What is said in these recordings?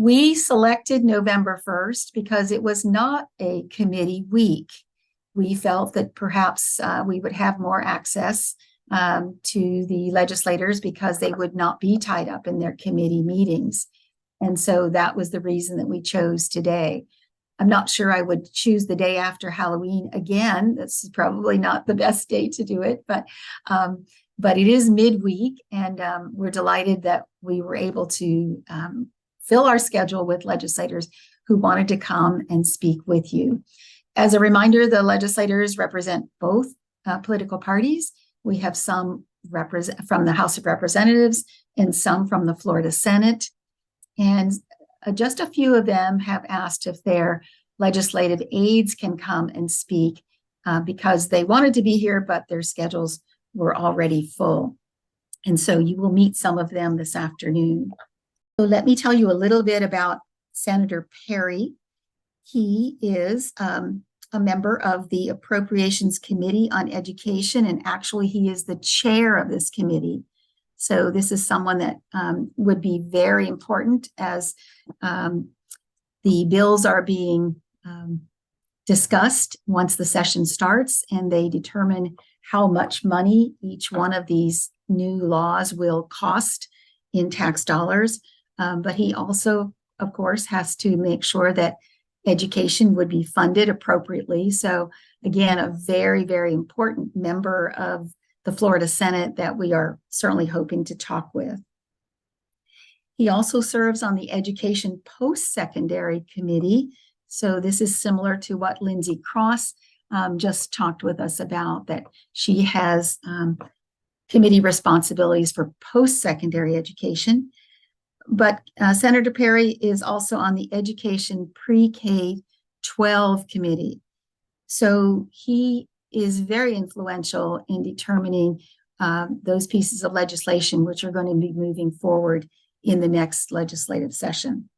We selected November 1st because it was not a committee week. We felt that perhaps we would have more access to the legislators because they would not be tied up in their committee meetings. And so that was the reason that we chose today. I'm not sure I would choose the day after Halloween again. That's probably not the best day to do it, but it is midweek, and we're delighted that we were able to fill our schedule with legislators who wanted to come and speak with you. As a reminder, the legislators represent both political parties. We have some from the House of Representatives and some from the Florida Senate. And just a few of them have asked if their legislative aides can come and speak because they wanted to be here, but their schedules were already full. And so you will meet some of them this afternoon. So let me tell you a little bit about Senator Perry. He is a member of the Appropriations Committee on Education, and actually he is the chair of this committee. So this is someone that would be very important as the bills are being discussed once the session starts, and they determine how much money each one of these new laws will cost in tax dollars. But he also, of course, has to make sure that education would be funded appropriately. So again, a very, very important member of the Florida Senate that we are certainly hoping to talk with. He also serves on the Education Post-Secondary Committee. So this is similar to what Lindsay Cross just talked with us about, that she has committee responsibilities for post-secondary education. But Senator Perry is also on the Education Pre-K-12 Committee. So he is very influential in determining those pieces of legislation which are going to be moving forward in the next legislative session.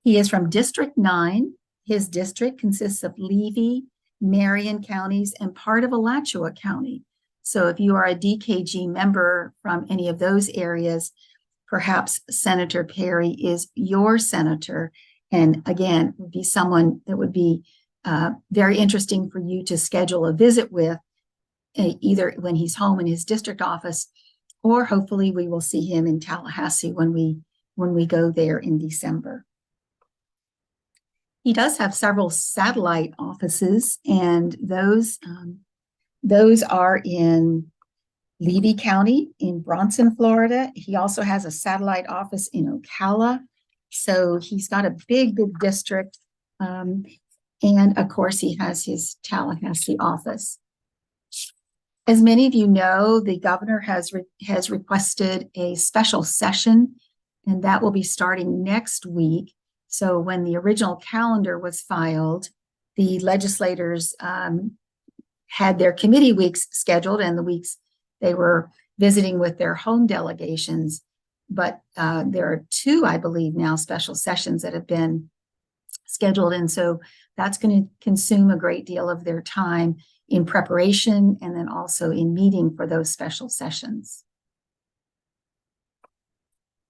He is from District 9. His district consists of Levy, Marion counties, and part of Alachua County. So if you are a DKG member from any of those areas, perhaps Senator Perry is your senator, and again, would be someone that would be very interesting for you to schedule a visit with, either when he's home in his district office, or hopefully we will see him in Tallahassee when we go there in December. He does have several satellite offices, and those are in Levy County, in Bronson, Florida. He also has a satellite office in Ocala. So he's got a big, big district. And of course, he has his Tallahassee office. As many of you know, the governor has requested a special session, and that will be starting next week. So when the original calendar was filed, the legislators had their committee weeks scheduled, and the weeks they were visiting with their home delegations. But there are two, I believe now, special sessions that have been scheduled. And so that's going to consume a great deal of their time in preparation and then also in meeting for those special sessions.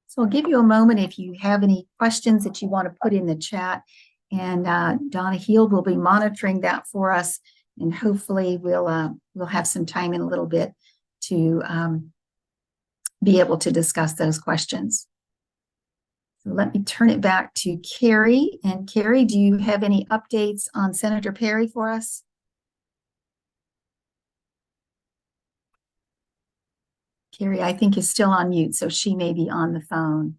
So I'll give you a moment if you have any questions that you want to put in the chat. And Donna Heald will be monitoring that for us. And hopefully we'll have some time in a little bit to be able to discuss those questions. So let me turn it back to Carrie. And Carrie, do you have any updates on Senator Perry for us? Carrie, I think, is still on mute, so she may be on the phone.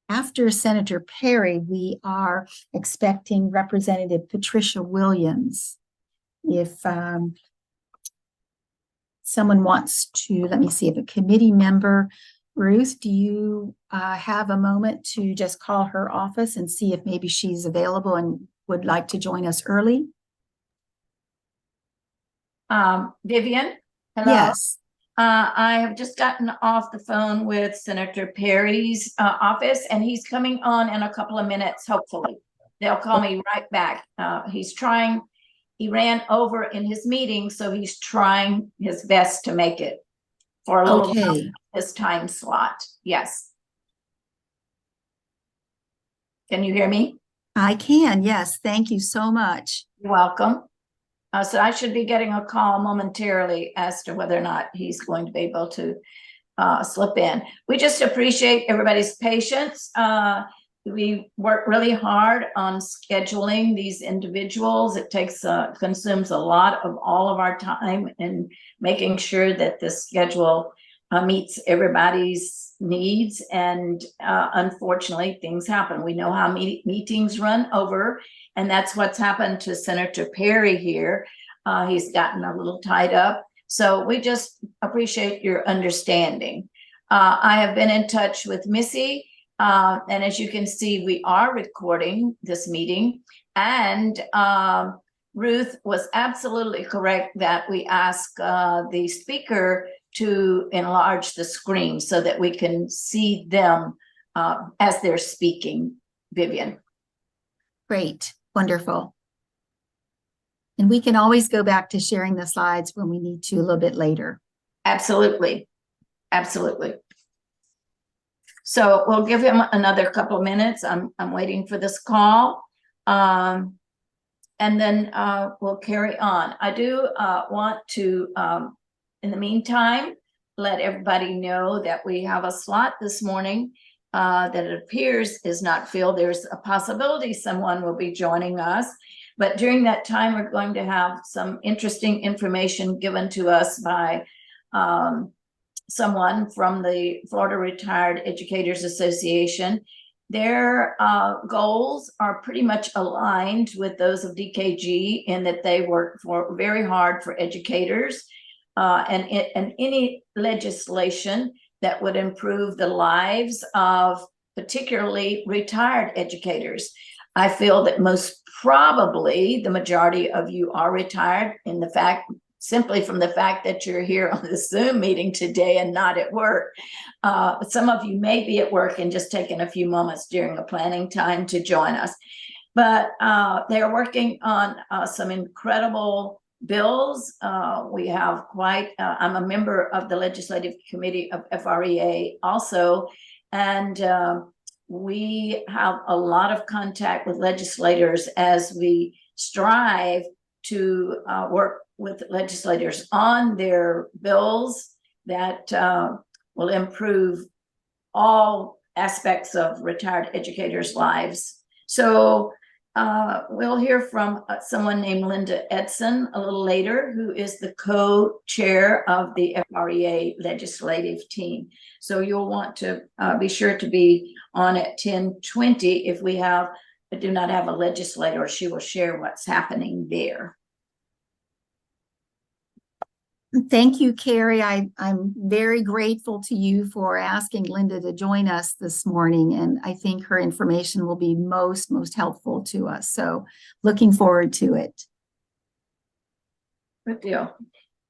After Senator Perry, we are expecting Representative Patricia Williams. If someone wants to, let me see, if a committee member, Ruth, do you have a moment to just call her office and see if maybe she's available and would like to join us early? Vivian, hello. Yes. I have just gotten off the phone with Senator Perry's office, and he's coming on in a couple of minutes, hopefully. They'll call me right back. He's trying he ran over in his meeting, so he's trying his best to make it for a little while Okay, this time slot. Yes. Can you hear me? I can. Yes, thank you so much. You're welcome. So I should be getting a call momentarily as to whether or not he's going to be able to slip in. We just appreciate everybody's patience. We work really hard on scheduling these individuals. It takes consumes a lot of all of our time in making sure that the schedule meets everybody's needs. And unfortunately, things happen. We know how meetings run over, and that's what's happened to Senator Perry here. He's gotten a little tied up. So we just appreciate your understanding. I have been in touch with Missy, and as you can see, we are recording this meeting. And Ruth was absolutely correct that we ask the speaker to enlarge the screen so that we can see them as they're speaking, Vivian. Great, wonderful. And we can always go back to sharing the slides when we need to a little bit later. Absolutely. Absolutely. So we'll give him another couple of minutes. I'm waiting for this call. And then we'll carry on. I do want to, in the meantime, let everybody know that we have a slot this morning that it appears is not filled. There's a possibility someone will be joining us. But during that time, we're going to have some interesting information given to us by someone from the Florida Retired Educators Association. Their goals are pretty much aligned with those of DKG in that they work very hard for educators and any legislation that would improve the lives of particularly retired educators. I feel that most probably the majority of you are retired simply from the fact that you're here on the Zoom meeting today and not at work. Some of you may be at work and just taking a few moments during the planning time to join us. But they're working on some incredible bills. We have I'm a member of the Legislative Committee of FREA also, and we have a lot of contact with legislators as we strive to work with legislators on their bills that will improve all aspects of retired educators' lives. So we'll hear from someone named Linda Edson a little later, who is the co-chair of the FREA legislative team. So you'll want to be sure to be on at 10:20 if we do not have a legislator. She will share what's happening there. Thank you, Carrie. I'm very grateful to you for asking Linda to join us this morning, and I think her information will be most helpful to us. So looking forward to it. Good deal.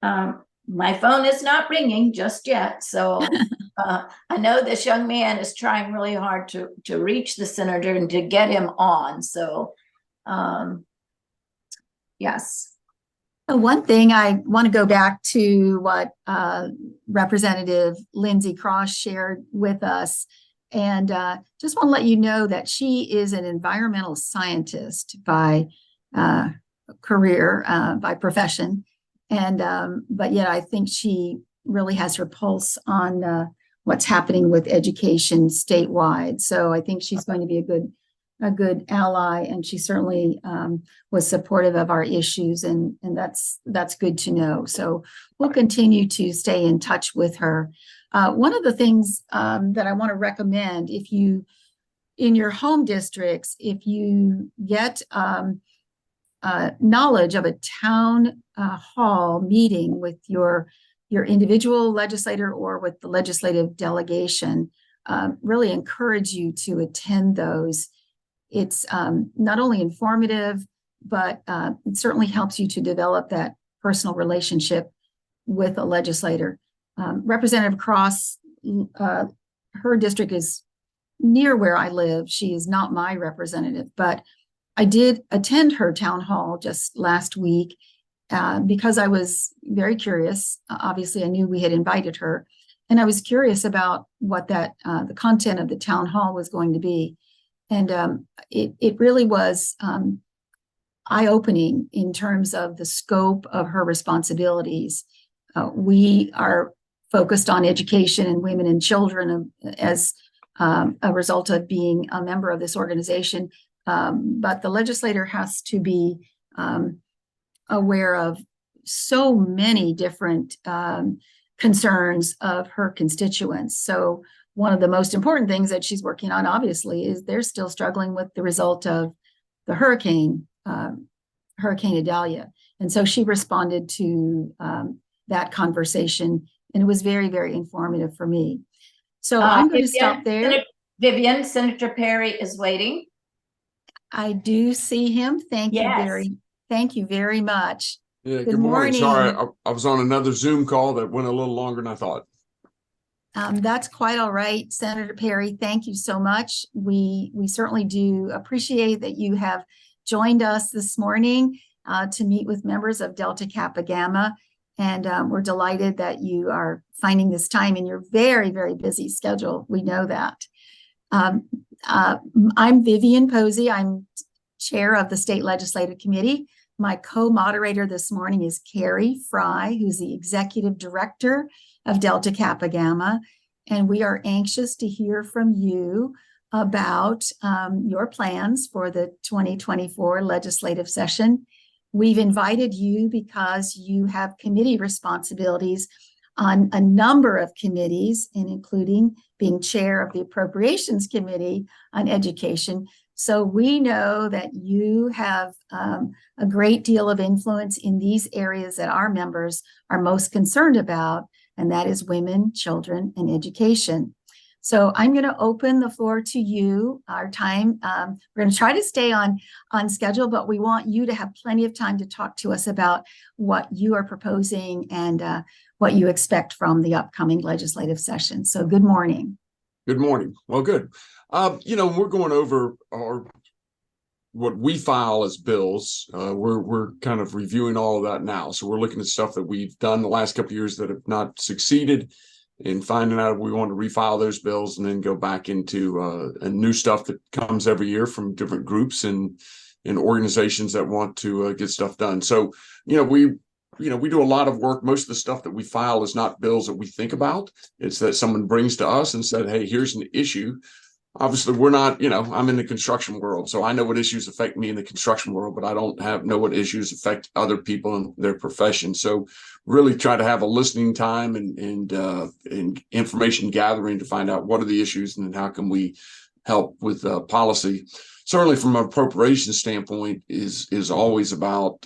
My phone is not ringing just yet, so I know this young man is trying really hard to reach the senator and to get him on. So yes. One thing I want to go back to what Representative Lindsay Cross shared with us, and just want to let you know that she is an environmental scientist by career, by profession, and but yet I think she really has her pulse on what's happening with education statewide. So I think she's going to be a good ally, and she certainly was supportive of our issues, and that's good to know. So we'll continue to stay in touch with her. One of the things that I want to recommend, if you, in your home districts, if you get knowledge of a town hall meeting with your individual legislator or with the legislative delegation, really encourage you to attend those. It's not only informative, but it certainly helps you to develop that personal relationship with a legislator. Representative Cross, her district is near where I live. She is not my representative, but I did attend her town hall just last week because I was very curious. Obviously, I knew we had invited her, and I was curious about what the content of the town hall was going to be. And it really was eye-opening in terms of the scope of her responsibilities. We are focused on education and women and children as a result of being a member of this organization. But the legislator has to be aware of so many different concerns of her constituents. So one of the most important things that she's working on, obviously, is they're still struggling with the result of the Hurricane Idalia. And so she responded to that conversation, and it was very, very informative for me. So I'm going to stop there. Vivian, Senator Perry is waiting. I do see him. Thank you very much. Yeah, good morning. Sorry, I was on another Zoom call that went a little longer than I thought. That's quite all right, Senator Perry. Thank you so much. We certainly do appreciate that you have joined us this morning to meet with members of Delta Kappa Gamma. And we're delighted that you are finding this time in your very, very busy schedule. We know that. I'm Vivian Posey. I'm chair of the State Legislative Committee. My co-moderator this morning is Carrie Fry, who's the executive director of Delta Kappa Gamma. And we are anxious to hear from you about your plans for the 2024 legislative session. We've invited you because you have committee responsibilities on a number of committees, and including being chair of the Appropriations Committee on Education. So we know that you have a great deal of influence in these areas that our members are most concerned about, and that is women, children, and education. So I'm going to open the floor to you. Our time, we're going to try to stay on schedule, but we want you to have plenty of time to talk to us about what you are proposing and what you expect from the upcoming legislative session. So good morning. Good morning. Well, good. We're going over what we file as bills. We're kind of reviewing all of that now. So we're looking at stuff that we've done the last couple of years that have not succeeded, and finding out if we want to refile those bills and then go back into new stuff that comes every year from different groups and organizations that want to get stuff done. So, we do a lot of work. Most of the stuff that we file is not bills that we think about. It's that someone brings to us and said, hey, here's an issue. Obviously, we're not, I'm in the construction world, so I know what issues affect me in the construction world, but I don't know what issues affect other people in their profession. So really try to have a listening time and information gathering to find out what are the issues and then how can we help with policy. Certainly from an appropriations standpoint is always about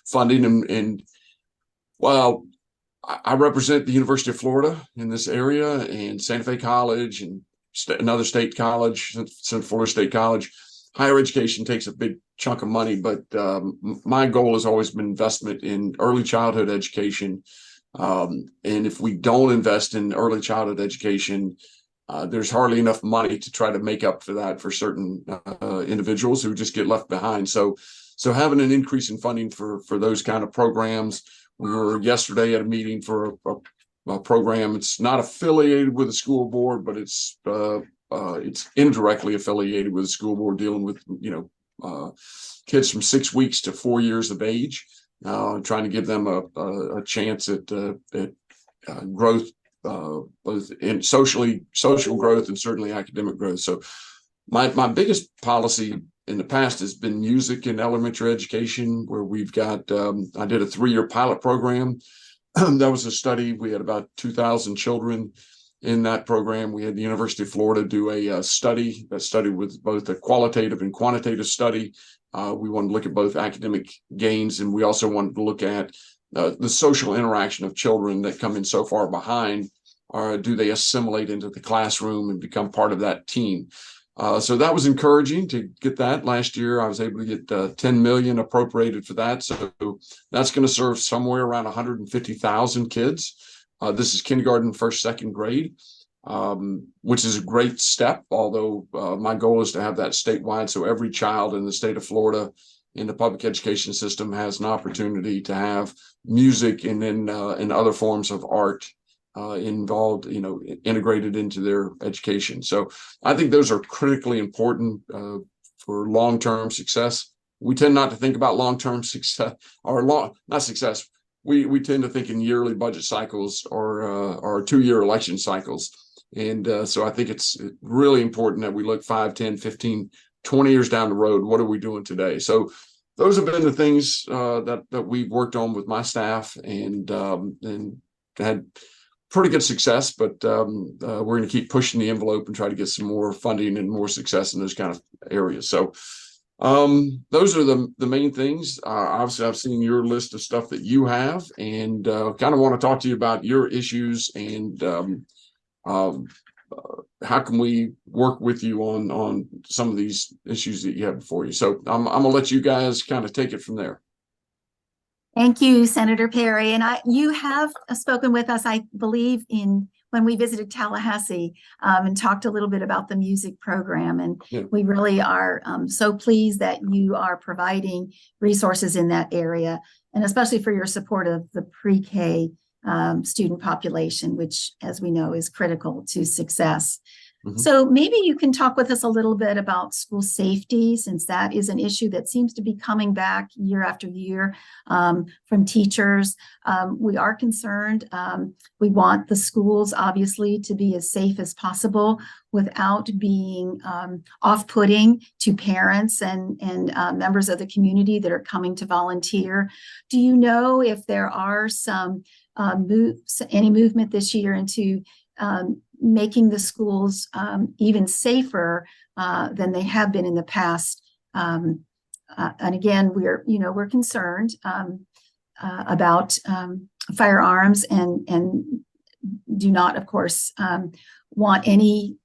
funding. Well, I represent the University of Florida in this area and Santa Fe College and another state college, Central Florida State College. Higher education takes a big chunk of money, but my goal has always been investment in early childhood education. And if we don't invest in early childhood education, there's hardly enough money to try to make up for that for certain individuals who just get left behind. So having an increase in funding for those kind of programs. We were yesterday at a meeting for a program. It's not affiliated with the school board, but it's indirectly affiliated with the school board, dealing with kids from 6 weeks to 4 years of age, trying to give them a chance at growth, both in social growth and certainly academic growth. So my biggest policy in the past has been music in elementary education, where we've got I did a 3-year pilot program. That was a study. We had about 2,000 children in that program. We had the University of Florida do a study. That study was both a qualitative and quantitative study. We wanted to look at both academic gains, and we also wanted to look at the social interaction of children that come in so far behind. Or do they assimilate into the classroom and become part of that team? So that was encouraging to get that. Last year, I was able to get $10 million appropriated for that. So that's going to serve somewhere around 150,000 kids. This is kindergarten, first, second grade. which is a great step. Although my goal is to have that statewide, so every child in the state of Florida in the public education system has an opportunity to have music and then in other forms of art involved, integrated into their education. So I think those are critically important for long-term success. We tend not to think about long-term success or not success. We tend to think in yearly budget cycles or 2-year election cycles. And so I think it's really important that we look 5, 10, 15, 20 years down the road. What are we doing today? So those have been the things that we've worked on with my staff and had pretty good success, but we're going to keep pushing the envelope and try to get some more funding and more success in those kind of areas. So those are the main things. Obviously, I've seen your list of stuff that you have, and kind of want to talk to you about your issues and how can we work with you on some of these issues that you have before you. So I'm gonna let you guys kind of take it from there. Thank you, Senator Perry. And you have spoken with us, I believe, when we visited Tallahassee and talked a little bit about the music program. And yeah, we really are so pleased that you are providing resources in that area, and especially for your support of the pre-K student population, which, as we know, is critical to success. Mm-hmm. So maybe you can talk with us a little bit about school safety, since that is an issue that seems to be coming back year after year from teachers. We are concerned. We want the schools, obviously, to be as safe as possible without being off-putting to parents and members of the community that are coming to volunteer. Do you know if there are some any movement this year into making the schools even safer than they have been in the past? And again, we're concerned about firearms and do not, of course, want any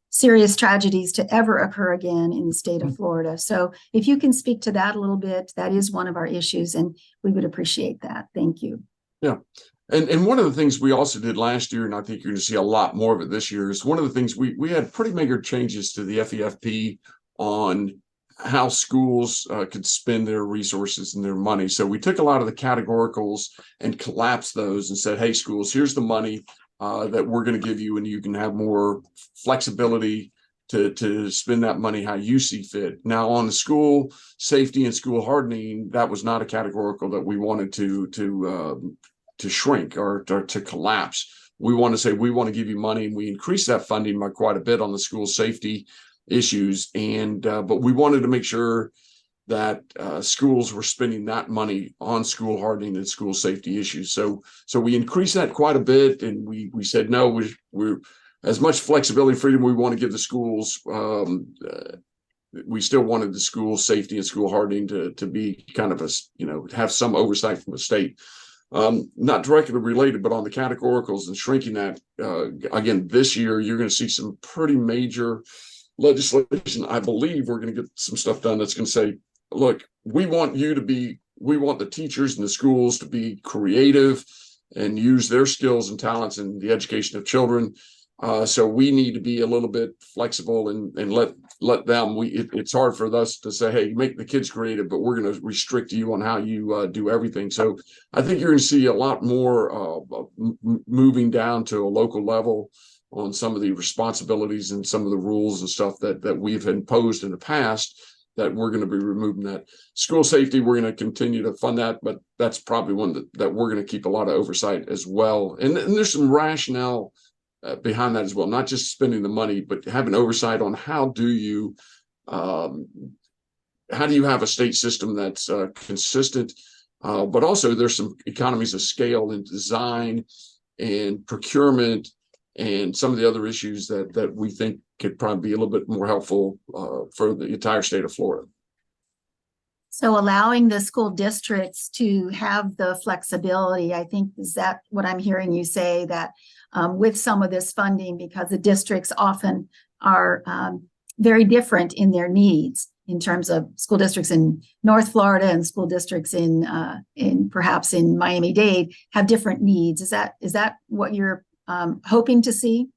serious tragedies to ever occur again in the state of Florida. So if you can speak to that a little bit, that is one of our issues, and we would appreciate that. Thank you. Yeah. And one of the things we also did last year, and I think you're going to see a lot more of it this year, is one of the things we had pretty major changes to the FEFP on how schools could spend their resources and their money. So we took a lot of the categoricals and collapsed those and said, hey, schools, here's the money that we're going to give you, and you can have more flexibility to spend that money how you see fit. Now, on the school safety and school hardening, that was not a categorical that we wanted to shrink or to collapse. We want to say we want to give you money, and we increased that funding by quite a bit on the school safety issues. And but we wanted to make sure that schools were spending that money on school hardening and school safety issues. So we increased that quite a bit, and we said no, we're as much flexibility and freedom we want to give the schools. We still wanted the school safety and school hardening to be kind of have some oversight from the state. Not directly related, but on the categoricals and shrinking that, again, this year, you're going to see some pretty major legislation. I believe we're going to get some stuff done that's going to say, look, we want the teachers and the schools to be creative and use their skills and talents in the education of children. So we need to be a little bit flexible and let them. It's hard for us to say, hey, make the kids creative, but we're going to restrict you on how you do everything. So I think you're going to see a lot more moving down to a local level on some of the responsibilities and some of the rules and stuff that we've imposed in the past, that we're going to be removing that. School safety, we're going to continue to fund that, but that's probably one that we're going to keep a lot of oversight as well. And there's some rationale behind that as well, not just spending the money, but having oversight on how do you have a state system that's consistent, but also there's some economies of scale in design and procurement and some of the other issues that we think could probably be a little bit more helpful for the entire state of Florida. So allowing the school districts to have the flexibility, I think, is that what I'm hearing you say, that with some of this funding, because the districts often are very different in their needs, in terms of school districts in North Florida and school districts in perhaps in Miami-Dade have different needs. Is that what you're hoping to see?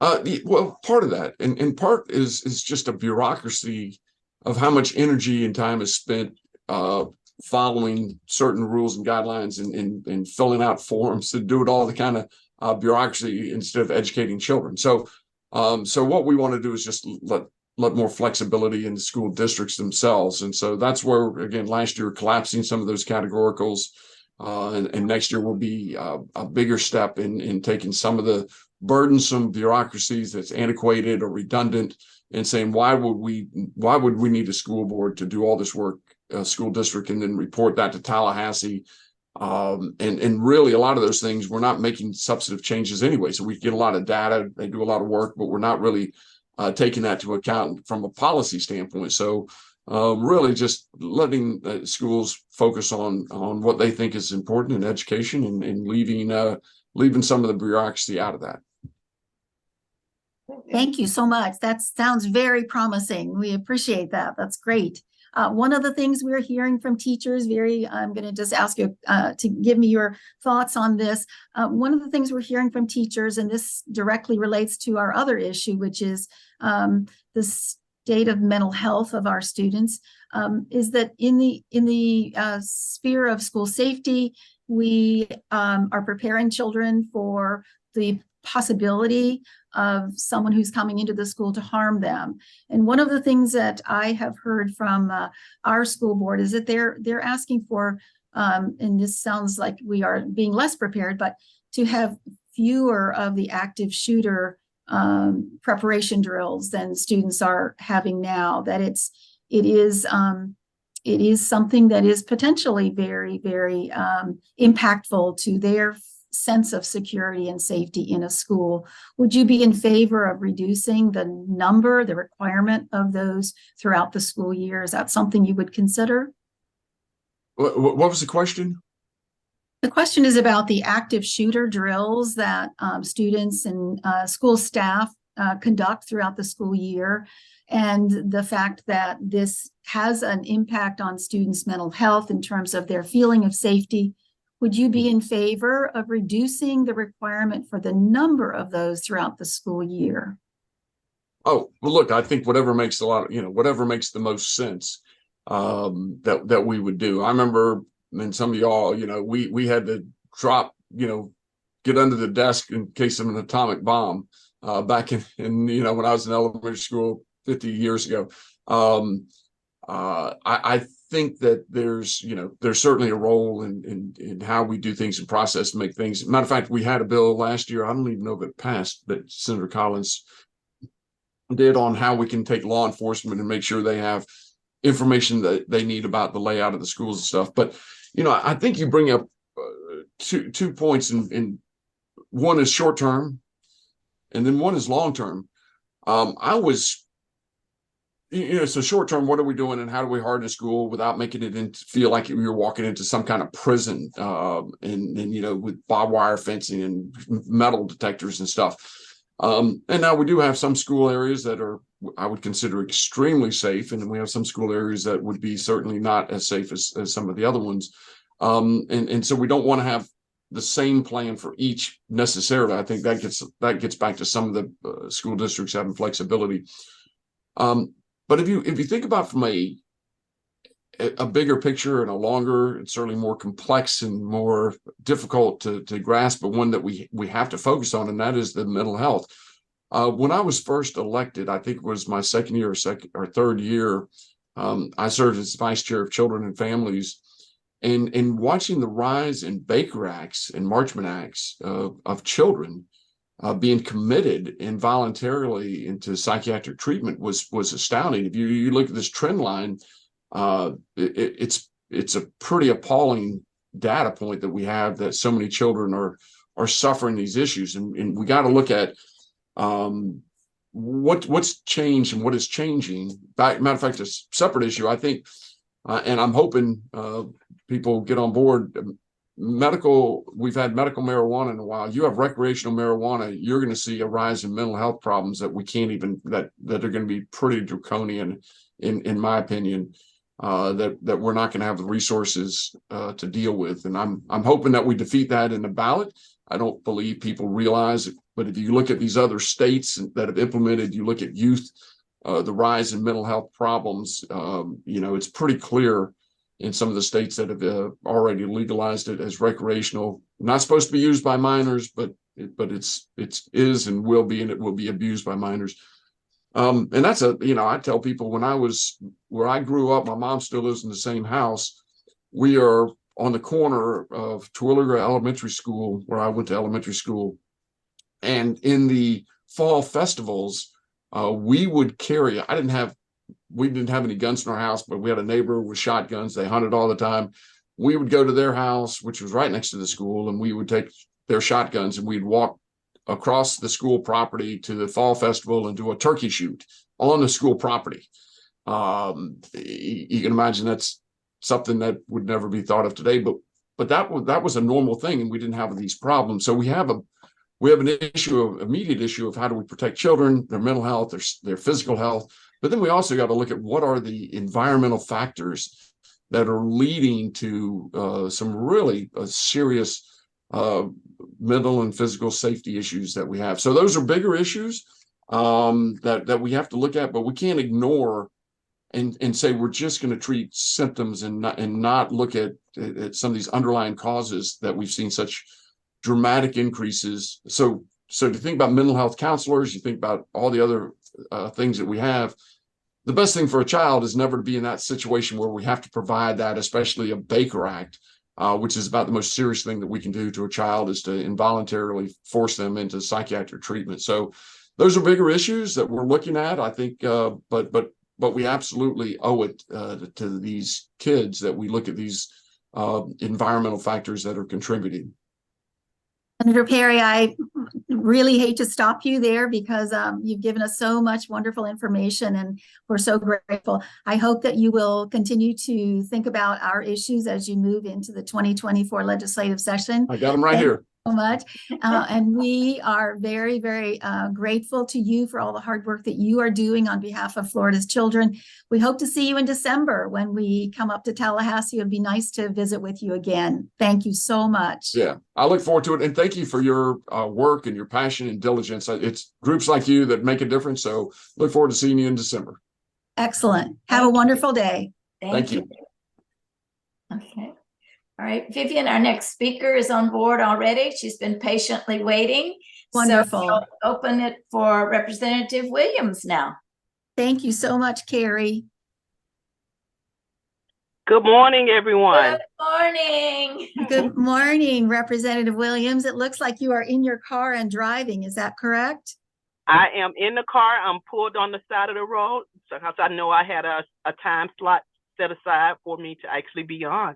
Well, part of that, and part is just a bureaucracy of how much energy and time is spent following certain rules and guidelines and filling out forms to do it all, the kind of bureaucracy instead of educating children. So what we want to do is just let more flexibility in the school districts themselves. And so that's where, again, last year collapsing some of those categoricals, and next year will be a bigger step in taking some of the burdensome bureaucracies that's antiquated or redundant and saying, why would we need a school board to do all this work, school district, and then report that to Tallahassee? And really a lot of those things, we're not making substantive changes anyway. So we get a lot of data, they do a lot of work, but we're not really taking that to account from a policy standpoint. So really just letting schools focus on what they think is important in education, and leaving some of the bureaucracy out of that. Thank you so much. That sounds very promising. We appreciate that. That's great. One of the things we're hearing from teachers, I'm going to just ask you to give me your thoughts on this. One of the things we're hearing from teachers, and this directly relates to our other issue, which is the state of mental health of our students, is that in the sphere of school safety, we are preparing children for the possibility of someone who's coming into the school to harm them. And one of the things that I have heard from our school board is that they're asking for, and this sounds like we are being less prepared, but to have fewer of the active shooter preparation drills than students are having now. That it is something that is potentially very, very impactful to their sense of security and safety in a school. Would you be in favor of reducing the requirement of those throughout the school year? Is that something you would consider? What was the question? The question is about the active shooter drills that students and school staff conduct throughout the school year, and the fact that this has an impact on students' mental health in terms of their feeling of safety. Would you be in favor of reducing the requirement for the number of those throughout the school year? Oh, well, look, I think whatever makes whatever makes the most sense, that we would do. I remember, and some of y'all, we had to drop, get under the desk in case of an atomic bomb, back in when I was in elementary school 50 years ago. I think that there's certainly a role in how we do things and process to make things. Matter of fact, we had a bill last year. I don't even know if it passed, that Senator Collins did, on how we can take law enforcement and make sure they have information that they need about the layout of the schools and stuff. But I think you bring up two points, and one is short term, and then one is long term. So short term, what are we doing, and how do we harden a school without making it feel like you're walking into some kind of prison, and with barbed wire fencing and metal detectors and stuff. And now we do have some school areas that I would consider extremely safe, and then we have some school areas that would be certainly not as safe as some of the other ones. And so we don't want to have the same plan for each necessarily. I think that gets back to some of the school districts having flexibility. But if you think about from a bigger picture and a longer, and certainly more complex and more difficult to grasp, but one that we have to focus on, and that is the mental health. When I was first elected, I think it was my second year or third year, I served as vice chair of children and families, and watching the rise in Baker Acts and Marchman Acts of children being committed involuntarily into psychiatric treatment was astounding. If you look at this trend line, it's a pretty appalling data point that we have, that so many children are suffering these issues, and we got to look at what's changed and what is changing. Matter of fact, a separate issue, I think, and I'm hoping people get on board. We've had medical marijuana in a while. You have recreational marijuana, you're going to see a rise in mental health problems that we can't even, that are going to be pretty draconian, in my opinion, that we're not going to have the resources to deal with. And I'm hoping that we defeat that in the ballot. I don't believe people realize if you look at these other states that have implemented, you look at youth, the rise in mental health problems, it's pretty clear in some of the states that have already legalized it as recreational, not supposed to be used by minors, but it is and will be, and it will be abused by minors. And that's I tell people, where I grew up, my mom still lives in the same house. We are on the corner of Terwilliger Elementary School, where I went to elementary school. And in the fall festivals, we would carry, we didn't have any guns in our house, but we had a neighbor with shotguns. They hunted all the time. We would go to their house, which was right next to the school, and we would take their shotguns and we'd walk across the school property to the fall festival and do a turkey shoot on the school property. You can imagine that's something that would never be thought of today, but that was a normal thing, and we didn't have these problems. So we have an immediate issue of how do we protect children, their mental health, their physical health. But then we also got to look at what are the environmental factors that are leading to some really serious mental and physical safety issues that we have. So those are bigger issues that we have to look at, but we can't ignore and say we're just going to treat symptoms and not look at some of these underlying causes that we've seen such dramatic increases. So to think about mental health counselors, you think about all the other things that we have. The best thing for a child is never to be in that situation where we have to provide that, especially a Baker Act, which is about the most serious thing that we can do to a child, is to involuntarily force them into psychiatric treatment. So those are bigger issues that we're looking at, I think, but we absolutely owe it to these kids that we look at these environmental factors that are contributing. Senator Perry, I really hate to stop you there because you've given us so much wonderful information and we're so grateful. I hope that you will continue to think about our issues as you move into the 2024 legislative session. I got them right here. So much. And we are very, very grateful to you for all the hard work that you are doing on behalf of Florida's children. We hope to see you in December when we come up to Tallahassee. It would be nice to visit with you again. Thank you so much. Yeah, I look forward to it. And thank you for your work and your passion and diligence. It's groups like you that make a difference. So look forward to seeing you in December. Excellent. Have a wonderful day. Thank you. Okay. All right, Vivian, our next speaker is on board already. She's been patiently waiting. Wonderful. So I'll open it for Representative Williams now. Thank you so much, Carrie. Good morning, everyone. Good morning. Good morning, Representative Williams. It looks like you are in your car and driving. Is that correct? I am in the car. I'm pulled on the side of the road because I know I had a time slot set aside for me to actually be on.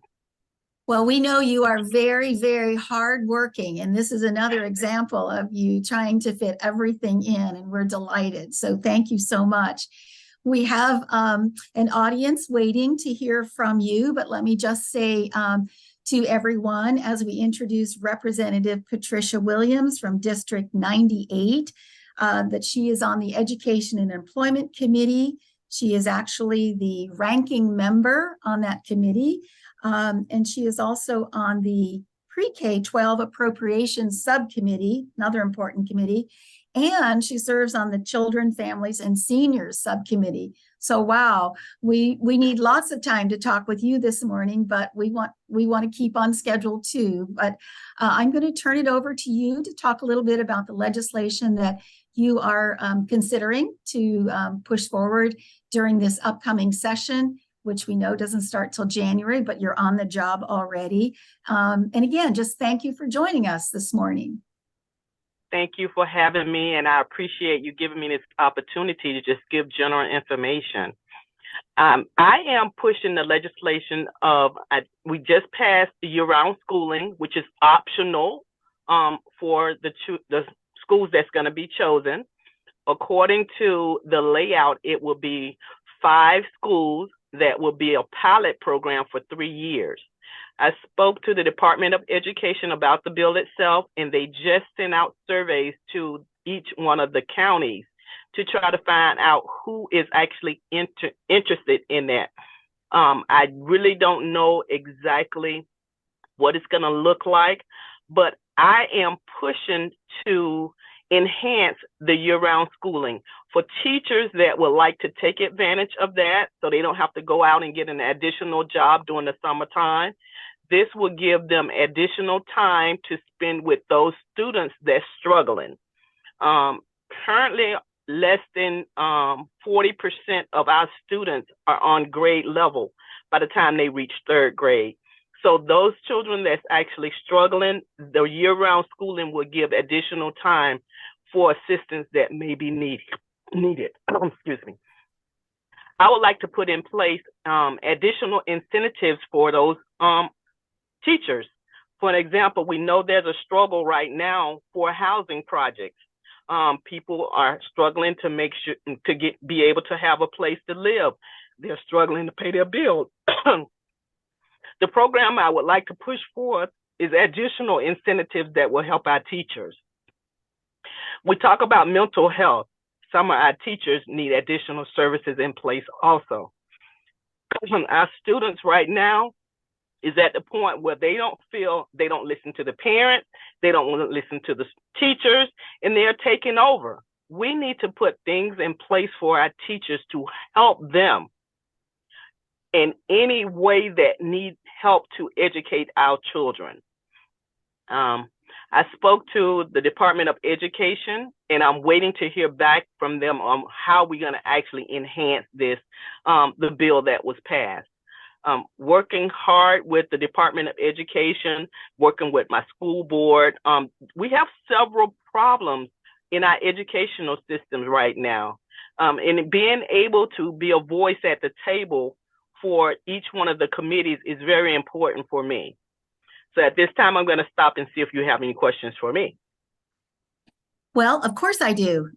Well, we know you are very, very hardworking, and this is another example of you trying to fit everything in, and we're delighted. So thank you so much. We have an audience waiting to hear from you, but let me just say to everyone as we introduce Representative Patricia Williams from District 98, that she is on the Education and Employment Committee. She is actually the ranking member on that committee. And she is also on the Pre-K-12 Appropriations Subcommittee, another important committee, and she serves on the Children, Families, and Seniors Subcommittee. So, wow, we need lots of time to talk with you this morning, but we want to keep on schedule too. But I'm going to turn it over to you to talk a little bit about the legislation that you are considering to push forward during this upcoming session, which we know doesn't start till January, but you're on the job already. And again, just thank you for joining us this morning. Thank you for having me, and I appreciate you giving me this opportunity to just give general information. I am pushing the legislation we just passed the year-round schooling, which is optional for the schools that's going to be chosen. According to the layout, it will be 5 schools that will be a pilot program for 3 years. I spoke to the Department of Education about the bill itself, and they just sent out surveys to each one of the counties to try to find out who is actually interested in that. I really don't know exactly what it's going to look like, but I am pushing to enhance the year-round schooling. For teachers that would like to take advantage of that so they don't have to go out and get an additional job during the summertime, this will give them additional time to spend with those students that's struggling. Currently, less than 40% of our students are on grade level by the time they reach third grade. So those children that's actually struggling, the year-round schooling will give additional time for assistance that may be needed. Excuse me. I would like to put in place additional incentives for those teachers. For an example, we know there's a struggle right now for housing projects. People are struggling to make sure be able to have a place to live. They're struggling to pay their bills. The program I would like to push forth is additional incentives that will help our teachers. We talk about mental health. Some of our teachers need additional services in place also. Our students right now is at the point where they don't feel they don't listen to the parents, they don't want to listen to the teachers, and they're taking over. We need to put things in place for our teachers to help them in any way that needs help to educate our children. I spoke to the Department of Education, and I'm waiting to hear back from them on how we're going to actually enhance this, the bill that was passed. Working hard with the Department of Education, working with my school board. We have several problems in our educational systems right now. And being able to be a voice at the table for each one of the committees is very important for me. So at this time, I'm going to stop and see if you have any questions for me. Well, of course I do.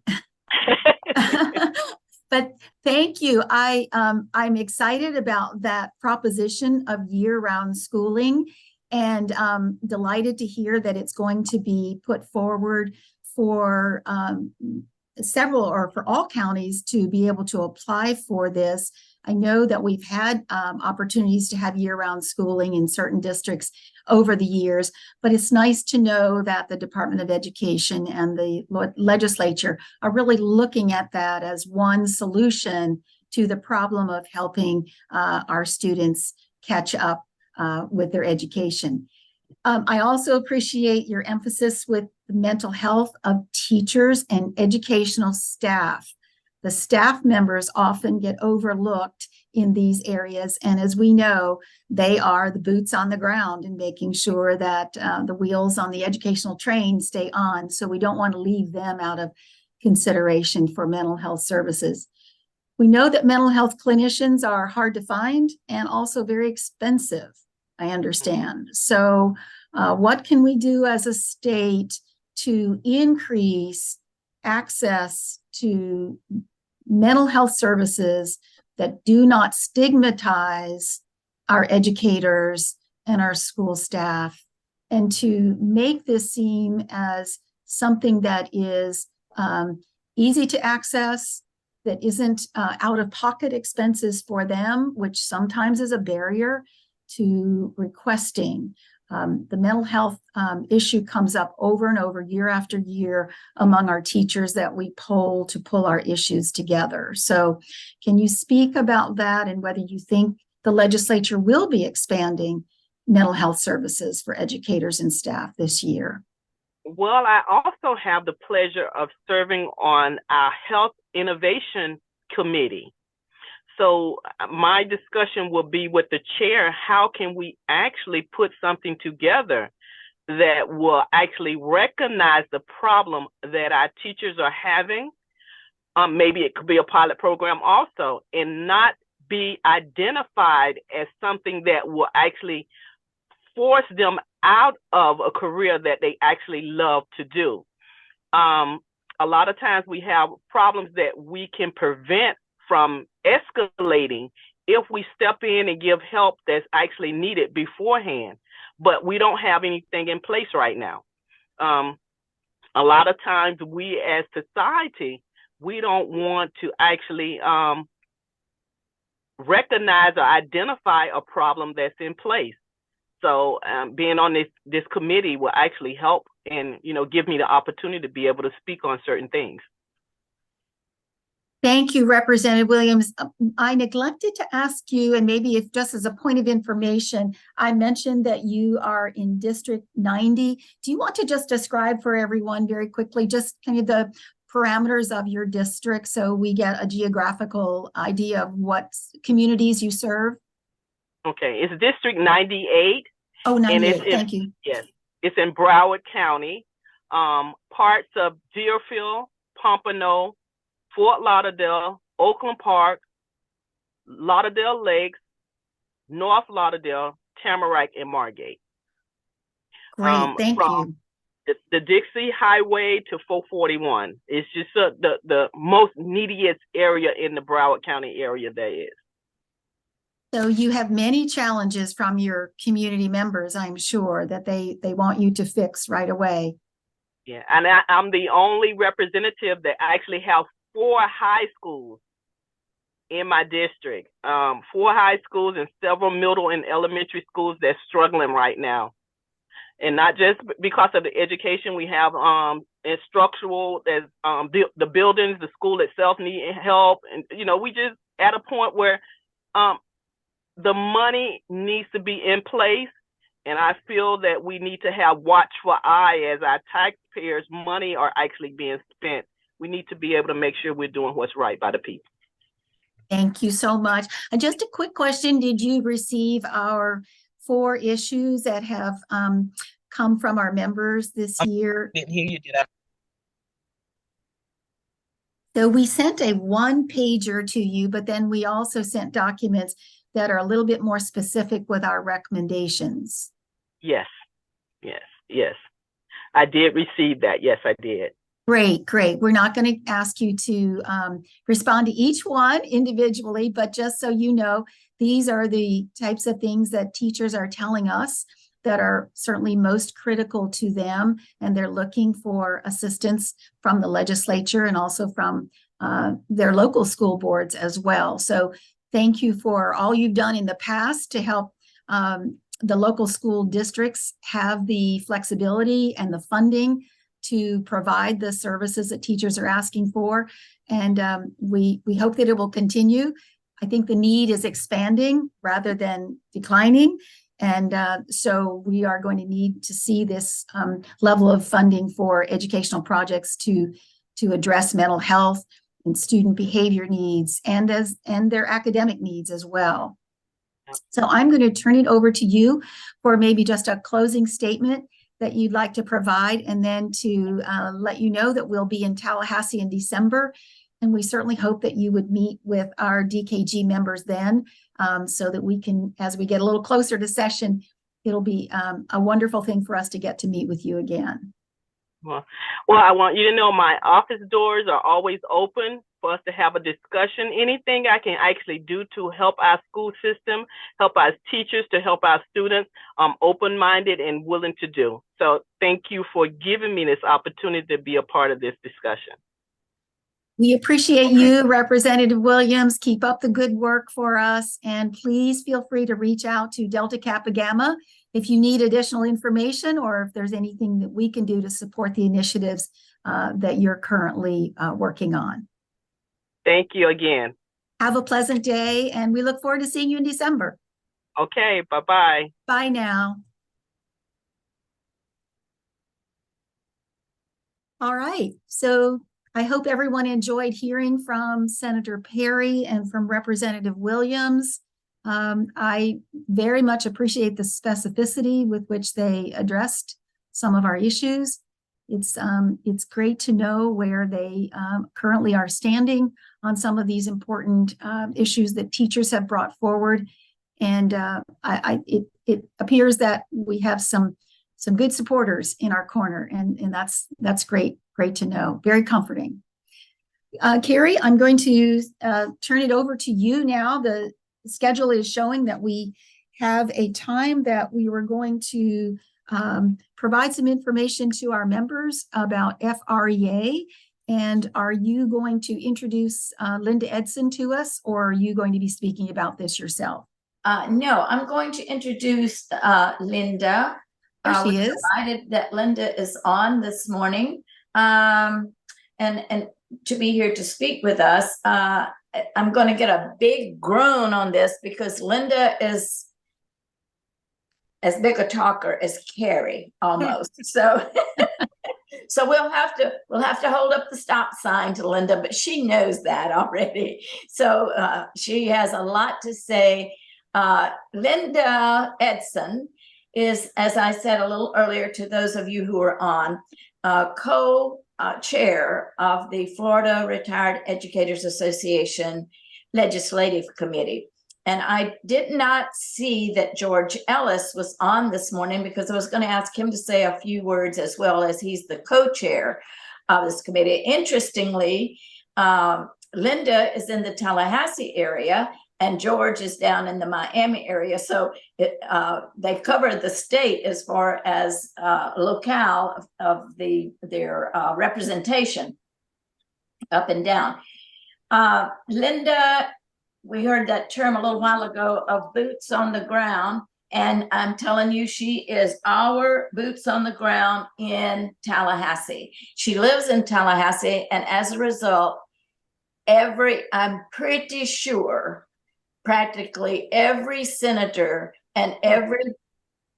But thank you. I'm excited about that proposition of year-round schooling, and delighted to hear that it's going to be put forward for several or for all counties to be able to apply for this. I know that we've had opportunities to have year-round schooling in certain districts over the years, but it's nice to know that the Department of Education and the legislature are really looking at that as one solution to the problem of helping our students catch up with their education. I also appreciate your emphasis with the mental health of teachers and educational staff. The staff members often get overlooked in these areas, and as we know, they are the boots on the ground in making sure that the wheels on the educational train stay on. So we don't want to leave them out of consideration for mental health services. We know that mental health clinicians are hard to find and also very expensive, I understand. So what can we do as a state to increase access to mental health services that do not stigmatize our educators and our school staff, and to make this seem as something that is easy to access, that isn't out-of-pocket expenses for them, which sometimes is a barrier to requesting. The mental health issue comes up over and over, year after year, among our teachers that we poll to pull our issues together. So can you speak about that and whether you think the legislature will be expanding mental health services for educators and staff this year? Well, I also have the pleasure of serving on our Health Innovation Committee. So my discussion will be with the chair, how can we actually put something together that will actually recognize the problem that our teachers are having? Maybe it could be a pilot program also, and not be identified as something that will actually force them out of a career that they actually love to do. A lot of times we have problems that we can prevent from escalating if we step in and give help that's actually needed beforehand, but we don't have anything in place right now. A lot of times we as society, we don't want to actually recognize or identify a problem that's in place. So being on this committee will actually help and, give me the opportunity to be able to speak on certain things. Thank you, Representative Williams. I neglected to ask you, and maybe if just as a point of information, I mentioned that you are in District 90. Do you want to just describe for everyone very quickly, just kind of the parameters of your district so we get a geographical idea of what communities you serve? Okay, it's District 98. Oh, 98, and thank you. Yes, it's in Broward County, parts of Deerfield, Pompano, Fort Lauderdale, Oakland Park, Lauderdale Lakes, North Lauderdale, Tamarack, and Margate. Great, thank you. The Dixie Highway to 441. It's just the most neediest area in the Broward County area there is. So you have many challenges from your community members, I'm sure, that they want you to fix right away. Yeah, and I'm the only representative that actually have 4 high schools in my district. 4 high schools and several middle and elementary schools that's struggling right now. And not just because of the education we have, and structural, there's the buildings, the school itself need help. And, we just at a point where the money needs to be in place. And I feel that we need to have watchful eye as our taxpayers' money are actually being spent. We need to be able to make sure we're doing what's right by the people. Thank you so much. And just a quick question, did you receive our 4 issues that have come from our members this year? Didn't hear you, did I? So we sent a 1-pager to you, but then we also sent documents that are a little bit more specific with our recommendations. Yes. I did receive that. Yes, I did. Great. We're not going to ask you to respond to each one individually, but just so you know, these are the types of things that teachers are telling us that are certainly most critical to them, and they're looking for assistance from the legislature and also from their local school boards as well. So thank you for all you've done in the past to help the local school districts have the flexibility and the funding to provide the services that teachers are asking for. And we hope that it will continue. I think the need is expanding rather than declining. And so we are going to need to see this level of funding for educational projects to address mental health and student behavior needs and their academic needs as well. So I'm going to turn it over to you for maybe just a closing statement that you'd like to provide, and then to let you know that we'll be in Tallahassee in December. And we certainly hope that you would meet with our DKG members then, so that we can, as we get a little closer to session, it'll be a wonderful thing for us to get to meet with you again. Well, I want you to know my office doors are always open for us to have a discussion. Anything I can actually do to help our school system, help our teachers, to help our students, I'm open-minded and willing to do. So thank you for giving me this opportunity to be a part of this discussion. We appreciate you, Representative Williams. Keep up the good work for us. And please feel free to reach out to Delta Kappa Gamma if you need additional information, or if there's anything that we can do to support the initiatives that you're currently working on. Thank you again. Have a pleasant day, and we look forward to seeing you in December. Okay, bye-bye. Bye now. All right, so I hope everyone enjoyed hearing from Senator Perry and from Representative Williams. I very much appreciate the specificity with which they addressed some of our issues. It's great to know where they currently are standing on some of these important issues that teachers have brought forward. And it appears that we have some good supporters in our corner, and that's great to know. Very comforting. Carrie, I'm going to turn it over to you now. The schedule is showing that we have a time that we were going to provide some information to our members about FREA. And are you going to introduce Linda Edson to us, or are you going to be speaking about this yourself? No, I'm going to introduce Linda. There she We're is. delighted that Linda is on this morning, and to be here to speak with us. I'm going to get a big groan on this because Linda is as big a talker as Carrie almost. So so we'll have to hold up the stop sign to Linda, but she knows that already. So she has a lot to say. Linda Edson is, as I said a little earlier to those of you who are on, co-chair of the Florida Retired Educators Association Legislative Committee. And I did not see that George Ellis was on this morning because I was going to ask him to say a few words as well, as he's the co-chair of this committee. Interestingly, Linda is in the Tallahassee area and George is down in the Miami area. So they cover the state as far as locale of their representation up and down. Linda, we heard that term a little while ago of boots on the ground. And I'm telling you, she is our boots on the ground in Tallahassee. She lives in Tallahassee. And as a result, I'm pretty sure practically every senator and every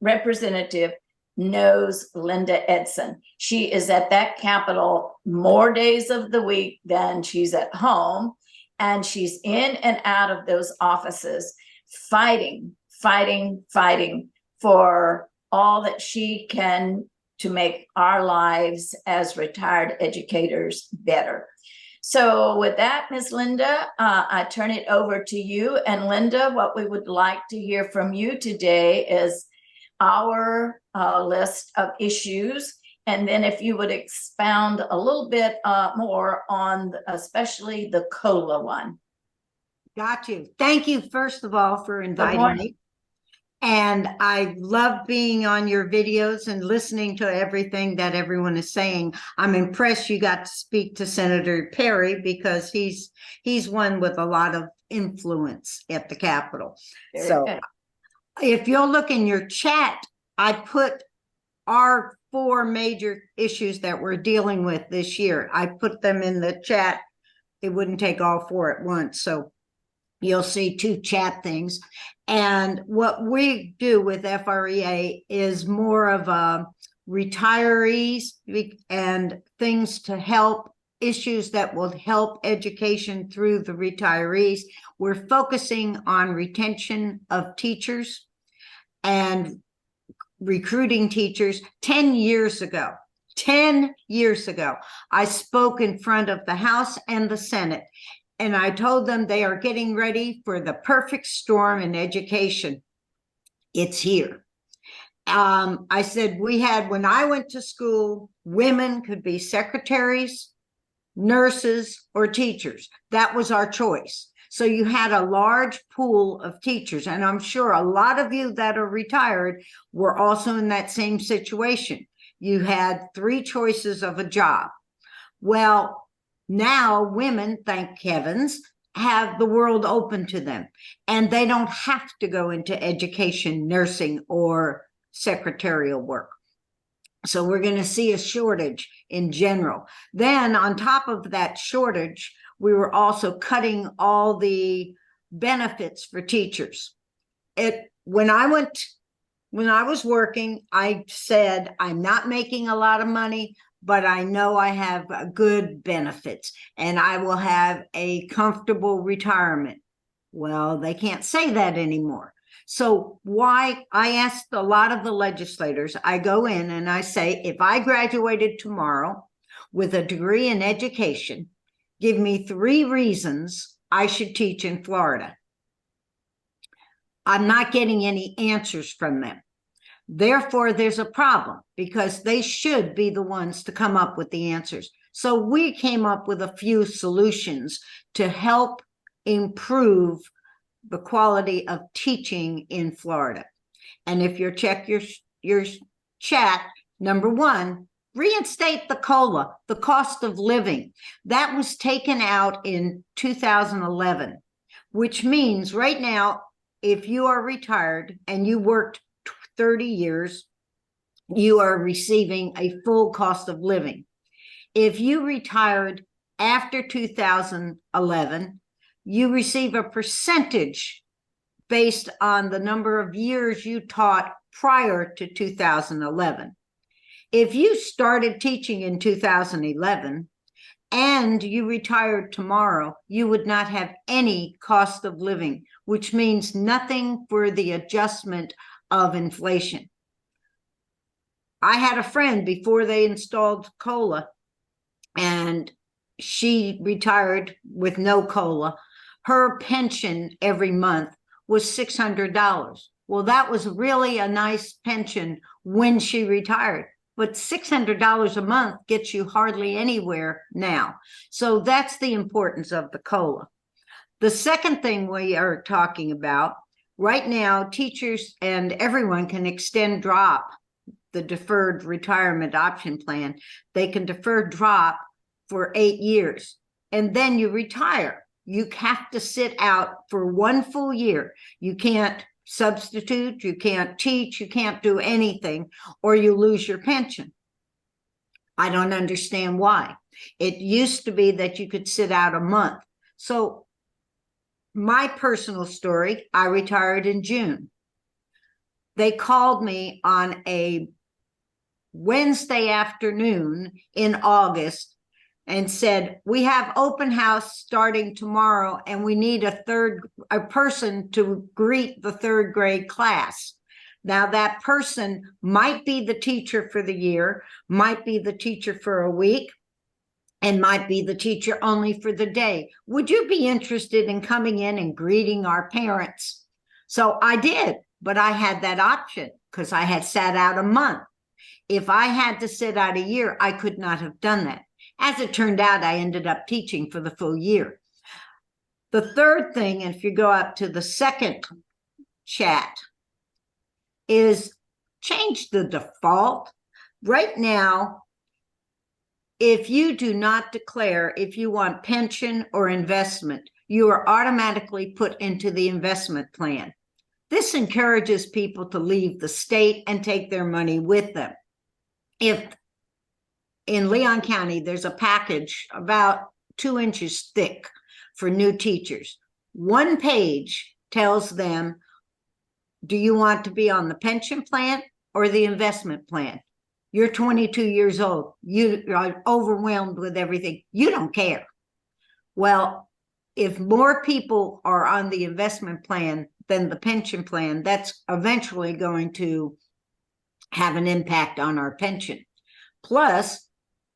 representative knows Linda Edson. She is at that Capitol more days of the week than she's at home. And she's in and out of those offices fighting for all that she can to make our lives as retired educators better. So with that, Ms. Linda, I turn it over to you. And Linda, what we would like to hear from you today is our list of issues. And then if you would expound a little bit more on especially the COLA one. Got you. Thank you, first of all, for inviting me. And I love being on your videos and listening to everything that everyone is saying. I'm impressed you got to speak to Senator Perry because he's one with a lot of influence at the Capitol. So if you'll look in your chat, I put our 4 major issues that we're dealing with this year. I put them in the chat. It wouldn't take all 4 at once. So you'll see 2 chat things. And what we do with FREA is more of a retirees and things to help, issues that will help education through the retirees. We're focusing on retention of teachers and recruiting teachers. 10 years ago, I spoke in front of the House and the Senate, and I told them they are getting ready for the perfect storm in education. It's here. I said when I went to school, women could be secretaries, nurses, or teachers. That was our choice. So you had a large pool of teachers. And I'm sure a lot of you that are retired were also in that same situation. You had 3 choices of a job. Well, now women, thank heavens, have the world open to them, and they don't have to go into education, nursing, or secretarial work. So we're going to see a shortage in general. Then on top of that shortage, we were also cutting all the benefits for teachers. When I was working, I said, I'm not making a lot of money, but I know I have good benefits and I will have a comfortable retirement. Well, they can't say that anymore. So why? I asked a lot of the legislators, I go in and I say, if I graduated tomorrow with a degree in education, give me 3 reasons I should teach in Florida. I'm not getting any answers from them. Therefore, there's a problem because they should be the ones to come up with the answers. So we came up with a few solutions to help improve the quality of teaching in Florida. And if you check your chat, number 1, reinstate the COLA, the cost of living. That was taken out in 2011, which means right now, if you are retired and you worked 30 years, you are receiving a full cost of living. If you retired after 2011, you receive a percentage based on the number of years you taught prior to 2011. If you started teaching in 2011 and you retired tomorrow, you would not have any cost of living, which means nothing for the adjustment of inflation. I had a friend before they installed COLA, and she retired with no COLA. Her pension every month was $600. Well, that was really a nice pension when she retired, but $600 a month gets you hardly anywhere now. So that's the importance of the COLA. The second thing we are talking about right now, teachers and everyone can extend DROP, the deferred retirement option plan. They can defer DROP for 8 years, and then you retire. You have to sit out for 1 full year. You can't substitute, you can't teach, you can't do anything, or you lose your pension. I don't understand why. It used to be that you could sit out a month. So my personal story, I retired in June. They called me on a Wednesday afternoon in August and said, we have open house starting tomorrow, and we need a person to greet the 3rd grade class. Now, that person might be the teacher for the year, might be the teacher for a week, and might be the teacher only for the day. Would you be interested in coming in and greeting our parents? So I did, but I had that option because I had sat out a month. If I had to sit out a year, I could not have done that. As it turned out, I ended up teaching for the full year. The third thing, and if you go up to the second chat, is change the default. Right now, if you do not declare if you want pension or investment, you are automatically put into the investment plan. This encourages people to leave the state and take their money with them. If in Leon County, there's a package about 2 inches thick for new teachers. 1 page tells them, do you want to be on the pension plan or the investment plan? You're 22 years old. You are overwhelmed with everything. You don't care. Well, if more people are on the investment plan than the pension plan, that's eventually going to have an impact on our pension. Plus,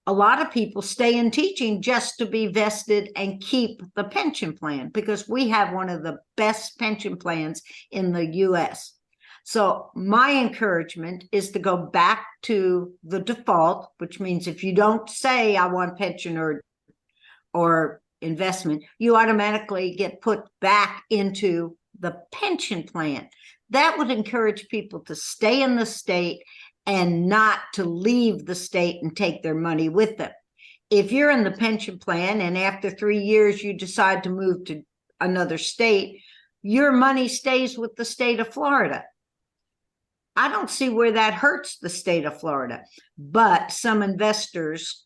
a lot of people stay in teaching just to be vested and keep the pension plan because we have one of the best pension plans in the US. So my encouragement is to go back to the default, which means if you don't say I want pension or investment, you automatically get put back into the pension plan. That would encourage people to stay in the state and not to leave the state and take their money with them. If you're in the pension plan and after 3 years you decide to move to another state, your money stays with the state of Florida. I don't see where that hurts the state of Florida, but some investors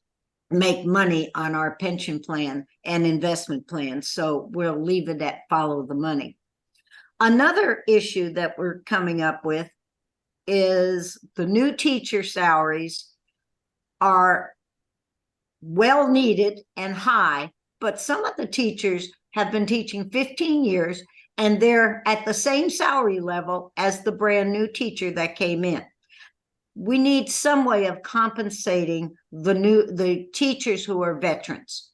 make money on our pension plan and investment plan, so we'll leave it at follow the money. Another issue that we're coming up with is the new teacher salaries are well needed and high, but some of the teachers have been teaching 15 years and they're at the same salary level as the brand new teacher that came in. We need some way of compensating the teachers who are veterans.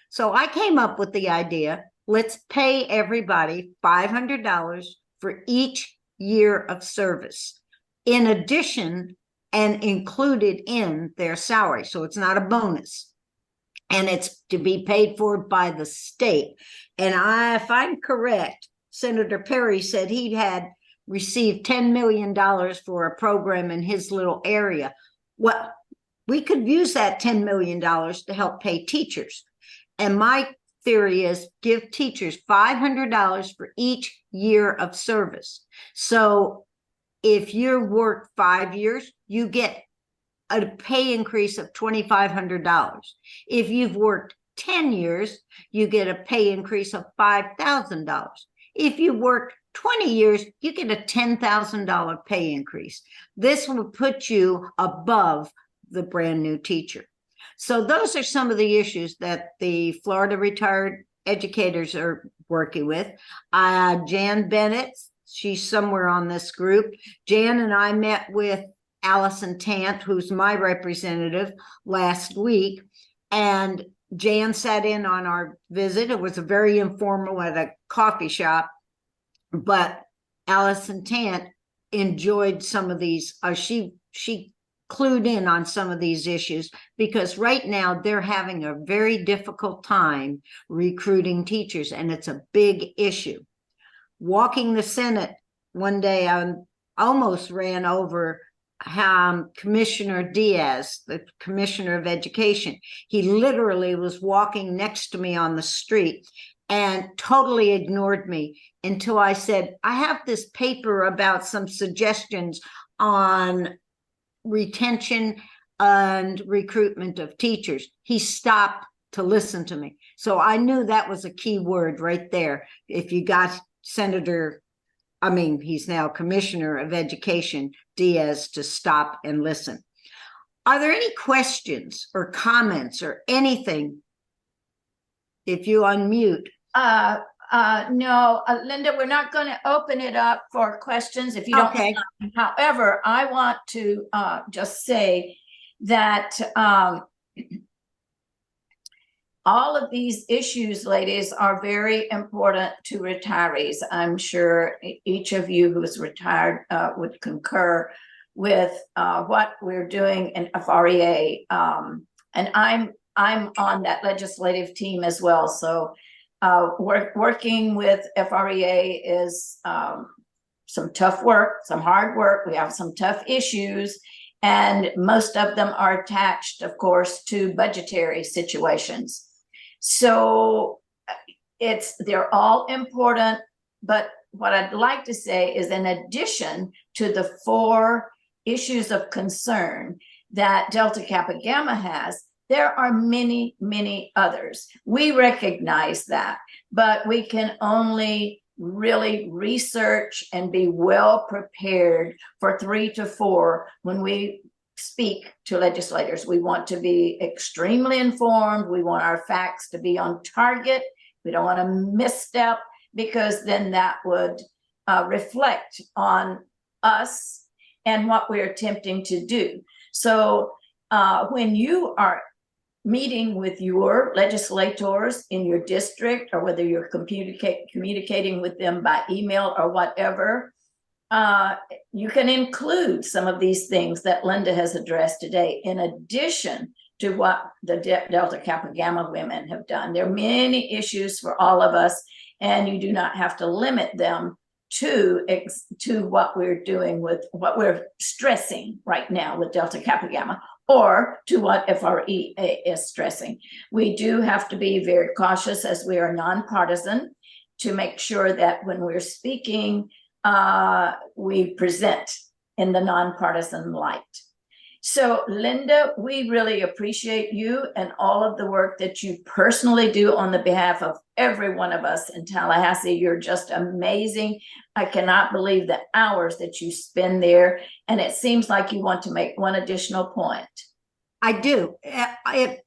So I came up with the idea, let's pay everybody $500 for each year of service, in addition and included in their salary. So it's not a bonus. And it's to be paid for by the state. And if I'm correct, Senator Perry said he had received $10 million for a program in his little area. Well, we could use that $10 million to help pay teachers. And my theory is give teachers $500 for each year of service. So if you work 5 years, you get a pay increase of $2,500. If you've worked 10 years, you get a pay increase of $5,000. If you worked 20 years, you get a $10,000 pay increase. This will put you above the brand new teacher. So those are some of the issues that the Florida retired educators are working with. Jan Bennett, she's somewhere on this group. Jan and I met with Allison Tant, who's my representative, last week, and Jan sat in on our visit. It was a very informal at a coffee shop, but Allison Tant enjoyed some of these. She clued in on some of these issues, because right now they're having a very difficult time recruiting teachers, and it's a big issue. Walking the Senate one day, I almost ran over Commissioner Diaz, the Commissioner of Education. He literally was walking next to me on the street and totally ignored me until I said, I have this paper about some suggestions on retention and recruitment of teachers. He stopped to listen to me. So I knew that was a key word right there. If you got he's now Commissioner of Education, Diaz, to stop and listen. Are there any questions or comments or anything? If you unmute. No, Linda, we're not going to open it up for questions if you don't. Okay. However, I want to just say that all of these issues, ladies, are very important to retirees. I'm sure each of you who is retired would concur with what we're doing in FREA. And I'm on that legislative team as well. So working with FREA is some tough work, some hard work. We have some tough issues, and most of them are attached, of course, to budgetary situations. So they're all important, but what I'd like to say is, in addition to the 4 issues of concern that Delta Kappa Gamma has, there are many, many others. We recognize that, but we can only really research and be well prepared for 3 to 4 when we speak to legislators. We want to be extremely informed. We want our facts to be on target. We don't want to misstep, because then that would reflect on us and what we're attempting to do. So when you are meeting with your legislators in your district, or whether you're communicating with them by email or whatever, you can include some of these things that Linda has addressed today, in addition to what the Delta Kappa Gamma women have done. There are many issues for all of us, and you do not have to limit them to what we're doing with what we're stressing right now with Delta Kappa Gamma, or to what FREA is stressing. We do have to be very cautious, as we are nonpartisan, to make sure that when we're speaking, we present in the nonpartisan light. So, Linda, we really appreciate you and all of the work that you personally do on the behalf of every one of us in Tallahassee. You're just amazing. I cannot believe the hours that you spend there. And it seems like you want to make one additional point. I do.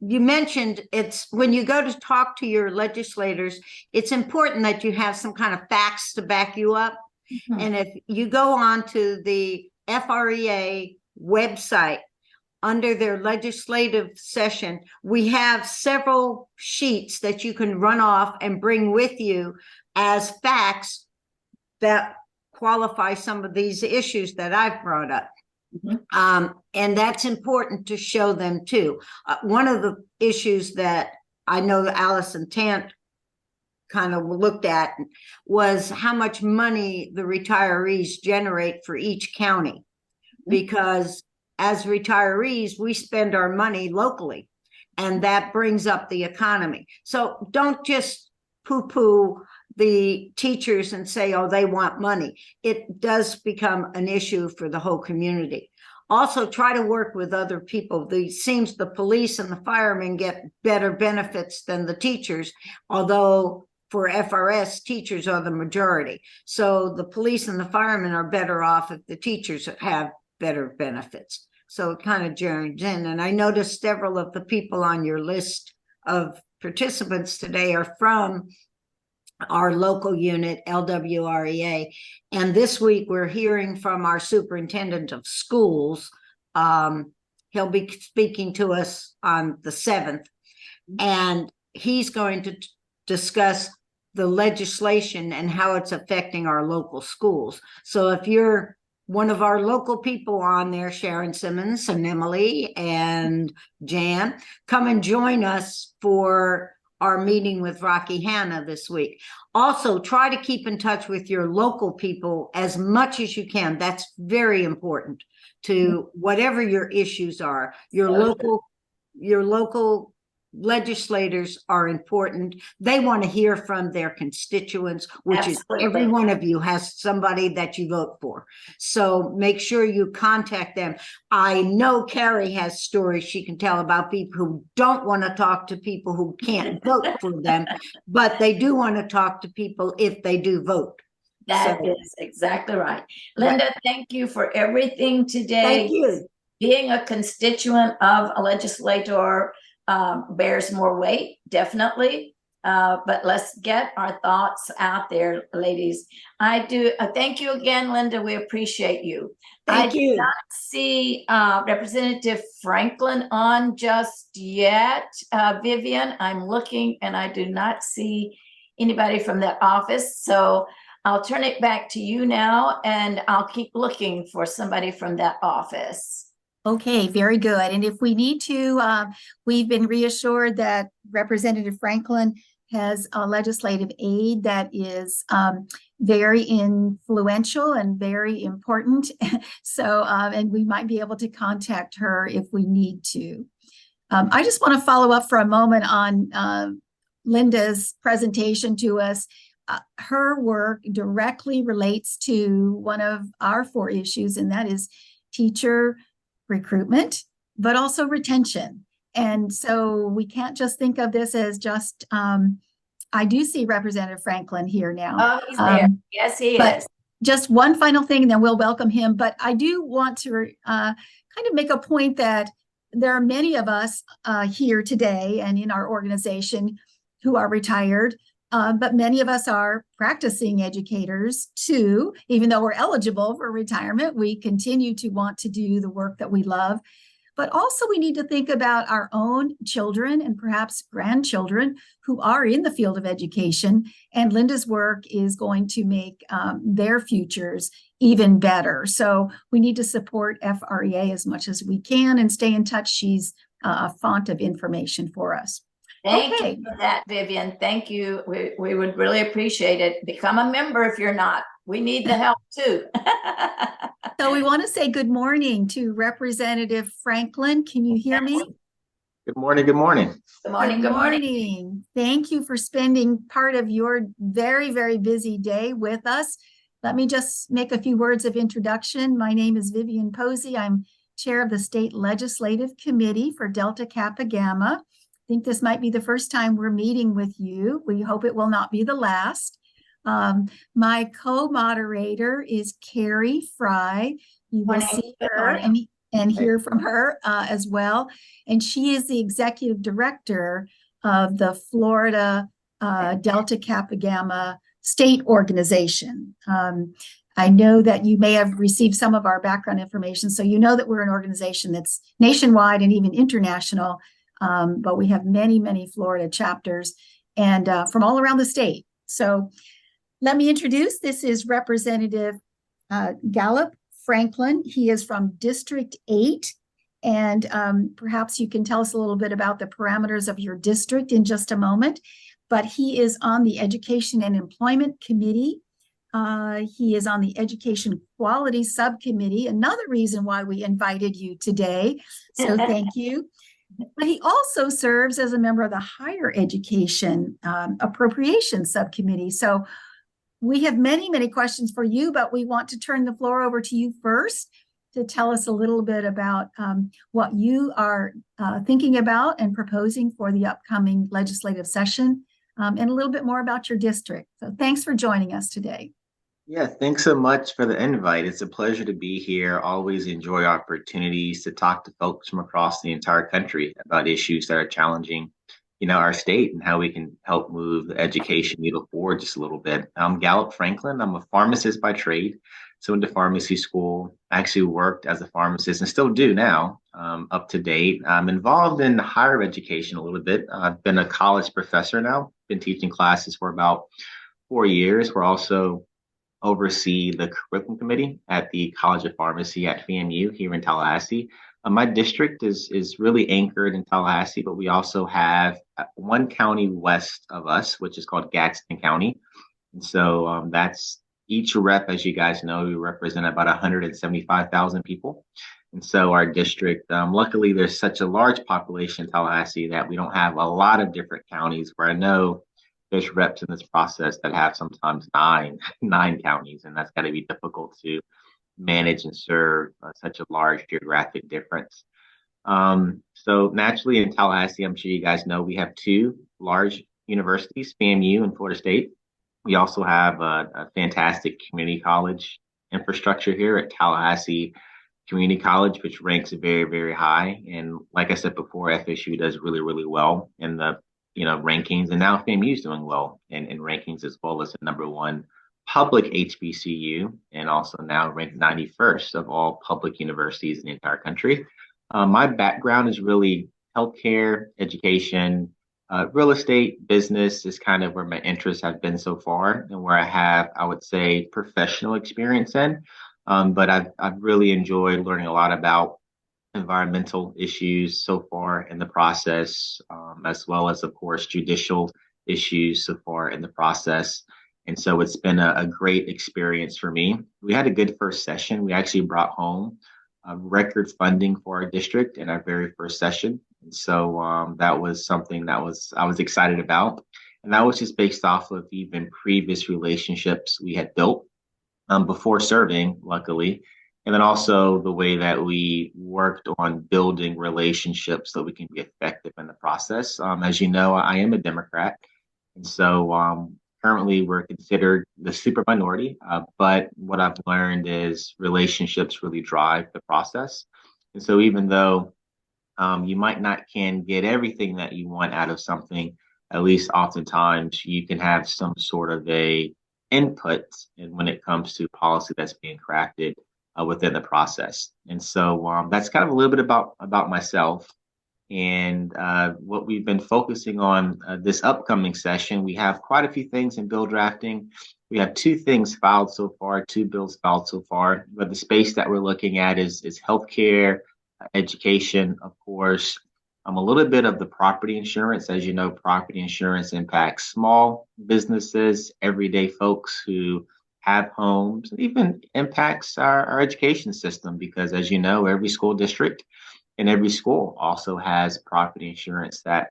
You mentioned it's when you go to talk to your legislators, it's important that you have some kind of facts to back you up. Mm-hmm. And if you go on to the FREA website, under their legislative session, we have several sheets that you can run off and bring with you as facts that qualify some of these issues that I've brought up. Mm-hmm. And that's important to show them too. One of the issues that I know that Allison Tant kind of looked at was how much money the retirees generate for each county, because as retirees, we spend our money locally, and that brings up the economy. So don't just poo-poo the teachers and say, oh, they want money. It does become an issue for the whole community. Also, try to work with other people. It seems the police and the firemen get better benefits than the teachers, although for FRS, teachers are the majority. So the police and the firemen are better off if the teachers have better benefits. So it kind of joins in. And I noticed several of the people on your list of participants today are from our local unit, LWREA. And this week we're hearing from our superintendent of schools. He'll be speaking to us on the 7th, and he's going to discuss the legislation and how it's affecting our local schools. So if you're one of our local people on there, Sharon Simmons and Emily and Jan, come and join us for our meeting with Rocky Hanna this week. Also, try to keep in touch with your local people as much as you can. That's very important to whatever your issues are. Your local legislators are important. They want to hear from their constituents, which is every one of you has somebody that you vote for. So make sure you contact them. I know Carrie has stories she can tell about people who don't want to talk to people who can't vote for them, but they do want to talk to people if they do vote. That is exactly right. Linda, thank you for everything today. Thank you. Being a constituent of a legislator bears more weight, definitely. But let's get our thoughts out there, ladies. I do. Thank you again, Linda. We appreciate you. Thank you. I did not see Representative Franklin on just yet. Vivian, I'm looking and I do not see anybody from that office. So I'll turn it back to you now, and I'll keep looking for somebody from that office. Okay, very good. And if we need to, we've been reassured that Representative Franklin has a legislative aide that is very influential and very important. So, and we might be able to contact her if we need to. I just want to follow up for a moment on Linda's presentation to us. Her work directly relates to one of our 4 issues, and that is teacher recruitment, but also retention. And so we can't just think of this as just, I do see Representative Franklin here now. Oh, he's there. Yes, he is. Just one final thing, and then we'll welcome him. But I do want to kind of make a point that there are many of us here today and in our organization who are retired. But many of us are practicing educators too. Even though we're eligible for retirement, we continue to want to do the work that we love. But also we need to think about our own children and perhaps grandchildren who are in the field of education. And Linda's work is going to make their futures even better. So we need to support FREA as much as we can and stay in touch. She's a font of information for us. Thank you for that, Vivian. Thank you. We would really appreciate it. Become a member if you're not. We need the help too. So we want to say good morning to Representative Franklin. Can you hear me? Good morning. Good morning. Good morning. Good morning. Thank you for spending part of your very, very busy day with us. Let me just make a few words of introduction. My name is Vivian Posey. I'm chair of the State Legislative Committee for Delta Kappa Gamma. I think this might be the first time we're meeting with you. We hope it will not be the last. My co-moderator is Carrie Fry. You will see her and hear from her as well. And she is the executive director of the Florida Delta Kappa Gamma State Organization. I know that you may have received some of our background information, so you know that we're an organization that's nationwide and even international. But we have many, many Florida chapters and from all around the state. So let me introduce, this is Representative Gallup Franklin. He is from District 8. And perhaps you can tell us a little bit about the parameters of your district in just a moment. But he is on the Education and Employment Committee. He is on the Education Quality Subcommittee, another reason why we invited you today. So thank you. But he also serves as a member of the Higher Education Appropriations Subcommittee. So we have many, many questions for you, but we want to turn the floor over to you first. to tell us a little bit about what you are thinking about and proposing for the upcoming legislative session, and a little bit more about your district. So thanks for joining us today. Yeah, thanks so much for the invite. It's a pleasure to be here. Always enjoy opportunities to talk to folks from across the entire country about issues that are challenging, our state and how we can help move the education needle forward just a little bit. I'm Gallup Franklin. I'm a pharmacist by trade. So went to pharmacy school. I actually worked as a pharmacist and still do now, up to date. I'm involved in higher education a little bit. I've been a college professor now, been teaching classes for about 4 years. We're also oversee the curriculum committee at the College of Pharmacy at FAMU here in Tallahassee. My district is really anchored in Tallahassee, but we also have one county west of us, which is called Gadsden County. And so that's each rep, as you guys know, we represent about 175,000 people. And so our district, luckily, there's such a large population in Tallahassee that we don't have a lot of different counties, where I know there's reps in this process that have sometimes nine counties, and that's got to be difficult to manage and serve such a large geographic difference. So naturally in Tallahassee, I'm sure you guys know, we have two large universities, FAMU and Florida State. We also have a fantastic community college infrastructure here at Tallahassee Community College, which ranks very, very high. And like I said before, FSU does really, really well in the rankings, and now FAMU is doing well in rankings as well as the #1 public HBCU, and also now ranked 91st of all public universities in the entire country. My background is really healthcare, education, real estate, business is kind of where my interests have been so far, and where I have, I would say, professional experience in. But I've really enjoyed learning a lot about environmental issues so far in the process, as well as, of course, judicial issues so far in the process. And so it's been a great experience for me. We had a good first session. We actually brought home record funding for our district in our very first session. And so that was something that I was excited about. And that was just based off of even previous relationships we had built before serving, luckily. And then also the way that we worked on building relationships so we can be effective in the process. As you know, I am a Democrat. And so currently we're considered the super minority. But what I've learned is relationships really drive the process. And so even though you might not can get everything that you want out of something, at least oftentimes you can have some sort of a input in when it comes to policy that's being crafted within the process. And so that's kind of a little bit about myself and what we've been focusing on this upcoming session. We have quite a few things in bill drafting. We have two bills filed so far, but the space that we're looking at is healthcare, education, of course, a little bit of the property insurance. As you know, property insurance impacts small businesses, everyday folks who have homes, and even impacts our education system, because as you know, every school district and every school also has property insurance that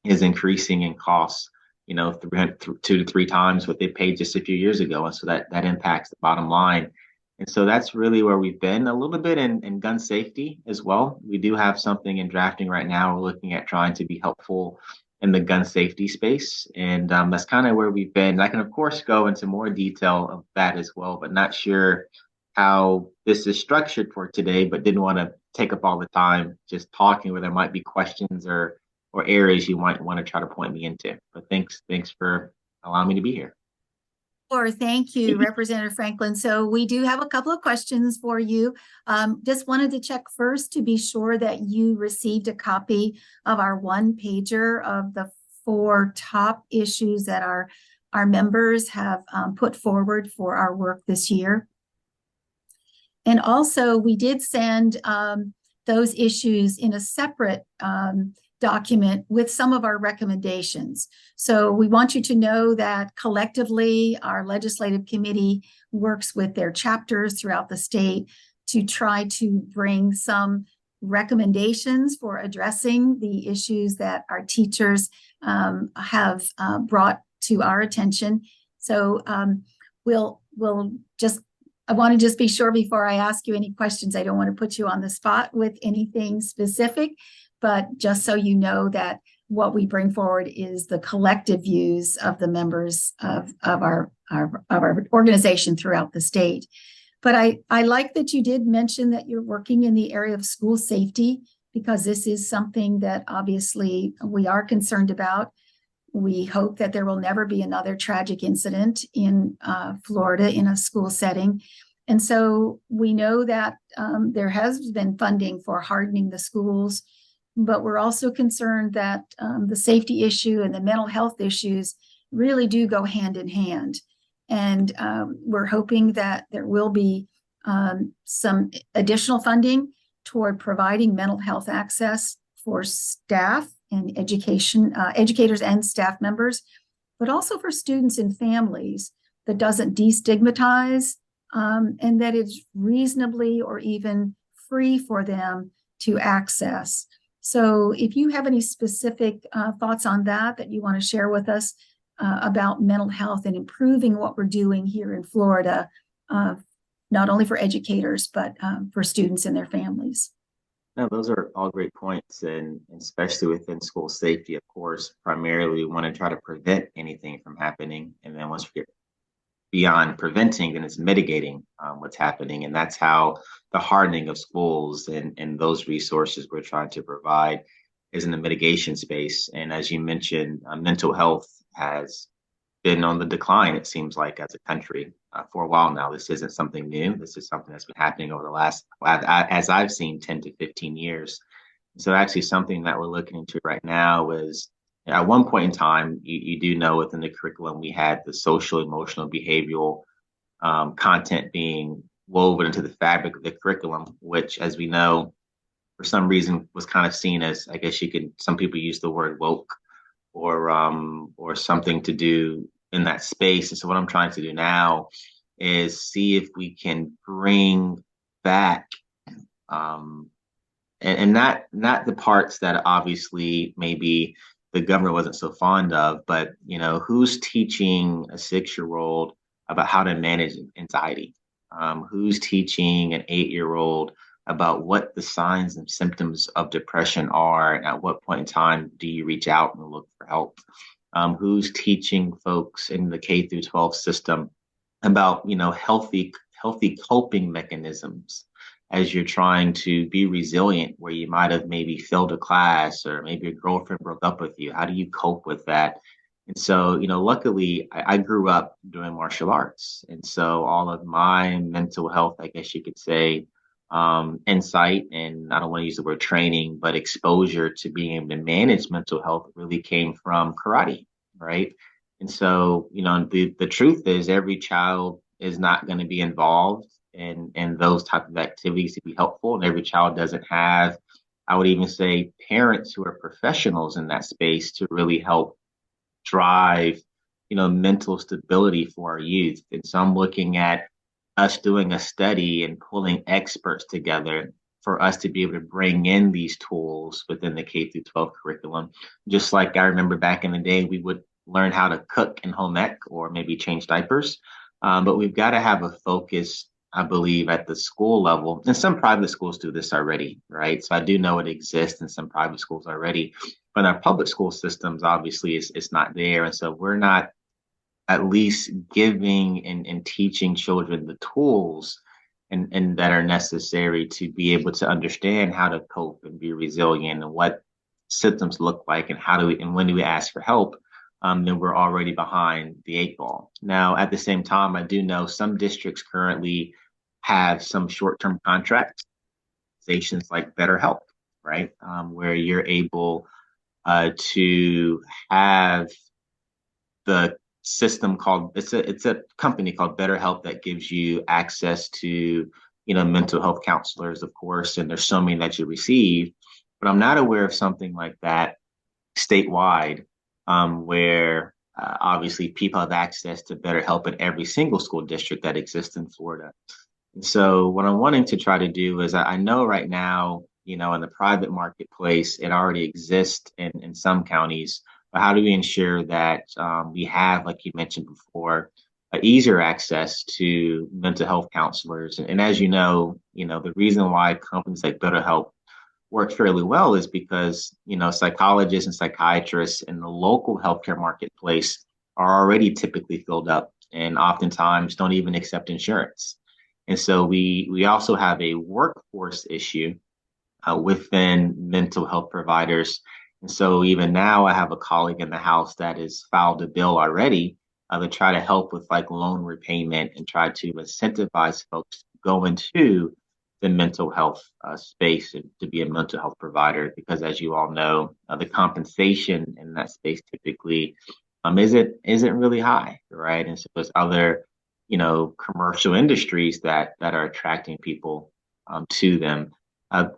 is increasing in costs, 2 to 3 times what they paid just a few years ago. And so that impacts the bottom line. And so that's really where we've been. A little bit in gun safety as well. We do have something in drafting right now. We're looking at trying to be helpful in the gun safety space. And that's kind of where we've been. I can, of course, go into more detail of that as well, but not sure how this is structured for today, but didn't want to take up all the time just talking, where there might be questions or areas you might want to try to point me into. But thanks for allowing me to be here. Sure, thank you, Representative Franklin. So we do have a couple of questions for you. Just wanted to check first to be sure that you received a copy of our one-pager of the 4 top issues that our members have put forward for our work this year. And also, we did send those issues in a separate document with some of our recommendations. So we want you to know that collectively, our legislative committee works with their chapters throughout the state to try to bring some recommendations for addressing the issues that our teachers have brought to our attention. So we'll just I want to just be sure before I ask you any questions, I don't want to put you on the spot with anything specific, but just so you know that what we bring forward is the collective views of the members of our organization throughout the state. But I like that you did mention that you're working in the area of school safety, because this is something that obviously we are concerned about. We hope that there will never be another tragic incident in Florida in a school setting. And so we know that there has been funding for hardening the schools, but we're also concerned that the safety issue and the mental health issues really do go hand in hand. And we're hoping that there will be some additional funding toward providing mental health access for staff and educators and staff members, but also for students and families, that doesn't destigmatize and that is reasonably or even free for them to access. So if you have any specific thoughts on that you want to share with us about mental health and improving what we're doing here in Florida, not only for educators, but for students and their families. No, those are all great points, and especially within school safety, of course, primarily we want to try to prevent anything from happening. And then once we get beyond preventing, then it's mitigating what's happening. And that's how the hardening of schools and those resources we're trying to provide is in the mitigation space. And as you mentioned, mental health has been on the decline, it seems like, as a country for a while now. This isn't something new. This is something that's been happening over the last, as I've seen, 10 to 15 years. So actually something that we're looking into right now is, at one point in time, you do know within the curriculum, we had the social, emotional, behavioral content being woven into the fabric of the curriculum, which, as we know, for some reason was kind of seen as, I guess some people use the word woke or something to do in that space. And so what I'm trying to do now is see if we can bring back and not the parts that obviously maybe the government wasn't so fond of, but who's teaching a 6-year-old about how to manage anxiety? Who's teaching an 8-year-old about what the signs and symptoms of depression are, and at what point in time do you reach out and look for help? Who's teaching folks in the K through 12 system about healthy coping mechanisms as you're trying to be resilient, where you might have maybe failed a class, or maybe your girlfriend broke up with you? How do you cope with that? And so, luckily, I grew up doing martial arts. And so all of my mental health, I guess you could say, insight, and I don't want to use the word training, but exposure to being able to manage mental health really came from karate, right? And so, the truth is, every child is not going to be involved in those type of activities to be helpful. And every child doesn't have, I would even say, parents who are professionals in that space to really help drive, mental stability for our youth. And so I'm looking at us doing a study and pulling experts together for us to be able to bring in these tools within the K through 12 curriculum. Just like I remember back in the day, we would learn how to cook in home ec or maybe change diapers. But we've got to have a focus, I believe, at the school level. And some private schools do this already, right? So I do know it exists in some private schools already, but our public school systems, obviously, it's not there. And so we're not at least giving and teaching children the tools and that are necessary to be able to understand how to cope and be resilient, and what symptoms look like, and when do we ask for help. Then we're already behind the 8 ball. Now, at the same time, I do know some districts currently have some short-term contracts, organizations like BetterHelp, right? Where you're able to have the system called, it's a company called BetterHelp that gives you access to mental health counselors, of course, and there's so many that you receive. But I'm not aware of something like that statewide, where obviously people have access to BetterHelp in every single school district that exists in Florida. And so what I'm wanting to try to do is, I know right now, in the private marketplace, it already exists in some counties. But how do we ensure that we have, like you mentioned before, easier access to mental health counselors. And as the reason why companies like BetterHelp work fairly well is because, psychologists and psychiatrists in the local healthcare marketplace are already typically filled up and oftentimes don't even accept insurance. And so we also have a workforce issue within mental health providers. And so even now, I have a colleague in the House that has filed a bill already to try to help with like loan repayment and try to incentivize folks to go into the mental health space and to be a mental health provider. Because as you all know, the compensation in that space typically isn't really high, right? And so there's other, commercial industries that are attracting people to them.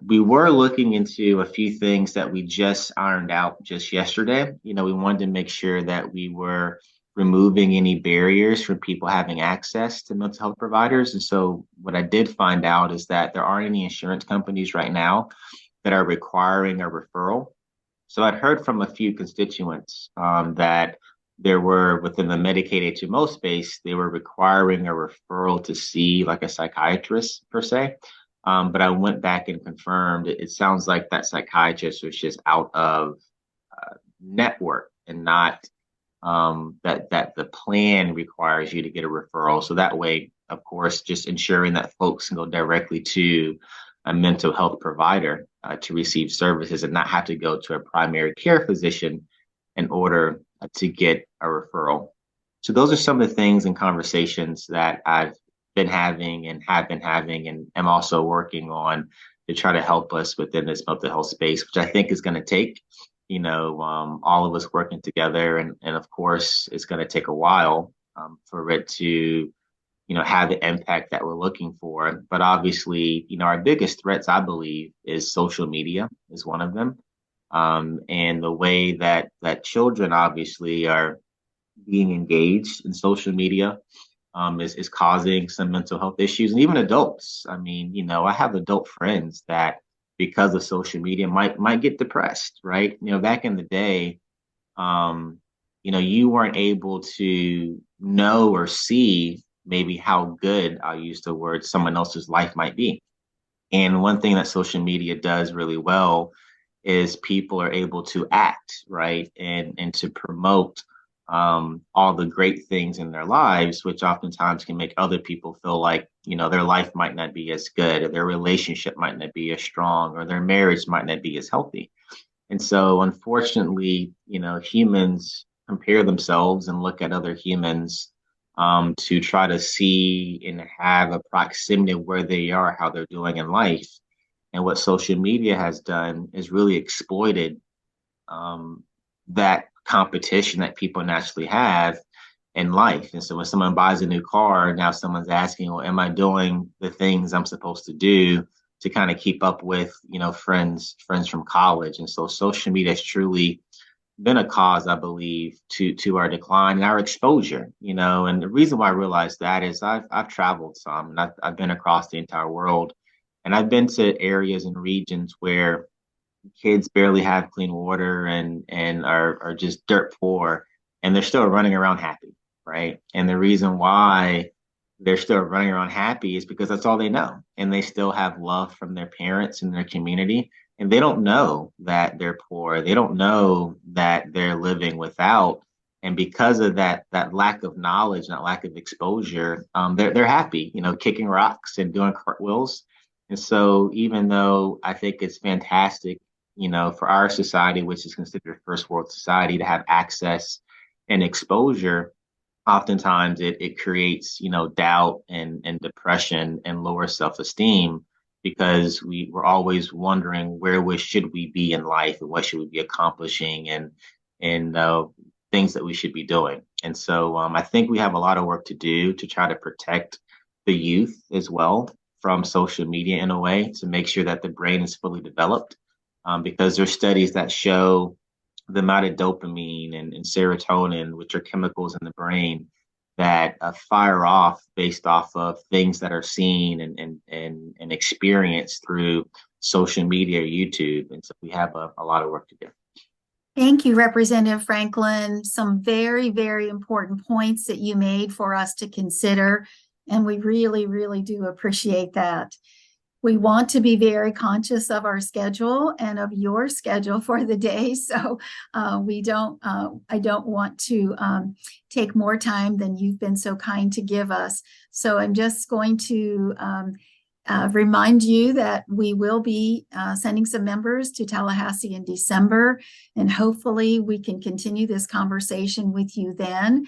We were looking into a few things that we just ironed out just yesterday. We wanted to make sure that we were removing any barriers for people having access to mental health providers. And so what I did find out is that there aren't any insurance companies right now that are requiring a referral. So I'd heard from a few constituents that there were within the Medicaid HMO space, they were requiring a referral to see like a psychiatrist per se. But I went back and confirmed it sounds like that psychiatrist was just out of network and not that the plan requires you to get a referral. So that way, of course, just ensuring that folks can go directly to a mental health provider to receive services and not have to go to a primary care physician in order to get a referral. So those are some of the things and conversations that I've been having and am also working on to try to help us within this mental health space, which I think is going to take, all of us working together. And of course, it's going to take a while for it to, have the impact that we're looking for. But obviously, our biggest threats, I believe, is social media is one of them. And the way that children obviously are being engaged in social media is causing some mental health issues, and even adults. I mean, I have adult friends that because of social media might get depressed, right? Back in the day, you weren't able to know or see maybe how good, I'll use the word, someone else's life might be. And one thing that social media does really well is people are able to act, right? And to promote all the great things in their lives, which oftentimes can make other people feel like, their life might not be as good, or their relationship might not be as strong, or their marriage might not be as healthy. And so unfortunately, humans compare themselves and look at other humans to try to see and have a proximity of where they are, how they're doing in life. And what social media has done is really exploited that competition that people naturally have in life. And so when someone buys a new car, now someone's asking, well, am I doing the things I'm supposed to do to kind of keep up with, friends from college? And so social media has truly been a cause, I believe, to our decline and our exposure, and the reason why I realized that is I've traveled some, and I've been across the entire world, and I've been to areas and regions where kids barely have clean water and are just dirt poor, and they're still running around happy, right? And the reason why they're still running around happy is because that's all they know, and they still have love from their parents and their community, and they don't know that they're poor. They don't know that they're living without, and because of that lack of knowledge, that lack of exposure, they're happy, kicking rocks and doing cartwheels. And so even though I think it's fantastic, for our society, which is considered a first world society, to have access and exposure, oftentimes it creates, doubt and depression and lower self-esteem, because we're always wondering should we be in life, and what should we be accomplishing, and things that we should be doing. And so I think we have a lot of work to do to try to protect the youth as well from social media in a way, to make sure that the brain is fully developed. Because there's studies that show the amount of dopamine and serotonin, which are chemicals in the brain that fire off based off of things that are seen and experienced through social media or YouTube. And so we have a lot of work to do. Thank you, Representative Franklin. Some very, very important points that you made for us to consider, and we really, really do appreciate that. We want to be very conscious of our schedule and of your schedule for the day. So I don't want to take more time than you've been so kind to give us. So I'm just going to remind you that we will be sending some members to Tallahassee in December, and hopefully we can continue this conversation with you then.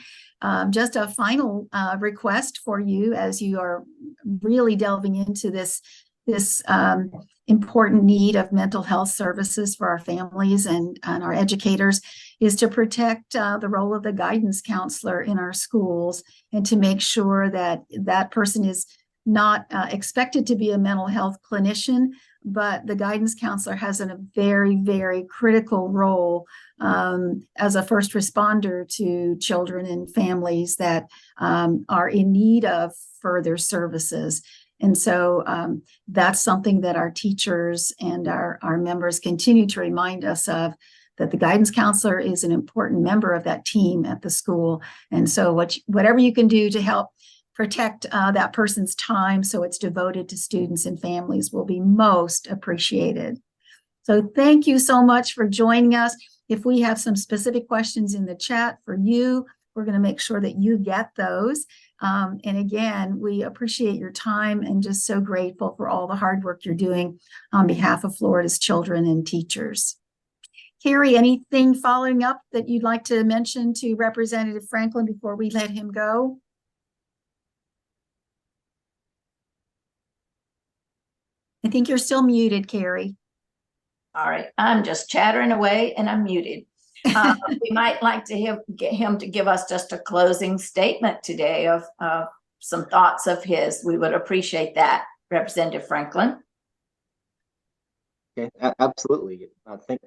Just a final request for you as you are really delving into this important need of mental health services for our families and our educators is to protect the role of the guidance counselor in our schools, and to make sure that that person is not expected to be a mental health clinician, but the guidance counselor has a very, very critical role as a first responder to children and families that are in need of further services. And so that's something that our teachers and our members continue to remind us of, that the guidance counselor is an important member of that team at the school. And so whatever you can do to help protect that person's time so it's devoted to students and families will be most appreciated. So thank you so much for joining us. If we have some specific questions in the chat for you, we're going to make sure that you get those. And again, we appreciate your time and just so grateful for all the hard work you're doing on behalf of Florida's children and teachers. Carrie, anything following up that you'd like to mention to Representative Franklin before we let him go? I think you're still muted, Carrie. All right, I'm just chattering away and I'm muted. We might like to get him to give us just a closing statement today of some thoughts of his. We would appreciate that, Representative Franklin. Okay, absolutely.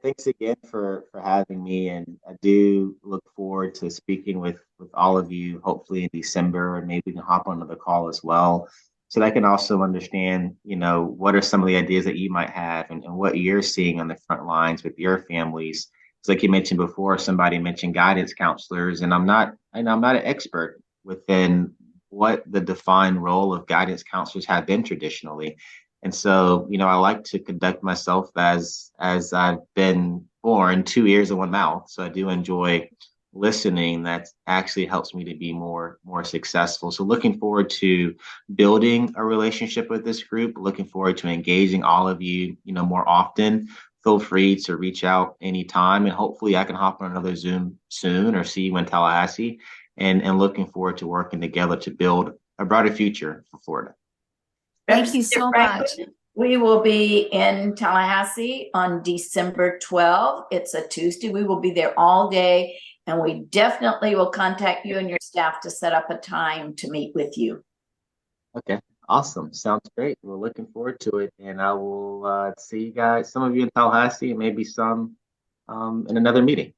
Thanks again for having me, and I do look forward to speaking with all of you, hopefully in December, and maybe we can hop onto the call as well, so that I can also understand, what are some of the ideas that you might have, and what you're seeing on the front lines with your families. It's like you mentioned before, somebody mentioned guidance counselors, and I'm not an expert within what the defined role of guidance counselors have been traditionally. And so, I like to conduct myself as I've been born, 2 ears and one mouth. So I do enjoy listening. That actually helps me to be more successful. So looking forward to building a relationship with this group, looking forward to engaging all of you, more often. Feel free to reach out anytime, and hopefully I can hop on another Zoom soon or see you in Tallahassee, and looking forward to working together to build a brighter future for Florida. Thank you so much. We will be in Tallahassee on December 12th. It's a Tuesday. We will be there all day, and we definitely will contact you and your staff to set up a time to meet with you. Okay, awesome. Sounds great. We're looking forward to it, and I will see you guys, some of you in Tallahassee, and maybe some in another meeting.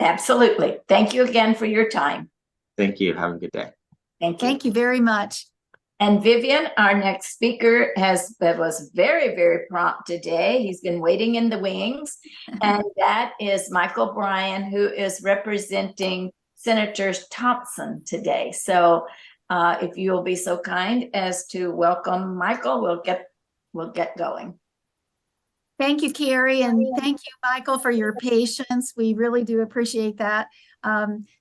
Absolutely. Thank you again for your time. Thank you. Have a good day. Thank you. Thank you very much. And Vivian, our next speaker, was very, very prompt today. He's been waiting in the wings. And that is Michael Bryan, who is representing Senator Thompson today. So if you'll be so kind as to welcome Michael, we'll get going. Thank you, Carrie, and thank you, Michael, for your patience. We really do appreciate that.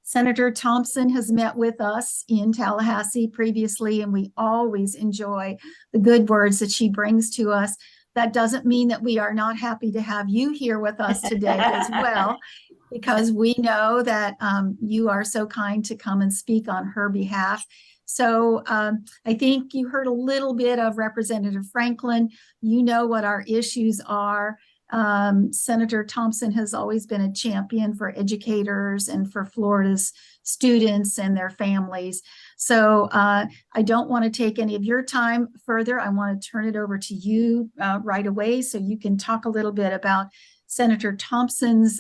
Senator Thompson has met with us in Tallahassee previously, and we always enjoy the good words that she brings to us. That doesn't mean that we are not happy to have you here with us today as well, because we know that you are so kind to come and speak on her behalf. So I think you heard a little bit of Representative Franklin. You know what our issues are. Senator Thompson has always been a champion for educators and for Florida's students and their families. So I don't want to take any of your time further. I want to turn it over to you right away so you can talk a little bit about Senator Thompson's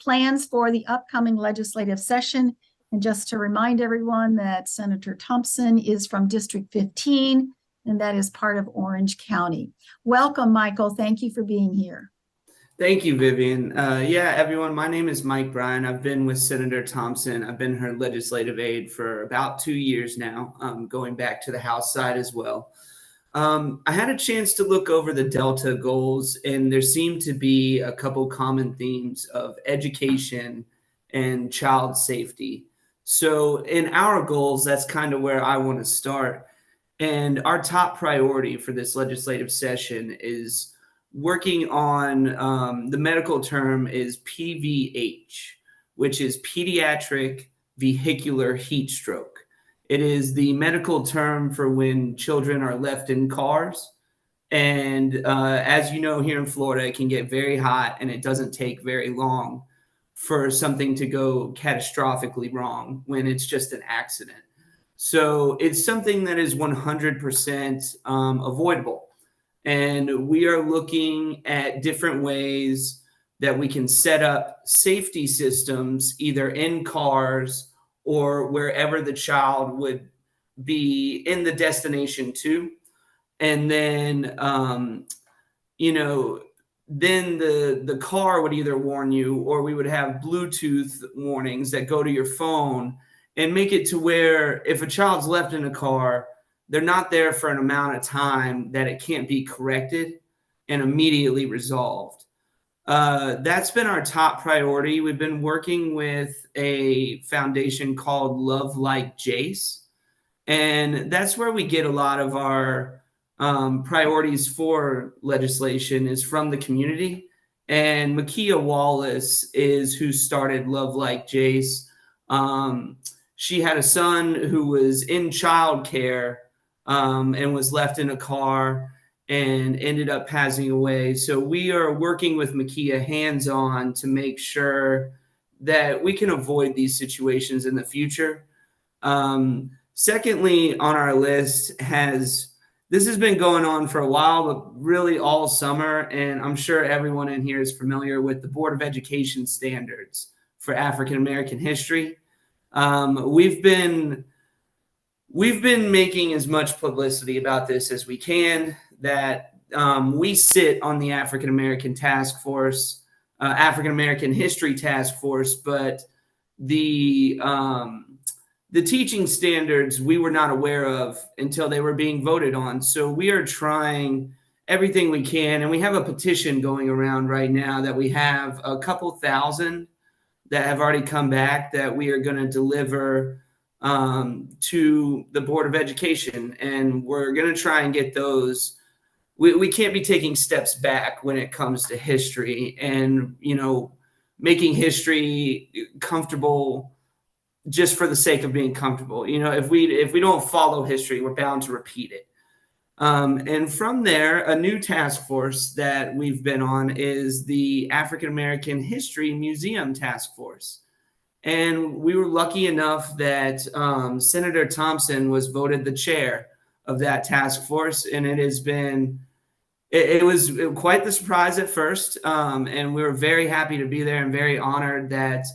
plans for the upcoming legislative session. And just to remind everyone that Senator Thompson is from District 15, and that is part of Orange County. Welcome, Michael. Thank you for being here. Thank you, Vivian. Yeah, everyone, my name is Mike Bryan. I've been with Senator Thompson. I've been her legislative aide for about 2 years now, going back to the House side as well. I had a chance to look over the Delta goals, and there seemed to be a couple common themes of education and child safety. So, in our goals, that's kind of where I want to start. And our top priority for this legislative session is working on the medical term is PVH, which is pediatric vehicular heat stroke. It is the medical term for when children are left in cars. And as you know, here in Florida, it can get very hot and it doesn't take very long for something to go catastrophically wrong when it's just an accident. So it's something that is 100% avoidable. And we are looking at different ways that we can set up safety systems either in cars or wherever the child would be in the destination to. And then, you know, then the car would either warn you or we would have Bluetooth warnings that go to your phone and make it to where if a child's left in a car, they're not there for an amount of time that it can't be corrected and immediately resolved. That's been our top priority. We've been working with a foundation called Love Like Jace, and that's where we get a lot of our priorities for legislation is from the community. And Makia Wallace is who started Love Like Jace. She had a son who was in childcare and was left in a car and ended up passing away. So we are working with Makia hands-on to make sure that we can avoid these situations in the future. Secondly, on our list this has been going on for a while, but really all summer, and I'm sure everyone in here is familiar with the Board of Education standards for African American history. We've been making as much publicity about this as we can, that we sit on the African American Task Force, African American History Task Force, but the teaching standards we were not aware of until they were being voted on. So we are trying everything we can, and we have a petition going around right now that we have a couple thousand that have already come back that we are going to deliver to the Board of Education, and we're going to try and get those. We can't be taking steps back when it comes to history and, you know, making history comfortable just for the sake of being comfortable. You know, if we don't follow history, we're bound to repeat it. And from there, a new task force that we've been on is the African American History Museum Task Force. And we were lucky enough that Senator Thompson was voted the chair of that task force. And it has been, it was quite the surprise at first. And we were very happy to be there and very honored that,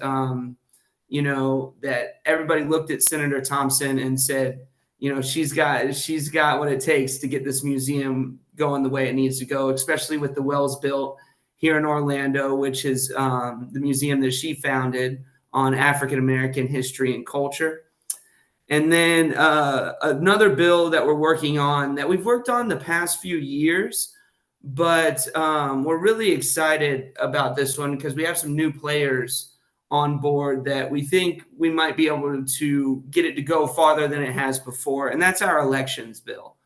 you know, that everybody looked at Senator Thompson and said, you know, she's got what it takes to get this museum going the way it needs to go, especially with the Wells built here in Orlando, which is the museum that she founded on African American history and culture. And then another bill that we're working on that we've worked on the past few years, but we're really excited about this one because we have some new players on board that we think we might be able to get it to go farther than it has before. And that's our elections bill.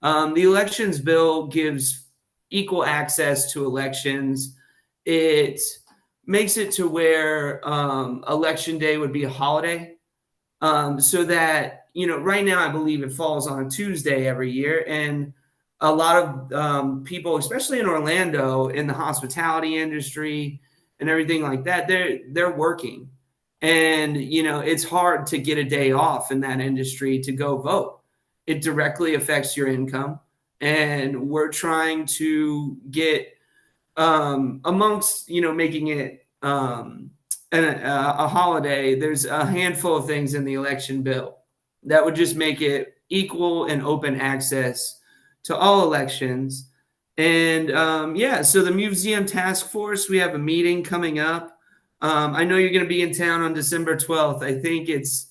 The elections bill gives equal access to elections. It makes it to where election day would be a holiday. So that, you know, right now I believe it falls on a Tuesday every year. And a lot of people, especially in Orlando, in the hospitality industry and everything like that, they're working. And, you know, it's hard to get a day off in that industry to go vote. It directly affects your income. And we're trying to get amongst, you know, making it a holiday. There's a handful of things in the election bill that would just make it equal and open access to all elections. And yeah, so the museum task force, we have a meeting coming up. I know you're going to be in town on December 12th. I think it's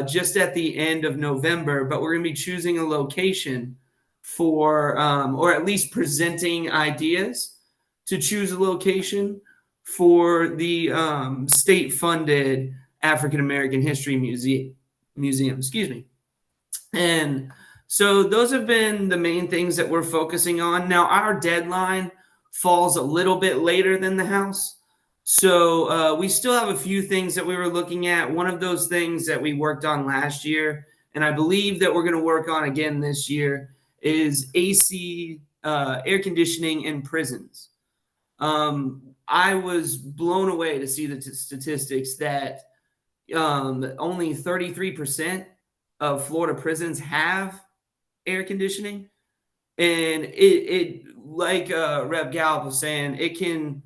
just at the end of November, but we're going to be choosing a location for, or at least presenting ideas to choose a location for the state-funded African American History Museum. Excuse me. And so those have been the main things that we're focusing on. Now, our deadline falls a little bit later than the House. So we still have a few things that we were looking at. One of those things that we worked on last year, and I believe that we're going to work on again this year, is AC air conditioning in prisons. I was blown away to see the statistics that only 33% of Florida prisons have air conditioning, and it like Rev Gallup was saying, it can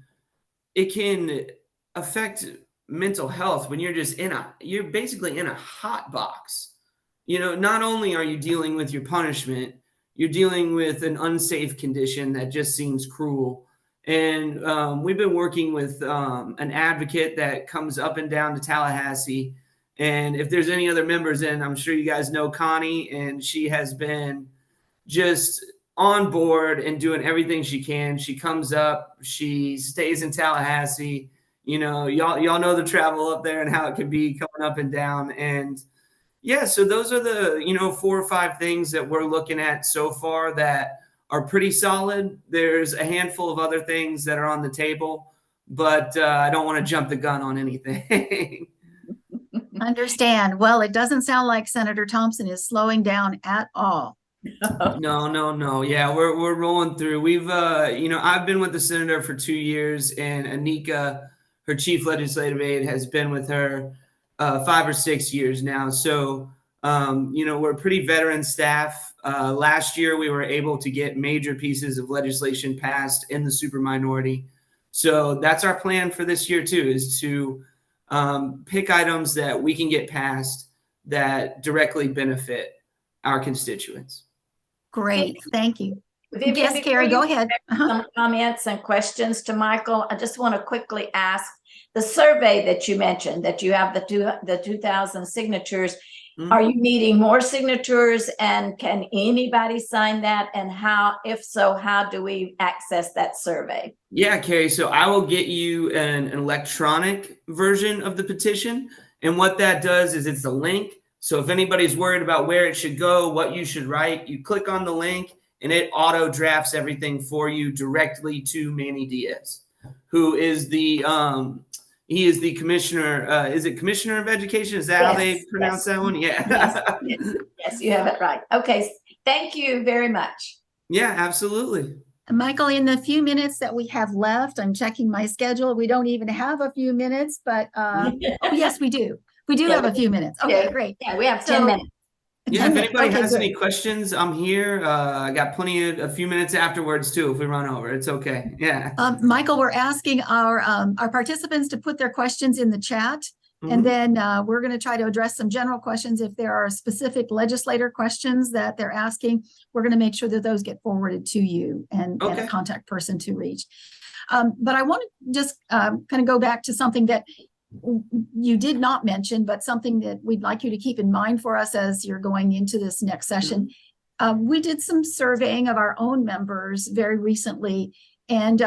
affect mental health when you're basically in a hot box. You know, not only are you dealing with your punishment, you're dealing with an unsafe condition that just seems cruel. And we've been working with an advocate that comes up and down to Tallahassee. And if there's any other members in, I'm sure you guys know Connie, and she has been just on board and doing everything she can. She comes up, she stays in Tallahassee. You know, y'all know the travel up there and how it can be coming up and down. And yeah, so those are the, 4 or 5 things that we're looking at so far that are pretty solid. There's a handful of other things that are on the table, but I don't want to jump the gun on anything. Understand. Well, it doesn't sound like Senator Thompson is slowing down at all. No. Yeah, we're rolling through. We've, I've been with the senator for 2 years, and Anika, her chief legislative aide, has been with her 5 or 6 years now. So, we're a pretty veteran staff. Last year, we were able to get major pieces of legislation passed in the super minority. So that's our plan for this year too, is to pick items that we can get passed that directly benefit our constituents. Great. Thank you. Vivian, Yes, before Carrie, you go ahead. Some comments and questions to Michael. I just want to quickly ask the survey that you mentioned, that you have the 2,000 signatures. Mhm. Are you needing more signatures, and can anybody sign that? And how, if so, how do we access that survey? Yeah, Carrie. So I will get you an electronic version of the petition. And what that does is it's a link. So if anybody's worried about where it should go, what you should write, you click on the link and it auto drafts everything for you directly to Manny Diaz, who is the he is the commissioner. Is it commissioner of education? Is that how they pronounce that one? Yeah. Yes, you have it right. Okay. Thank you very much. Yeah, absolutely. Michael, in the few minutes that we have left, I'm checking my schedule. We don't even have a few minutes, but oh, yes, we do. We do have a few minutes. Okay, great. Yeah, we have 10 minutes. Yeah, if anybody has good. any questions, I'm here. I got a few minutes afterwards too. If we run over, it's okay. Yeah. Michael, we're asking our participants to put their questions in the chat, Mhm. and then we're going to try to address some general questions. If there are specific legislator questions that they're asking, we're going to make sure that those get forwarded to you and a contact person to reach. But I want to just kind of go back to something that you did not mention, but something that we'd like you to keep in mind for us as you're going into this next session. We did some surveying of our own members very recently. And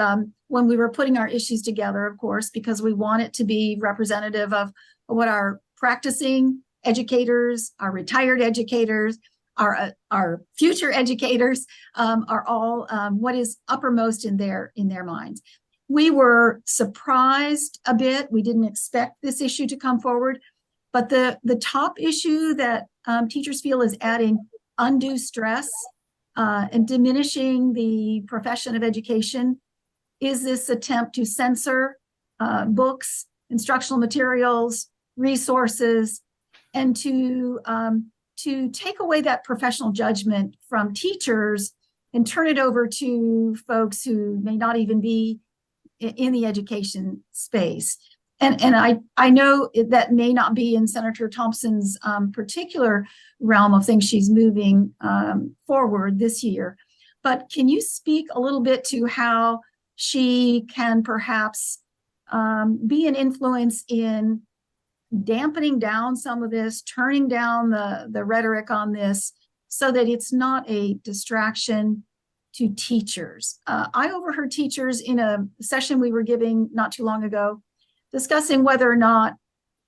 when we were putting our issues together, of course, because we want it to be representative of what our practicing educators, our retired educators, our future educators are all what is uppermost in their minds. We were surprised a bit. We didn't expect this issue to come forward, but the top issue that teachers feel is adding undue stress and diminishing the profession of education is this attempt to censor books, instructional materials, resources, and to take away that professional judgment from teachers and turn it over to folks who may not even be in the education space. And I know that may not be in Senator Thompson's particular realm of things she's moving forward this year, but can you speak a little bit to how she can perhaps be an influence in dampening down some of this, turning down the rhetoric on this so that it's not a distraction to teachers? I overheard teachers in a session we were giving not too long ago discussing whether or not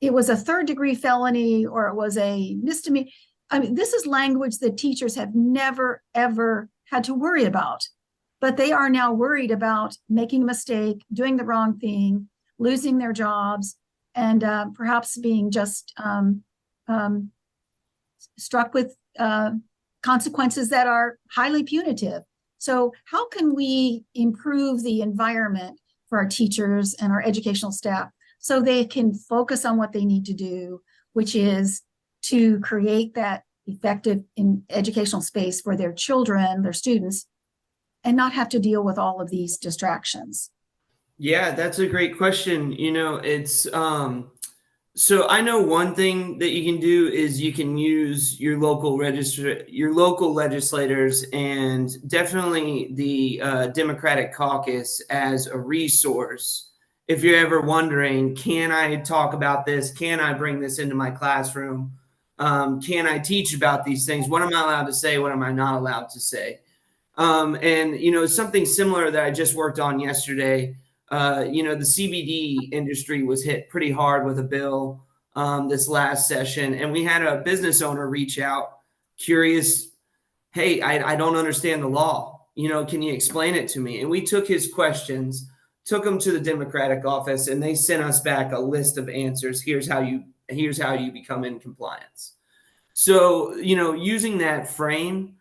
it was a third-degree felony or it was a misdemeanor. I mean, this is language that teachers have never, ever had to worry about, but they are now worried about making a mistake, doing the wrong thing, losing their jobs, and perhaps being just struck with consequences that are highly punitive. So how can we improve the environment for our teachers and our educational staff so they can focus on what they need to do, which is to create that effective educational space for their children, their students, and not have to deal with all of these distractions? Yeah, that's a great question. It's so I know one thing that you can do is you can use your local legislators, and definitely the Democratic caucus as a resource. If you're ever wondering, can I talk about this? Can I bring this into my classroom? Can I teach about these things? What am I allowed to say? What am I not allowed to say? And something similar that I just worked on yesterday. The CBD industry was hit pretty hard with a bill this last session, and we had a business owner reach out, curious, hey, I don't understand the law. Can you explain it to me? And we took his questions, took them to the Democratic office, and they sent us back a list of answers. Here's how you become in compliance. So, using that frame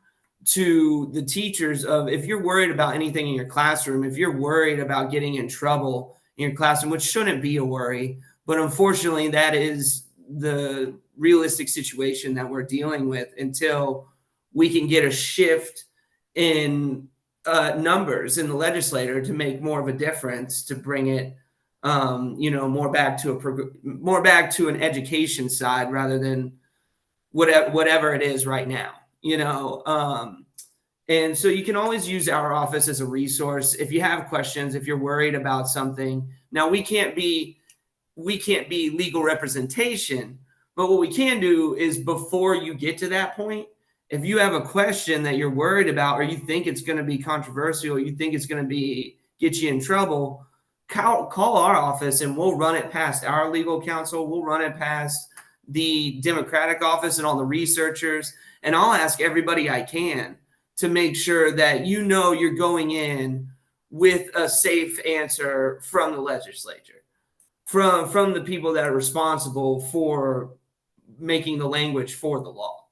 to the teachers of, if you're worried about anything in your classroom, if you're worried about getting in trouble in your classroom, which shouldn't be a worry, but unfortunately that is the realistic situation that we're dealing with until we can get a shift in numbers in the legislature to make more of a difference, to bring it more back to an education side rather than whatever it is right now. And so you can always use our office as a resource if you have questions, if you're worried about something. Now, we can't be legal representation, but what we can do is, before you get to that point, if you have a question that you're worried about, or you think it's going to be controversial, or you think it's going to get you in trouble, call our office and we'll run it past our legal counsel. We'll run it past the Democratic office and all the researchers. And I'll ask everybody I can to make sure that you're going in with a safe answer from the legislature, from the people that are responsible for making the language for the law.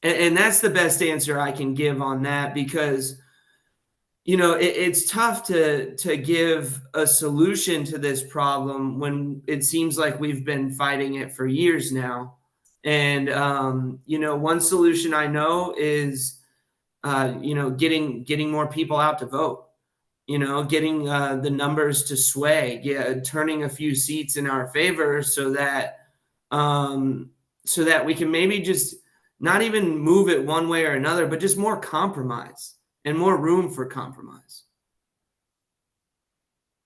And that's the best answer I can give on that, because it's tough to give a solution to this problem when it seems like we've been fighting it for years now. And one solution I know is getting more people out to vote, getting the numbers to sway, turning a few seats in our favor so that we can maybe just not even move it one way or another, but just more compromise and more room for compromise.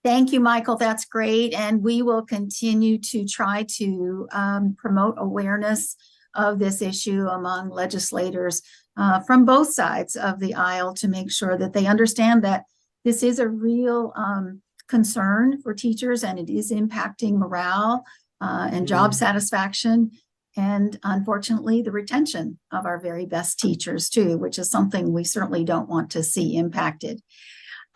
Thank you, Michael. That's great. And we will continue to try to promote awareness of this issue among legislators from both sides of the aisle, to make sure that they understand that this is a real concern for teachers, and it is impacting morale and job satisfaction, and unfortunately the retention of our very best teachers too, which is something we certainly don't want to see impacted.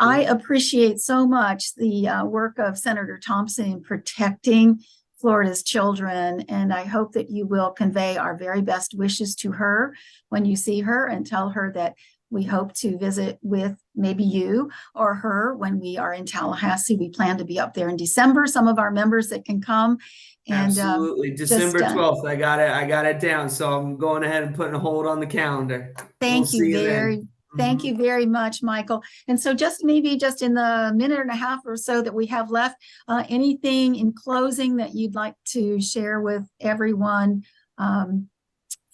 I appreciate so much the work of Senator Thompson in protecting Florida's children, and I hope that you will convey our very best wishes to her when you see her, and tell her that we hope to visit with maybe you or her when we are in Tallahassee. We plan to be up there in December, some of our members that can come. And absolutely, December 12th. I got it down, so I'm going ahead and putting a hold on the calendar. Thank you very much, Michael. And so just in the minute and a half or so that we have left, anything in closing that you'd like to share with everyone from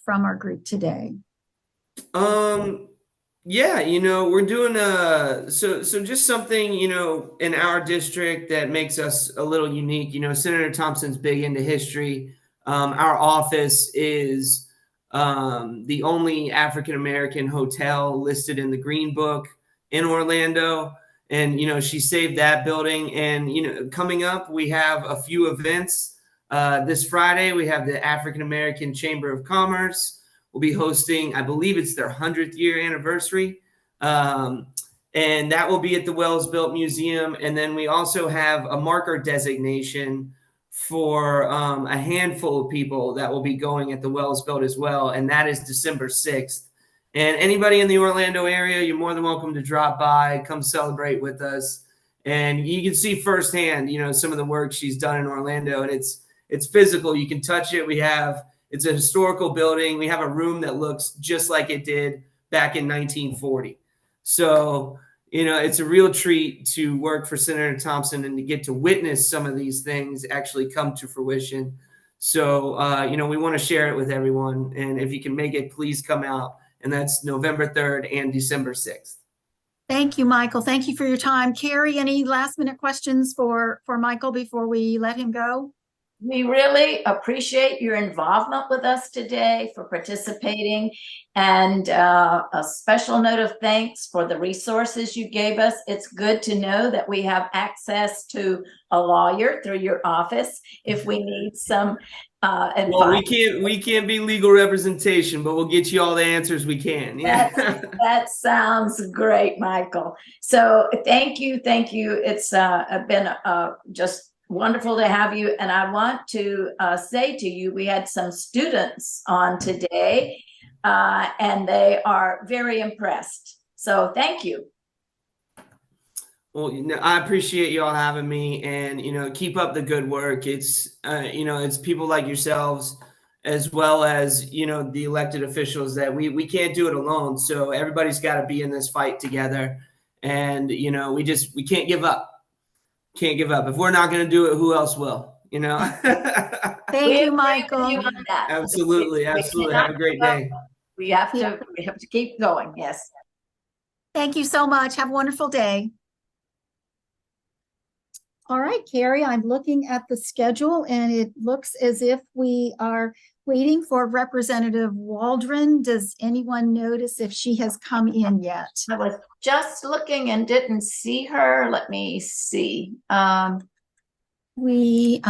our group today? Yeah, we're doing so just something, in our district that makes us a little unique. Senator Thompson's big into history. Our office is the only African American hotel listed in the Green Book in Orlando. And she saved that building. And coming up, we have a few events. This Friday, we have the African American Chamber of Commerce. We'll be hosting, I believe it's their 100th year anniversary. And that will be at the Wells Built Museum. And then we also have a marker designation for a handful of people that will be going at the Wells Built as well. And that is December 6th. And anybody in the Orlando area, you're more than welcome to drop by, come celebrate with us. And you can see firsthand, some of the work she's done in Orlando. And it's physical. You can touch it. It's a historical building. We have a room that looks just like it did back in 1940. So, it's a real treat to work for Senator Thompson and to get to witness some of these things actually come to fruition. So, we want to share it with everyone. And if you can make it, please come out. And that's November 3rd and December 6th. Thank you, Michael. Thank you for your time. Carrie, any last minute questions for Michael before we let him go? We really appreciate your involvement with us today, for participating, and a special note of thanks for the resources you gave us. It's good to know that we have access to a lawyer through your office if we need some advice. Well, we can't be legal representation, but we'll get you all the answers we can. Yeah. That sounds great, Michael. So thank you. It's been just wonderful to have you. And I want to say to you, we had some students on today and they are very impressed. So thank you. Well, I appreciate you all having me, and, keep up the good work. It's, it's people like yourselves, as well as, the elected officials, that we can't do it alone. So everybody's got to be in this fight together. And, we can't give up. Can't give up. If we're not going to do it, who else will? Thank you, Michael. Absolutely. Have a great day. We have to keep going. Yes. Thank you so much. Have a wonderful day. All right, Carrie, I'm looking at the schedule and it looks as if we are waiting for Representative Waldron. Does anyone notice if she has come in yet? I was just looking and didn't see her. Let me see. We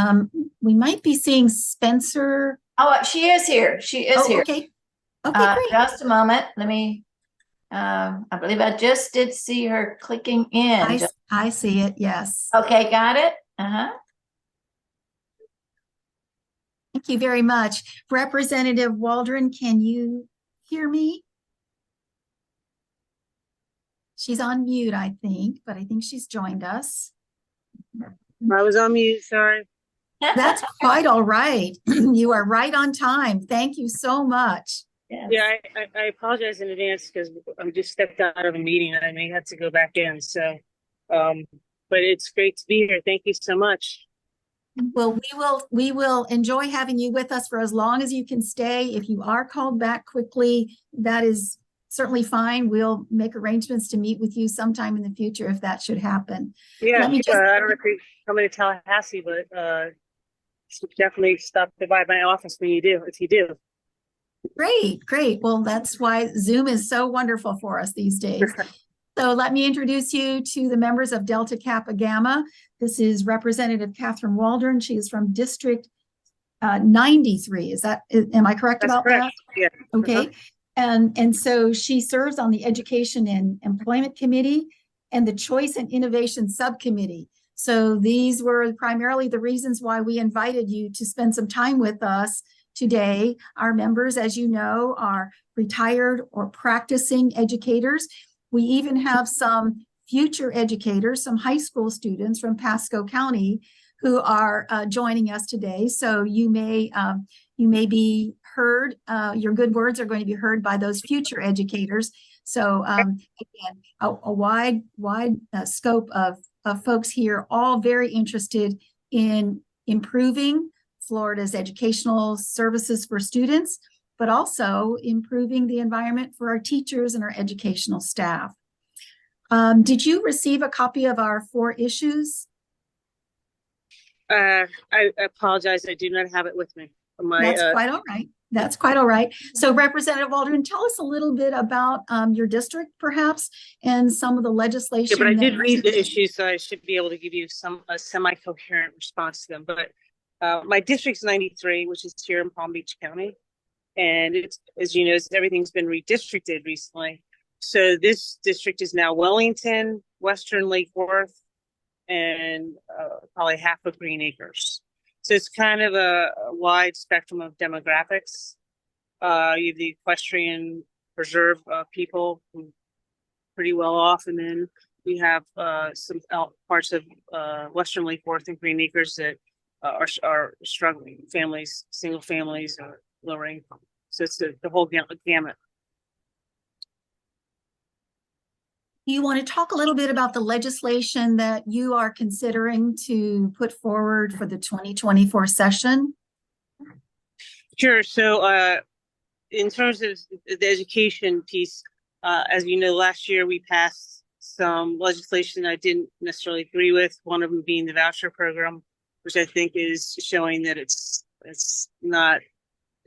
might be seeing Spencer. Oh, she is here. She is here. Okay. Okay, great. Just a moment. Let me. I believe I just did see her clicking in. I see it. Yes. Okay, got it. Thank you very much. Representative Waldron, can you hear me? She's on mute, I think, but I think she's joined us. I was on mute, sorry. That's quite all right. You are right on time. Thank you so much. Yes. Yeah, I apologize in advance because I'm just stepped out of a meeting and I may have to go back in. So, but it's great to be here. Thank you so much. Well, we will enjoy having you with us for as long as you can stay. If you are called back quickly, that is certainly fine. We'll make arrangements to meet with you sometime in the future if that should happen. Yeah, I don't know if you're coming to Tallahassee, but definitely stop by my office when you do, if you do. Great. Well, that's why Zoom is so wonderful for us these days. So let me introduce you to the members of Delta Kappa Gamma. This is Representative Catherine Waldron. She is from District 93. Am I correct That's about correct. that? Yeah. Okay. And so she serves on the Education and Employment Committee and the Choice and Innovation Subcommittee. So these were primarily the reasons why we invited you to spend some time with us today. Our members, as you know, are retired or practicing educators. We even have some future educators, some high school students from Pasco County who are joining us today. So you may be heard, your good words are going to be heard by those future educators. So again, a wide scope of folks here, all very interested in improving Florida's educational services for students but also improving the environment for our teachers and our educational staff. Did you receive a copy of our 4 issues? I apologize. I do not have it with me. That's quite all right. That's quite all right. So Representative Alderman, tell us a little bit about your district, perhaps, and some of the legislation. Yeah, but I did read the issues, so I should be able to give you a semi-coherent response to them. But my district's 93, which is here in Palm Beach County. And it's, as you know, everything's been redistricted recently. So this district is now Wellington, Western Lake Worth, and probably half of Green Acres. So it's kind of a wide spectrum of demographics. You have the equestrian preserve people who are pretty well off, and then we have some parts of Western Lake Worth and Green Acres that are struggling, families, single families, or lower income. So it's the whole gamut. You want to talk a little bit about the legislation that you are considering to put forward for the 2024 session? Sure. So in terms of the education piece, as you know, last year we passed some legislation I didn't necessarily agree with, one of them being the voucher program, which I think is showing that it's not,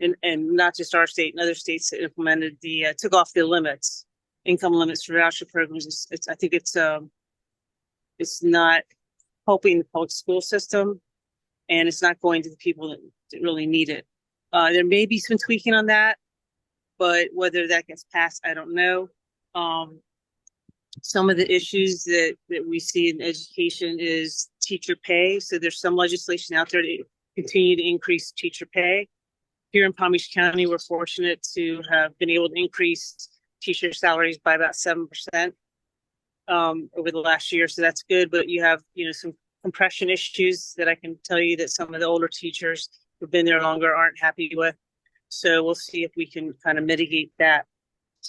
and not just our state, and other states that implemented took off the limits. Income limits for voucher programs. I think it's not helping the public school system, and it's not going to the people that really need it. There may be some tweaking on that, but whether that gets passed, I don't know. Some of the issues that we see in education is teacher pay. So there's some legislation out there to continue to increase teacher pay. Here in Palm Beach County, we're fortunate to have been able to increase teacher salaries by about 7% over the last year, so that's good. But you have, some compression issues that I can tell you that some of the older teachers who've been there longer aren't happy with. So we'll see if we can kind of mitigate that.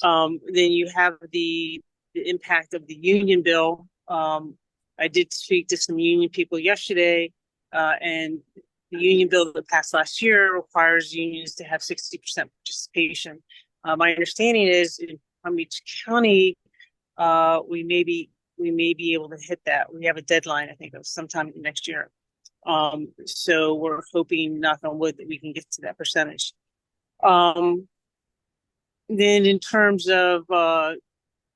Then you have the impact of the union bill. I did speak to some union people yesterday, and the union bill that passed last year requires unions to have 60% participation. My understanding is in Palm Beach County, we may be able to hit that. We have a deadline, I think, of sometime next year. So we're hoping, knock on wood, that we can get to that percentage. Then in terms of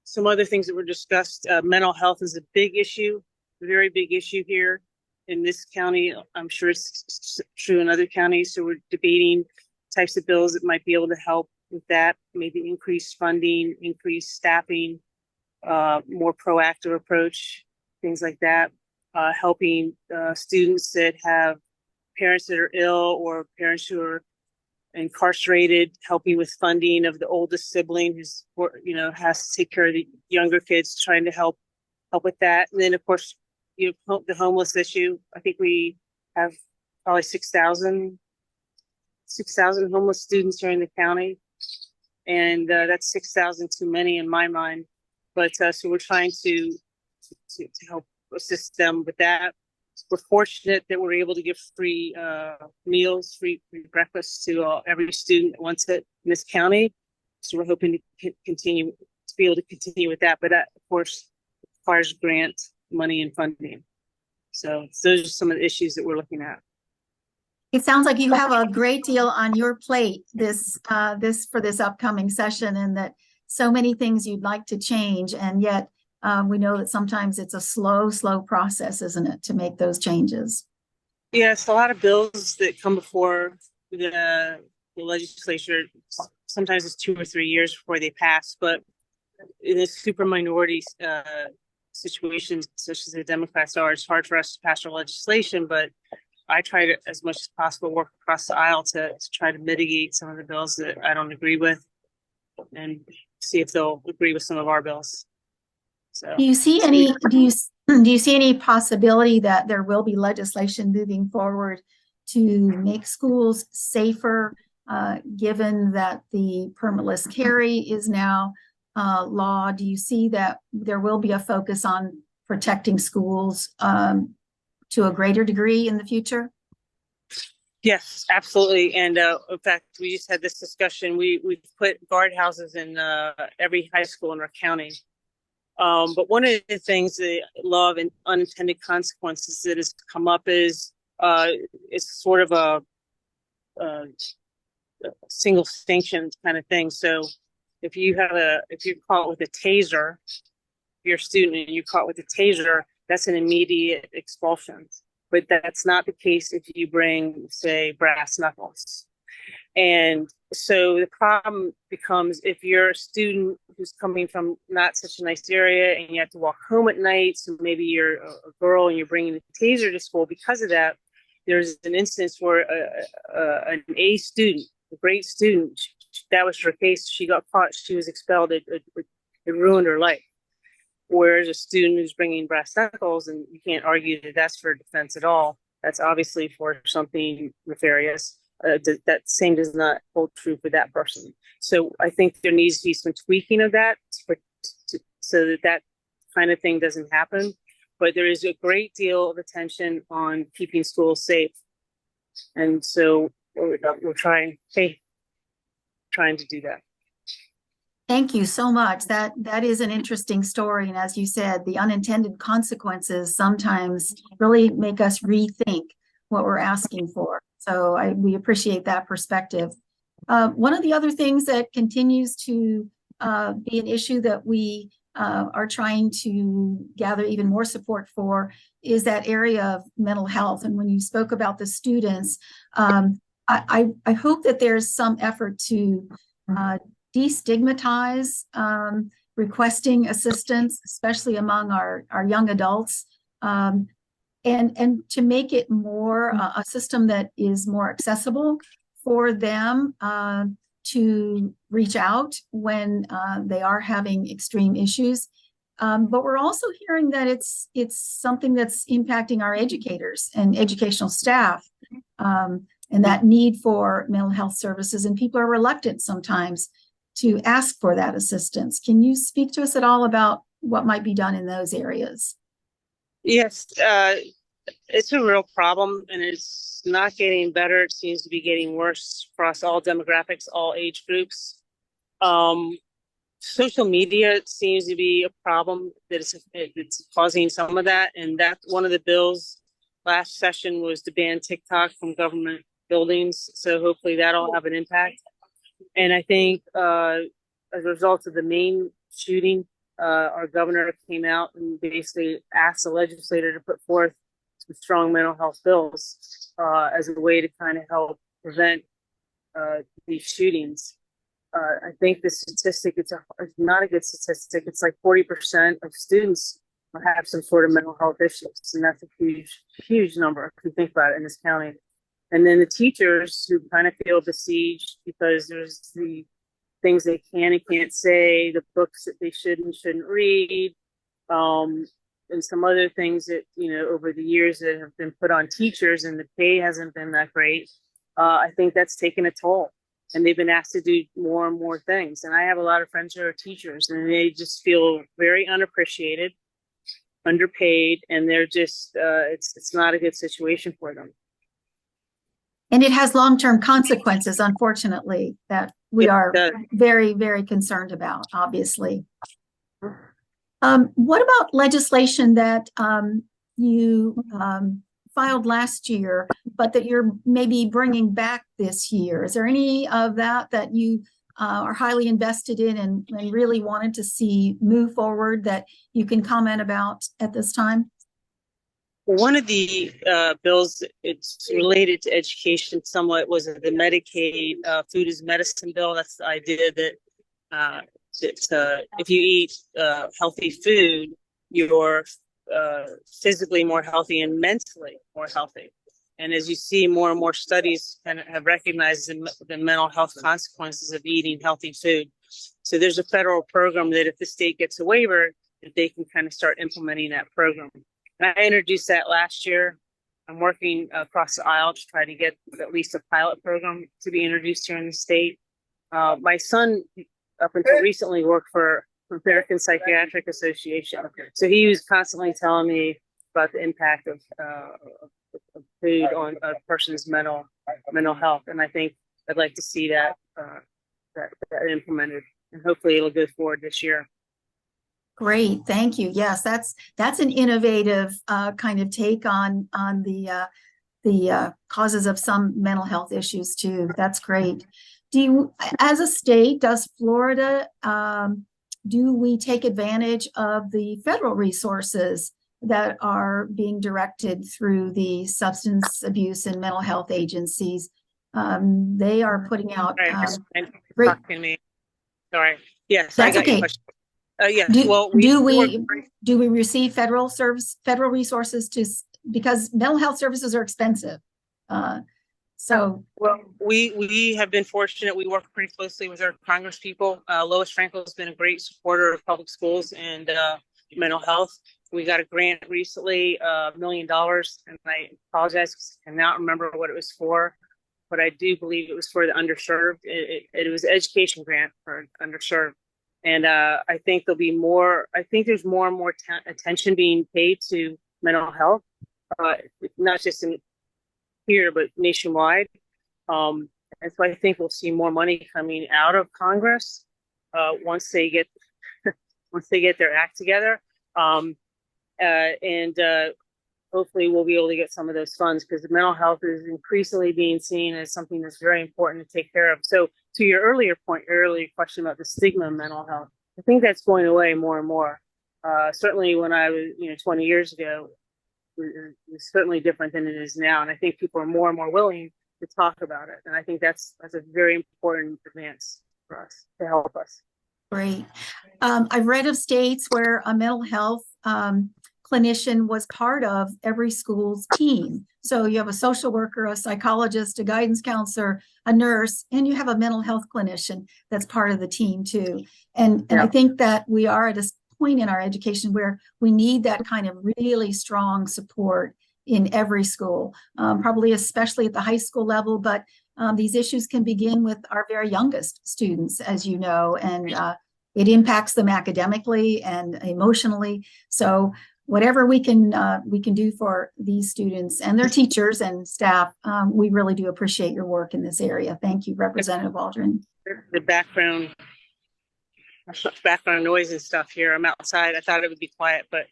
some other things that were discussed, mental health is a big issue, a very big issue here in this county. I'm sure it's true in other counties. So we're debating types of bills that might be able to help with that, maybe increased funding, increased staffing, more proactive approach, things like that. Helping students that have parents that are ill or parents who are incarcerated, helping with funding of the oldest sibling who's, has to take care of the younger kids, trying to help with that. And then, of course, the homeless issue. I think we have probably 6,000 homeless students here in the county. And that's 6,000 too many in my mind. But so we're trying to help assist them with that. We're fortunate that we're able to give free meals, free breakfast to every student that wants it in this county. So we're hoping to be able to continue with that. But that, of course, requires grant money and funding. So those are some of the issues that we're looking at. It sounds like you have a great deal on your plate this upcoming session, and that so many things you'd like to change, and yet we know that sometimes it's a slow process, isn't it, to make those changes? Yes, a lot of bills that come before the legislature. Sometimes it's 2 or 3 years before they pass, but in a super minority situations, such as the Democrats are, it's hard for us to pass our legislation, but I try to, as much as possible, work across the aisle to try to mitigate some of the bills that I don't agree with, and see if they'll agree with some of our bills. So, do you see any possibility that there will be legislation moving forward to make schools safer, given that the permitless carry is now law? Do you see that there will be a focus on protecting schools to a greater degree in the future? Yes, absolutely. And in fact, we just had this discussion. We've put guardhouses in every high school in our county. But one of the things, the law of unintended consequences that has come up is it's sort of a single sanction kind of thing. So if you're caught with a taser, if you're a student and you're caught with a taser, that's an immediate expulsion. But that's not the case if you bring, say, brass knuckles. And so the problem becomes if you're a student who's coming from not such a nice area and you have to walk home at night, so maybe you're a girl and you're bringing a taser to school, because of that, there's an instance where an A student, a great student, that was her case, she got caught, she was expelled, it ruined her life. Whereas a student who's bringing brass knuckles, and you can't argue that that's for defense at all, that's obviously for something nefarious. That same does not hold true for that person. So I think there needs to be some tweaking of that so that kind of thing doesn't happen. But there is a great deal of attention on keeping schools safe. And so we're trying to do that. Thank you so much. That is an interesting story. And as you said, the unintended consequences sometimes really make us rethink what we're asking for. So we appreciate that perspective. One of the other things that continues to be an issue that we are trying to gather even more support for is that area of mental health. And when you spoke about the students, I hope that there's some effort to destigmatize requesting assistance, especially among our young adults, and to make it more a system that is more accessible for them to reach out when they are having extreme issues. But we're also hearing that it's something that's impacting our educators and educational staff, and that need for mental health services, and people are reluctant sometimes to ask for that assistance. Can you speak to us at all about what might be done in those areas? Yes, it's a real problem, and it's not getting better. It seems to be getting worse across all demographics, all age groups. Social media seems to be a problem that it's causing some of that. And that one of the bills last session was to ban TikTok from government buildings. So hopefully that'll have an impact. And I think as a result of the Maine shooting, our governor came out and basically asked the legislator to put forth some strong mental health bills as a way to kind of help prevent these shootings. I think the statistic, it's not a good statistic. It's like 40% of students have some sort of mental health issues. And that's a huge, huge number if you think about it in this county. And then the teachers who kind of feel besieged because there's the things they can and can't say, the books that they should and shouldn't read, and some other things that, over the years that have been put on teachers, and the pay hasn't been that great. I think that's taken a toll, and they've been asked to do more and more things. And I have a lot of friends who are teachers, and they just feel very unappreciated, underpaid, and they're just, it's not a good situation for them. And it has long-term consequences, unfortunately, that we are very, very concerned about, obviously. What about legislation that you filed last year, but that you're maybe bringing back this year? Is there any of that you are highly invested in and really wanted to see move forward that you can comment about at this time? One of the bills, it's related to education somewhat, was the Medicaid food is medicine bill. That's the idea that if you eat healthy food, you're physically more healthy and mentally more healthy. And as you see, more and more studies kind of have recognized the mental health consequences of eating healthy food. So there's a federal program that if the state gets a waiver, that they can kind of start implementing that program. And I introduced that last year. I'm working across the aisle to try to get at least a pilot program to be introduced here in the state. My son, up until recently, worked for American Psychiatric Association. So he was constantly telling me about the impact of food on a person's mental mental health. And I think I'd like to see that, that implemented, and hopefully it'll go forward this year. Great, thank you. Yes, that's an innovative kind of take on the causes of some mental health issues too. That's great. Do you, as a state, does Florida, do we take advantage of the federal resources that are being directed through the substance abuse and mental health agencies? They are putting out great. Me. Sorry. Yes, That's I got okay. your question. Yeah. Do we receive federal resources because mental health services are expensive? Well, we have been fortunate. We work pretty closely with our Congress people. Lois Frankel has been a great supporter of public schools and mental health. We got a grant recently, $1 million, and I apologize because I cannot remember what it was for, but I do believe it was for the underserved. It was an education grant for underserved. And I think there'll be more, I think there's more and more attention being paid to mental health, not just in here, but nationwide. And so I think we'll see more money coming out of Congress once they get their act together. And hopefully we'll be able to get some of those funds, because mental health is increasingly being seen as something that's very important to take care of. So to your earlier question about the stigma of mental health, I think that's going away more and more. Certainly when I was, 20 years ago, it was certainly different than it is now. And I think people are more and more willing to talk about it. And I think that's a very important advance for us to help us. Great. I've read of states where a mental health clinician was part of every school's team. So you have a social worker, a psychologist, a guidance counselor, a nurse, and you have a mental health clinician that's part of the team too. And I think that we are at a point in our education where we need that kind of really strong support in every school, probably especially at the high school level. But these issues can begin with our very youngest students, as you know, and it impacts them academically and emotionally. So whatever we can do for these students and their teachers and staff, we really do appreciate your work in this area. Thank you, Representative Waldron. The background noise and stuff here. I'm outside. I thought it would be quiet, but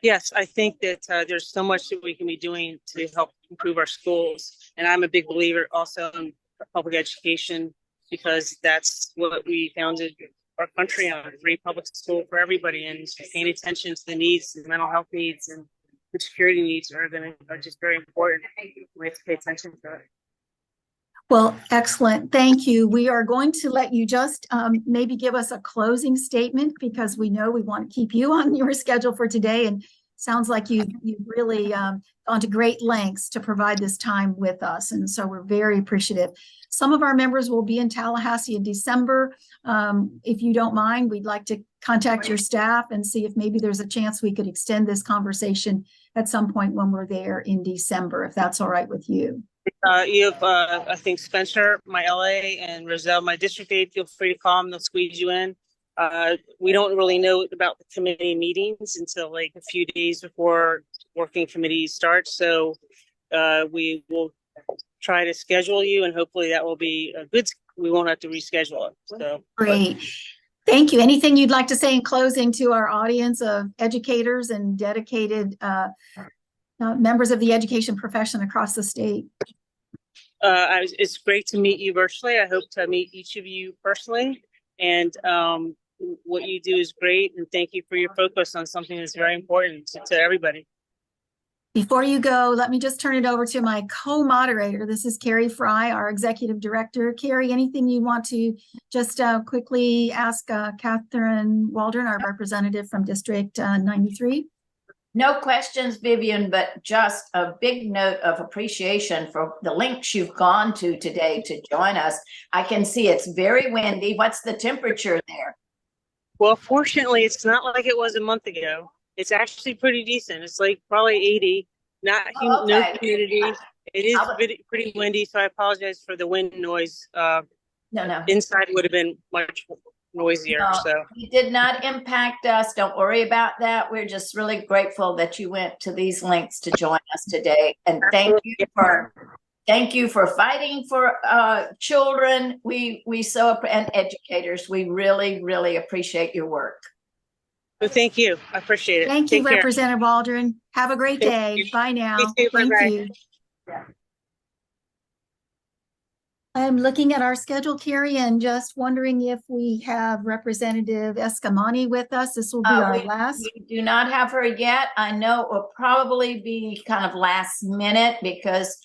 yes, I think that there's so much that we can be doing to help improve our schools. And I'm a big believer also in public education, because that's what we founded our country on: free public school for everybody, and paying attention to the needs, the mental health needs, and the security needs are just very important. We have to pay attention to it. Well, excellent. Thank you. We are going to let you just maybe give us a closing statement, because we know we want to keep you on your schedule for today. And sounds like you've really gone to great lengths to provide this time with us. And so we're very appreciative. Some of our members will be in Tallahassee in December. If you don't mind, we'd like to contact your staff and see if maybe there's a chance we could extend this conversation at some point when we're there in December, if that's all right with you. You have, I think, Spencer, my LA, and Roselle, my district aide. Feel free to call them. They'll squeeze you in. We don't really know about the committee meetings until like a few days before working committee starts. So we will try to schedule you, and hopefully that will be a good, we won't have to reschedule it. So great. Thank you. Anything you'd like to say in closing to our audience of educators and dedicated members of the education profession across the state? It's great to meet you virtually. I hope to meet each of you personally. And what you do is great. And thank you for your focus on something that's very important to everybody. Before you go, let me just turn it over to my co-moderator. This is Carrie Fry, our executive director. Carrie, anything you want to just quickly ask Catherine Waldron, our representative from District 93? No questions, Vivian, but just a big note of appreciation for the links you've gone to today to join us. I can see it's very windy. What's the temperature there? Well, fortunately, it's not like it was a month ago. It's actually pretty decent. It's like probably 80, no humidity. It is pretty windy, so I apologize for the wind noise. No. Inside would have been much noisier. So it did not impact us. Don't worry about that. We're just really grateful that you went to these links to join us today. And thank Thank you for fighting for children. We and educators. We really, really appreciate your work. Well, thank you. I appreciate it. Thank you, Take care. Representative Waldron. Have a great Thank day. you. Bye now. You too. Thank Bye-bye. you. I'm looking at our schedule, Carrie, and just wondering if we have Representative Escamani with us. This will be our last. We do not have her yet. I know it will probably be kind of last minute because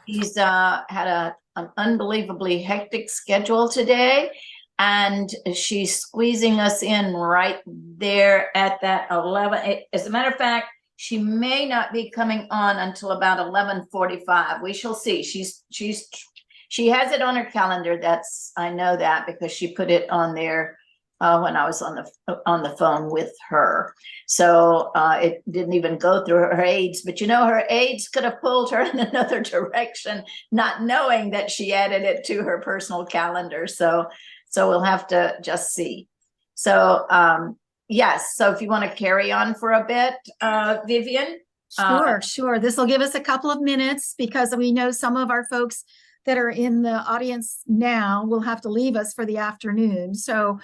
he's had an unbelievably hectic schedule today. And she's squeezing us in right there at that 11. As a matter of fact, she may not be coming on until about 11:45. We shall see. She has it on her calendar. I know that because she put it on there when I was on the phone with her. So it didn't even go through her aides, but her aides could have pulled her in another direction, not knowing that she added it to her personal calendar. So we'll have to just see. So yes. So if you want to carry on for a bit, Vivian. Sure. This will give us a couple of minutes because we know some of our folks that are in the audience now will have to leave us for the afternoon. So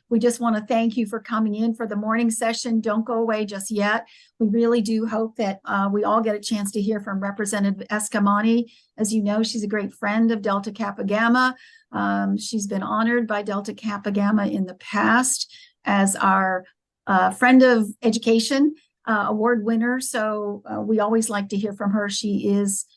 we just want to thank you for coming in for the morning session. Don't go away just yet. We really do hope that we all get a chance to hear from Representative Escamani. As you know, she's a great friend of Delta Kappa Gamma. She's been honored by Delta Kappa Gamma in the past as our Friend of Education award winner. So we always like to hear from her. She is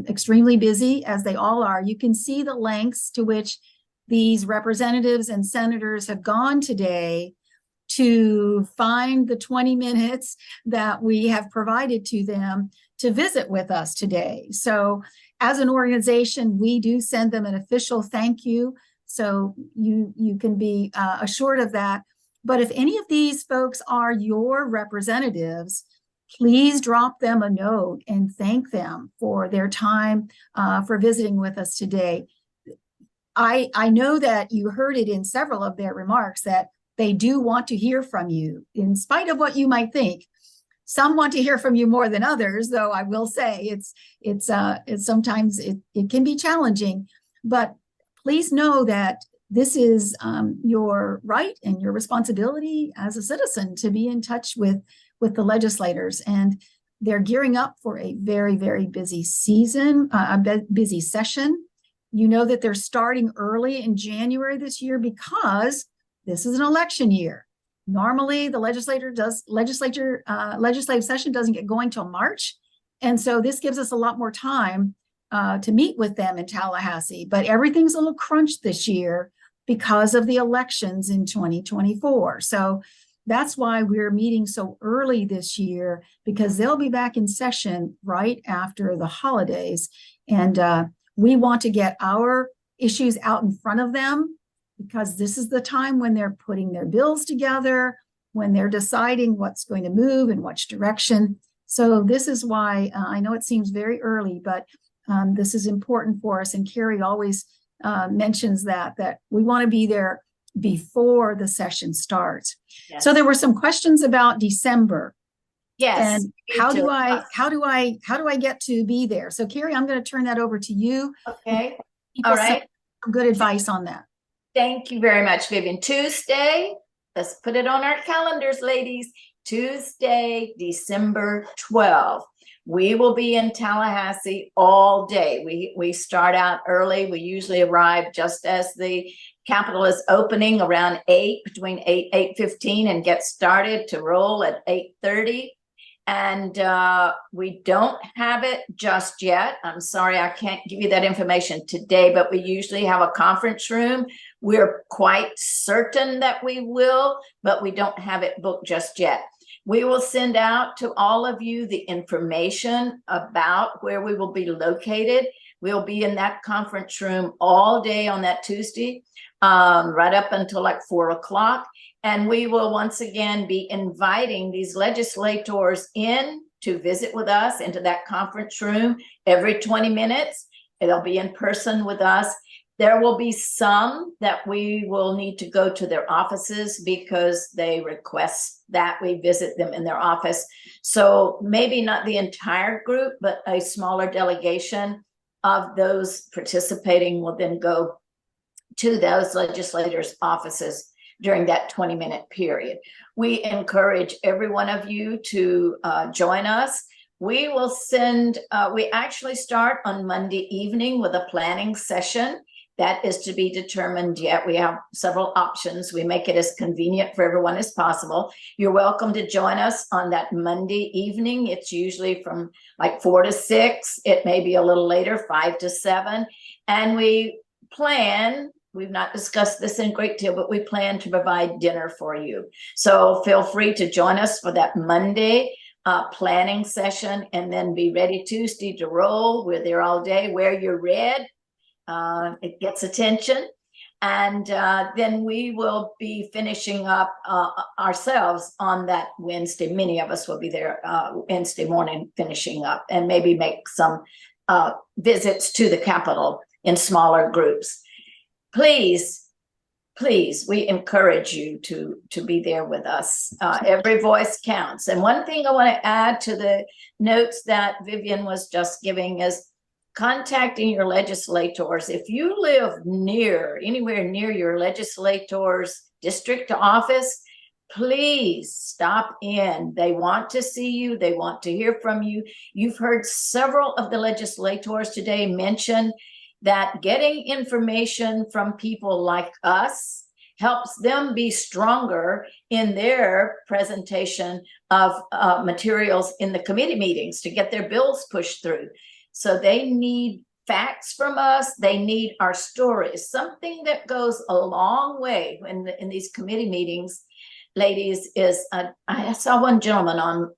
extremely busy, as they all are. You can see the lengths to which these representatives and senators have gone today to find the 20 minutes that we have provided to them to visit with us today. So as an organization, we do send them an official thank you. So you can be assured of that. But if any of these folks are your representatives, please drop them a note and thank them for their time for visiting with us today. I know that you heard it in several of their remarks that they do want to hear from you, in spite of what you might think. Some want to hear from you more than others, though I will say it's sometimes it can be challenging. But please know that this is your right and your responsibility as a citizen to be in touch with the legislators, and they're gearing up for a very, very busy season, busy session. You know that they're starting early in January this year because this is an election year. Normally, the legislative session doesn't get going till March, and so this gives us a lot more time to meet with them in Tallahassee. But everything's a little crunched this year because of the elections in 2024. So that's why we're meeting so early this year, because they'll be back in session right after the holidays. And we want to get our issues out in front of them, because this is the time when they're putting their bills together, when they're deciding what's going to move in which direction. So this is why I know it seems very early, but this is important for us. And Carrie always mentions that we want to be there before the session starts. Yes. So there were some questions about December. Yes. And how do I get to be there? So Carrie, I'm going to turn that over to you. Okay. All right. Some good advice on that. Thank you very much, Vivian. Tuesday, let's put it on our calendars, ladies. Tuesday, December 12th. We will be in Tallahassee all day. We start out early. We usually arrive just as the Capitol is opening around 8, between 8:15, and get started to roll at 8:30. And we don't have it just yet. I'm sorry, I can't give you that information today, but we usually have a conference room. We're quite certain that we will, but we don't have it booked just yet. We will send out to all of you the information about where we will be located. We'll be in that conference room all day on that Tuesday, right up until like 4 o'clock. And we will once again be inviting these legislators in to visit with us into that conference room every 20 minutes. They'll be in person with us. There will be some that we will need to go to their offices because they request that we visit them in their office. So maybe not the entire group, but a smaller delegation. of those participating will then go to those legislators' offices during that 20-minute period. We encourage every one of you to join us. We will send, we actually start on Monday evening with a planning session. That is to be determined yet. We have several options. We make it as convenient for everyone as possible. You're welcome to join us on that Monday evening. It's usually from like 4 to 6. It may be a little later, 5 to 7. And we plan, we've not discussed this in great deal, but we plan to provide dinner for you. So feel free to join us for that Monday planning session, and then be ready Tuesday to roll. We're there all day. Wear your red. It gets attention. And then we will be finishing up ourselves on that Wednesday. Many of us will be there Wednesday morning finishing up, and maybe make some visits to the Capitol in smaller groups. Please, we encourage you to be there with us. Every voice counts. And one thing I want to add to the notes that Vivian was just giving is contacting your legislators. If you live anywhere near your legislator's district office, please stop in. They want to see you. They want to hear from you. You've heard several of the legislators today mention that getting information from people like us helps them be stronger in their presentation of materials in the committee meetings to get their bills pushed through. So they need facts from us. They need our stories. Something that goes a long way in these committee meetings, ladies, is I saw one gentleman on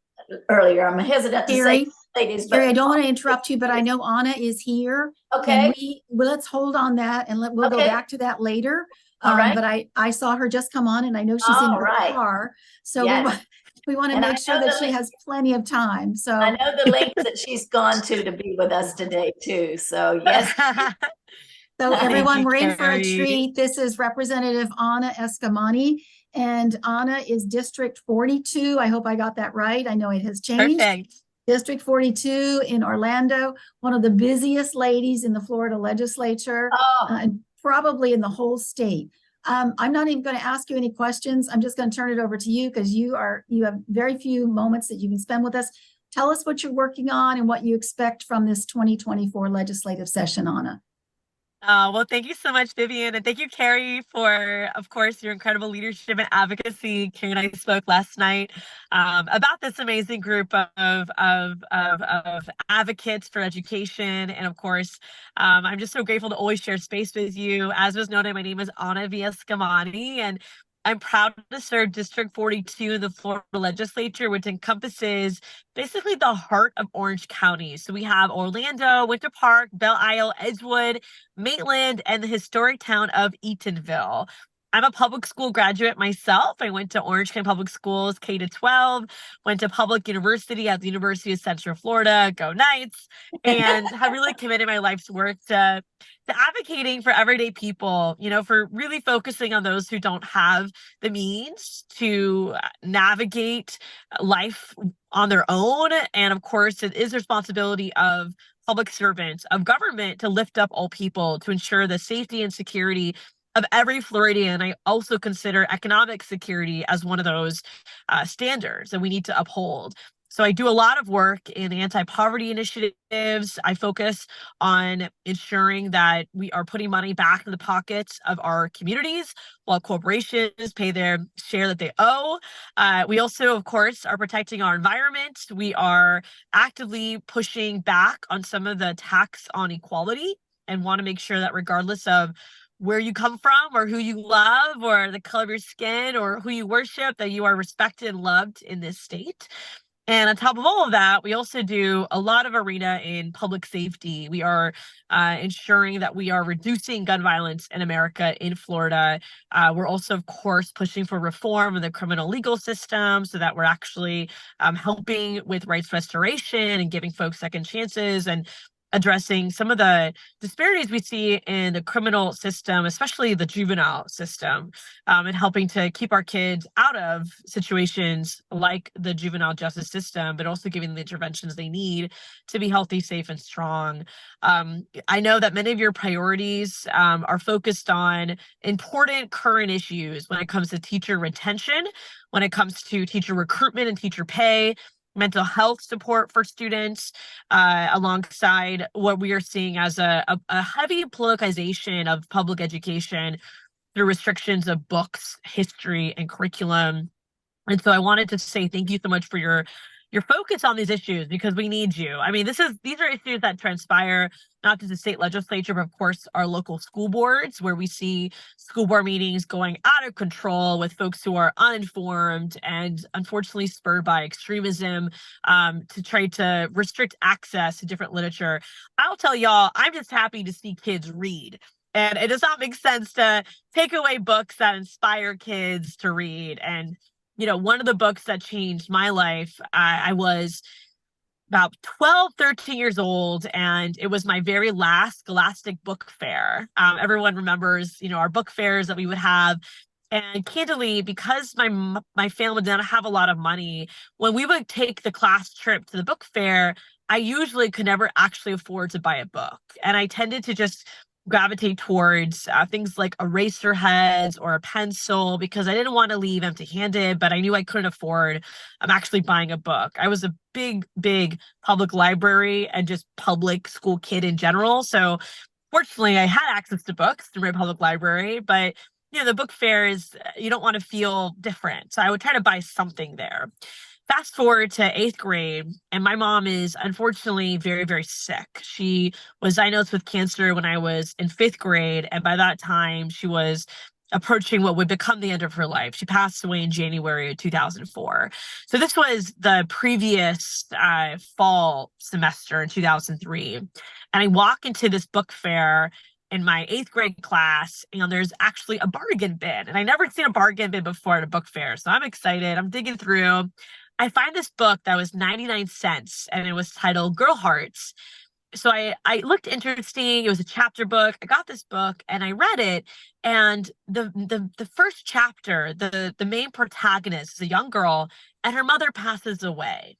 earlier. I'm hesitant to say ladies, but Gary, I don't want to interrupt you, but I know Anna is here. Okay. And let's hold on that, and we'll go back to that later. All right. But I saw her just come on, and I know she's in her car. So yes. we want to make sure that she has plenty of time. So I know the lengths that she's gone to be with us today too. So yes. So everyone, we're in for a treat. This is Representative Anna Escamani, and Anna is District 42. I hope I got that right. I know it has changed. Perfect. District 42 in Orlando, one of the busiest ladies in the Florida legislature, and probably in the whole state. I'm not even going to ask you any questions. I'm just going to turn it over to you, because you have very few moments that you can spend with us. Tell us what you're working on and what you expect from this 2024 legislative session, Anna. Well, thank you so much, Vivian, and thank you, Carrie, for, of course, your incredible leadership and advocacy. Carrie and I spoke last night about this amazing group of advocates for education, and of course, I'm just so grateful to always share space with you. As was noted, my name is Anna Escamani, and I'm proud to serve District 42 in the Florida legislature, which encompasses basically the heart of Orange County. So we have Orlando, Winter Park, Belle Isle, Edgewood, Maitland, and the historic town of Eatonville. I'm a public school graduate myself. I went to Orange County Public Schools K-12, went to public university at the University of Central Florida, go Knights, and have really committed my life's work to advocating for everyday people, for really focusing on those who don't have the means to navigate life on their own. And of course, it is the responsibility of public servants, of government, to lift up all people, to ensure the safety and security of every Floridian. I also consider economic security as one of those standards that we need to uphold. So I do a lot of work in anti-poverty initiatives. I focus on ensuring that we are putting money back in the pockets of our communities while corporations pay their share that they owe. We also, of course, are protecting our environment. We are actively pushing back on some of the tax on equality, and want to make sure that regardless of where you come from or who you love or the color of your skin or who you worship, that you are respected and loved in this state. And on top of all of that, we also do a lot of arena in public safety. We are ensuring that we are reducing gun violence in America, in Florida. We're also, of course, pushing for reform of the criminal legal system so that we're actually helping with rights restoration and giving folks second chances. And addressing some of the disparities we see in the criminal system, especially the juvenile system, and helping to keep our kids out of situations like the juvenile justice system, but also giving them the interventions they need to be healthy, safe, and strong. I know that many of your priorities are focused on important current issues when it comes to teacher retention, when it comes to teacher recruitment and teacher pay, mental health support for students, alongside what we are seeing as a heavy politicization of public education through restrictions of books, history, and curriculum. And so I wanted to say thank you so much for your focus on these issues, because we need you. I mean, these are issues that transpire not just the state legislature, but of course our local school boards, where we see school board meetings going out of control with folks who are uninformed and unfortunately spurred by extremism, to try to restrict access to different literature. I'll tell y'all, I'm just happy to see kids read. And it does not make sense to take away books that inspire kids to read. And one of the books that changed my life, I was about 12, 13 years old, and it was my very last Scholastic book fair. Everyone remembers, our book fairs that we would have. And candidly, because my family did not have a lot of money, when we would take the class trip to the book fair, I usually could never actually afford to buy a book. And I tended to just gravitate towards things like Eraserheads or a pencil, because I didn't want to leave empty-handed, but I knew I couldn't afford actually buying a book. I was a big public library and just public school kid in general. So fortunately, I had access to books through my public library, but the book fair is, you don't want to feel different. So I would try to buy something there. Fast forward to 8th grade, and my mom is unfortunately very, very sick. She was diagnosed with cancer when I was in 5th grade, and by that time, she was approaching what would become the end of her life. She passed away in January of 2004. So this was the previous fall semester in 2003. And I walk into this book fair in my 8th grade class, and there's actually a bargain bin. And I never seen a bargain bin before at a book fair. So I'm excited. I'm digging through. I find this book that was 99 cents, and it was titled Girl Hearts. So I looked interesting. It was a chapter book. I got this book and I read it. And the first chapter, the main protagonist is a young girl, and her mother passes away.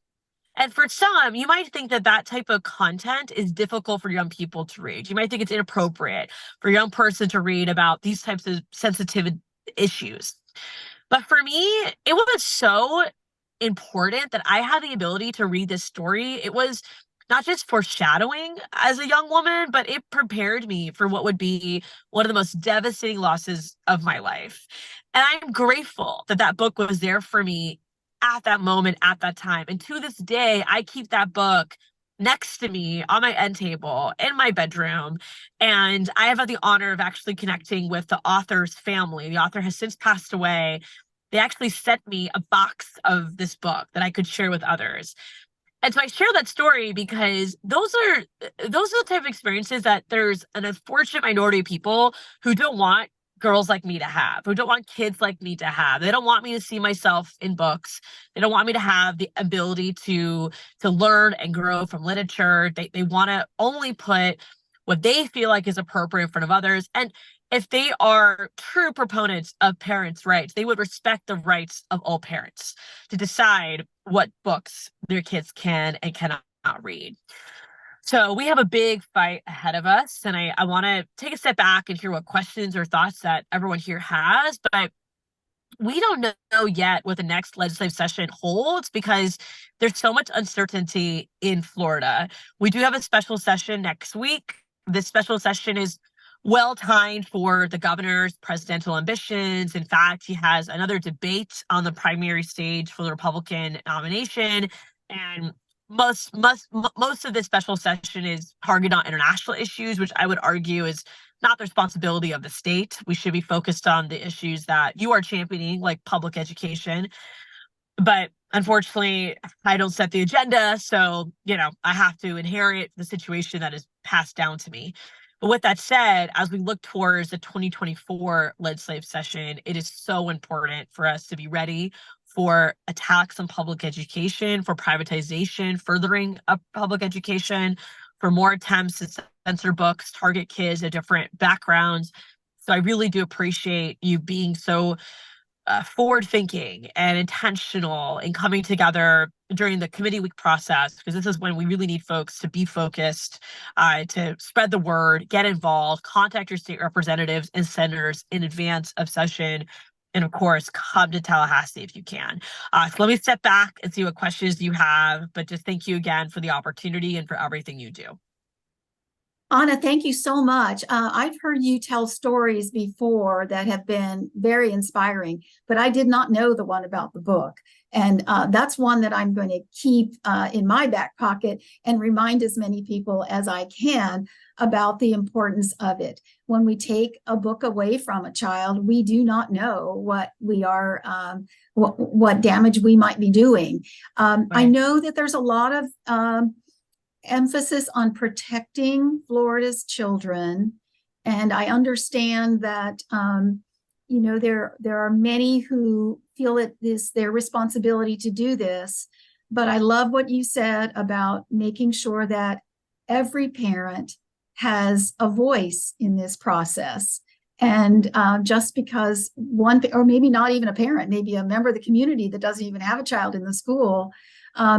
And for some, you might think that that type of content is difficult for young people to read. You might think it's inappropriate for a young person to read about these types of sensitive issues. But for me, it was so important that I had the ability to read this story. It was not just foreshadowing as a young woman, but it prepared me for what would be one of the most devastating losses of my life. And I'm grateful that that book was there for me at that moment, at that time. And to this day, I keep that book next to me on my end table in my bedroom. And I have had the honor of actually connecting with the author's family. The author has since passed away. They actually sent me a box of this book that I could share with others. And so I share that story because those are the type of experiences that there's an unfortunate minority of people who don't want girls like me to have, who don't want kids like me to have. They don't want me to see myself in books. They don't want me to have the ability to learn and grow from literature. They want to only put what they feel like is appropriate in front of others. And if they are true proponents of parents' rights, they would respect the rights of all parents to decide what books their kids can and cannot read. So we have a big fight ahead of us, and I want to take a step back and hear what questions or thoughts that everyone here has, but we don't know yet what the next legislative session holds because there's so much uncertainty in Florida. We do have a special session next week. This special session is well timed for the governor's presidential ambitions. In fact, he has another debate on the primary stage for the Republican nomination. And most of this special session is targeted on international issues, which I would argue is not the responsibility of the state. We should be focused on the issues that you are championing, like public education. But unfortunately, I don't set the agenda. So, I have to inherit the situation that is passed down to me. But with that said, as we look towards the 2024 legislative session, it is so important for us to be ready for attacks on public education, for privatization, furthering of public education, for more attempts to censor books, target kids of different backgrounds. So I really do appreciate you being so forward thinking and intentional in coming together during the committee week process, because this is when we really need folks to be focused, to spread the word, get involved, contact your state representatives and senators in advance of session. And of course, come to Tallahassee if you can. So let me step back and see what questions you have, but just thank you again for the opportunity and for everything you do. Anna, thank you so much. I've heard you tell stories before that have been very inspiring, but I did not know the one about the book. And that's one that I'm going to keep in my back pocket and remind as many people as I can about the importance of it. When we take a book away from a child, we do not know what we are, what damage we might be doing. Right. I know that there's a lot of emphasis on protecting Florida's children. And I understand that, there are many who feel it is their responsibility to do this. But I love what you said about making sure that every parent has a voice in this process. And just because or maybe not even a parent, maybe a member of the community that doesn't even have a child in the school,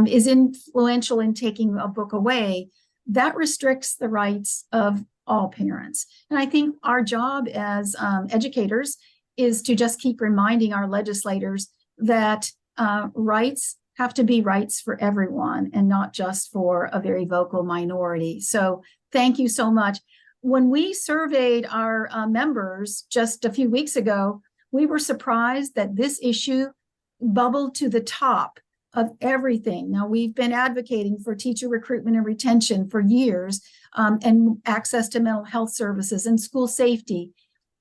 is influential in taking a book away, that restricts the rights of all parents. And I think our job as educators is to just keep reminding our legislators that rights have to be rights for everyone and not just for a very vocal minority. So thank you so much. When we surveyed our members just a few weeks ago, we were surprised that this issue bubbled to the top of everything. Now, we've been advocating for teacher recruitment and retention for years, and access to mental health services and school safety.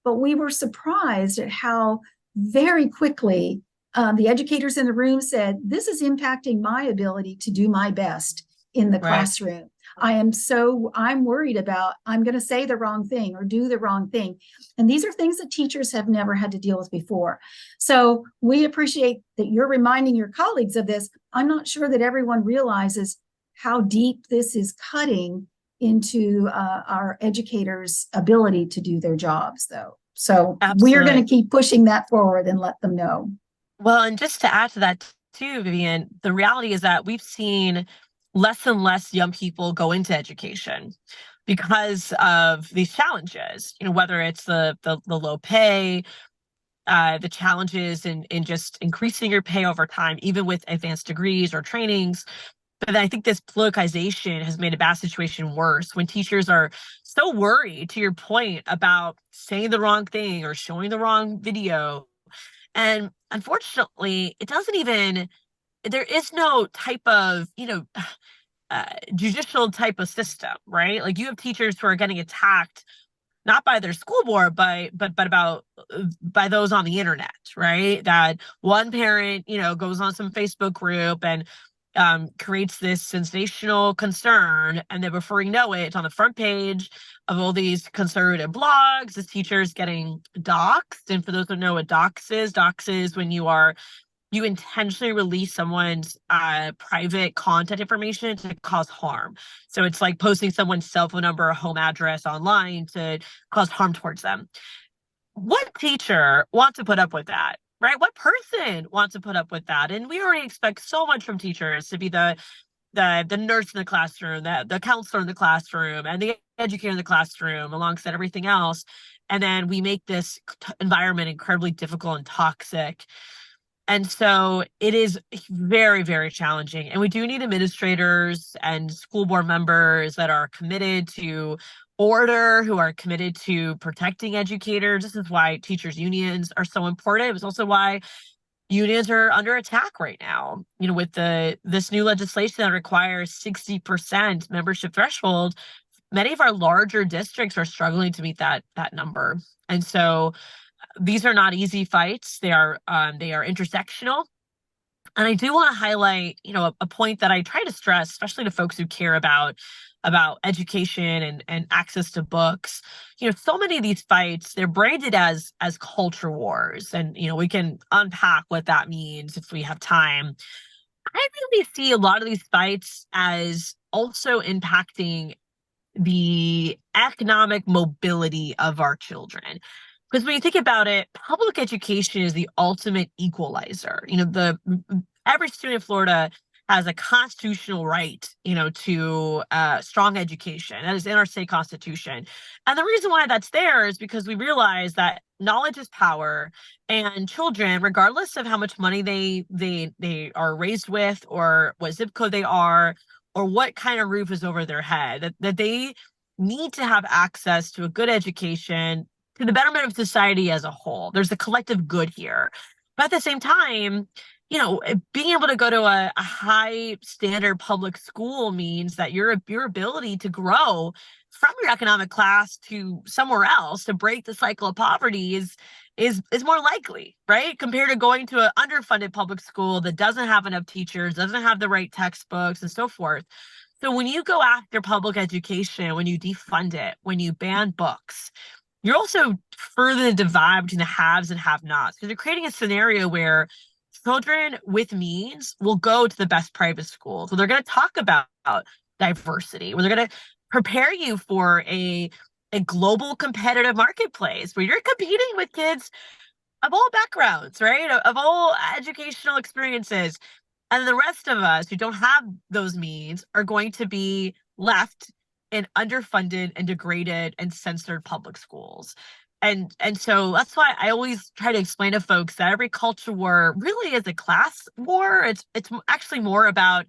But we were surprised at how very quickly the educators in the room said, this is impacting my ability to do my best in the classroom. I'm worried about, I'm going to say the wrong thing or do the wrong thing. And these are things that teachers have never had to deal with before. So we appreciate that you're reminding your colleagues of this. I'm not sure that everyone realizes how deep this is cutting into our educators' ability to do their jobs, though. So we're going to keep pushing that forward and let them know. Well, and just to add to that too, Vivian, the reality is that we've seen less and less young people go into education because of these challenges, whether it's the low pay, the challenges in just increasing your pay over time, even with advanced degrees or trainings. But I think this politicization has made a bad situation worse when teachers are so worried, to your point, about saying the wrong thing or showing the wrong video. And unfortunately, there is no type of, judicial type of system, right? Like you have teachers who are getting attacked, not by their school board, by those on the internet, right? That one parent, goes on some Facebook group and creates this sensational concern, and then before you know it, it's on the front page of all these conservative blogs. This teacher is getting doxxed, and for those who know what dox is when you intentionally release someone's private contact information to cause harm. So it's like posting someone's cell phone number or home address online to cause harm towards them. What teacher wants to put up with that, right? What person wants to put up with that? And we already expect so much from teachers to be the nurse in the classroom, the counselor in the classroom, and the educator in the classroom, alongside everything else. And then we make this environment incredibly difficult and toxic. And so it is very, very challenging. And we do need administrators and school board members that are committed to order, who are committed to protecting educators. This is why teachers' unions are so important. It's also why unions are under attack right now. With this new legislation that requires 60% membership threshold, many of our larger districts are struggling to meet that number. And so these are not easy fights. They are intersectional. And I do want to highlight, a point that I try to stress, especially to folks who care about education and access to books. So many of these fights, they're branded as culture wars. And, we can unpack what that means if we have time. I really see a lot of these fights as also impacting the economic mobility of our children. Because when you think about it, public education is the ultimate equalizer. Every student in Florida has a constitutional right, to strong education. That is in our state constitution. And the reason why that's there is because we realize that knowledge is power, and children, regardless of how much money they are raised with, or what zip code they are, or what kind of roof is over their head, that they need to have access to a good education to the betterment of society as a whole. There's a collective good here. But at the same time, being able to go to a high standard public school means that your ability to grow from your economic class to somewhere else, to break the cycle of poverty, is more likely, right? Compared to going to an underfunded public school that doesn't have enough teachers, doesn't have the right textbooks, and so forth. So when you go after public education, when you defund it, when you ban books, you're also further the divide between the haves and have-nots, because you're creating a scenario where children with means will go to the best private school. So they're going to talk about diversity, where they're going to prepare you for a global competitive marketplace where you're competing with kids of all backgrounds, right? Of all educational experiences. And the rest of us who don't have those means are going to be left in underfunded and degraded and censored public schools. And so that's why I always try to explain to folks that every culture war really is a class war. It's actually more about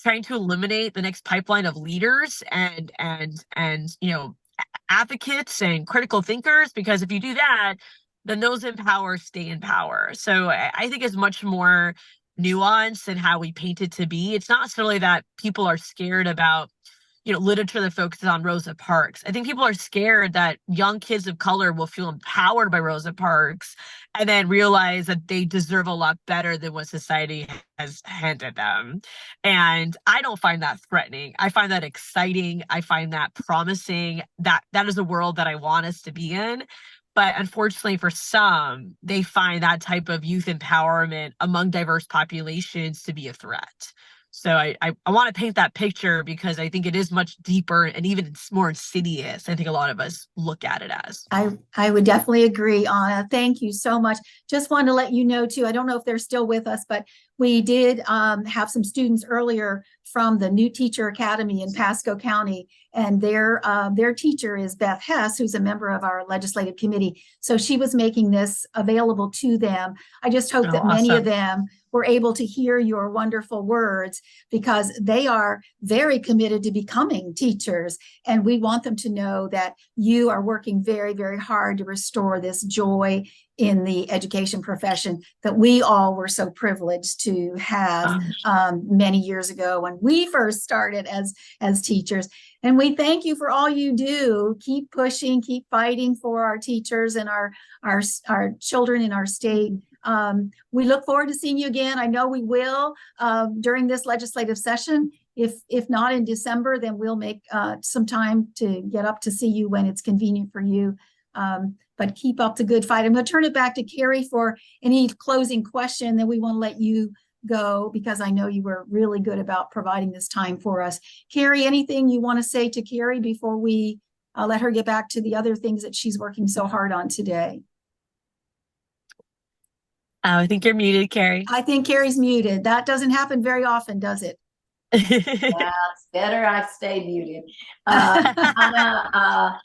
trying to eliminate the next pipeline of leaders and advocates and critical thinkers, because if you do that, then those in power stay in power. So I think it's much more nuanced in how we paint it to be. It's not necessarily that people are scared about literature that focuses on Rosa Parks. I think people are scared that young kids of color will feel empowered by Rosa Parks and then realize that they deserve a lot better than what society has handed them. And I don't find that threatening. I find that exciting. I find that promising. That is a world that I want us to be in. But unfortunately for some, they find that type of youth empowerment among diverse populations to be a threat. So I want to paint that picture because I think it is much deeper and even more insidious. I think a lot of us look at it as. I would definitely agree, Anna. Thank you so much. Just wanted to let you know too, I don't know if they're still with us, but we did have some students earlier from the New Teacher Academy in Pasco County, and their teacher is Beth Hess, who's a member of our legislative committee. So she was making this available to them. I just hope that many of them were able to hear your wonderful words, because they are very committed to becoming teachers. And we want them to know that you are working very, very hard to restore this joy in the education profession that we all were so privileged to have many years ago when we first started as teachers. And we thank you for all you do. Keep pushing, keep fighting for our teachers and our children in our state. We look forward to seeing you again. I know we will during this legislative session. If not in December, then we'll make some time to get up to see you when it's convenient for you. But keep up the good fight. I'm going to turn it back to Carrie for any closing question. Then we want to let you go, because I know you were really good about providing this time for us. Carrie, anything you want to say to Carrie before we let her get back to the other things that she's working so hard on today? I think you're muted, Carrie. I think Carrie's muted. That doesn't happen very often, does it? Yeah, it's better I stay muted. Anna,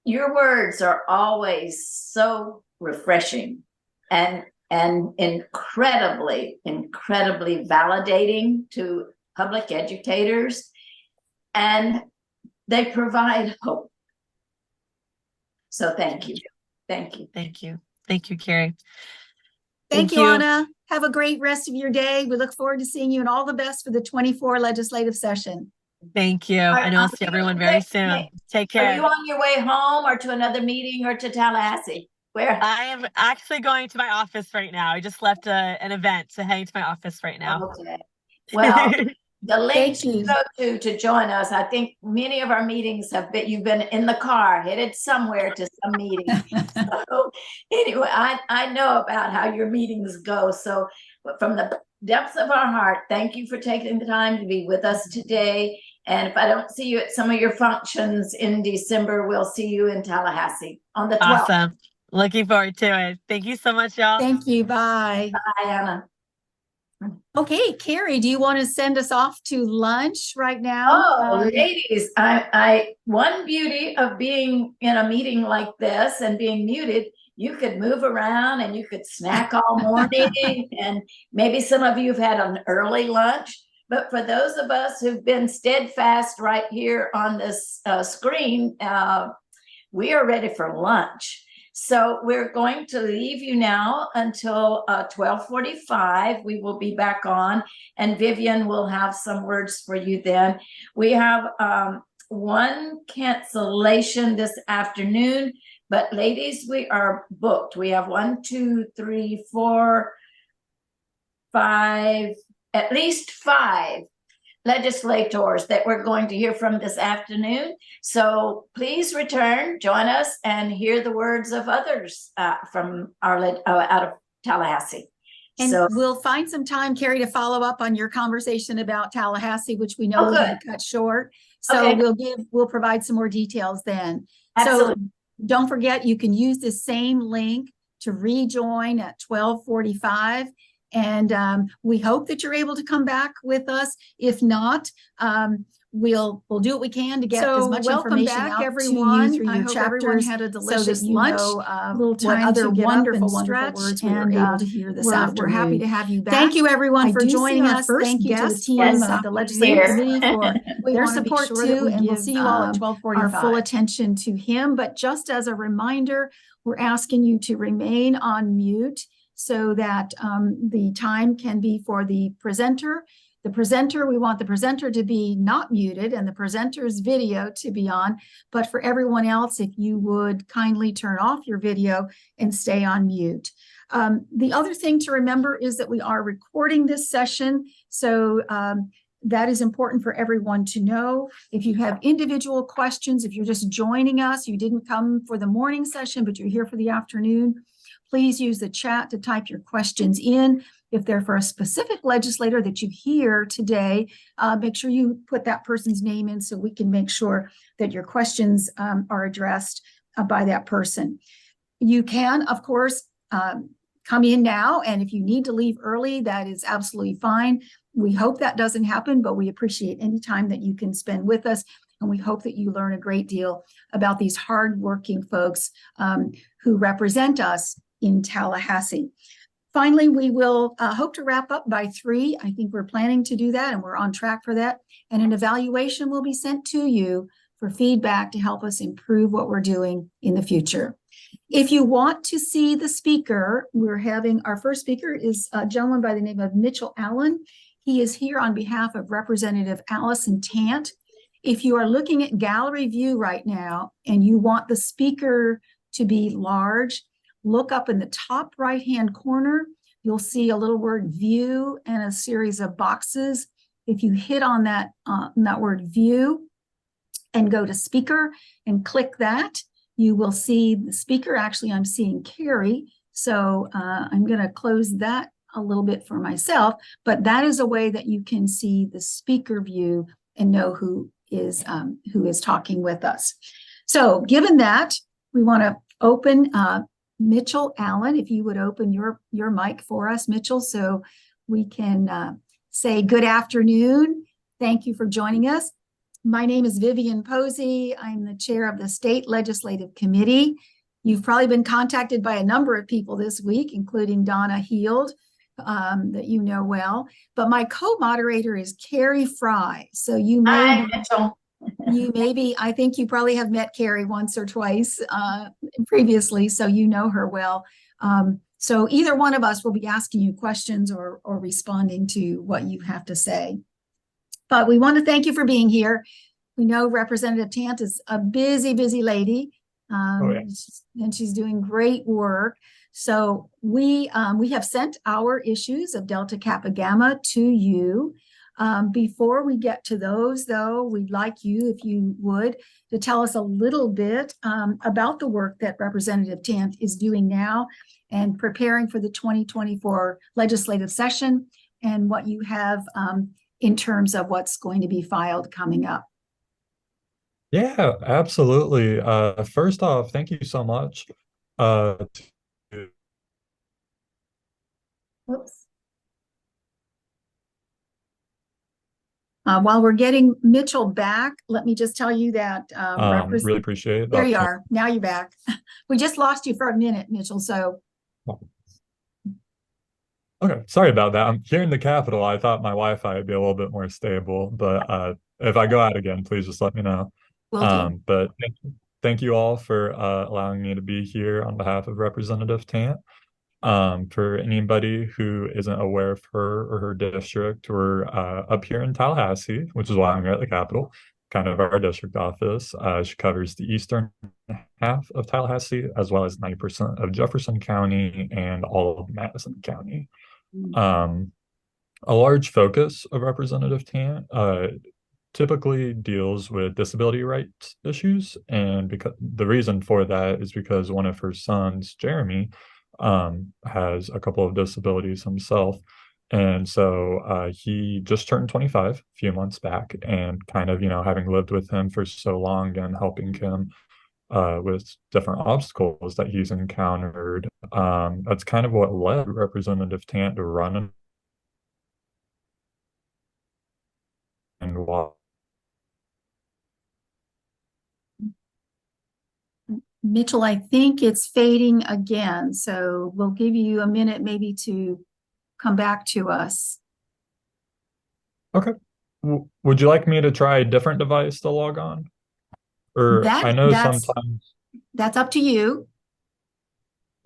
your words are always so refreshing and incredibly validating to public educators, and they provide hope. So thank you. Thank you. Thank you. Thank you, Carrie. Thank you, Anna. Have a great rest of your day. We look forward to seeing you, and all the best for the 24 legislative session. Thank you. I know I'll see everyone very soon. Take care. Are you on your way home or to another meeting or to Tallahassee? Where? I am actually going to my office right now. I just left an event, so heading to my office right now. Okay. Well, the link you go to join us. I think many of our meetings you've been in the car, headed somewhere to some meeting. So anyway, I know about how your meetings go. So from the depths of our heart, thank you for taking the time to be with us today. And if I don't see you at some of your functions in December, we'll see you in Tallahassee on the 12th. Awesome. Looking forward to it. Thank you so much, y'all. Thank you. Bye. Bye, Anna. Okay, Carrie, do you want to send us off to lunch right now? Oh, ladies, one beauty of being in a meeting like this and being muted, you could move around and you could snack all morning, and maybe some of you have had an early lunch. But for those of us who've been steadfast right here on this screen, we are ready for lunch. So we're going to leave you now until 12:45. We will be back on, and Vivian will have some words for you then. We have one cancellation this afternoon, but ladies, we are booked. We have 1, 2, 3, 4, 5, at least 5 legislators that we're going to hear from this afternoon. So please return, join us, and hear the words of others from our out of Tallahassee. And so we'll find some time, Carrie, to follow up on your conversation about Tallahassee, which we know will be cut short. So Okay. we'll provide some more details then. Absolutely. So don't forget, you can use the same link to rejoin at 12:45. And we hope that you're able to come back with us. If not, we'll do what we can to get as much information out everyone. To you through your chapters, had a delicious lunch, little time what other wonderful words we were able to hear this afternoon. We're happy to have you back. Thank you, everyone, for joining us. Thank you to the team of the Legislative Committee for their support too. And we'll see you all at 12:45. Our full attention to him. But just as a reminder, we're asking you to remain on mute, so that the time can be for the presenter. We want the presenter to be not muted and the presenter's video to be on. But for everyone else, if you would kindly turn off your video and stay on mute. The other thing to remember is that we are recording this session. So that is important for everyone to know. If you have individual questions, if you're just joining us, you didn't come for the morning session, but you're here for the afternoon, please use the chat to type your questions in. If they're for a specific legislator that you hear today, make sure you put that person's name in so we can make sure that your questions are addressed by that person. You can, of course, come in now, and if you need to leave early, that is absolutely fine. We hope that doesn't happen, but we appreciate any time that you can spend with us. And we hope that you learn a great deal about these hardworking folks who represent us in Tallahassee. Finally, we will hope to wrap up by 3. I think we're planning to do that, and we're on track for that. And an evaluation will be sent to you for feedback to help us improve what we're doing in the future. If you want to see the speaker, we're having our first speaker is a gentleman by the name of Mitchell Allen. He is here on behalf of Representative Allison Tant. If you are looking at gallery view right now and you want the speaker to be large, look up in the top right-hand corner. You'll see a little word view and a series of boxes. If you hit on that word view and go to speaker and click that, you will see the speaker. Actually, I'm seeing Carrie, so I'm going to close that a little bit for myself, but that is a way that you can see the speaker view and know who is talking with us. So given that, we want to open Mitchell Allen, if you would open your mic for us, Mitchell, so we can say good afternoon. Thank you for joining us. My name is Vivian Posey. I'm the chair of the State Legislative Committee. You've probably been contacted by a number of people this week, including Donna Heald, that you know well. But my co-moderator is Carrie Fry. So you may I think you probably have met Carrie once or twice previously, so you know her well. So either one of us will be asking you questions or responding to what you have to say. But we want to thank you for being here. We know Representative Tant is a busy, busy lady, and she's doing great work. So we have sent our issues of Delta Kappa Gamma to you. Before we get to those, though, we'd like you, if you would, to tell us a little bit about the work that Representative Tant is doing now and preparing for the 2024 legislative session, and what you have in terms of what's going to be filed coming up. Yeah, absolutely. First off, thank you so much. To- Whoops. While we're getting Mitchell back, let me just tell you that really appreciate there the you opportunity. are. Now you're back. We just lost you for a minute, Mitchell. So Okay, sorry about that. I'm here in the Capitol. I thought my Wi-Fi would be a little bit more stable, but if I go out again, please just let me know. will do. But thank you all for allowing me to be here on behalf of Representative Tant. For anybody who isn't aware of her or her district, we're up here in Tallahassee, which is why I'm here at the Capitol, kind of our district office. She covers the eastern half of Tallahassee, as well as 90% of Jefferson County and all of Madison County. Um, a large focus of Representative Tant typically deals with disability rights issues, and because the reason for that is because one of her sons, Jeremy, has a couple of disabilities himself. And so he just turned 25 a few months back, and kind of, having lived with him for so long and helping him with different obstacles that he's encountered, that's kind of what led Representative Tant to run and walk. Mitchell, I think it's fading again, so we'll give you a minute maybe to come back to us. Okay. Would you like me to try a different device to log on? Or I know sometimes. That's up to you.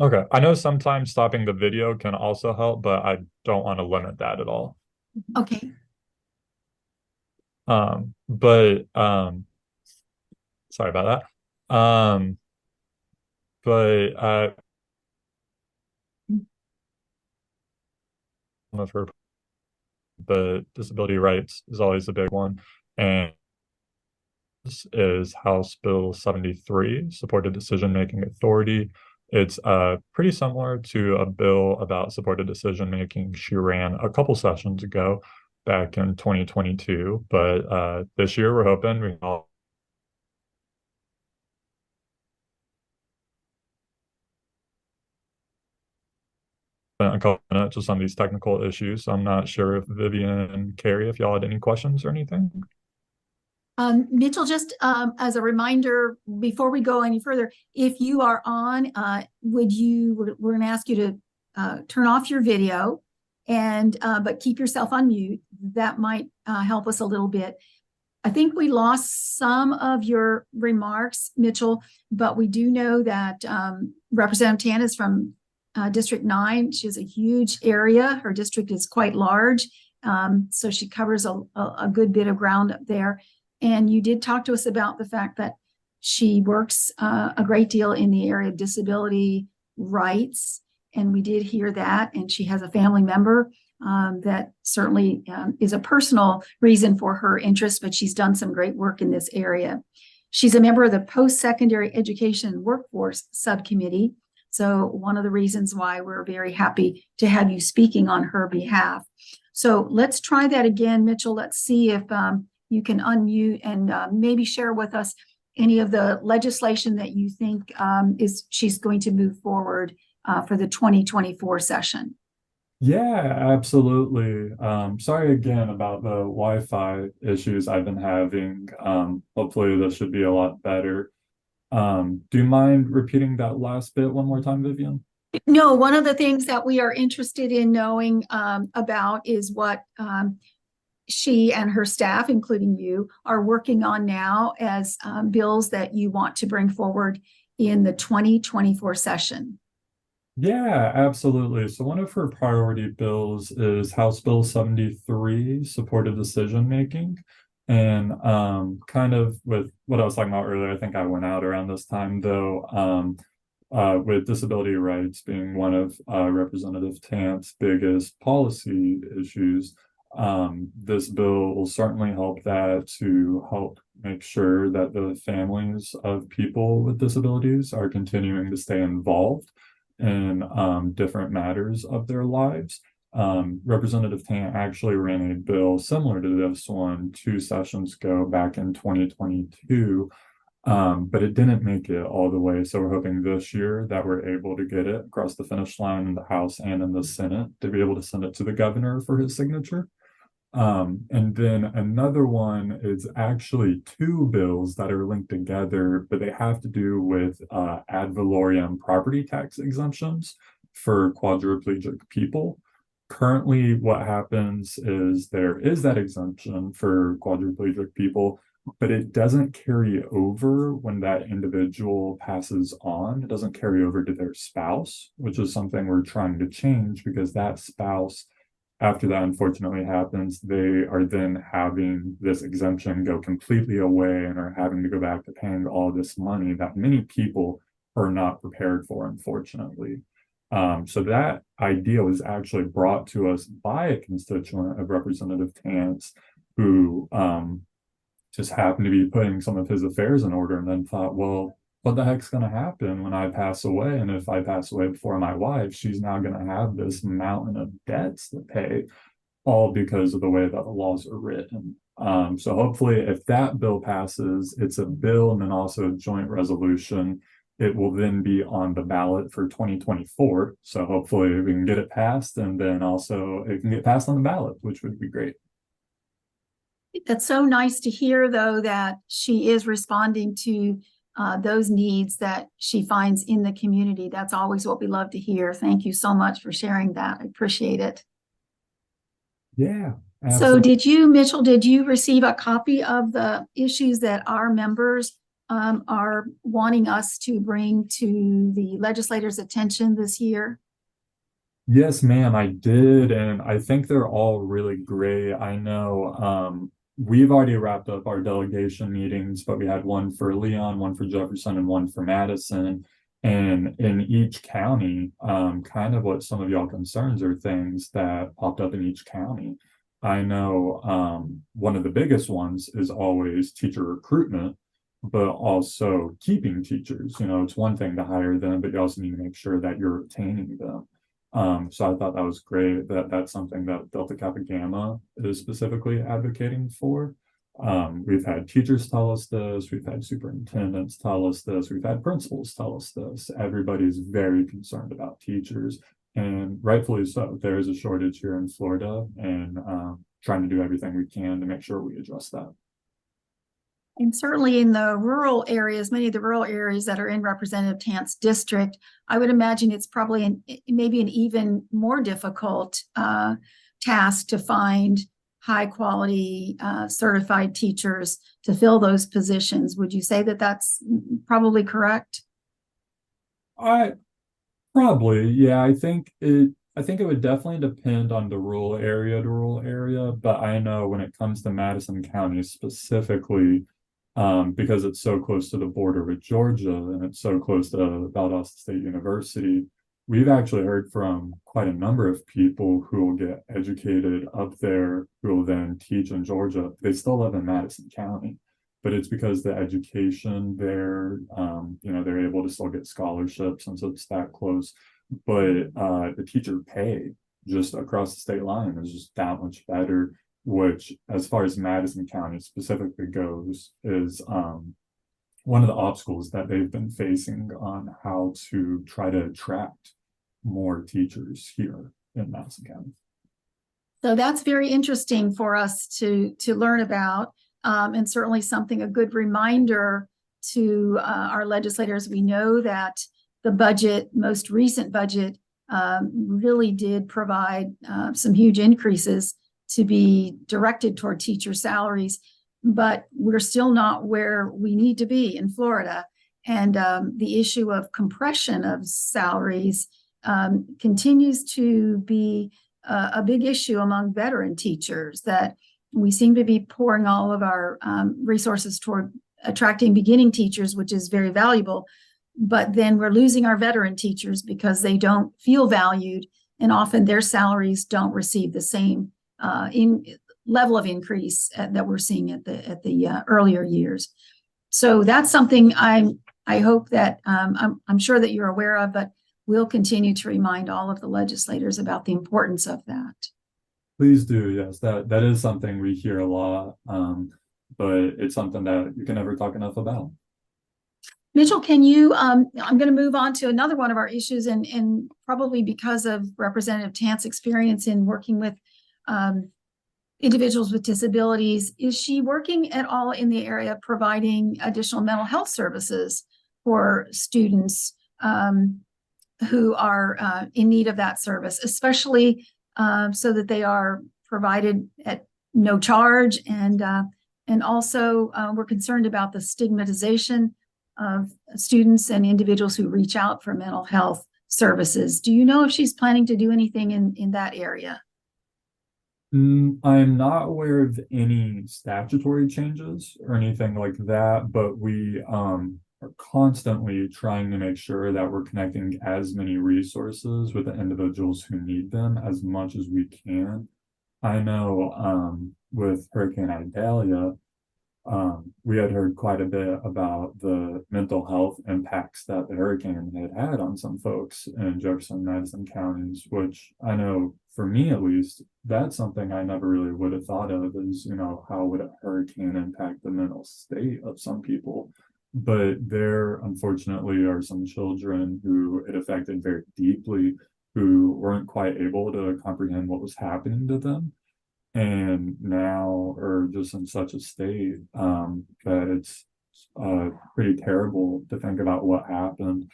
Okay. I know sometimes stopping the video can also help, but I don't want to limit that at all. Okay. But sorry about that. But of her, but disability rights is always a big one. And this is House Bill 73, Supported Decision-Making Authority. It's pretty similar to a bill about supported decision-making she ran a couple sessions ago back in 2022. But this year we're hoping we all spent a couple minutes with some of these technical issues. So I'm not sure if Vivian and Carrie, if y'all had any questions or anything. Mitchell, just as a reminder, before we go any further, if you are on, we're going to ask you to turn off your video and but keep yourself on mute. That might help us a little bit. I think we lost some of your remarks, Mitchell, but we do know that Representative Tant is from District 9. She has a huge area. Her district is quite large, so she covers a good bit of ground up there. And you did talk to us about the fact that she works a great deal in the area of disability rights. And we did hear that. And she has a family member that certainly is a personal reason for her interest, but she's done some great work in this area. She's a member of the Post-Secondary Education Workforce Subcommittee. So one of the reasons why we're very happy to have you speaking on her behalf. So let's try that again, Mitchell. Let's see if you can unmute and maybe share with us any of the legislation that you think she's going to move forward for the 2024 session. Yeah, absolutely. Sorry again about the Wi-Fi issues I've been having. Hopefully this should be a lot better. Do you mind repeating that last bit one more time, Vivian? No, one of the things that we are interested in knowing about is what she and her staff, including you, are working on now as bills that you want to bring forward in the 2024 session. Yeah, absolutely. So one of her priority bills is House Bill 73, Supported Decision Making. And kind of with what I was talking about earlier, I think I went out around this time though, with disability rights being one of Representative Tant's biggest policy issues. This bill will certainly help that, to help make sure that the families of people with disabilities are continuing to stay involved in different matters of their lives. Representative Tant actually ran a bill similar to this one 2 sessions ago back in 2022, but it didn't make it all the way. So we're hoping this year that we're able to get it across the finish line in the House and in the Senate to be able to send it to the governor for his signature. And then another one is actually 2 bills that are linked together, but they have to do with ad valorem property tax exemptions for quadriplegic people. Currently, what happens is there is that exemption for quadriplegic people, but it doesn't carry over when that individual passes on. It doesn't carry over to their spouse, which is something we're trying to change, because that spouse, after that unfortunately happens, they are then having this exemption go completely away and are having to go back to paying all this money that many people are not prepared for, unfortunately. So that idea was actually brought to us by a constituent of Representative Tant's, who just happened to be putting some of his affairs in order, and then thought, well, what the heck's going to happen when I pass away? And if I pass away before my wife, she's now going to have this mountain of debts to pay, all because of the way that the laws are written. So hopefully, if that bill passes, it's a bill and then also a joint resolution. It will then be on the ballot for 2024. So hopefully we can get it passed, and then also it can get passed on the ballot, which would be great. That's so nice to hear, though, that she is responding to those needs that she finds in the community. That's always what we love to hear. Thank you so much for sharing that. I appreciate it. Yeah. Absolutely. So Mitchell, did you receive a copy of the issues that our members are wanting us to bring to the legislators' attention this year? Yes, ma'am, I did. And I think they're all really great. I know we've already wrapped up our delegation meetings, but we had one for Leon, one for Jefferson, and one for Madison. And in each county, kind of what some of y'all concerns are things that popped up in each county. I know one of the biggest ones is always teacher recruitment, but also keeping teachers. You know, it's one thing to hire them, but you also need to make sure that you're retaining them. So I thought that was great, that that's something that Delta Kappa Gamma is specifically advocating for. We've had teachers tell us this, we've had superintendents tell us this, we've had principals tell us this. Everybody's very concerned about teachers, and rightfully so. There is a shortage here in Florida, and trying to do everything we can to make sure we address that. And certainly in the rural areas, many of the rural areas that are in Representative Tant's district, I would imagine it's probably maybe an even more difficult task to find high quality certified teachers to fill those positions. Would you say that that's probably correct? Probably, yeah. I think it would definitely depend on the rural area to rural area, but I know when it comes to Madison County specifically, because it's so close to the border with Georgia and it's so close to Valdosta State University, we've actually heard from quite a number of people who will get educated up there, who will then teach in Georgia. They still live in Madison County, but it's because the education there, they're able to still get scholarships, and so it's that close. But the teacher pay just across the state line is just that much better, which, as far as Madison County specifically goes, is one of the obstacles that they've been facing on how to try to attract more teachers here in Madison County. So that's very interesting for us to learn about, and certainly a good reminder to our legislators. We know that the most recent budget, really did provide some huge increases to be directed toward teacher salaries, but we're still not where we need to be in Florida. And the issue of compression of salaries continues to be a big issue among veteran teachers, that we seem to be pouring all of our resources toward attracting beginning teachers, which is very valuable, but then we're losing our veteran teachers because they don't feel valued, and often their salaries don't receive the same level of increase that we're seeing at the earlier years. So that's something I hope that I'm sure that you're aware of, but we'll continue to remind all of the legislators about the importance of that. Please do. Yes, that is something we hear a lot, but it's something that you can never talk enough about. Mitchell, can you, I'm going to move on to another one of our issues, and probably because of Representative Tant's experience in working with individuals with disabilities, is she working at all in the area of providing additional mental health services for students who are in need of that service, especially so that they are provided at no charge, and also we're concerned about the stigmatization of students and individuals who reach out for mental health services. Do you know if she's planning to do anything in that area? I'm not aware of any statutory changes or anything like that, but we are constantly trying to make sure that we're connecting as many resources with the individuals who need them as much as we can. I know with Hurricane Idalia, we had heard quite a bit about the mental health impacts that the hurricane had on some folks in Jefferson and Madison counties, which I know for me at least, that's something I never really would have thought of is, how would a hurricane impact the mental state of some people? But there, unfortunately, are some children who it affected very deeply, who weren't quite able to comprehend what was happening to them, and now are just in such a state that it's pretty terrible to think about what happened.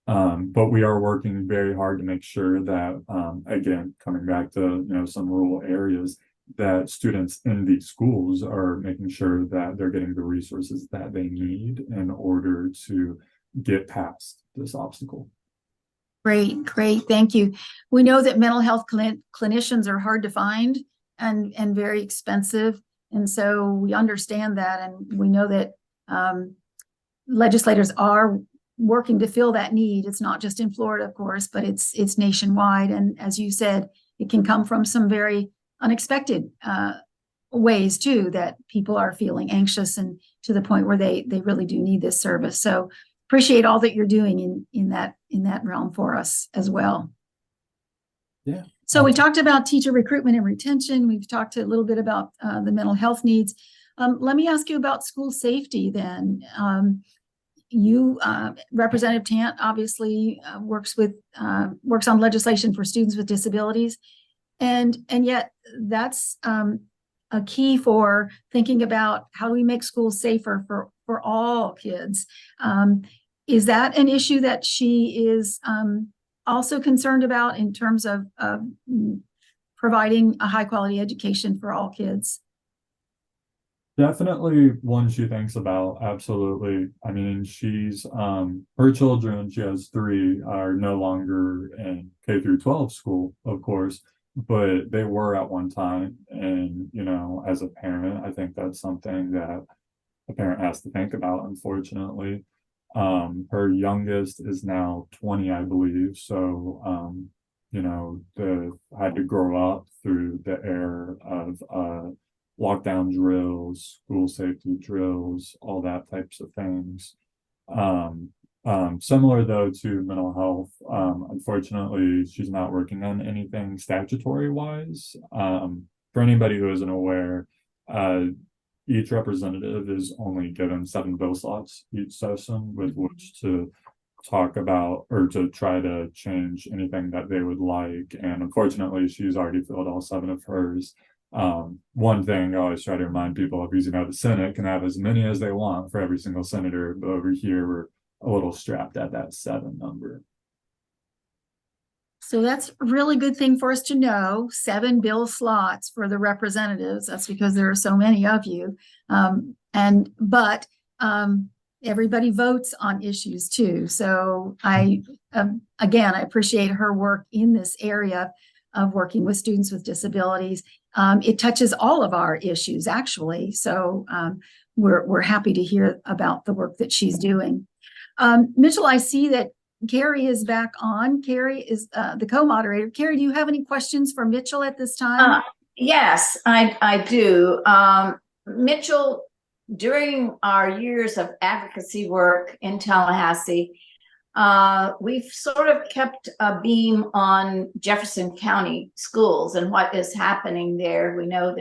But we are working very hard to make sure that, again, coming back to some rural areas, that students in these schools are making sure that they're getting the resources that they need in order to get past this obstacle. Great, thank you. We know that mental health clinicians are hard to find and very expensive, and so we understand that, and we know that legislators are working to fill that need. It's not just in Florida, of course, but it's nationwide, and as you said, it can come from some very unexpected ways too, that people are feeling anxious and to the point where they really do need this service. So appreciate all that you're doing in that realm for us as well. Yeah. So we talked about teacher recruitment and retention. We've talked a little bit about the mental health needs. Let me ask you about school safety then. Representative Tant obviously works on legislation for students with disabilities, and yet that's a key for thinking about how do we make schools safer for all kids. Is that an issue that she is also concerned about in terms of providing a high quality education for all kids? Definitely one she thinks about. Absolutely. I mean, she's her children, she has 3, are no longer in K through 12 school, of course, but they were at one time. And, as a parent, I think that's something that a parent has to think about, unfortunately. Her youngest is now 20, I believe. So, had to grow up through the era of lockdown drills, school safety drills, all that types of things. Similar though to mental health, unfortunately, she's not working on anything statutory wise. For anybody who isn't aware, each representative is only given 7 bill slots each session with which to talk about or to try to change anything that they would like. And unfortunately, she's already filled all 7 of hers. One thing I always try to remind people of is, the Senate can have as many as they want for every single senator, but over here we're a little strapped at that 7 number. So that's a really good thing for us to know. 7 bill slots for the representatives. That's because there are so many of you. But everybody votes on issues too. So I appreciate her work in this area of working with students with disabilities. It touches all of our issues actually. So we're happy to hear about the work that she's doing. Mitchell, I see that Carrie is back on. Carrie is the co-moderator. Carrie, do you have any questions for Mitchell at this time? Yes, I do. Mitchell, during our years of advocacy work in Tallahassee, we've sort of kept a beam on Jefferson County schools and what is happening there. We know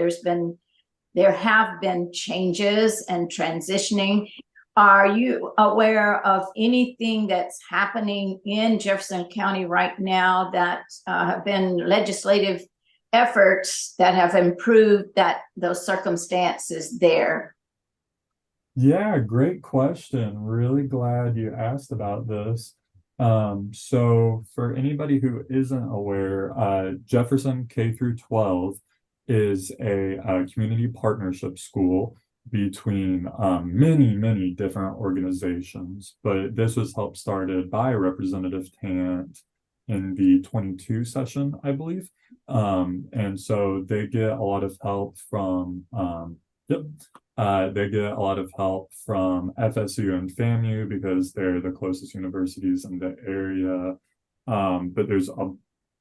there have been changes and transitioning. Are you aware of anything that's happening in Jefferson County right now that have been legislative efforts that have improved those circumstances there? Yeah, great question. Really glad you asked about this. So for anybody who isn't aware, Jefferson K through 12 is a community partnership school between many different organizations. But this was helped started by Representative Tant in the 22 session, I believe. And so they get a lot of help from they get a lot of help from FSU and FAMU because they're the closest universities in the area. But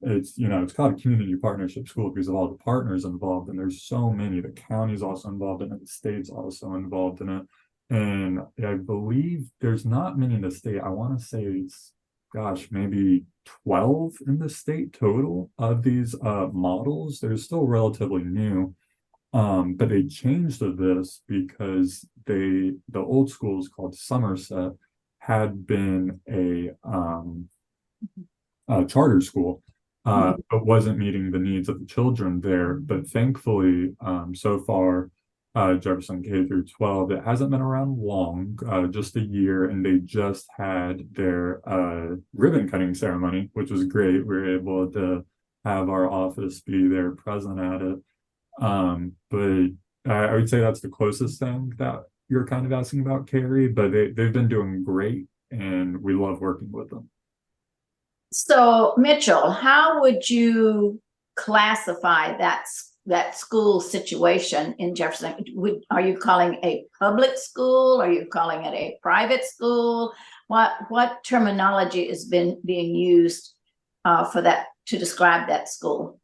it's called a community partnership school because of all the partners involved, and there's so many. The county's also involved in it, the state's also involved in it. And I believe there's not many in the state. I want to say it's, gosh, maybe 12 in the state total of these models. They're still relatively new. But they changed to this because the old schools called Somerset had been a charter school, but wasn't meeting the needs of the children there. But thankfully, so far, Jefferson K through 12, it hasn't been around long, just a year, and they just had their ribbon cutting ceremony, which was great. We were able to have our office be there present at it. But I would say that's the closest thing that you're kind of asking about, Carrie, but they've been doing great and we love working with them. So Mitchell, how would you classify that school situation in Jefferson? Are you calling a public school? Are you calling it a private school? What terminology is being used for that to describe that school?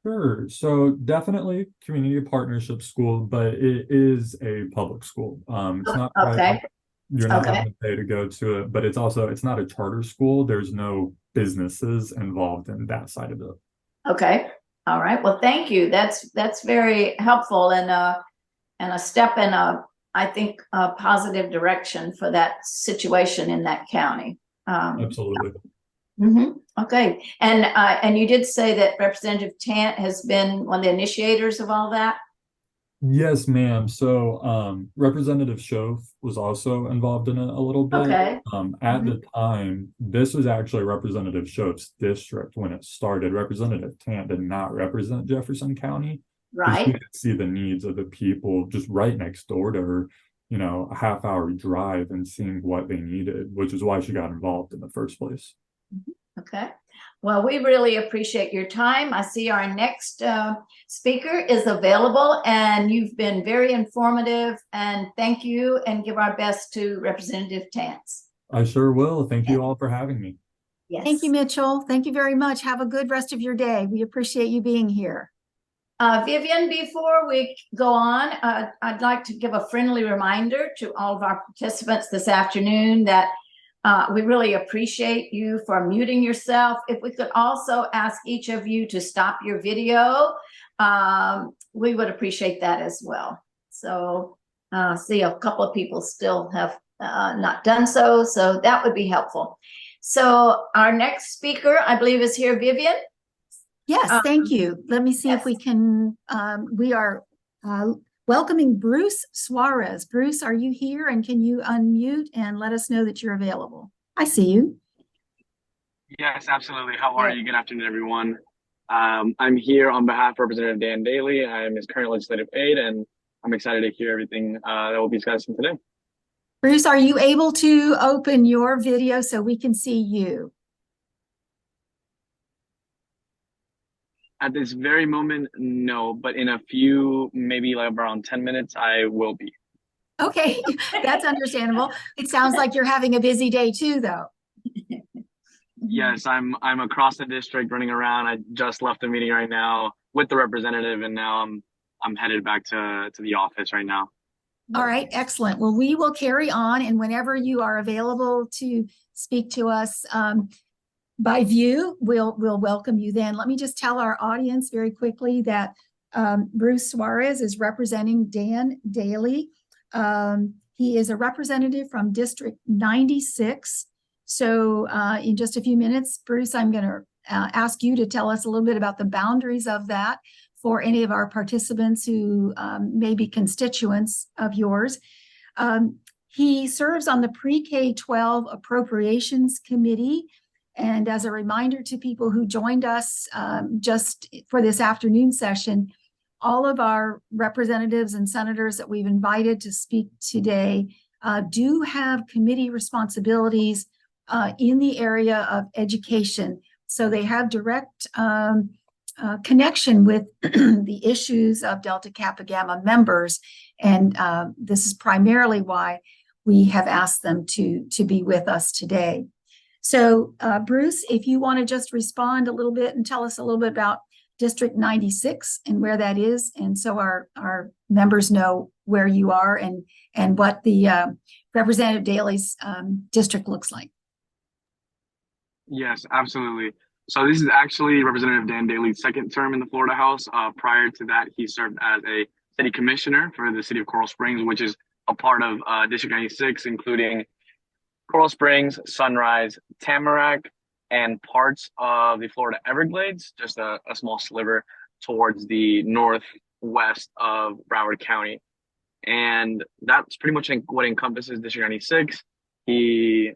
Sure. So definitely community partnership school, but it is a public school. It's not private. You're not having to pay to go to it, but it's not a charter school. There's no businesses involved in that side of it. Okay. All right. Well, thank you. That's very helpful and a step in I think a positive direction for that situation in that county. Absolutely. Okay. And you did say that Representative Tant has been one of the initiators of all that? Yes, ma'am. So Representative Schoaf was also involved in it a little bit. Okay. At the time, this was actually Representative Schoaf's district when it started. Representative Tant did not represent Jefferson County. Right. She could see the needs of the people just right next door to her, a half-hour drive and seeing what they needed, which is why she got involved in the first place. Okay. Well, we really appreciate your time. I see our next speaker is available, and you've been very informative. And thank you, and give our best to Representative Tance. I sure will. Thank you all for having me. Yes. Thank you, Mitchell. Thank you very much. Have a good rest of your day. We appreciate you being here. Vivian, before we go on, I'd like to give a friendly reminder to all of our participants this afternoon that we really appreciate you for muting yourself. If we could also ask each of you to stop your video, we would appreciate that as well. So see, a couple of people still have not done so, so that would be helpful. So our next speaker, I believe, is here, Vivian. Yes, thank you. Let me see if we can, we are welcoming Bruce Suarez. Bruce, are you here, and can you unmute and let us know that you're available? I see you. Yes, absolutely. How are you? Good afternoon, everyone. I'm here on behalf of Representative Dan Daly. I am his current legislative aide, and I'm excited to hear everything that we'll be discussing today. Bruce, are you able to open your video so we can see you? At this very moment, no, but in a few, maybe like around 10 minutes, I will be. Okay, that's understandable. It sounds like you're having a busy day too, though. Yes, I'm across the district running around. I just left the meeting right now with the representative, and now I'm headed back to the office right now. All right, excellent. Well, we will carry on, and whenever you are available to speak to us by view, we'll welcome you then. Let me just tell our audience very quickly that Bruce Suarez is representing Dan Daly. He is a representative from District 96. So in just a few minutes, Bruce, I'm going to ask you to tell us a little bit about the boundaries of that for any of our participants who may be constituents of yours. He serves on the Pre-K-12 Appropriations Committee. And as a reminder to people who joined us just for this afternoon session, all of our representatives and senators that we've invited to speak today do have committee responsibilities in the area of education. So they have direct connection with the issues of Delta Kappa Gamma members. And this is primarily why we have asked them to be with us today. So Bruce, if you want to just respond a little bit and tell us a little bit about District 96 and where that is. And so our members know where you are and what the Representative Daly's district looks like. Yes, absolutely. So this is actually Representative Dan Daly's second term in the Florida House. Prior to that, he served as a city commissioner for the city of Coral Springs, which is a part of District 96, including Coral Springs, Sunrise, Tamarack, and parts of the Florida Everglades, just a small sliver towards the northwest of Broward County. And that's pretty much what encompasses District 96. He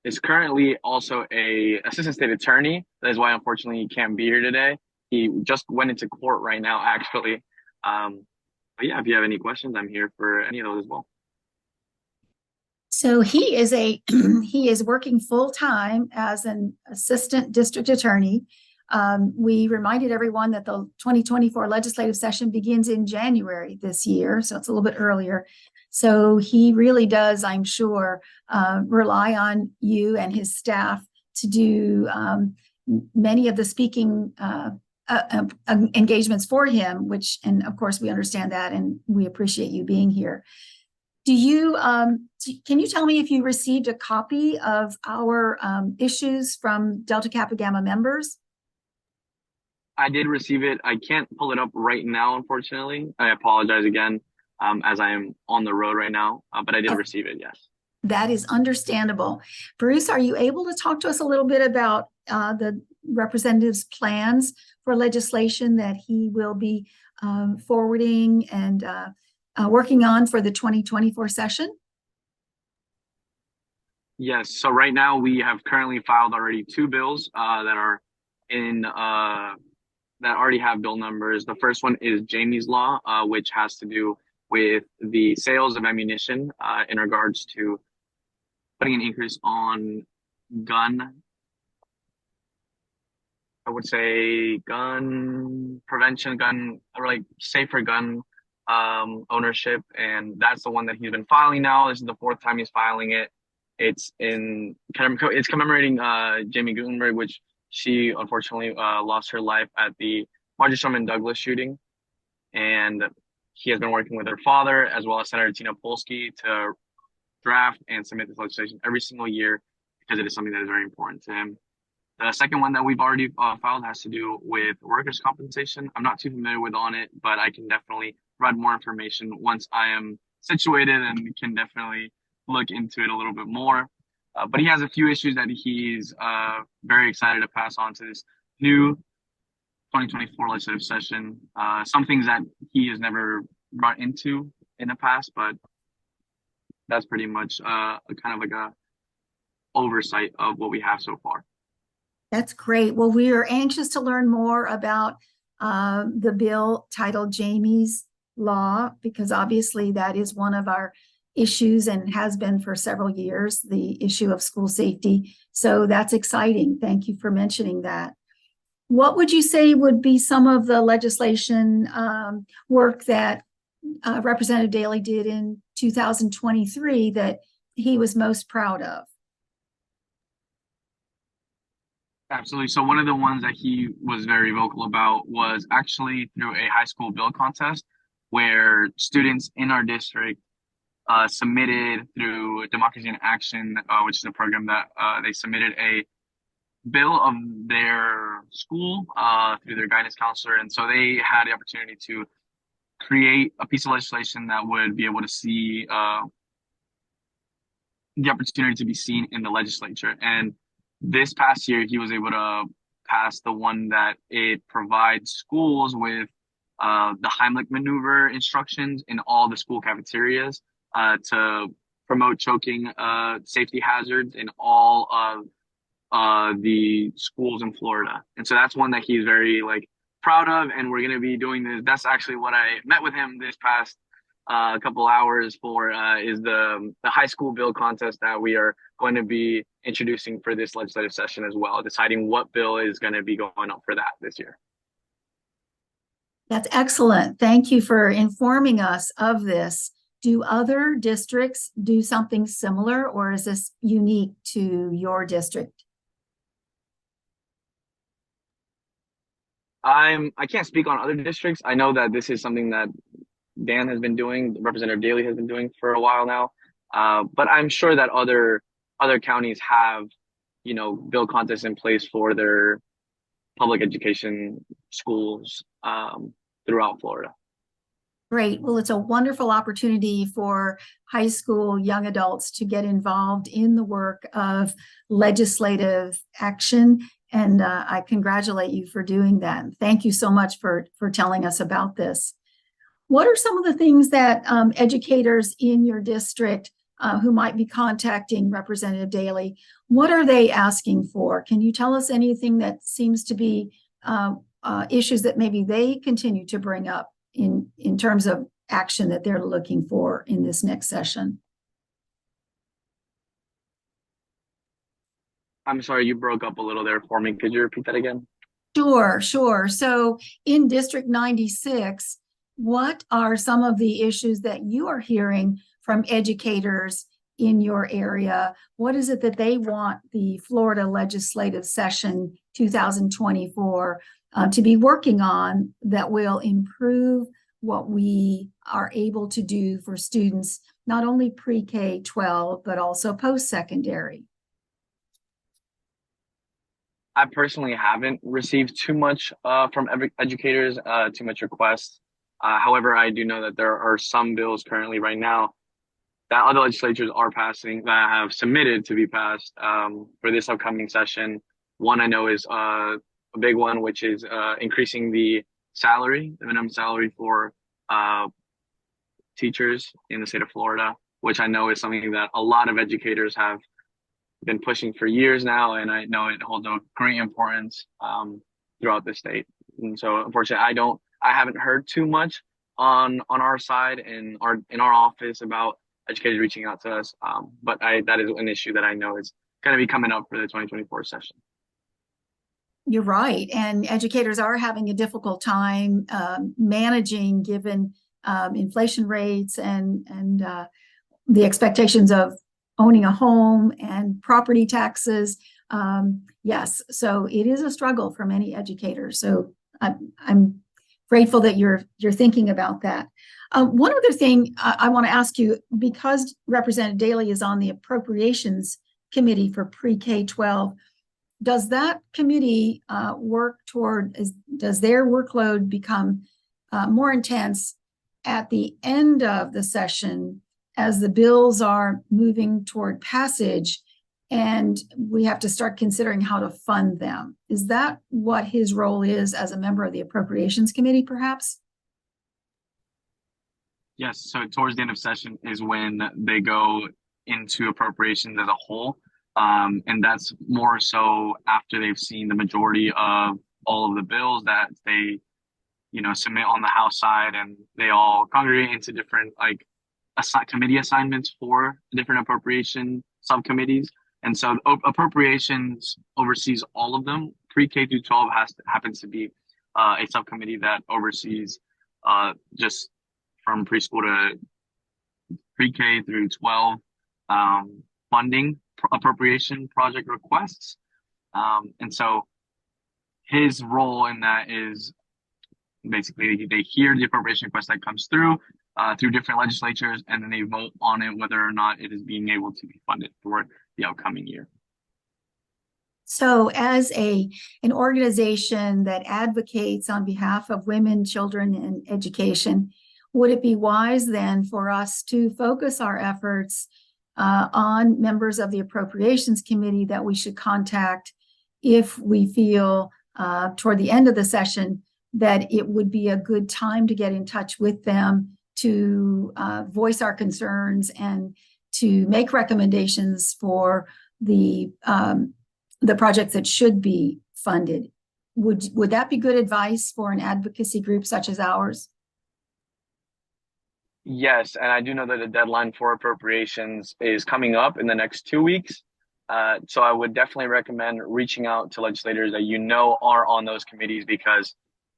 is currently also a assistant state attorney. That is why, unfortunately, he can't be here today. He just went into court right now, actually. But yeah, if you have any questions, I'm here for any of those as well. So he is working full-time as an assistant district attorney. We reminded everyone that the 2024 legislative session begins in January this year, so it's a little bit earlier. So he really does, I'm sure, rely on you and his staff to do many of the speaking engagements for him, and of course we understand that and we appreciate you being here. Can you tell me if you received a copy of our issues from Delta Kappa Gamma members? I did receive it. I can't pull it up right now, unfortunately. I apologize again, as I am on the road right now, but I did receive it, yes. That is understandable. Bruce, are you able to talk to us a little bit about the representative's plans for legislation that he will be forwarding and working on for the 2024 session? Yes. So right now we have currently filed already 2 bills that are in that already have bill numbers. The first one is Jamie's Law, which has to do with the sales of ammunition in regards to putting an increase on gun prevention, safer gun ownership, and that's the one that he's been filing now. This is the 4th time he's filing it. It's commemorating Jamie Gutenberg, which she unfortunately lost her life at the Marjorie Stoneman Douglas shooting, and he has been working with her father as well as Senator Tina Polsky to draft and submit this legislation every single year because it is something that is very important to him. The second one that we've already filed has to do with workers' compensation. I'm not too familiar with on it, but I can definitely provide more information once I am situated and can definitely look into it a little bit more. But he has a few issues that he's very excited to pass on to this new 2024 legislative session. Some things that he has never brought into in the past, but that's pretty much a kind of like a oversight of what we have so far. That's great. Well, we are anxious to learn more about the bill titled Jamie's Law, because obviously that is one of our issues and has been for several years, the issue of school safety. So that's exciting. Thank you for mentioning that. What would you say would be some of the legislation work that Representative Daly did in 2023 that he was most proud of? Absolutely. So one of the ones that he was very vocal about was actually through a high school bill contest where students in our district submitted through Democracy in Action, which is a program that they submitted a bill of their school through their guidance counselor. And so they had the opportunity to create a piece of legislation that would be able to see the opportunity to be seen in the legislature. And this past year, he was able to pass the one that it provides schools with the Heimlich maneuver instructions in all the school cafeterias to promote choking safety hazards in all of the schools in Florida. And so that's one that he's very proud of, and we're going to be doing this. That's actually what I met with him this past couple hours for is the high school bill contest that we are going to be introducing for this legislative session as well, deciding what bill is going to be going up for that this year. That's excellent. Thank you for informing us of this. Do other districts do something similar, or is this unique to your district? I can't speak on other districts. I know that this is something that Dan has been doing, Representative Daly has been doing for a while now. But I'm sure that other counties have, bill contests in place for their public education schools throughout Florida. Great. Well, it's a wonderful opportunity for high school young adults to get involved in the work of legislative action. And I congratulate you for doing that. Thank you so much for telling us about this. What are some of the things that educators in your district who might be contacting Representative Daly, what are they asking for? Can you tell us anything that seems to be issues that maybe they continue to bring up in terms of action that they're looking for in this next session? I'm sorry, you broke up a little there for me. Could you repeat that again? Sure. So in District 96, what are some of the issues that you are hearing from educators in your area? What is it that they want the Florida legislative session 2024 to be working on that will improve what we are able to do for students, not only pre-K-12, but also post-secondary? I personally haven't received too much from educators, too much requests. However, I do know that there are some bills currently right now that other legislatures are passing that have submitted to be passed for this upcoming session. One I know is a big one, which is increasing the minimum salary for teachers in the state of Florida, which I know is something that a lot of educators have been pushing for years now, and I know it holds a great importance throughout the state. And so, unfortunately, I haven't heard too much on our side in our office about educators reaching out to us. But that is an issue that I know is going to be coming up for the 2024 session. You're right, and educators are having a difficult time managing given inflation rates and the expectations of owning a home and property taxes. Yes, so it is a struggle for many educators. So I'm grateful that you're thinking about that. One other thing I want to ask you, because Representative Daly is on the Appropriations Committee for Pre-K-12, does that committee does their workload become more intense at the end of the session as the bills are moving toward passage and we have to start considering how to fund them? Is that what his role is as a member of the Appropriations Committee, perhaps? Yes, so towards the end of session is when they go into appropriations as a whole. And that's more so after they've seen the majority of all of the bills that they, submit on the House side, and they all congregate into different committee assignments for different appropriation subcommittees. And so appropriations oversees all of them. Pre-K through 12 happens to be a subcommittee that oversees just from preschool to pre-K through 12 funding appropriation project requests. And so his role in that is basically they hear the appropriation request that comes through different legislatures, and then they vote on it whether or not it is being able to be funded for the upcoming year. So as an organization that advocates on behalf of women, children, and education, would it be wise then for us to focus our efforts on members of the Appropriations Committee that we should contact if we feel toward the end of the session that it would be a good time to get in touch with them to voice our concerns and to make recommendations for the projects that should be funded? Would that be good advice for an advocacy group such as ours? Yes, and I do know that the deadline for appropriations is coming up in the next 2 weeks. So I would definitely recommend reaching out to legislators that you know are on those committees, because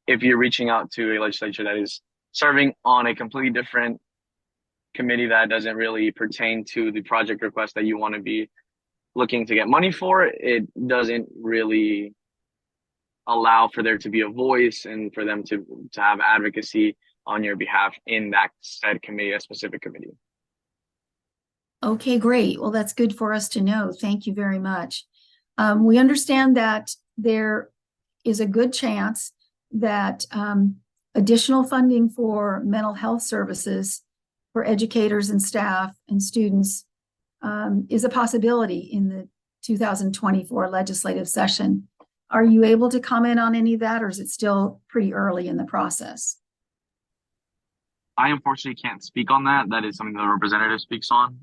if you're reaching out to a legislature that is serving on a completely different committee that doesn't really pertain to the project request that you want to be looking to get money for, it doesn't really allow for there to be a voice and for them to have advocacy on your behalf in that said committee, a specific committee. Okay, great. Well, that's good for us to know. Thank you very much. We understand that there is a good chance that additional funding for mental health services for educators and staff and students is a possibility in the 2024 legislative session. Are you able to comment on any of that, or is it still pretty early in the process? I unfortunately can't speak on that. That is something the representative speaks on.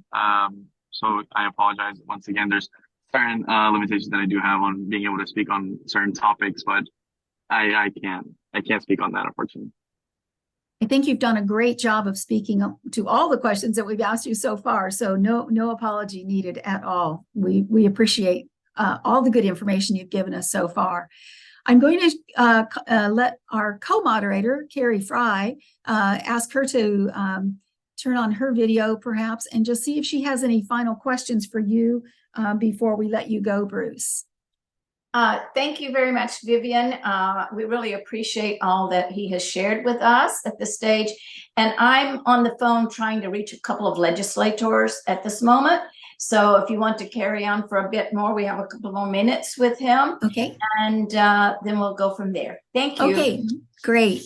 So I apologize. Once again, there's certain limitations that I do have on being able to speak on certain topics, but I can't speak on that, unfortunately. I think you've done a great job of speaking to all the questions that we've asked you so far. So no apology needed at all. We appreciate all the good information you've given us so far. I'm going to let our co-moderator, Carrie Fry, ask her to turn on her video perhaps and just see if she has any final questions for you before we let you go, Bruce. Thank you very much, Vivian. We really appreciate all that he has shared with us at this stage. And I'm on the phone trying to reach a couple of legislators at this moment. So if you want to carry on for a bit more, we have a couple more minutes with him. Okay. And then we'll go from there. Thank you. Okay, great.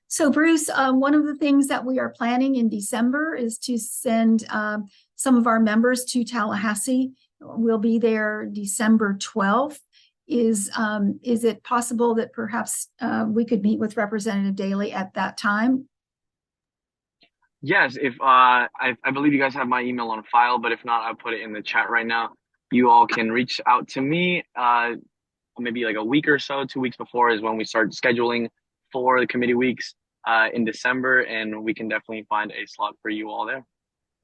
So Bruce, one of the things that we are planning in December is to send some of our members to Tallahassee. We'll be there December 12th. Is it possible that perhaps we could meet with Representative Daly at that time? Yes, if I believe you guys have my email on file, but if not, I'll put it in the chat right now. You all can reach out to me maybe like a week or so, 2 weeks before is when we start scheduling for the committee weeks in December, and we can definitely find a slot for you all there.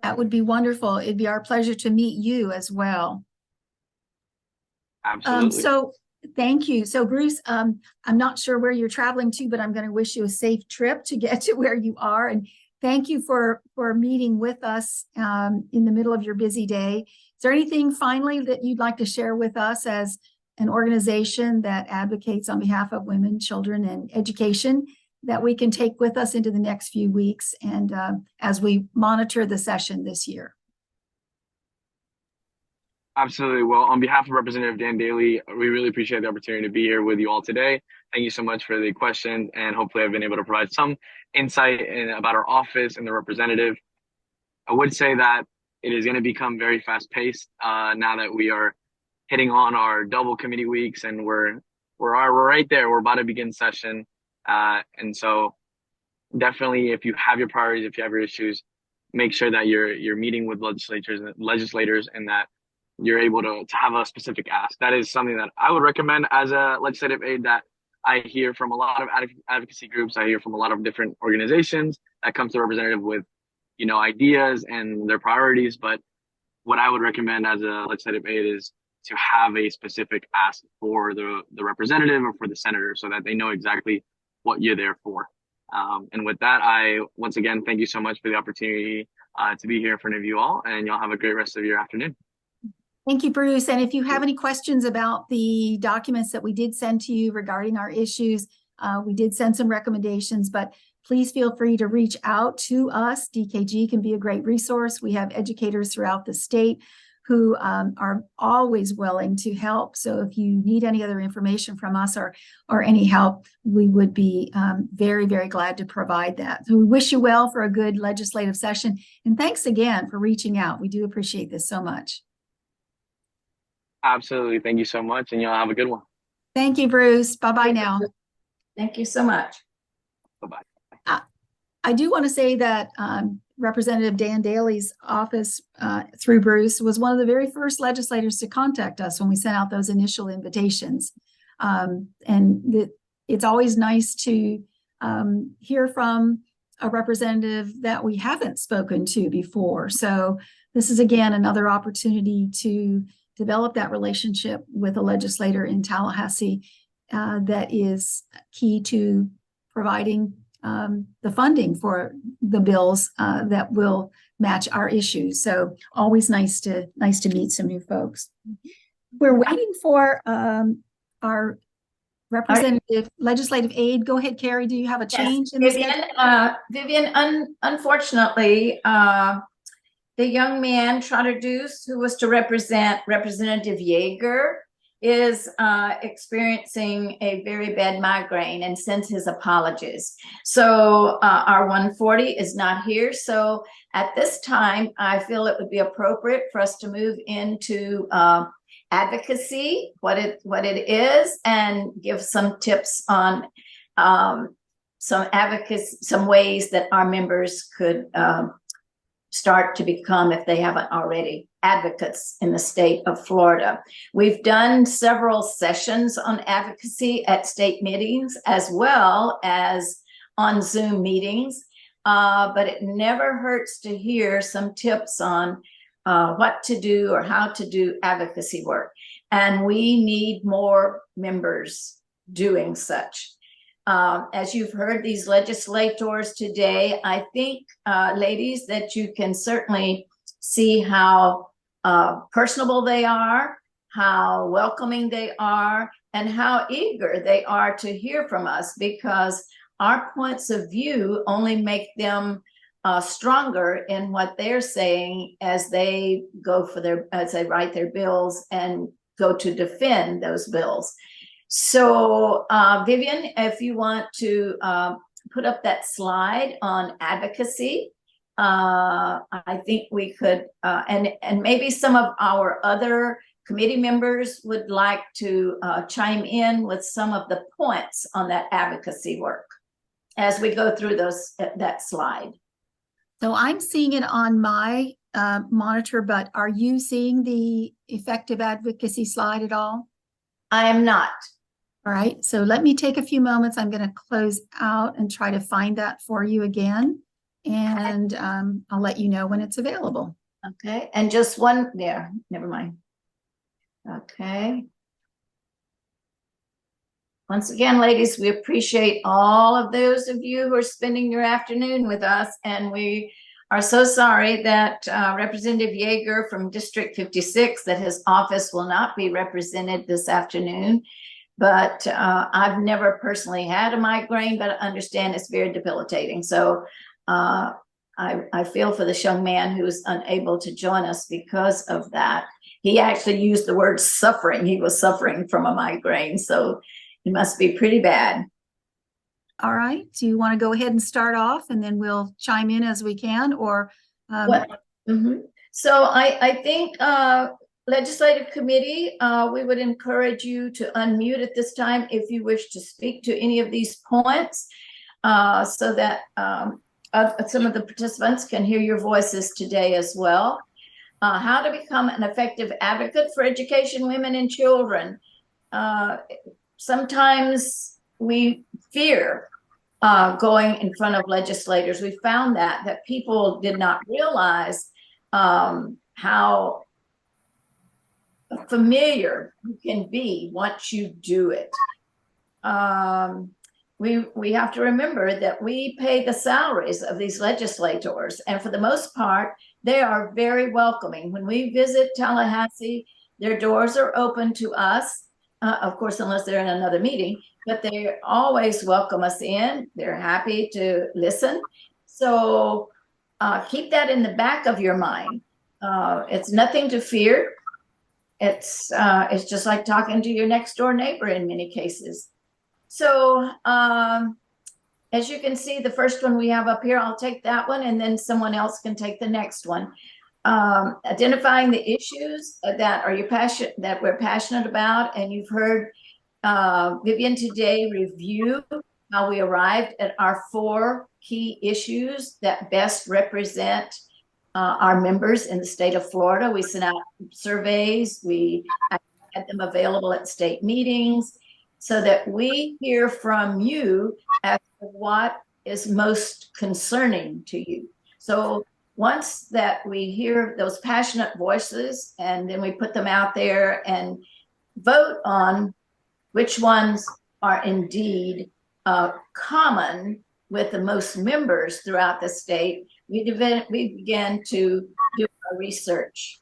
That would be wonderful. It'd be our pleasure to meet you as well. Absolutely. So thank you. So Bruce, I'm not sure where you're traveling to, but I'm going to wish you a safe trip to get to where you are. And thank you for meeting with us in the middle of your busy day. Is there anything finally that you'd like to share with us as an organization that advocates on behalf of women, children, and education that we can take with us into the next few weeks and as we monitor the session this year? Absolutely. Well, on behalf of Representative Dan Daly, we really appreciate the opportunity to be here with you all today. Thank you so much for the questions, and hopefully I've been able to provide some insight about our office and the representative. I would say that it is going to become very fast-paced now that we are hitting on our double committee weeks, and we're right there. We're about to begin session, and so definitely, if you have your priorities, if you have your issues, make sure that you're meeting with legislators, and that you're able to have a specific ask. That is something that I would recommend as a legislative aide, that I hear from a lot of advocacy groups. I hear from a lot of different organizations that come to the representative with, ideas and their priorities. But what I would recommend as a legislative aide is to have a specific ask for the representative or for the senator, so that they know exactly what you're there for. And with that, I once again thank you so much for the opportunity to be here in front of you all, and y'all have a great rest of your afternoon. Thank you, Bruce. And if you have any questions about the documents that we did send to you regarding our issues, We did send some recommendations, but please feel free to reach out to us. DKG can be a great resource. We have educators throughout the state who are always willing to help. So if you need any other information from us or any help, we would be very, very glad to provide that. So we wish you well for a good legislative session. And thanks again for reaching out. We do appreciate this so much. Absolutely. Thank you so much. And y'all have a good one. Thank you, Bruce. Bye-bye now. Thank you so much. Bye-bye. I do want to say that Representative Dan Daly's office, through Bruce, was one of the very first legislators to contact us when we sent out those initial invitations. It's always nice to hear from a representative that we haven't spoken to before. So this is, again, another opportunity to develop that relationship with a legislator in Tallahassee that is key to providing the funding for the bills that will match our issues. So always nice to meet some new folks. We're waiting for our representative legislative aide. Go ahead, Carrie. Do you have a change in this? Vivian, unfortunately, the young man, Trotter Deuce, who was to represent Representative Yeager, is experiencing a very bad migraine and sends his apologies. So our 140 is not here. So at this time, I feel it would be appropriate for us to move into advocacy, what it is, and give some tips on some advocacy, some ways that our members could start to become, if they haven't already, advocates in the state of Florida. We've done several sessions on advocacy at state meetings as well as on Zoom meetings, but it never hurts to hear some tips on what to do or how to do advocacy work. And we need more members doing such. As you've heard these legislators today, I think, ladies, that you can certainly see how personable they are, how welcoming they are, and how eager they are to hear from us, because our points of view only make them stronger in what they're saying as they as they write their bills and go to defend those bills. So Vivian, if you want to put up that slide on advocacy, I think we could, and maybe some of our other committee members would like to chime in with some of the points on that advocacy work as we go through that slide. So I'm seeing it on my monitor, but are you seeing the effective advocacy slide at all? I am not. All right, so let me take a few moments. I'm going to close out and try to find that for you again. And I'll let you know when it's available. Okay, and just one there, never mind. Okay. Once again, ladies, we appreciate all of those of you who are spending your afternoon with us, and we are so sorry that Representative Yeager from District 56, that his office will not be represented this afternoon. But I've never personally had a migraine, but I understand it's very debilitating. So I feel for this young man who is unable to join us because of that. He actually used the word suffering. He was suffering from a migraine, so it must be pretty bad. All right. Do you want to go ahead and start off, and then we'll chime in as we can, or? So I think Legislative Committee, we would encourage you to unmute at this time if you wish to speak to any of these points, so that some of the participants can hear your voices today as well. How to become an effective advocate for education, women, and children. Sometimes we fear going in front of legislators. We found that people did not realize how familiar you can be once you do it. We have to remember that we pay the salaries of these legislators, and for the most part, they are very welcoming. When we visit Tallahassee, their doors are open to us. of course, unless they're in another meeting, but they always welcome us in. They're happy to listen. So keep that in the back of your mind. It's nothing to fear. It's just like talking to your next door neighbor in many cases. So as you can see, the first one we have up here, I'll take that one, and then someone else can take the next one. Identifying the issues that we're passionate about, and you've heard Vivian today review how we arrived at our 4 key issues that best represent our members in the state of Florida. We sent out surveys, we had them available at state meetings, so that we hear from you as to what is most concerning to you. So once that we hear those passionate voices, and then we put them out there and vote on which ones are indeed common with the most members throughout the state, we began to do our research.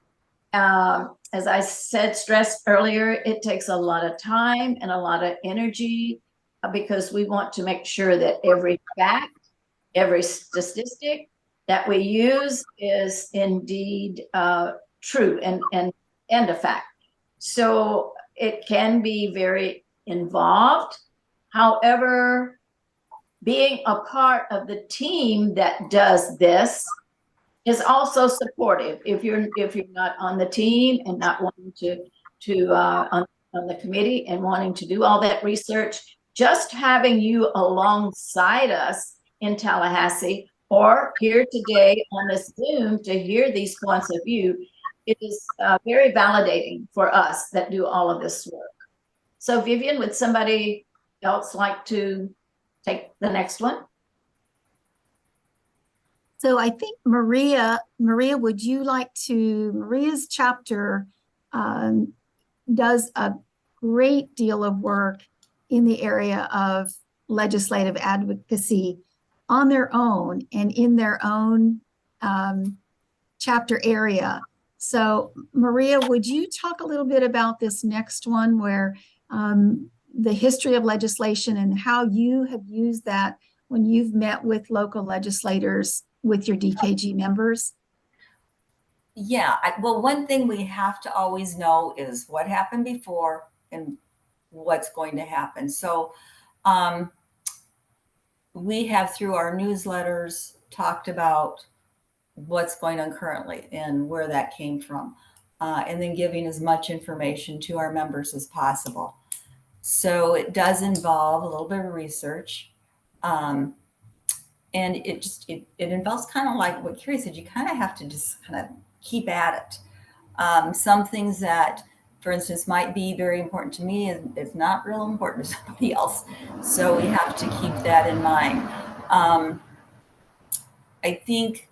As I stressed earlier, it takes a lot of time and a lot of energy because we want to make sure that every fact, every statistic that we use is indeed true and a fact. So it can be very involved. However, being a part of the team that does this is also supportive. If you're not on the team and not wanting to on the committee and wanting to do all that research, just having you alongside us in Tallahassee or here today on this Zoom to hear these points of view, it is very validating for us that do all of this work. So Vivian, would somebody else like to take the next one? So I think Maria, would you like to, Maria's chapter does a great deal of work in the area of legislative advocacy on their own and in their own chapter area. So Maria, would you talk a little bit about this next one where the history of legislation and how you have used that when you've met with local legislators with your DKG members? Yeah, well, one thing we have to always know is what happened before and what's going to happen. So we have, through our newsletters, talked about what's going on currently and where that came from, and then giving as much information to our members as possible. So it does involve a little bit of research. And it involves kind of like what Carrie said, you kind of have to just kind of keep at it. Some things that, for instance, might be very important to me is not real important to somebody else. So we have to keep that in mind. I think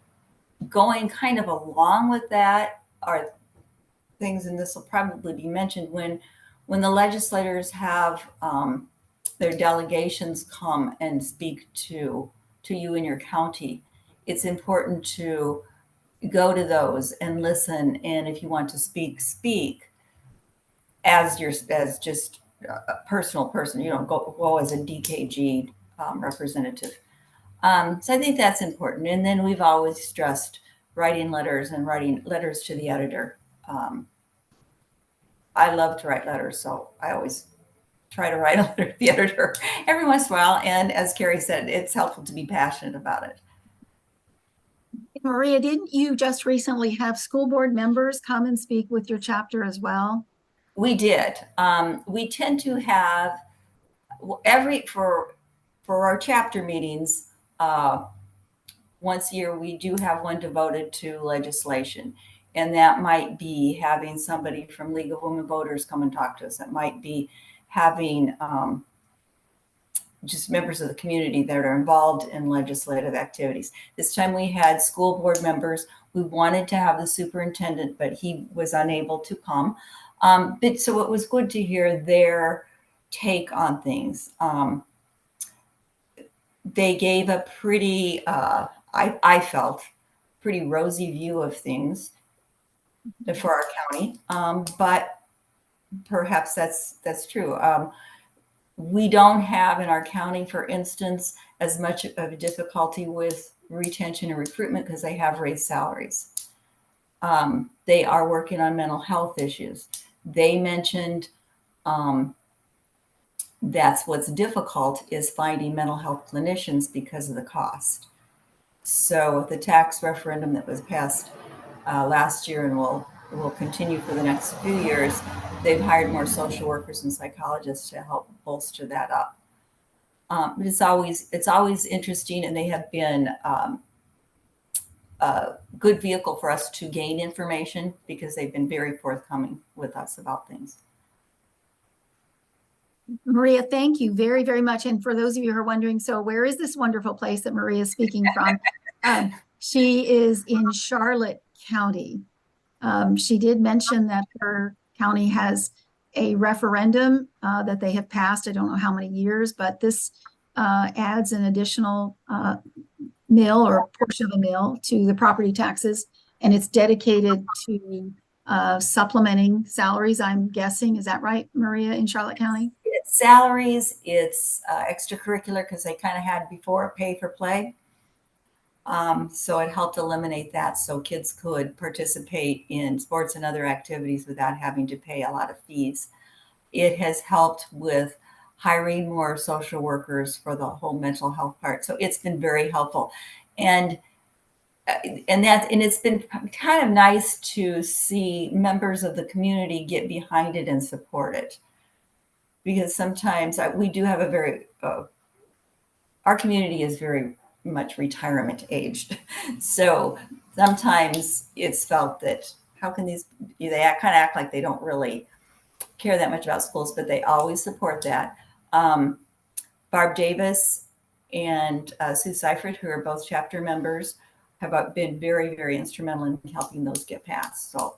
going kind of along with that are things, and this will probably be mentioned when the legislators have their delegations come and speak to you in your county. It's important to go to those and listen. And if you want to speak as just a personal person, you don't go as a DKG representative. So I think that's important. And then we've always stressed writing letters and writing letters to the editor. I love to write letters, so I always try to write a letter to the editor every once in a while. And as Carrie said, it's helpful to be passionate about it. Maria, didn't you just recently have school board members come and speak with your chapter as well? We did. We tend to have for our chapter meetings, once a year, we do have one devoted to legislation. And that might be having somebody from League of Women Voters come and talk to us. It might be having just members of the community that are involved in legislative activities. This time we had school board members. We wanted to have the superintendent, but he was unable to come. But so it was good to hear their take on things. They gave a pretty, I felt, pretty rosy view of things for our county. But perhaps that's true. We don't have in our county, for instance, as much of a difficulty with retention and recruitment because they have raised salaries. They are working on mental health issues. They mentioned that's what's difficult is finding mental health clinicians because of the cost. So with the tax referendum that was passed last year and will continue for the next few years, they've hired more social workers and psychologists to help bolster that up. But it's always interesting, and they have been a good vehicle for us to gain information because they've been very forthcoming with us about things. Maria, thank you very, very much. And for those of you who are wondering, so where is this wonderful place that Maria is speaking from? She is in Charlotte County. She did mention that her county has a referendum that they have passed. I don't know how many years, but this adds an additional mill or portion of a mill to the property taxes, and it's dedicated to supplementing salaries, I'm guessing. Is that right, Maria, in Charlotte County? It's salaries, it's extracurricular because they kind of had before pay for play. So it helped eliminate that so kids could participate in sports and other activities without having to pay a lot of fees. It has helped with hiring more social workers for the whole mental health part. So it's been very helpful. And it's been kind of nice to see members of the community get behind it and support it. Because sometimes we do have a very, our community is very much retirement aged. So sometimes it's felt that how can they kind of act like they don't really care that much about schools, but they always support that. Barb Davis and Sue Seifert, who are both chapter members, have been very, very instrumental in helping those get passed. So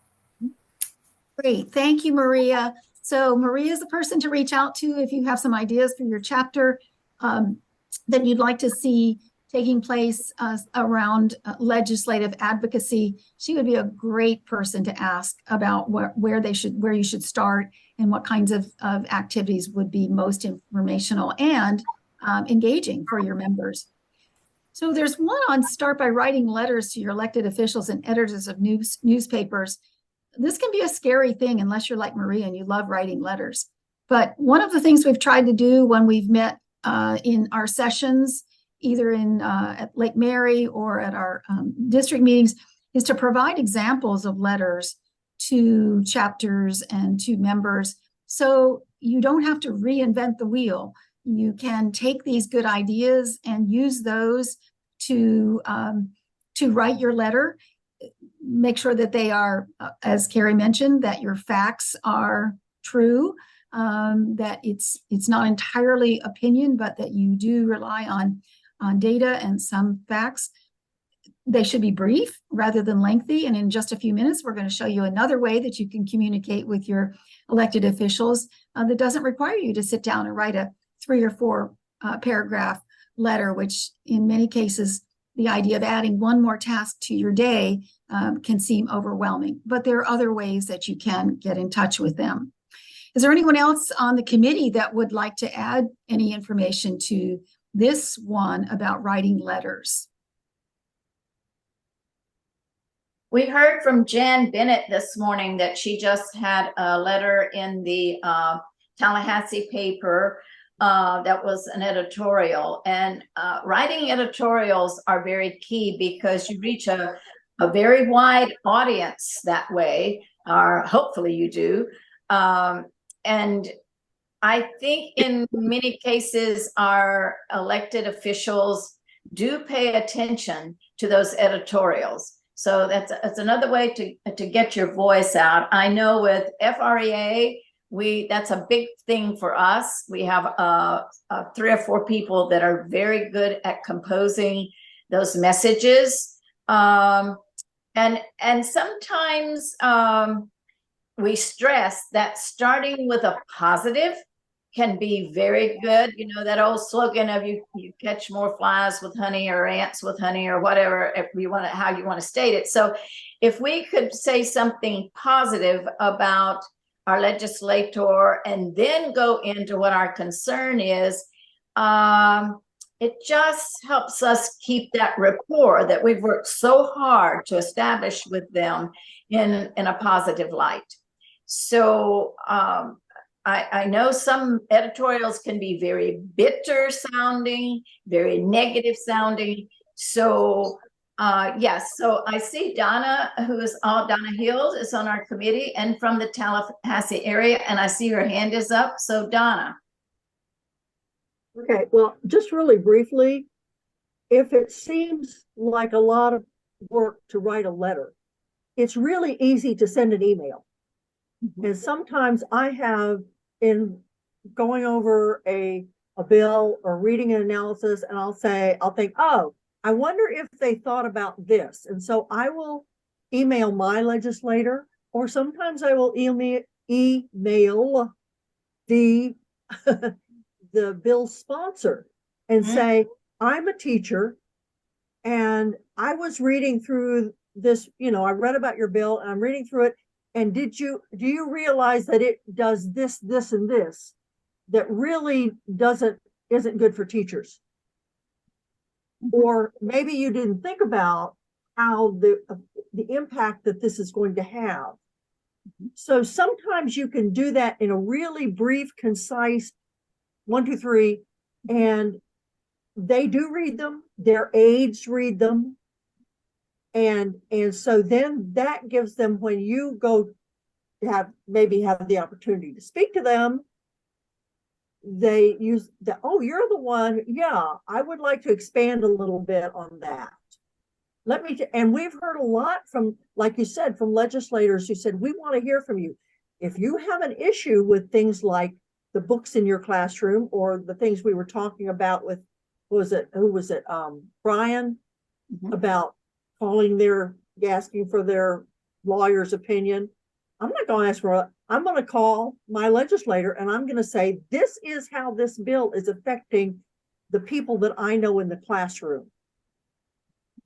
great. Thank you, Maria. So Maria is the person to reach out to if you have some ideas for your chapter that you'd like to see taking place around legislative advocacy. She would be a great person to ask about where you should start and what kinds of activities would be most informational and engaging for your members. So there's one on start by writing letters to your elected officials and editors of newspapers. This can be a scary thing unless you're like Maria and you love writing letters. But one of the things we've tried to do when we've met in our sessions, either at Lake Mary or at our district meetings, is to provide examples of letters to chapters and to members so you don't have to reinvent the wheel. You can take these good ideas and use those to write your letter. Make sure that they are, as Carrie mentioned, that your facts are true, that it's not entirely opinion, but that you do rely on data and some facts. They should be brief rather than lengthy. And in just a few minutes, we're going to show you another way that you can communicate with your elected officials that doesn't require you to sit down and write a 3 or 4 paragraph letter, which in many cases, the idea of adding one more task to your day can seem overwhelming. But there are other ways that you can get in touch with them. Is there anyone else on the committee that would like to add any information to this one about writing letters? We heard from Jan Bennett this morning that she just had a letter in the Tallahassee paper that was an editorial. And writing editorials are very key because you reach a very wide audience that way, or hopefully you do. And I think in many cases, our elected officials do pay attention to those editorials. So that's another way to get your voice out. I know with FREA, that's a big thing for us. We have 3 or 4 people that are very good at composing those messages. And sometimes we stress that starting with a positive can be very good. You know, that old slogan of you catch more flies with honey or ants with honey or whatever, if you want to, how you want to state it. So if we could say something positive about our legislator, and then go into what our concern is, it just helps us keep that rapport that we've worked so hard to establish with them in a positive light. So I know some editorials can be very bitter sounding, very negative sounding. So yes, so I see Donna, Donna Hills is on our committee and from the Tallahassee area, and I see her hand is up. So Donna. Okay, well, just really briefly, if it seems like a lot of work to write a letter, it's really easy to send an email. And sometimes I have, in going over a bill or reading an analysis, and I'll think, oh, I wonder if they thought about this. And so I will email my legislator, or sometimes I will email the the bill sponsor and say, I'm a teacher and I was reading through this, I read about your bill and I'm reading through it. And do you realize that it does this, this, and this that really isn't good for teachers? Or maybe you didn't think about how the impact that this is going to have. So sometimes you can do that in a really brief, concise 1, 2, 3, and they do read them, their aides read them. And so then that gives them, when you go to maybe have the opportunity to speak to them, they use oh, you're the one. Yeah, I would like to expand a little bit on that. And we've heard a lot from, like you said, from legislators who said, we want to hear from you. If you have an issue with things like the books in your classroom, or the things we were talking about with, Brian, about asking for their lawyer's opinion. I'm not going to ask for I'm going to call my legislator and I'm going to say, this is how this bill is affecting the people that I know in the classroom.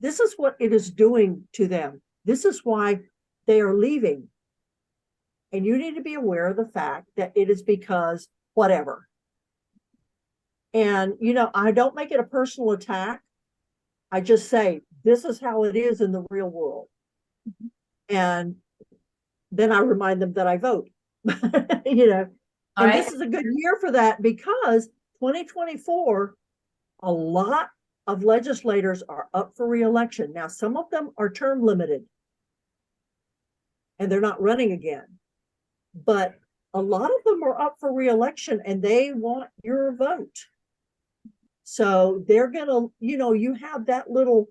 This is what it is doing to them. This is why they are leaving. And you need to be aware of the fact that it is because whatever. And, I don't make it a personal attack. I just say, this is how it is in the real world. And then I remind them that I vote, and this is a good year for that, because 2024, a lot of legislators are up for re-election. Now, some of them are term limited and they're not running again, but a lot of them are up for re-election and they want your vote. So they're gonna, you have that little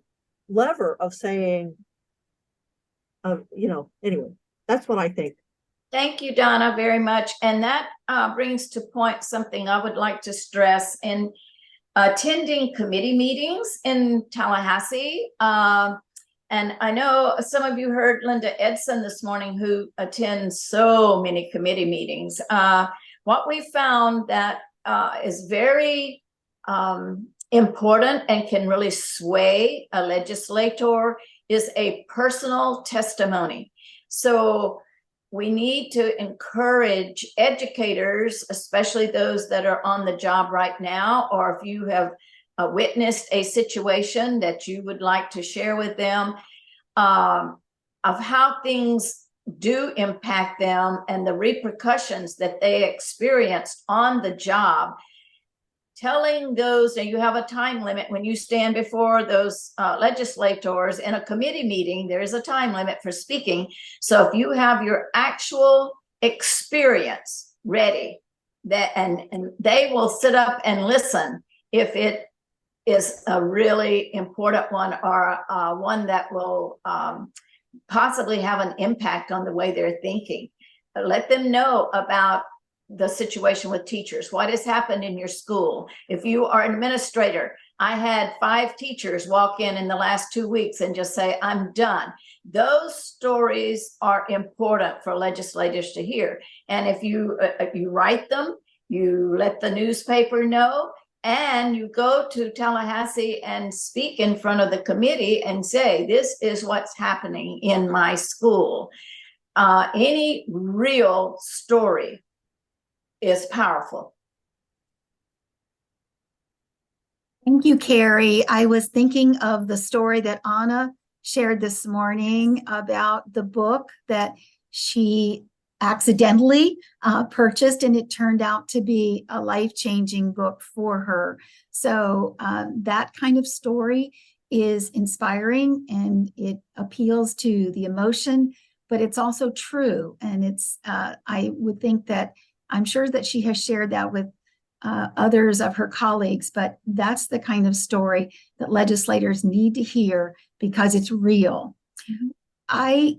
lever of saying, anyway, that's what I think. Thank you, Donna, very much. And that brings to point something I would like to stress in attending committee meetings in Tallahassee. And I know some of you heard Linda Edson this morning, who attends so many committee meetings. What we found that is very important and can really sway a legislator is a personal testimony. So we need to encourage educators, especially those that are on the job right now, or if you have witnessed a situation that you would like to share with them, of how things do impact them and the repercussions that they experienced on the job. Telling those, and you have a time limit when you stand before those legislators in a committee meeting, there is a time limit for speaking. So if you have your actual experience ready, and they will sit up and listen if it is a really important one, or one that will possibly have an impact on the way they're thinking. Let them know about the situation with teachers, what has happened in your school. If you are an administrator, I had 5 teachers walk in the last 2 weeks and just say, I'm done. Those stories are important for legislators to hear. And if you write them, you let the newspaper know, and you go to Tallahassee and speak in front of the committee and say, this is what's happening in my school. Any real story is powerful. Thank you, Carrie. I was thinking of the story that Anna shared this morning about the book that she accidentally purchased, and it turned out to be a life-changing book for her. So that kind of story is inspiring, and it appeals to the emotion, but it's also true. And it's I would think that I'm sure that she has shared that with others of her colleagues, but that's the kind of story that legislators need to hear because it's real. Mm-hmm. I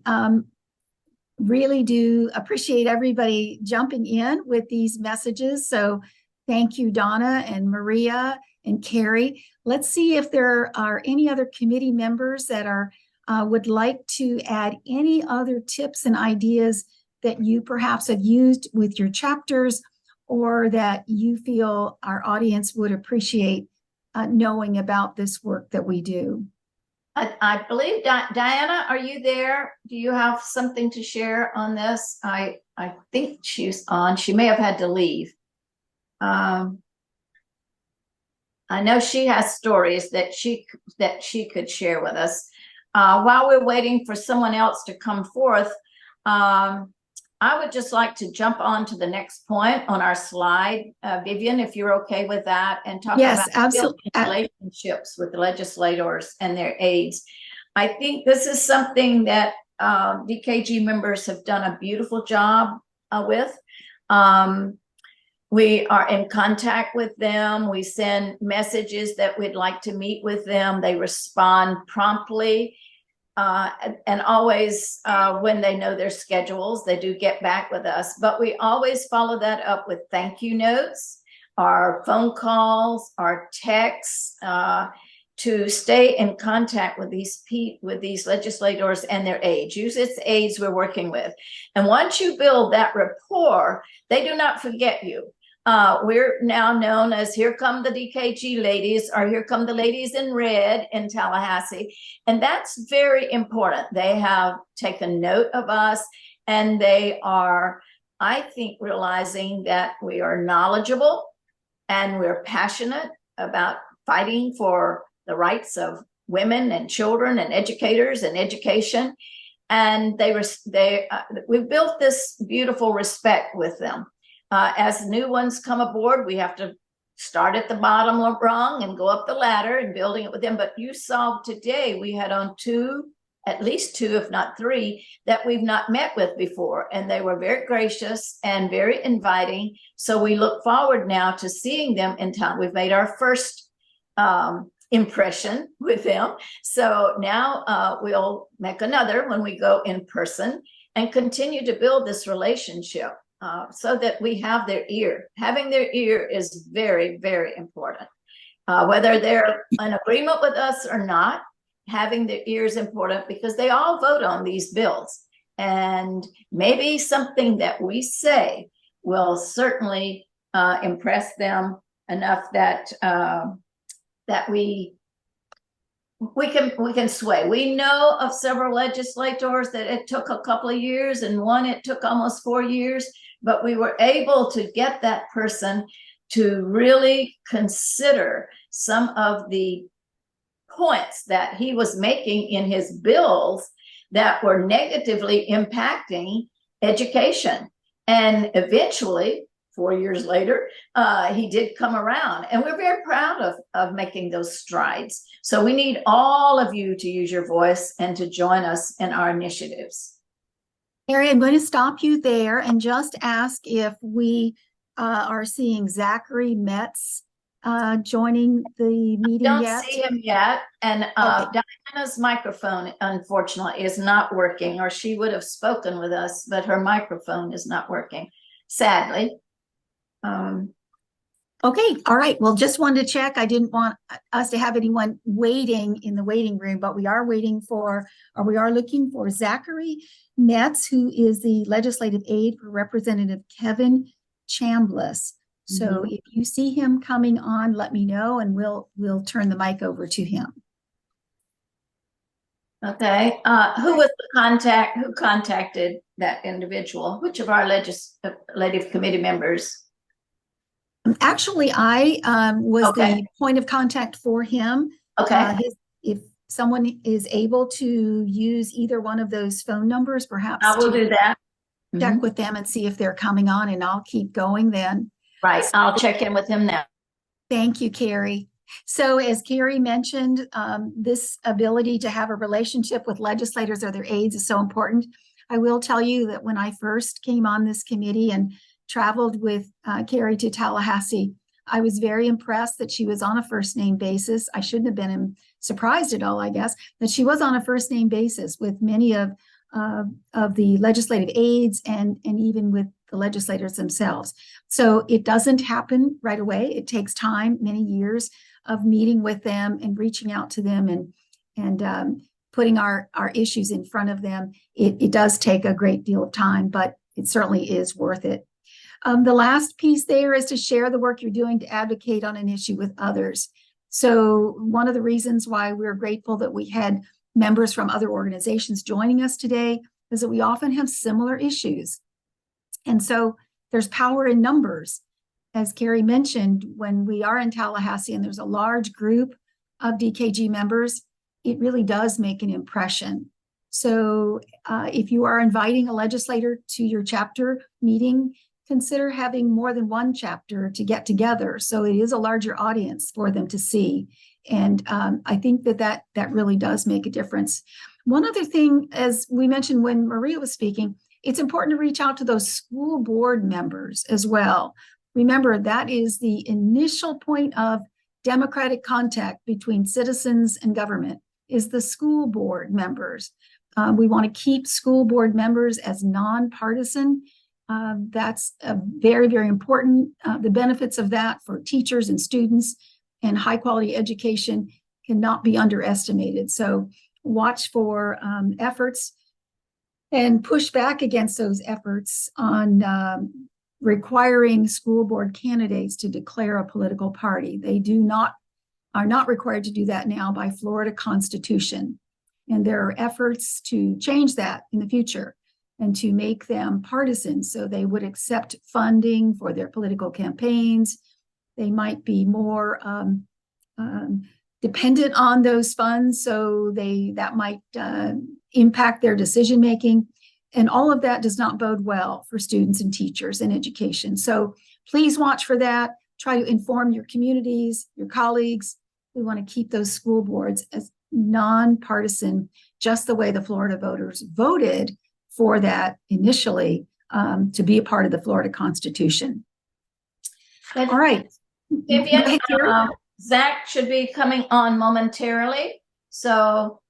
really do appreciate everybody jumping in with these messages. So thank you, Donna and Maria and Carrie. Let's see if there are any other committee members that are would like to add any other tips and ideas that you perhaps have used with your chapters, or that you feel our audience would appreciate knowing about this work that we do. I believe, Diana, are you there? Do you have something to share on this? I think she's on. She may have had to leave. I know she has stories that she could share with us. While we're waiting for someone else to come forth, I would just like to jump on to the next point on our slide, Vivian, if you're okay with that, and talk about absolutely. relationships with the legislators and their aides. I think this is something that DKG members have done a beautiful job with. We are in contact with them. We send messages that we'd like to meet with them. They respond promptly. And always, when they know their schedules, they do get back with us. But we always follow that up with thank you notes, our phone calls, our texts, to stay in contact with these legislators and their aides. Usually it's aides we're working with. And once you build that rapport, they do not forget you. We're now known as here come the DKG ladies, or here come the ladies in red in Tallahassee. And that's very important. They have taken note of us, and they are, I think, realizing that we are knowledgeable and we're passionate about fighting for the rights of women and children and educators and education. And we've built this beautiful respect with them. As new ones come aboard, we have to start at the bottom rung and go up the ladder and building it with them. But you saw today we had on at least two, if not three, that we've not met with before. And they were very gracious and very inviting. So we look forward now to seeing them in town. We've made our first impression with them. So now we'll make another when we go in person and continue to build this relationship. So that we have their ear. Having their ear is very, very important. Whether they're in agreement with us or not, having their ear is important because they all vote on these bills. And maybe something that we say will certainly impress them enough that we can sway. We know of several legislators that it took a couple of years, and one it took almost 4 years. But we were able to get that person to really consider some of the points that he was making in his bills that were negatively impacting education. And eventually, 4 years later, he did come around. And we're very proud of making those strides. So we need all of you to use your voice and to join us in our initiatives. Mary, I'm going to stop you there and just ask if we are seeing Zachary Metz joining the meeting yet. Don't see him yet. And okay. Diana's microphone, unfortunately, is not working, or she would have spoken with us, but her microphone is not working, sadly. Okay, all right. Well, just wanted to check. I didn't want us to have anyone waiting in the waiting room, but we are looking for Zachary Metz, who is the legislative aide for Representative Kevin Chambliss. So if you see him coming on, let me know, and we'll turn the mic over to him. Okay, who was the contact, who contacted that individual? Which of our legislative committee members? Actually, I was Okay. the point of contact for him. Okay, If someone is able to use either one of those phone numbers, perhaps I will to do that. check Mhm. with them and see if they're coming on, and I'll keep going then. Right, I'll check in with him now. Thank you, Carrie. So as Carrie mentioned, this ability to have a relationship with legislators or their aides is so important. I will tell you that when I first came on this committee and traveled with Carrie to Tallahassee, I was very impressed that she was on a first name basis. I shouldn't have been surprised at all, I guess, that she was on a first name basis with many of the legislative aides and even with the legislators themselves. So it doesn't happen right away. It takes time, many years of meeting with them and reaching out to them and putting our issues in front of them. It does take a great deal of time, but it certainly is worth it. The last piece there is to share the work you're doing to advocate on an issue with others. So one of the reasons why we're grateful that we had members from other organizations joining us today is that we often have similar issues. And so there's power in numbers. As Carrie mentioned, when we are in Tallahassee and there's a large group of DKG members, it really does make an impression. So if you are inviting a legislator to your chapter meeting, consider having more than one chapter to get together. So it is a larger audience for them to see. And I think that really does make a difference. One other thing, as we mentioned when Maria was speaking, it's important to reach out to those school board members as well. Remember, that is the initial point of democratic contact between citizens and government, is the school board members. We want to keep school board members as nonpartisan. That's very, very important. The benefits of that for teachers and students and high quality education cannot be underestimated. So watch for efforts and push back against those efforts on requiring school board candidates to declare a political party. They are not required to do that now by Florida Constitution. And there are efforts to change that in the future and to make them partisan so they would accept funding for their political campaigns. They might be more dependent on those funds, so that might impact their decision making. And all of that does not bode well for students and teachers in education. So please watch for that. Try to inform your communities, your colleagues. We want to keep those school boards as nonpartisan, just the way the Florida voters voted for that initially to be a part of the Florida Constitution. All right. Vivian, Zach should be coming on momentarily. So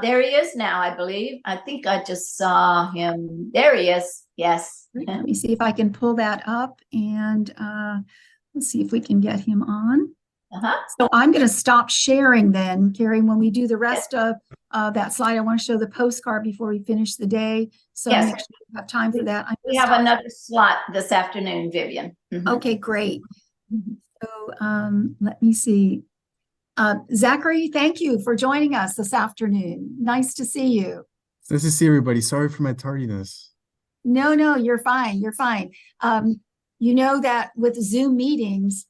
there he is now, I believe. I think I just saw him. There he is. Yes. Let me see if I can pull that up and let's see if we can get him on. So I'm going to stop sharing then, Carrie. When we do the rest of that slide, I want to show the postcard before we finish the day. So Yes. make sure we have time for that. We have another slot this afternoon, Vivian. Okay, great. So let me see. Zachary, thank you for joining us this afternoon. Nice to see you. Nice to see everybody. Sorry for my tardiness. No, you're fine. You're fine. You know that with Zoom meetings,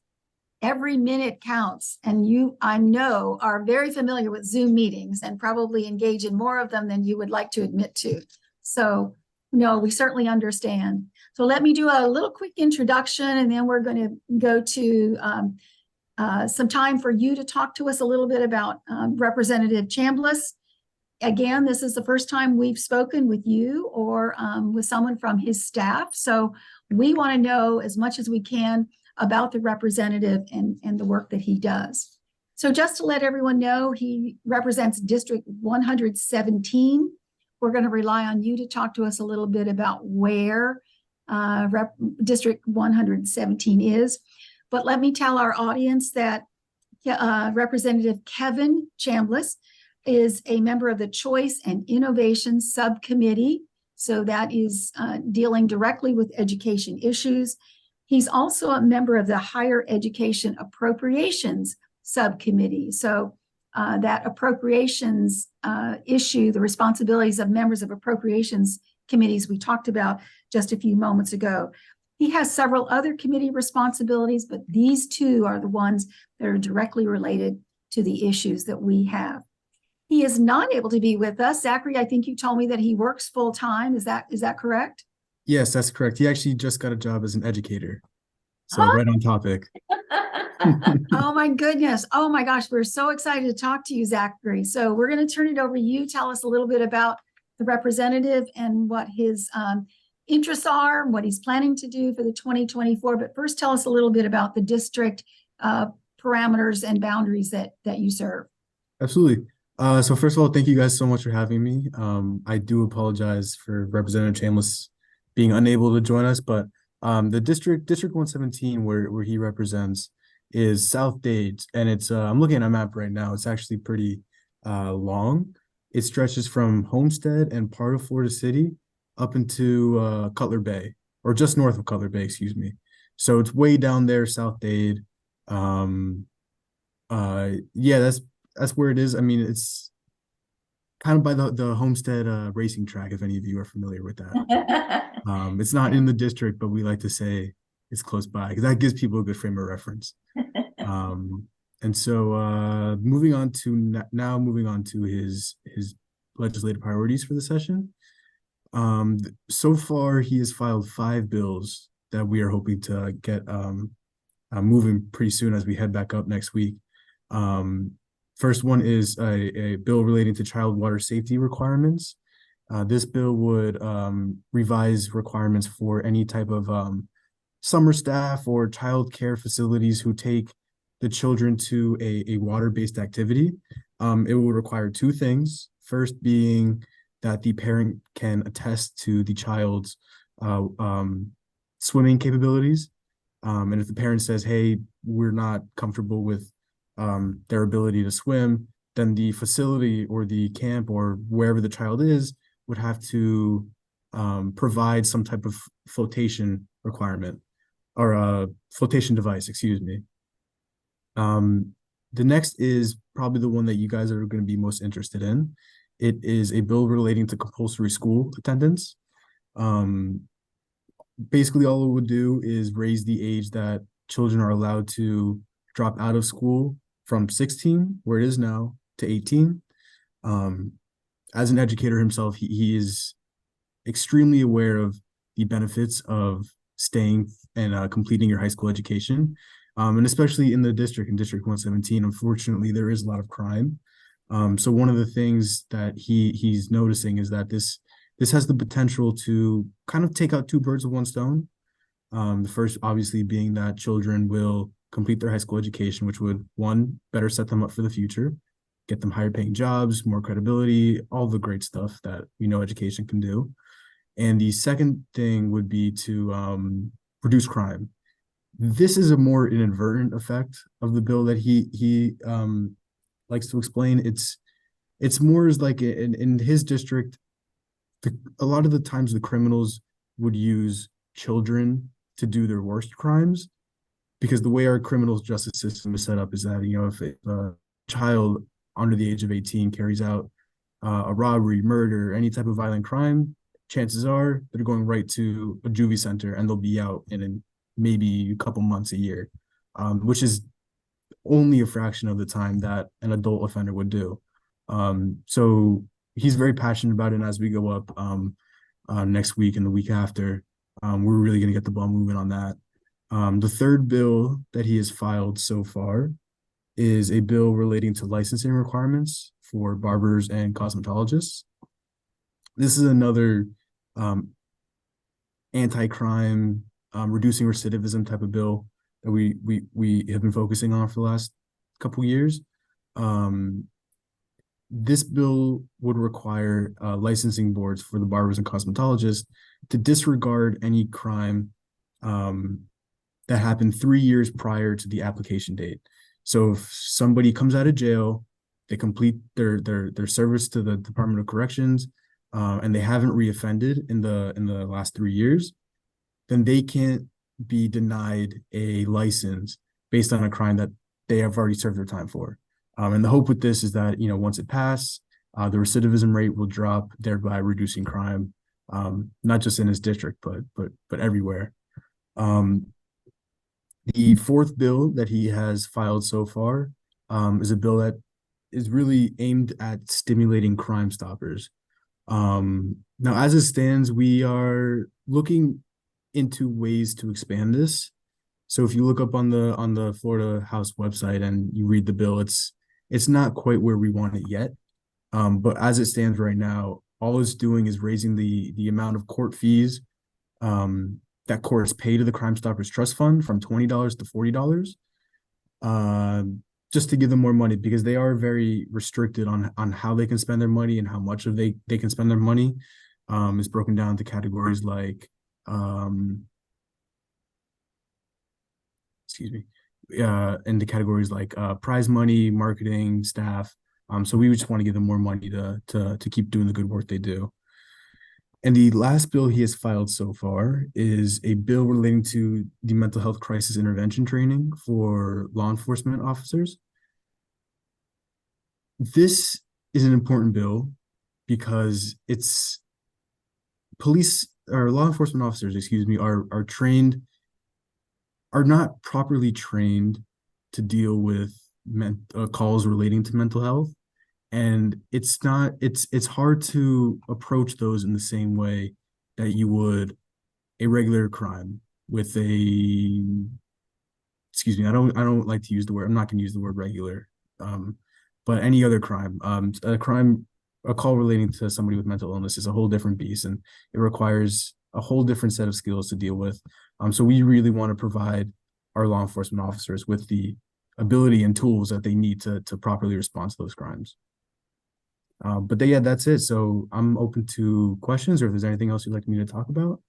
every minute counts, and you, I know, are very familiar with Zoom meetings and probably engage in more of them than you would like to admit to. So no, we certainly understand. So let me do a little quick introduction, and then we're going to go to some time for you to talk to us a little bit about Representative Chambliss. Again, this is the first time we've spoken with you or with someone from his staff. So we want to know as much as we can about the representative and the work that he does. So just to let everyone know, he represents District 117. We're going to rely on you to talk to us a little bit about where District 117 is. But let me tell our audience that Representative Kevin Chambliss is a member of the Choice and Innovation Subcommittee. So that is dealing directly with education issues. He's also a member of the Higher Education Appropriations Subcommittee. So that appropriations issue, the responsibilities of members of appropriations committees we talked about just a few moments ago. He has several other committee responsibilities, but these two are the ones that are directly related to the issues that we have. He is not able to be with us. Zachary, I think you told me that he works full time. Is that correct? Yes, that's correct. He actually just got a job as an educator. So right on topic. Oh my goodness. Oh my gosh. We're so excited to talk to you, Zachary. So we're going to turn it over to you. Tell us a little bit about the representative and what his interests are, what he's planning to do for the 2024. But first, tell us a little bit about the district parameters and boundaries that you serve. Absolutely. So first of all, thank you guys so much for having me. I do apologize for Representative Chambliss being unable to join us, but the District 117 where he represents is South Dade, and it's I'm looking at a map right now. It's actually pretty long. It stretches from Homestead and part of Florida City up into Cutler Bay, or just north of Cutler Bay, excuse me. So it's way down there, South Dade. Yeah, that's where it is. I mean, it's kind of by the Homestead racing track, if any of you are familiar with that. It's not in the district, but we like to say it's close by because that gives people a good frame of reference. And so moving on to his legislative priorities for the session. So far, he has filed 5 bills that we are hoping to get moving pretty soon as we head back up next week. First one is a bill relating to child water safety requirements. This bill would revise requirements for any type of summer staff or child care facilities who take the children to a water-based activity. It will require 2 things. First being that the parent can attest to the child's swimming capabilities. And if the parent says, hey, we're not comfortable with their ability to swim, then the facility or the camp or wherever the child is would have to provide some type of flotation requirement or a flotation device, excuse me. The next is probably the one that you guys are going to be most interested in. It is a bill relating to compulsory school attendance. Basically, all it would do is raise the age that children are allowed to drop out of school from 16, where it is now, to 18. As an educator himself, he is extremely aware of the benefits of staying and completing your high school education. And especially in the district, in District 117, unfortunately, there is a lot of crime. So one of the things that he's noticing is that this has the potential to kind of take out 2 birds with 1 stone. The first obviously being that children will complete their high school education, which would, 1, better set them up for the future, get them higher paying jobs, more credibility, all the great stuff that we know education can do. And the second thing would be to reduce crime. This is a more inadvertent effect of the bill that he likes to explain. It's more as like in his district, a lot of the times the criminals would use children to do their worst crimes, because the way our criminal justice system is set up is that, you know, if a child under the age of 18 carries out a robbery, murder, any type of violent crime, chances are they're going right to a juvie center and they'll be out in maybe a couple months, a year, which is only a fraction of the time that an adult offender would do. So he's very passionate about it. And as we go up next week and the week after, we're really going to get the ball moving on that. The third bill that he has filed so far is a bill relating to licensing requirements for barbers and cosmetologists. This is another anti-crime, reducing recidivism type of bill that we have been focusing on for the last couple years. This bill would require licensing boards for the barbers and cosmetologists to disregard any crime that happened 3 years prior to the application date. So if somebody comes out of jail, they complete their service to the Department of Corrections, and they haven't reoffended in the last 3 years, then they can't be denied a license based on a crime that they have already served their time for. And the hope with this is that, once it passes, the recidivism rate will drop, thereby reducing crime, not just in his district, but everywhere. The fourth bill that he has filed so far is a bill that is really aimed at stimulating Crime Stoppers. Now, as it stands, we are looking into ways to expand this. So if you look up on the Florida House website and you read the bill, it's not quite where we want it yet. But as it stands right now, all it's doing is raising the amount of court fees that courts pay to the Crime Stoppers Trust Fund from $20 to $40, just to give them more money, because they are very restricted on how they can spend their money and how much of they can spend their money. It's broken down into categories like into categories like prize money, marketing, staff. So we just want to give them more money to keep doing the good work they do. And the last bill he has filed so far is a bill relating to the mental health crisis intervention training for law enforcement officers. This is an important bill because it's police or law enforcement officers, are not properly trained to deal with calls relating to mental health. And it's hard to approach those in the same way that you would a regular crime with I don't like to use the word, I'm not going to use the word regular, but any other crime. A call relating to somebody with mental illness is a whole different beast, and it requires a whole different set of skills to deal with. So we really want to provide our law enforcement officers with the ability and tools that they need to properly respond to those crimes. But that's it. So I'm open to questions, or if there's anything else you'd like me to talk about.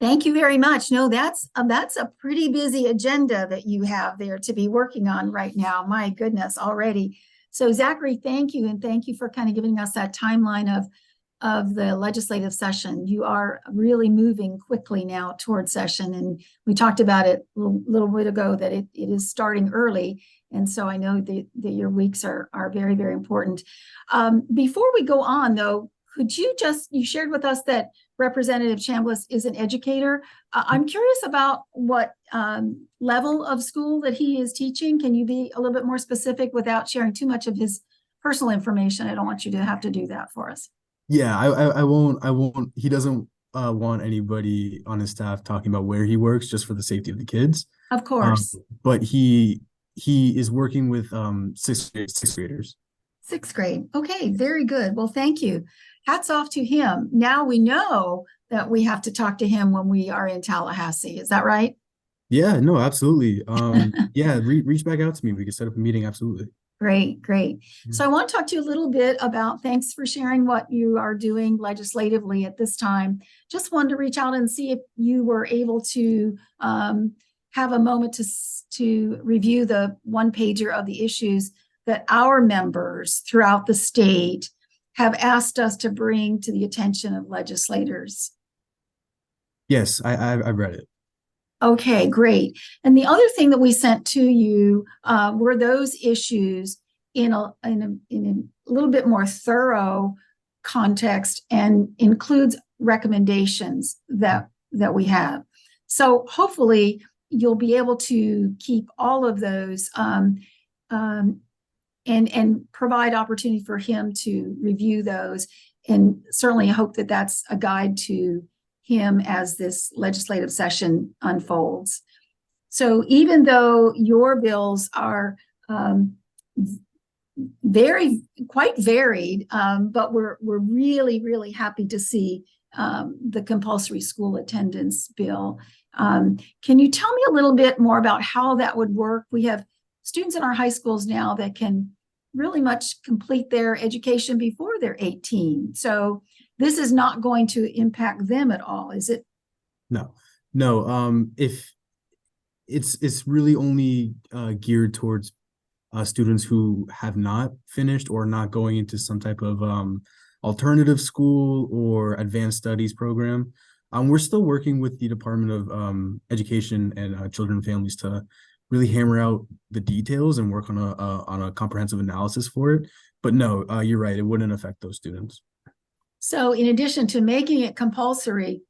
Thank you very much. No, that's a pretty busy agenda that you have there to be working on right now. My goodness, already. So Zachary, thank you. And thank you for kind of giving us that timeline of the legislative session. You are really moving quickly now towards session. And we talked about it a little bit ago that it is starting early. And so I know that your weeks are very, very important. Before we go on, though, could you shared with us that Representative Chambliss is an educator. I'm curious about what level of school that he is teaching. Can you be a little bit more specific without sharing too much of his personal information? I don't want you to have to do that for us. Yeah, I won't. He doesn't want anybody on his staff talking about where he works, just for the safety of the kids. Of course. But he is working with sixth graders. Sixth grade. Okay, very good. Well, thank you. Hats off to him. Now we know that we have to talk to him when we are in Tallahassee. Is that right? Yeah, no, absolutely. Yeah, reach back out to me. We can set up a meeting. Absolutely. Great. So I want to talk to you a little bit about, thanks for sharing what you are doing legislatively at this time. Just wanted to reach out and see if you were able to have a moment to review the one pager of the issues that our members throughout the state have asked us to bring to the attention of legislators. Yes, I've read it. Okay, great. And the other thing that we sent to you were those issues in a little bit more thorough context, and includes recommendations that we have. So hopefully you'll be able to keep all of those and provide opportunity for him to review those. And certainly I hope that that's a guide to him as this legislative session unfolds. So even though your bills are quite varied, but we're really, really happy to see the compulsory school attendance bill. Can you tell me a little bit more about how that would work? We have students in our high schools now that can really much complete their education before they're 18. So this is not going to impact them at all, is it? No. If it's really only geared towards students who have not finished or not going into some type of alternative school or advanced studies program. We're still working with the Department of Education and Children and Families to really hammer out the details and work on a comprehensive analysis for it. But no, you're right. It wouldn't affect those students. So in addition to making it compulsory,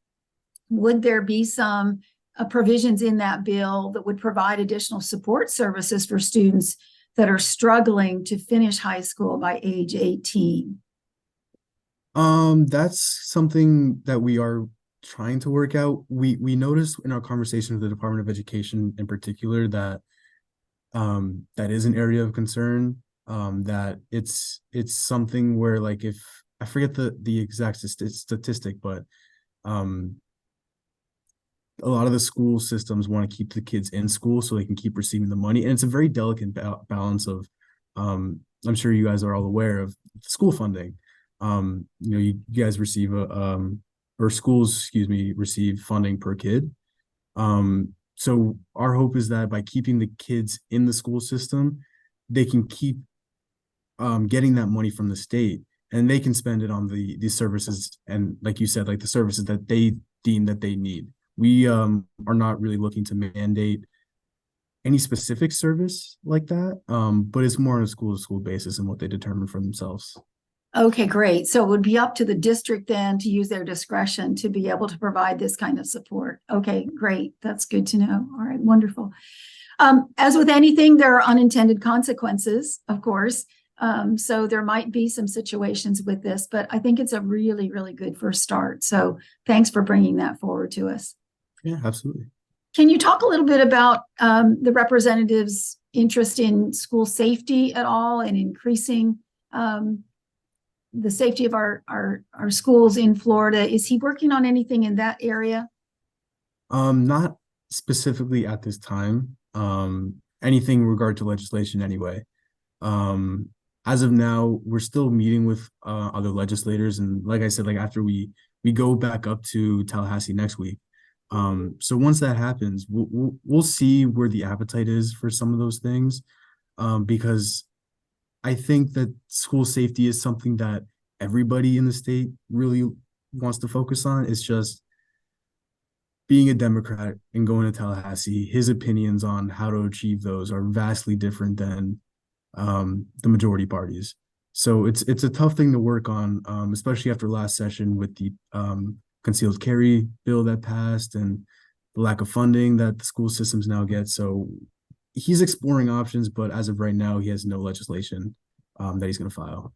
would there be some provisions in that bill that would provide additional support services for students that are struggling to finish high school by age 18? That's something that we are trying to work out. We noticed in our conversation with the Department of Education in particular that that is an area of concern. That it's something where, like, if I forget the exact statistic, but a lot of the school systems want to keep the kids in school so they can keep receiving the money, and it's a very delicate balance of I'm sure you guys are all aware of school funding. You guys receive or schools, excuse me, receive funding per kid. So our hope is that by keeping the kids in the school system, they can keep getting that money from the state, and they can spend it on the services, and like you said, like the services that they deem that they need. We are not really looking to mandate any specific service like that, but it's more on a school-to-school basis and what they determine for themselves. Okay, great. So it would be up to the district then to use their discretion to be able to provide this kind of support. Okay, great. That's good to know. All right, wonderful. As with anything, there are unintended consequences, of course. So there might be some situations with this, but I think it's a really, really good first start. So thanks for bringing that forward to us. Yeah, absolutely. Can you talk a little bit about the representative's interest in school safety at all and increasing the safety of our schools in Florida? Is he working on anything in that area? Not specifically at this time. Anything in regard to legislation anyway. As of now, we're still meeting with other legislators, and like I said, like after we go back up to Tallahassee next week. So once that happens, we'll see where the appetite is for some of those things, because I think that school safety is something that everybody in the state really wants to focus on. It's just being a Democrat and going to Tallahassee, his opinions on how to achieve those are vastly different than the majority parties. So it's a tough thing to work on, especially after last session with the concealed carry bill that passed and the lack of funding that the school systems now get. So he's exploring options, but as of right now, he has no legislation that he's going to file.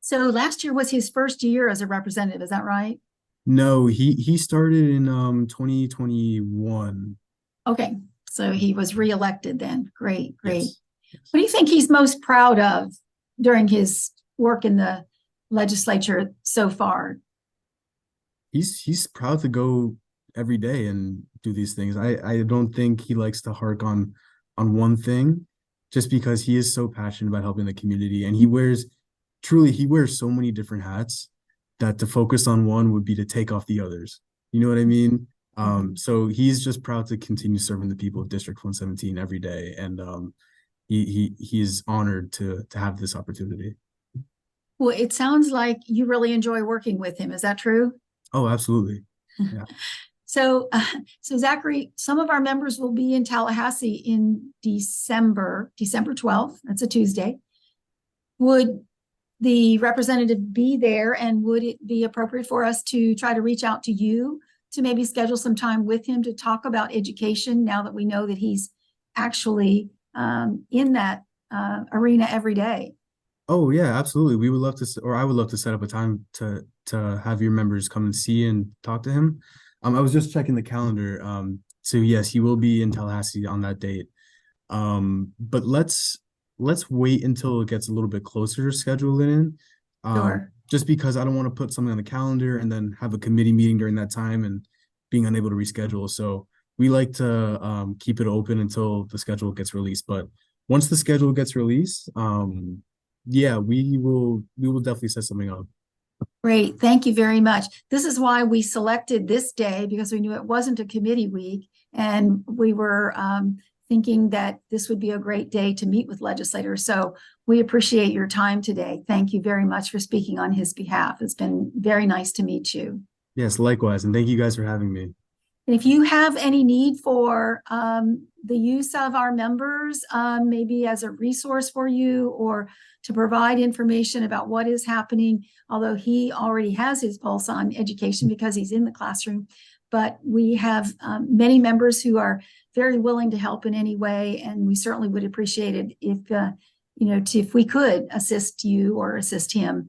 So last year was his first year as a representative, is that right? No, he started in 2021. Okay, so he was reelected then. Great, great. Yes. What do you think he's most proud of during his work in the legislature so far? He's proud to go every day and do these things. I don't think he likes to hark on one thing, just because he is so passionate about helping the community, and he wears so many different hats that to focus on one would be to take off the others. You know what I mean? So he's just proud to continue serving the people of District 117 every day, and he's honored to have this opportunity. Well, it sounds like you really enjoy working with him. Is that true? Oh, absolutely. Yeah. So Zachary, some of our members will be in Tallahassee in December 12th. That's a Tuesday. Would the representative be there, and would it be appropriate for us to try to reach out to you to maybe schedule some time with him to talk about education now that we know that he's actually in that arena every day? Oh yeah, absolutely. We would love to, or I would love to set up a time to have your members come and see and talk to him. I was just checking the calendar. So yes, he will be in Tallahassee on that date. But let's wait until it gets a little bit closer to scheduling in. Sure. Just because I don't want to put something on the calendar and then have a committee meeting during that time and being unable to reschedule. So we like to keep it open until the schedule gets released. But once the schedule gets released, yeah, we will definitely set something up. Great. Thank you very much. This is why we selected this day, because we knew it wasn't a committee week, and we were thinking that this would be a great day to meet with legislators. So we appreciate your time today. Thank you very much for speaking on his behalf. It's been very nice to meet you. Yes, likewise. And thank you guys for having me. And if you have any need for the use of our members, maybe as a resource for you or to provide information about what is happening, although he already has his pulse on education because he's in the classroom, but we have many members who are very willing to help in any way, and we certainly would appreciate it if if we could assist you or assist him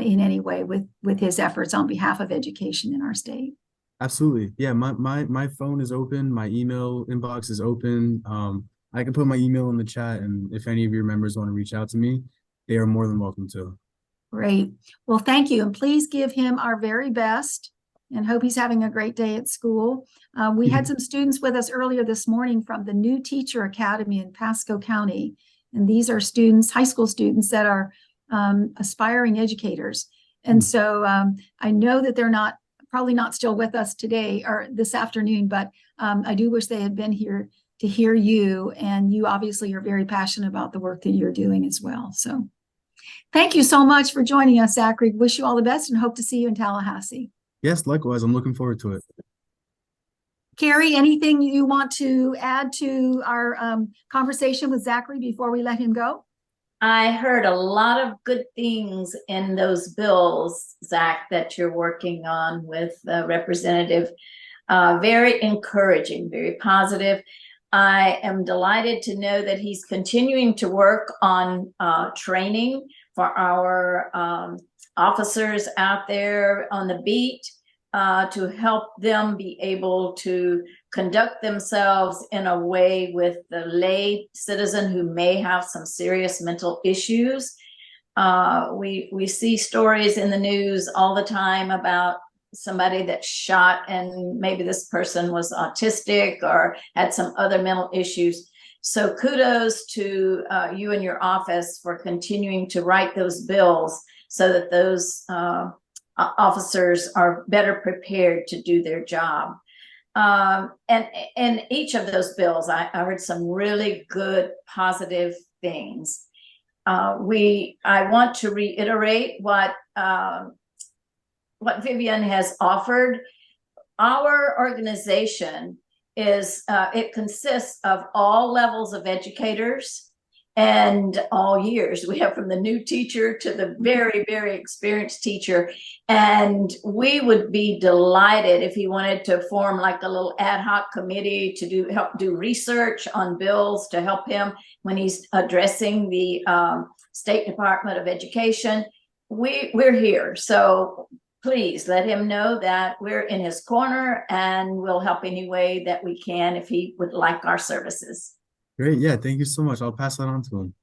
in any way with his efforts on behalf of education in our state. Absolutely. Yeah, my phone is open, my email inbox is open. I can put my email in the chat, and if any of your members want to reach out to me, they are more than welcome to. Great. Well, thank you. And please give him our very best and hope he's having a great day at school. We had some students with us earlier this morning from the New Teacher Academy in Pasco County. And these are students, high school students that are aspiring educators. And so I know that they're probably not still with us today or this afternoon, but I do wish they had been here to hear you. And you obviously are very passionate about the work that you're doing as well. So thank you so much for joining us, Zachary. Wish you all the best and hope to see you in Tallahassee. Yes, likewise. I'm looking forward to it. Carrie, anything you want to add to our conversation with Zachary before we let him go? I heard a lot of good things in those bills, Zach, that you're working on with Representative. Very encouraging, very positive. I am delighted to know that he's continuing to work on training for our officers out there on the beat to help them be able to conduct themselves in a way with the lay citizen who may have some serious mental issues. We see stories in the news all the time about somebody that's shot and maybe this person was autistic or had some other mental issues. So kudos to you and your office for continuing to write those bills so that those officers are better prepared to do their job. And each of those bills, I heard some really good, positive things. I want to reiterate what Vivian has offered. Our organization it consists of all levels of educators and all years. We have from the new teacher to the very, very experienced teacher. And we would be delighted if he wanted to form like a little ad hoc committee to help do research on bills to help him when he's addressing the State Department of Education. We're here. So please let him know that we're in his corner and we'll help any way that we can if he would like our services. Great. Yeah. Thank you so much. I'll pass that on to him.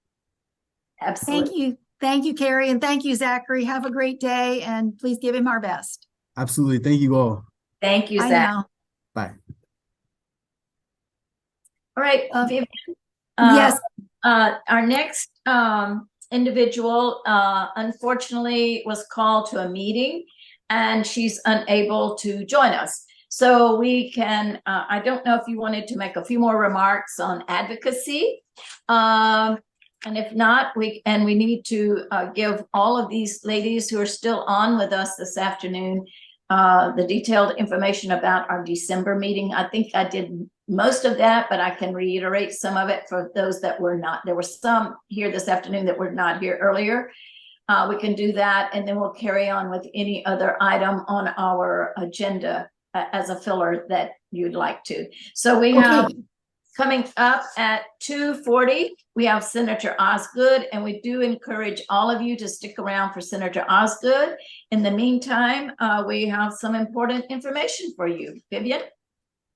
Absolutely. Thank you. Thank you, Carrie. And thank you, Zachary. Have a great day and please give him our best. Absolutely. Thank you all. Thank you, Bye Zach. now. Bye. All right, Vivian. Yes. Our next individual, unfortunately, was called to a meeting and she's unable to join us. So we can, I don't know if you wanted to make a few more remarks on advocacy. And if not, we need to give all of these ladies who are still on with us this afternoon the detailed information about our December meeting. I think I did most of that, but I can reiterate some of it for those that were not. There were some here this afternoon that were not here earlier. We can do that, and then we'll carry on with any other item on our agenda as a filler that you'd like to. So we have coming up at 2:40, we have Senator Osgood, and we do encourage all of you to stick around for Senator Osgood. In the meantime, we have some important information for you. Vivian?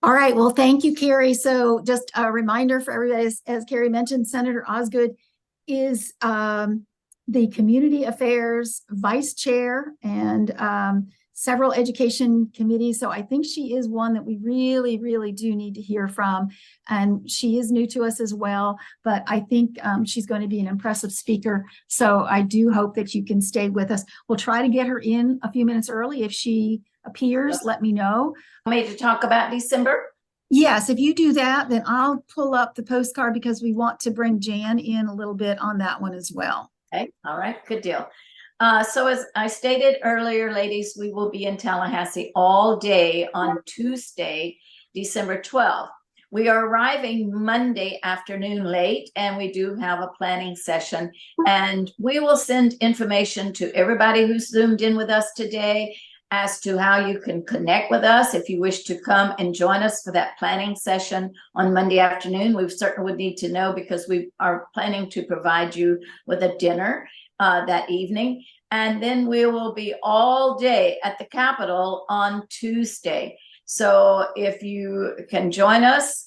All right. Well, thank you, Carrie. So just a reminder for everybody, as Carrie mentioned, Senator Osgood is the Community Affairs Vice Chair and several education committees. So I think she is one that we really, really do need to hear from. And she is new to us as well, but I think she's going to be an impressive speaker. So I do hope that you can stay with us. We'll try to get her in a few minutes early. If she appears, let me know. Want me to talk about December? Yes, if you do that, then I'll pull up the postcard because we want to bring Jan in a little bit on that one as well. Okay, all right, good deal. So as I stated earlier, ladies, we will be in Tallahassee all day on Tuesday. December 12th. We are arriving Monday afternoon late, and we do have a planning session. And we will send information to everybody who's Zoomed in with us today as to how you can connect with us if you wish to come and join us for that planning session on Monday afternoon. We certainly would need to know, because we are planning to provide you with a dinner that evening. And then we will be all day at the Capitol on Tuesday. So if you can join us,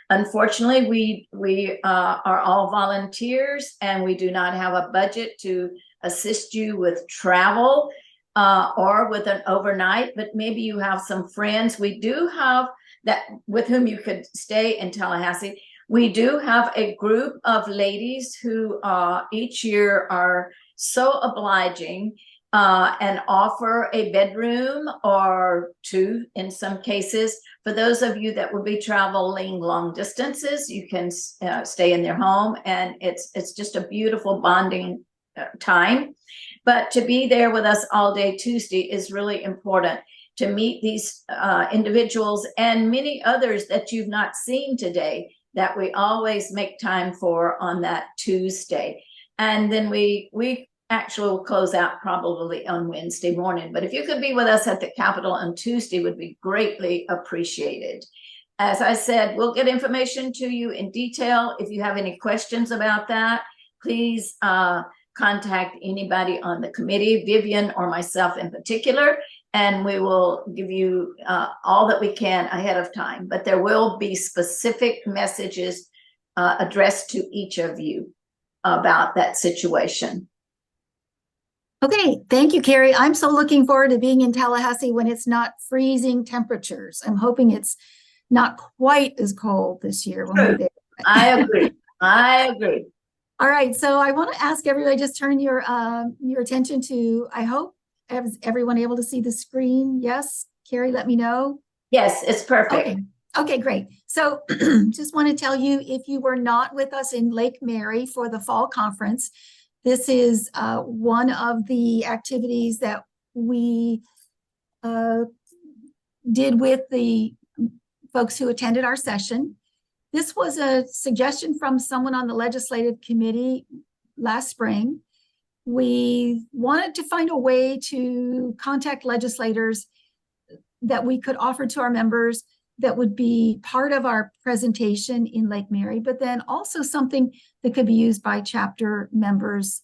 unfortunately, we are all volunteers, and we do not have a budget to assist you with travel or with an overnight, but maybe you have some friends. We do have that with whom you could stay in Tallahassee. We do have a group of ladies who each year are so obliging and offer a bedroom or two in some cases. For those of you that will be traveling long distances, you can stay in their home, and it's just a beautiful bonding time. But to be there with us all day Tuesday is really important, to meet these individuals and many others that you've not seen today, that we always make time for on that Tuesday. And then we actually will close out probably on Wednesday morning. But if you could be with us at the Capitol on Tuesday, would be greatly appreciated. As I said, we'll get information to you in detail. If you have any questions about that, please contact anybody on the committee, Vivian or myself in particular, and we will give you all that we can ahead of time. But there will be specific messages addressed to each of you about that situation. Okay, thank you, Carrie. I'm so looking forward to being in Tallahassee when it's not freezing temperatures. I'm hoping it's not quite as cold this year when we're there. I agree. I agree. All right, so I want to ask everybody, just turn your attention to, I hope, is everyone able to see the screen? Yes, Carrie, let me know. Yes, it's perfect. Okay. Okay, great. So just want to tell you, if you were not with us in Lake Mary for the fall conference, this is one of the activities that we did with the folks who attended our session. This was a suggestion from someone on the legislative committee last spring. We wanted to find a way to contact legislators that we could offer to our members that would be part of our presentation in Lake Mary, but then also something that could be used by chapter members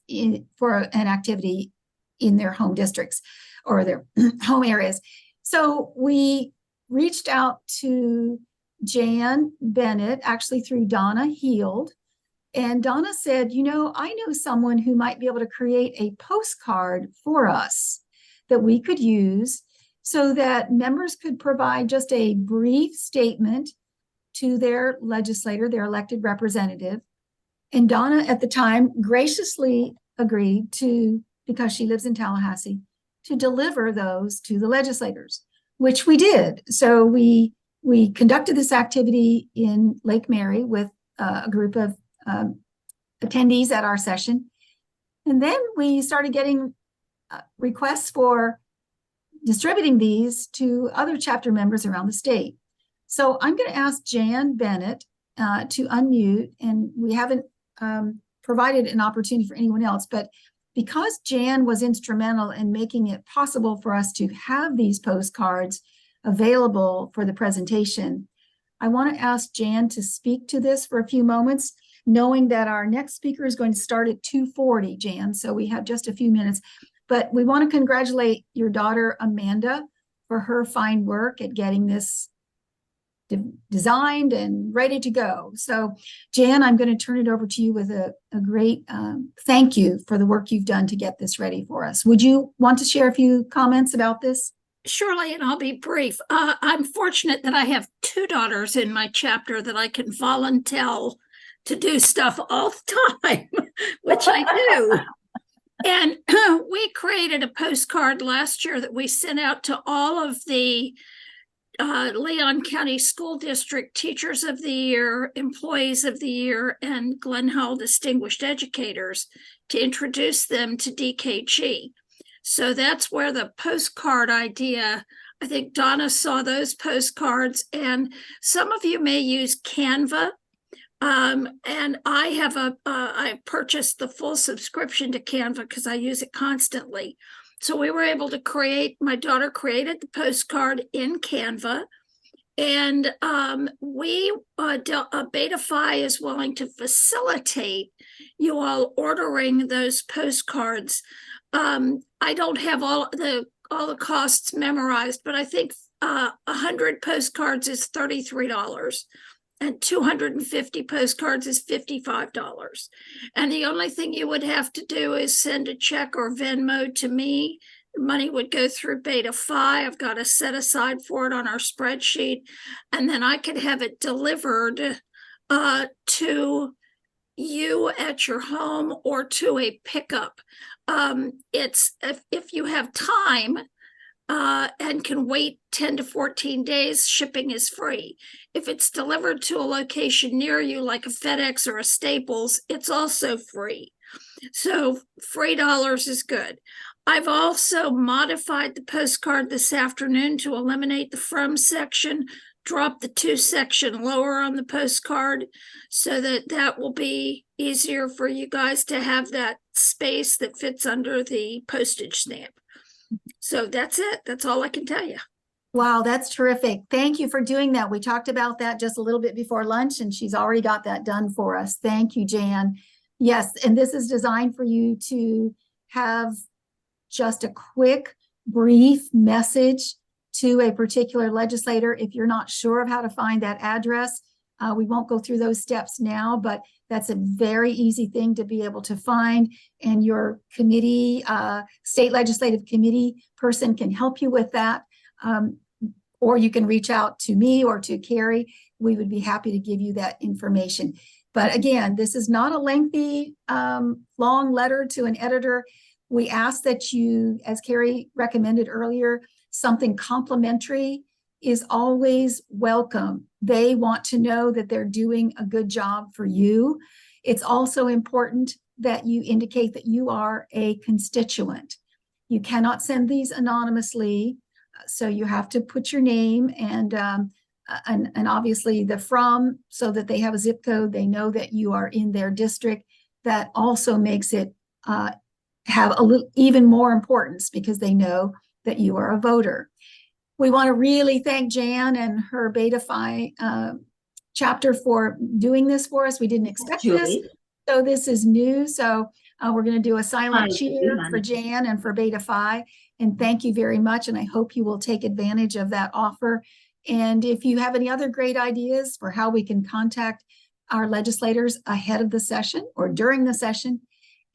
for an activity in their home districts or their home areas. So we reached out to Jan Bennett, actually through Donna Heald. And Donna said, you know, I know someone who might be able to create a postcard for us that we could use so that members could provide just a brief statement to their legislator, their elected representative. And Donna at the time graciously agreed to, because she lives in Tallahassee, to deliver those to the legislators, which we did. So we conducted this activity in Lake Mary with a group of attendees at our session. And then we started getting requests for distributing these to other chapter members around the state. So I'm going to ask Jan Bennett to unmute, and we haven't provided an opportunity for anyone else, but because Jan was instrumental in making it possible for us to have these postcards available for the presentation, I want to ask Jan to speak to this for a few moments, knowing that our next speaker is going to start at 2:40, Jan, so we have just a few minutes. But we want to congratulate your daughter, Amanda, for her fine work at getting this designed and ready to go. So, Jan, I'm going to turn it over to you with a great thank you for the work you've done to get this ready for us. Would you want to share a few comments about this? Surely, and I'll be brief. I'm fortunate that I have two daughters in my chapter that I can volunteer to do stuff all the time, which I do. And we created a postcard last year that we sent out to all of the Leon County School District Teachers of the Year, Employees of the Year, and Glen Howell Distinguished Educators to introduce them to DKG. So that's where the postcard idea, I think Donna saw those postcards, and some of you may use Canva. And I have I purchased the full subscription to Canva because I use it constantly. So we were able to my daughter created the postcard in Canva. And Beta-Phi is willing to facilitate you all ordering those postcards. I don't have all the costs memorized, but I think 100 postcards is $33. And 250 postcards is $55. And the only thing you would have to do is send a check or Venmo to me. The money would go through Beta-Phi. I've got a set aside for it on our spreadsheet. And then I could have it delivered to you at your home or to a pickup. It's if you have time and can wait 10 to 14 days, shipping is free. If it's delivered to a location near you, like a FedEx or a Staples, it's also free. So free dollars is good. I've also modified the postcard this afternoon to eliminate the from section, drop the to section lower on the postcard so that will be easier for you guys to have that space that fits under the postage stamp. So that's it. That's all I can tell you. Wow, that's terrific. Thank you for doing that. We talked about that just a little bit before lunch, and she's already got that done for us. Thank you, Jan. Yes, and this is designed for you to have just a quick, brief message to a particular legislator. If you're not sure of how to find that address, we won't go through those steps now, but that's a very easy thing to be able to find. And your committee, state legislative committee person can help you with that. Or you can reach out to me or to Carrie. We would be happy to give you that information. But again, this is not a lengthy, long letter to an editor. We ask that you, as Carrie recommended earlier, something complimentary is always welcome. They want to know that they're doing a good job for you. It's also important that you indicate that you are a constituent. You cannot send these anonymously, so you have to put your name and obviously the from, so that they have a zip code. They know that you are in their district. That also makes it have a little even more importance because they know that you are a voter. We want to really thank Jan and her Beta-Phi chapter for doing this for us. We didn't expect this, so this is new. So we're going to do a silent cheer for Jan and for Beta-Phi. And thank you very much. And I hope you will take advantage of that offer. And if you have any other great ideas for how we can contact our legislators ahead of the session or during the session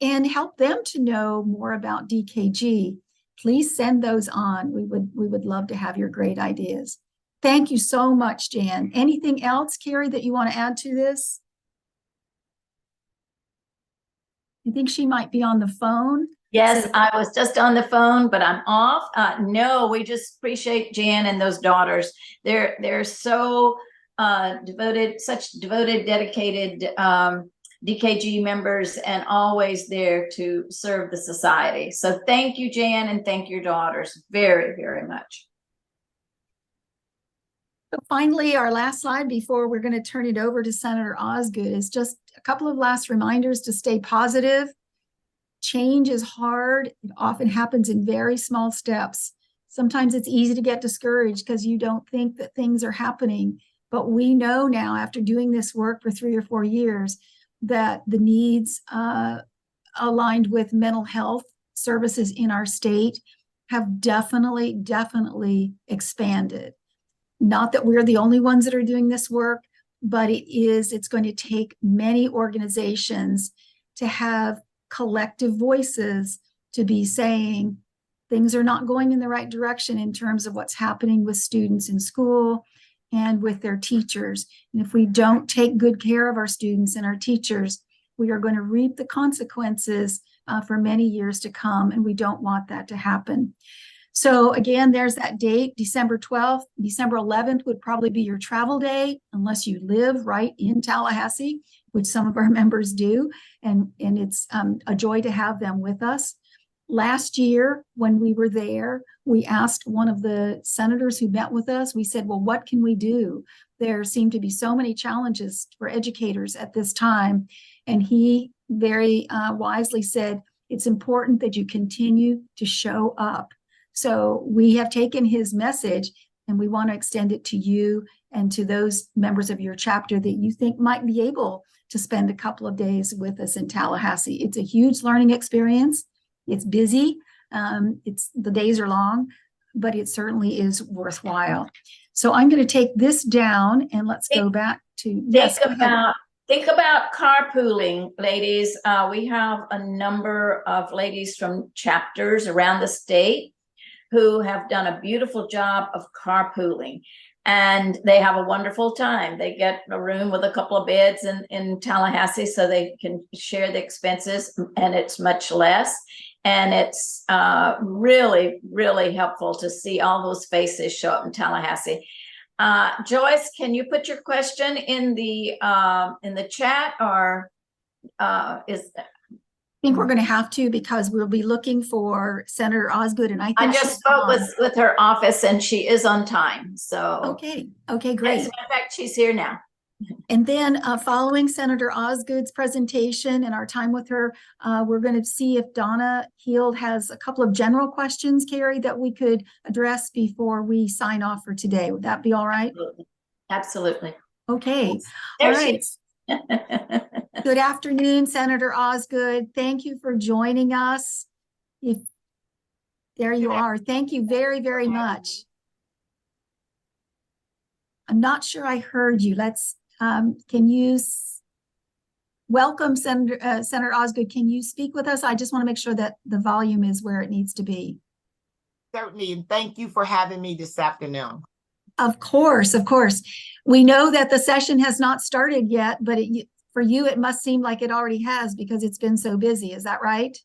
and help them to know more about DKG, please send those on. We would love to have your great ideas. Thank you so much, Jan. Anything else, Carrie, that you want to add to this? I think she might be on the phone. Yes, I was just on the phone, but I'm off. No, we just appreciate Jan and those daughters. They're so devoted, such devoted, dedicated DKG members, and always there to serve the society. So thank you, Jan, and thank your daughters very, very much. So finally, our last slide before we're going to turn it over to Senator Osgood is just a couple of last reminders to stay positive. Change is hard. It often happens in very small steps. Sometimes it's easy to get discouraged because you don't think that things are happening. But we know now, after doing this work for 3 or 4 years, that the needs aligned with mental health services in our state have definitely expanded. Not that we're the only ones that are doing this work, but it's going to take many organizations to have collective voices to be saying things are not going in the right direction in terms of what's happening with students in school and with their teachers. And if we don't take good care of our students and our teachers, we are going to reap the consequences for many years to come, and we don't want that to happen. So again, there's that date, December 12th. December 11th would probably be your travel day, unless you live right in Tallahassee, which some of our members do. And it's a joy to have them with us. Last year, when we were there, we asked one of the senators who met with us, we said, well, what can we do? There seem to be so many challenges for educators at this time. And he very wisely said, it's important that you continue to show up. So we have taken his message and we want to extend it to you and to those members of your chapter that you think might be able to spend a couple of days with us in Tallahassee. It's a huge learning experience. It's busy. The days are long, but it certainly is worthwhile. So I'm going to take this down and let's go back to Think about carpooling, ladies. We have a number of ladies from chapters around the state who have done a beautiful job of carpooling, and they have a wonderful time. They get a room with a couple of beds in Tallahassee so they can share the expenses, and it's much less. And it's really, really helpful to see all those faces show up in Tallahassee. Joyce, can you put your question in the chat, or I think we're going to have to, because we'll be looking for Senator Osgood, and I just spoke with her office and she is on time. So okay, great. As a matter of fact, she's here now. And then following Senator Osgood's presentation and our time with her, we're going to see if Donna Heald has a couple of general questions, Carrie, that we could address before we sign off for today. Would that be all right? Absolutely. Okay. There all right. Good afternoon, Senator Osgood. Thank you for joining us. There you are. Thank you very, very much. I'm not sure I heard you. Can you welcome Senator Osgood? Can you speak with us? I just want to make sure that the volume is where it needs to be. Certainly, and thank you for having me this afternoon. Of course, of course. We know that the session has not started yet, but for you, it must seem like it already has because it's been so busy. Is that right?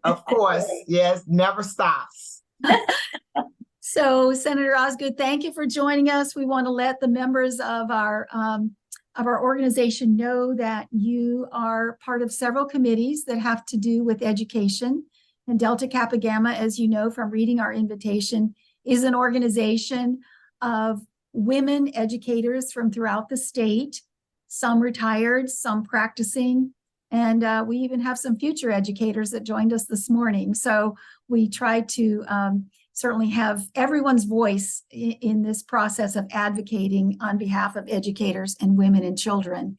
Of course, yes, never stops. So, Senator Osgood, thank you for joining us. We want to let the members of our organization know that you are part of several committees that have to do with education. And Delta Kappa Gamma, as you know from reading our invitation, is an organization of women educators from throughout the state, some retired, some practicing, and we even have some future educators that joined us this morning. So we try to certainly have everyone's voice in this process of advocating on behalf of educators and women and children.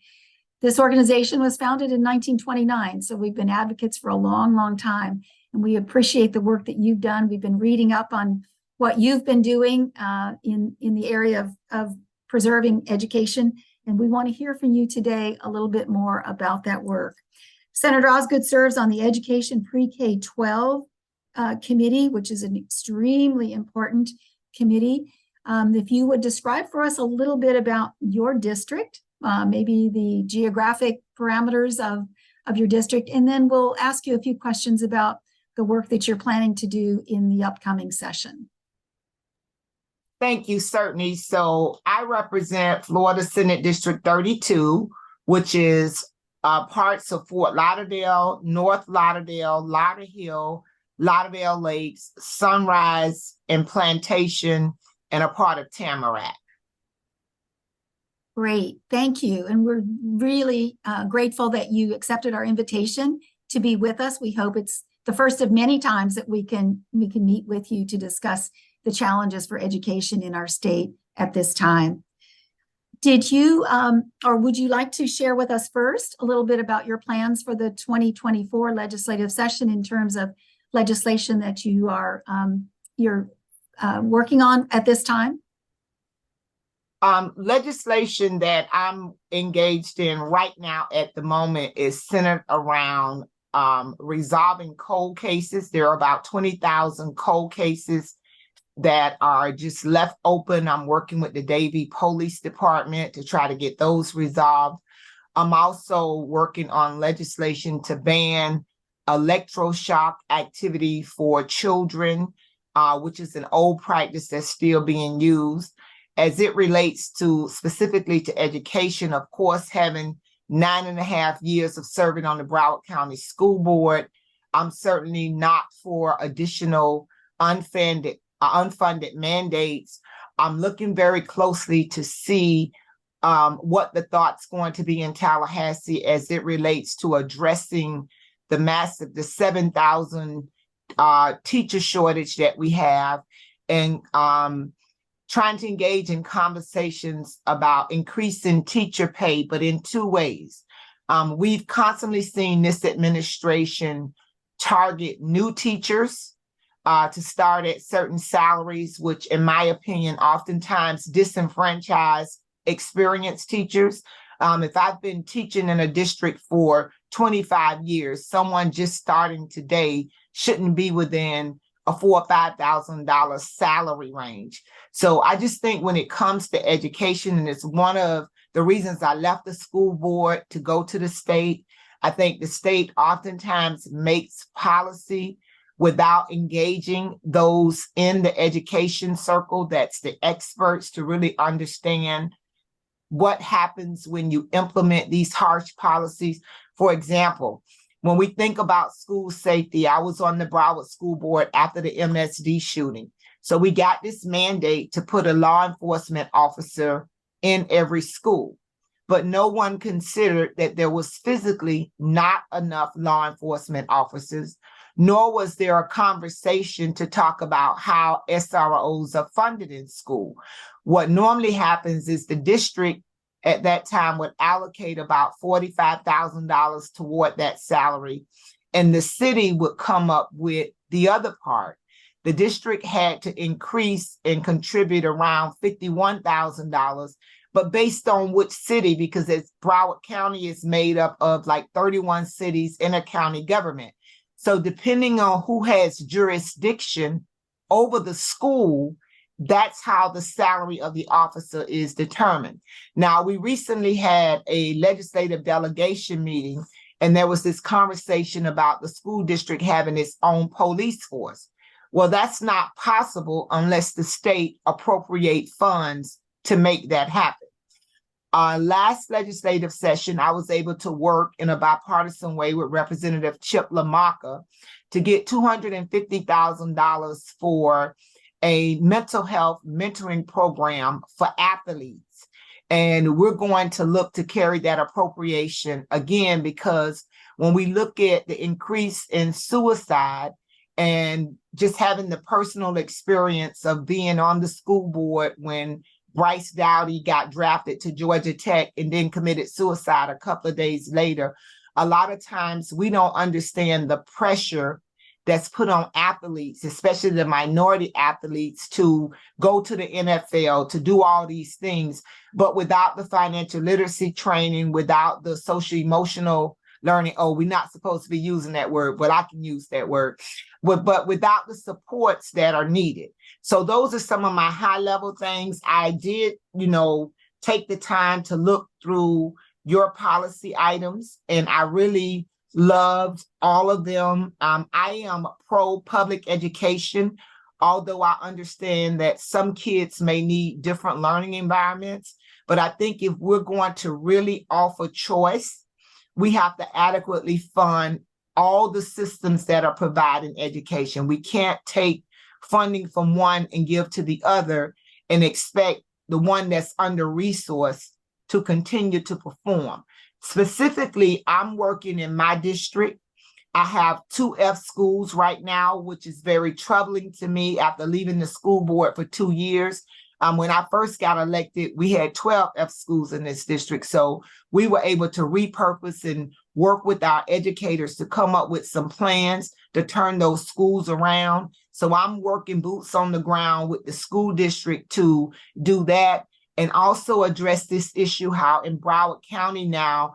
This organization was founded in 1929, so we've been advocates for a long, long time, and we appreciate the work that you've done. We've been reading up on what you've been doing in the area of preserving education, and we want to hear from you today a little bit more about that work. Senator Osgood serves on the Education Pre-K-12 committee, which is an extremely important committee. If you would describe for us a little bit about your district, maybe the geographic parameters of your district, and then we'll ask you a few questions about the work that you're planning to do in the upcoming session. Thank you, certainly. So I represent Florida Senate District 32, which is parts of Fort Lauderdale, North Lauderdale, Lauderhill, Lauderdale Lakes, Sunrise, and Plantation, and a part of Tamarack. Great, thank you. And we're really grateful that you accepted our invitation to be with us. We hope it's the first of many times that we can meet with you to discuss the challenges for education in our state at this time. Did you, or would you like to share with us first a little bit about your plans for the 2024 legislative session in terms of legislation that you are working on at this time? Legislation that I'm engaged in right now at the moment is centered around resolving cold cases. There are about 20,000 cold cases that are just left open. I'm working with the Davie Police Department to try to get those resolved. I'm also working on legislation to ban electroshock activity for children, which is an old practice that's still being used. As it relates to specifically to education, of course, having 9.5 years of serving on the Broward County School Board, I'm certainly not for additional unfunded mandates. I'm looking very closely to see what the thought's going to be in Tallahassee as it relates to addressing the 7,000 teacher shortage that we have, and trying to engage in conversations about increasing teacher pay, but in two ways. We've constantly seen this administration target new teachers to start at certain salaries, which in my opinion, oftentimes disenfranchise experienced teachers. If I've been teaching in a district for 25 years, someone just starting today shouldn't be within a $4,000 or $5,000 salary range. So I just think when it comes to education, and it's one of the reasons I left the school board to go to the state, I think the state oftentimes makes policy without engaging those in the education circle, that's the experts, to really understand what happens when you implement these harsh policies. For example, when we think about school safety, I was on the Broward School Board after the MSD shooting. So we got this mandate to put a law enforcement officer in every school, but no one considered that there was physically not enough law enforcement officers, nor was there a conversation to talk about how SROs are funded in school. What normally happens is the district at that time would allocate about $45,000 toward that salary, and the city would come up with the other part. The district had to increase and contribute around $51,000, but based on which city, because as Broward County is made up of like 31 cities in a county government. So depending on who has jurisdiction over the school, that's how the salary of the officer is determined. Now, we recently had a legislative delegation meeting, and there was this conversation about the school district having its own police force. Well, that's not possible unless the state appropriate funds to make that happen. Last legislative session, I was able to work in a bipartisan way with Representative Chip LaMarca to get $250,000 for a mental health mentoring program for athletes. And we're going to look to carry that appropriation again, because when we look at the increase in suicide and just having the personal experience of being on the school board when Bryce Dowdy got drafted to Georgia Tech and then committed suicide a couple of days later, a lot of times we don't understand the pressure that's put on athletes, especially the minority athletes, to go to the NFL, to do all these things, but without the financial literacy training, without the social emotional learning. Oh, we're not supposed to be using that word, but I can use that word. But without the supports that are needed. So those are some of my high level things. I did, take the time to look through your policy items, and I really loved all of them. I am pro public education, although I understand that some kids may need different learning environments. But I think if we're going to really offer choice, we have to adequately fund all the systems that are providing education. We can't take funding from one and give to the other and expect the one that's under-resourced to continue to perform. Specifically, I'm working in my district. I have 2 F schools right now, which is very troubling to me after leaving the school board for 2 years. When I first got elected, we had 12 F schools in this district. So we were able to repurpose and work with our educators to come up with some plans to turn those schools around. So I'm working boots on the ground with the school district to do that, and also address this issue, how in Broward County now,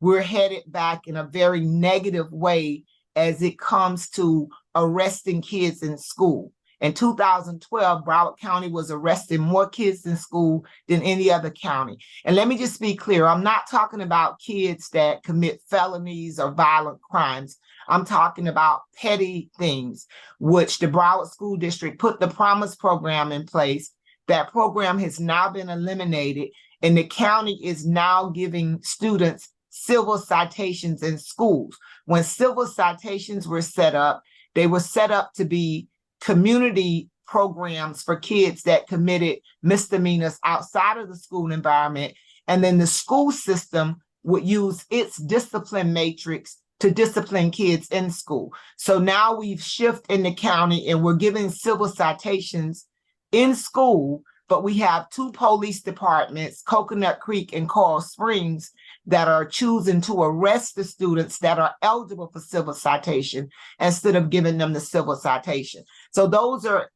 we're headed back in a very negative way as it comes to arresting kids in school. In 2012, Broward County was arresting more kids in school than any other county. And let me just be clear, I'm not talking about kids that commit felonies or violent crimes. I'm talking about petty things, which the Broward School District put the Promise program in place. That program has now been eliminated, and the county is now giving students civil citations in schools. When civil citations were set up, they were set up to be community programs for kids that committed misdemeanors outside of the school environment. And then the school system would use its discipline matrix to discipline kids in school. So now we've shifted in the county and we're giving civil citations in school, but we have 2 police departments, Coconut Creek and Coral Springs, that are choosing to arrest the students that are eligible for civil citation instead of giving them the civil citation. So those are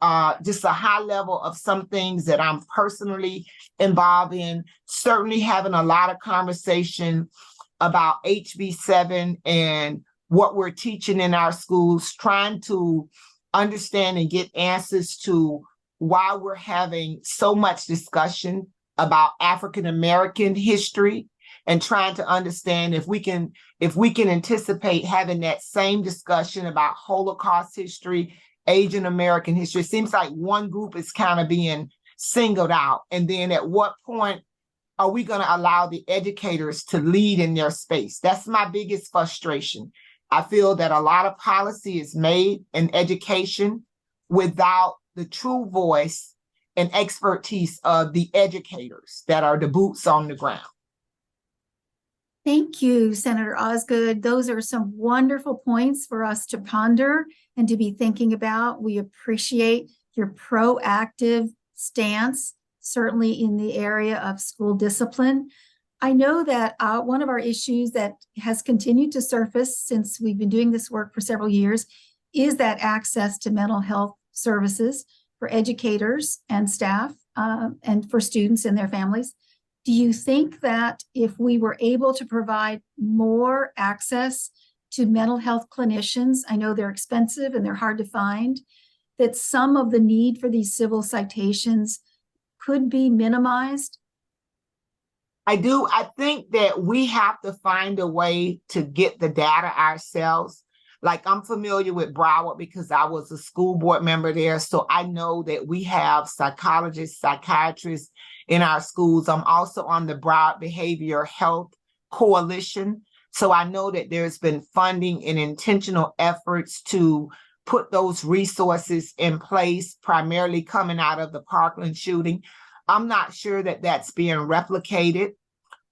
just a high level of some things that I'm personally involved in. Certainly having a lot of conversation about HB7 and what we're teaching in our schools, trying to understand and get answers to why we're having so much discussion about African American history, and trying to understand if we can anticipate having that same discussion about Holocaust history, Asian American history. It seems like one group is kind of being singled out. And then at what point are we going to allow the educators to lead in their space? That's my biggest frustration. I feel that a lot of policy is made in education without the true voice and expertise of the educators that are the boots on the ground. Thank you, Senator Osgood. Those are some wonderful points for us to ponder and to be thinking about. We appreciate your proactive stance, certainly in the area of school discipline. I know that one of our issues that has continued to surface since we've been doing this work for several years is that access to mental health services for educators and staff and for students and their families. Do you think that if we were able to provide more access to mental health clinicians, I know they're expensive and they're hard to find, that some of the need for these civil citations could be minimized? I do. I think that we have to find a way to get the data ourselves. Like, I'm familiar with Broward because I was a school board member there. So I know that we have psychologists, psychiatrists in our schools. I'm also on the Broward Behavioral Health Coalition. So I know that there's been funding and intentional efforts to put those resources in place, primarily coming out of the Parkland shooting. I'm not sure that that's being replicated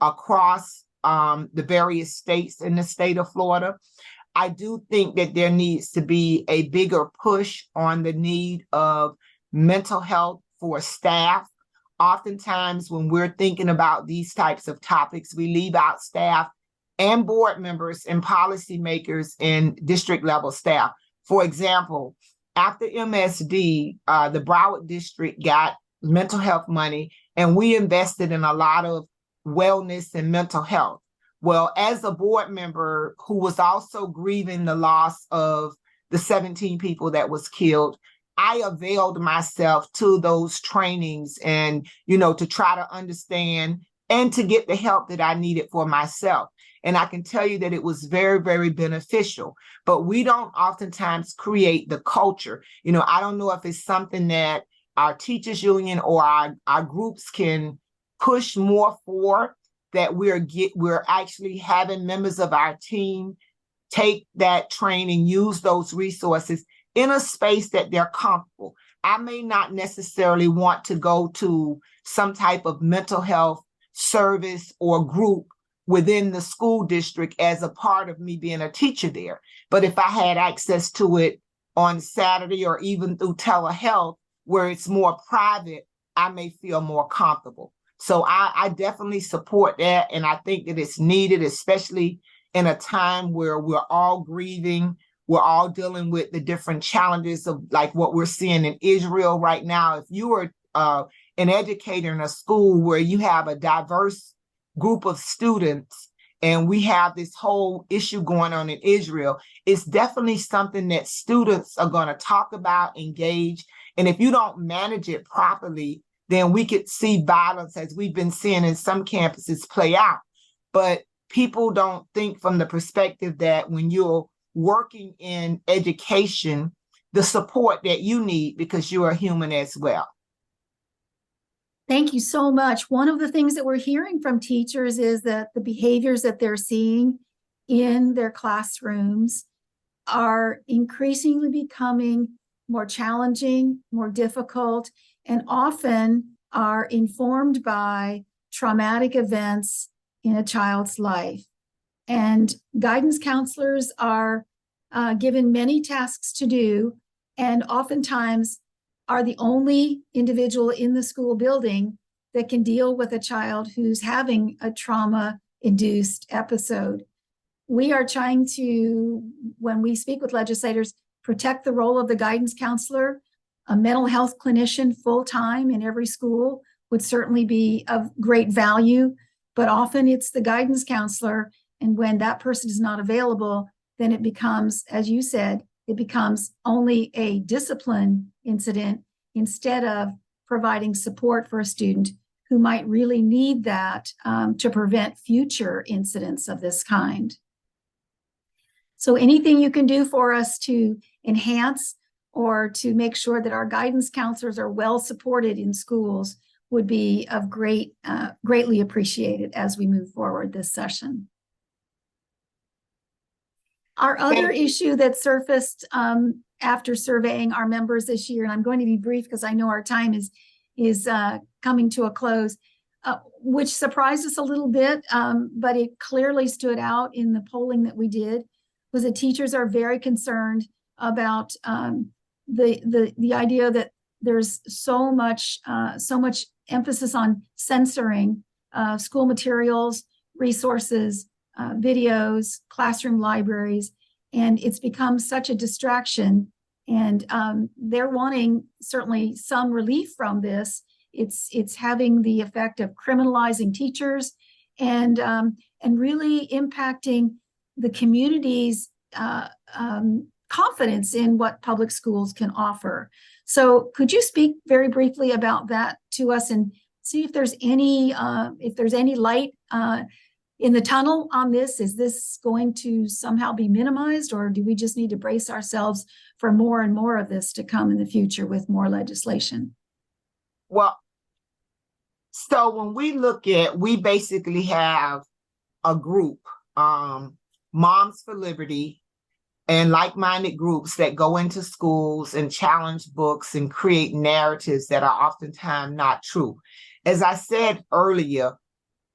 across the various states in the state of Florida. I do think that there needs to be a bigger push on the need of mental health for staff. Oftentimes, when we're thinking about these types of topics, we leave out staff and board members and policymakers and district level staff. For example, after MSD, the Broward district got mental health money, and we invested in a lot of wellness and mental health. Well, as a board member who was also grieving the loss of the 17 people that was killed, I availed myself to those trainings and, to try to understand and to get the help that I needed for myself. And I can tell you that it was very, very beneficial, but we don't oftentimes create the culture. I don't know if it's something that our teachers union or our groups can push more for, that we're actually having members of our team take that training, use those resources in a space that they're comfortable. I may not necessarily want to go to some type of mental health service or group within the school district as a part of me being a teacher there. But if I had access to it on Saturday or even through telehealth, where it's more private, I may feel more comfortable. So I definitely support that. And I think that it's needed, especially in a time where we're all grieving. We're all dealing with the different challenges of like what we're seeing in Israel right now. If you are an educator in a school where you have a diverse group of students and we have this whole issue going on in Israel, it's definitely something that students are going to talk about, engage. And if you don't manage it properly, then we could see violence, as we've been seeing in some campuses, play out. But people don't think from the perspective that when you're working in education, the support that you need because you're a human as well. Thank you so much. One of the things that we're hearing from teachers is that the behaviors that they're seeing in their classrooms are increasingly becoming more challenging, more difficult, and often are informed by traumatic events in a child's life. And guidance counselors are given many tasks to do, and oftentimes are the only individual in the school building that can deal with a child who's having a trauma-induced episode. We are trying to, when we speak with legislators, protect the role of the guidance counselor. A mental health clinician full-time in every school would certainly be of great value, but often it's the guidance counselor. And when that person is not available, then it becomes, as you said, it becomes only a discipline incident instead of providing support for a student who might really need that to prevent future incidents of this kind. So anything you can do for us to enhance or to make sure that our guidance counselors are well supported in schools would be of greatly appreciated as we move forward this session. Our other issue that surfaced after surveying our members this year, and I'm going to be brief because I know our time is coming to a close, which surprised us a little bit, but it clearly stood out in the polling that we did, was that teachers are very concerned about the idea that there's so much emphasis on censoring school materials, resources, videos, classroom libraries, and it's become such a distraction. And they're wanting certainly some relief from this. It's having the effect of criminalizing teachers and really impacting the community's confidence in what public schools can offer. So could you speak very briefly about that to us and see if there's any light in the tunnel on this? Is this going to somehow be minimized, or do we just need to brace ourselves for more and more of this to come in the future with more legislation? Well, so when we look at, we basically have a group, Moms for Liberty, and like-minded groups that go into schools and challenge books and create narratives that are oftentimes not true. As I said earlier,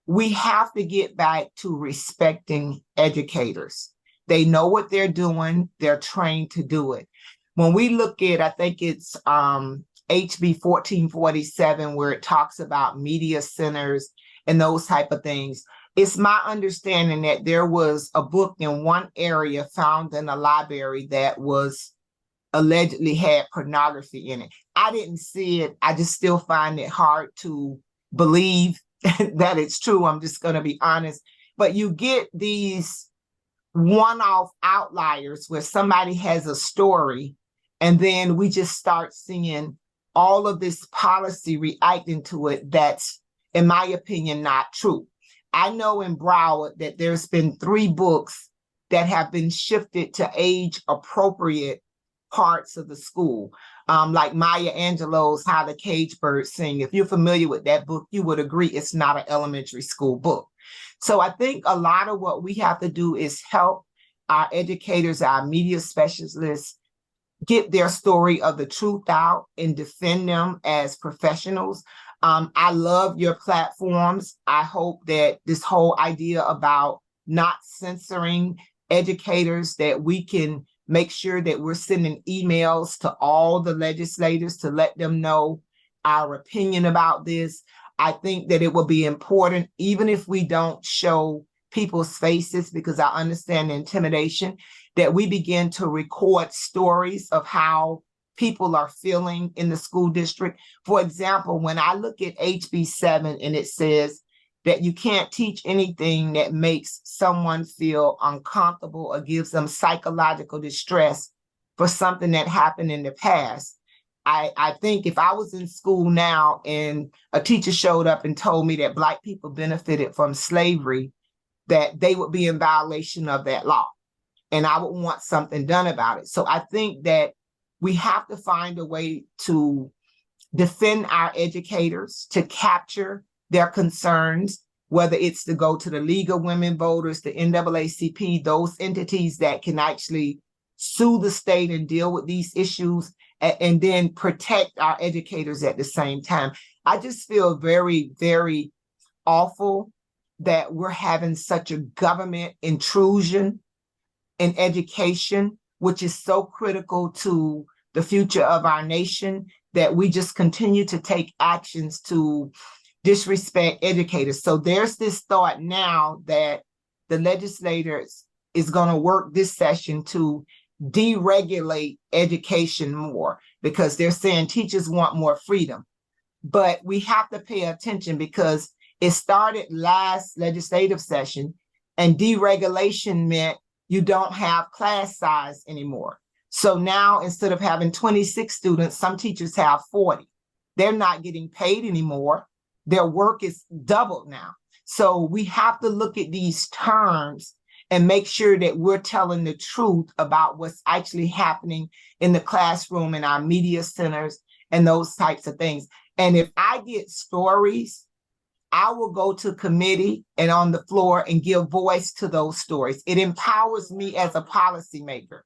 we have to get back to respecting educators. They know what they're doing. They're trained to do it. When we look at, I think it's HB 1447, where it talks about media centers and those type of things, it's my understanding that there was a book in one area found in a library that was allegedly had pornography in it. I didn't see it. I just still find it hard to believe that it's true. I'm just going to be honest. But you get these one-off outliers where somebody has a story, and then we just start seeing all of this policy reacting to it that's, in my opinion, not true. I know in Broward that there's been 3 books that have been shifted to age-appropriate parts of the school, like Maya Angelou's How the Cage Birds Sing. If you're familiar with that book, you would agree it's not an elementary school book. So I think a lot of what we have to do is help our educators, our media specialists, get their story of the truth out and defend them as professionals. I love your platforms. I hope that this whole idea about not censoring educators, that we can make sure that we're sending emails to all the legislators to let them know our opinion about this. I think that it will be important, even if we don't show people's faces, because I understand the intimidation, that we begin to record stories of how people are feeling in the school district. For example, when I look at HB 7 and it says that you can't teach anything that makes someone feel uncomfortable or gives them psychological distress for something that happened in the past. I think if I was in school now and a teacher showed up and told me that Black people benefited from slavery, that they would be in violation of that law, and I would want something done about it. So I think that we have to find a way to defend our educators, to capture their concerns, whether it's to go to the League of Women Voters, the NAACP, those entities that can actually sue the state and deal with these issues, and then protect our educators at the same time. I just feel very, very awful that we're having such a government intrusion in education, which is so critical to the future of our nation, that we just continue to take actions to disrespect educators. So there's this thought now that the legislators is going to work this session to deregulate education more, because they're saying teachers want more freedom. But we have to pay attention, because it started last legislative session, and deregulation meant you don't have class size anymore. So now, instead of having 26 students, some teachers have 40. They're not getting paid anymore. Their work is doubled now. So we have to look at these terms and make sure that we're telling the truth about what's actually happening in the classroom, in our media centers, and those types of things. And if I get stories, I will go to committee and on the floor and give voice to those stories. It empowers me as a policymaker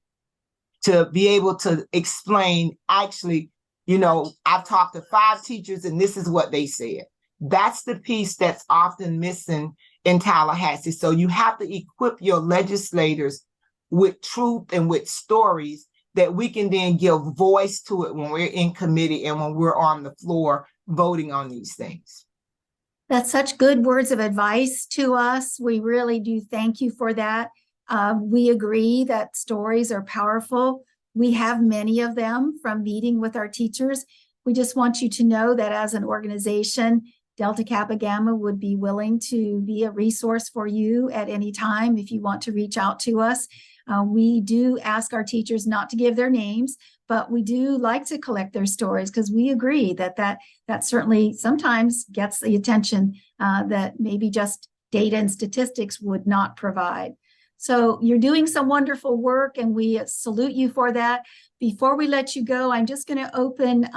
to be able to explain, actually, I've talked to 5 teachers and this is what they said. That's the piece that's often missing in Tallahassee. So you have to equip your legislators with truth and with stories that we can then give voice to it when we're in committee and when we're on the floor voting on these things. That's such good words of advice to us. We really do thank you for that. We agree that stories are powerful. We have many of them from meeting with our teachers. We just want you to know that as an organization, Delta Kappa Gamma would be willing to be a resource for you at any time if you want to reach out to us. We do ask our teachers not to give their names, but we do like to collect their stories, because we agree that certainly sometimes gets the attention that maybe just data and statistics would not provide. So you're doing some wonderful work, and we salute you for that. Before we let you go, I'm just going to open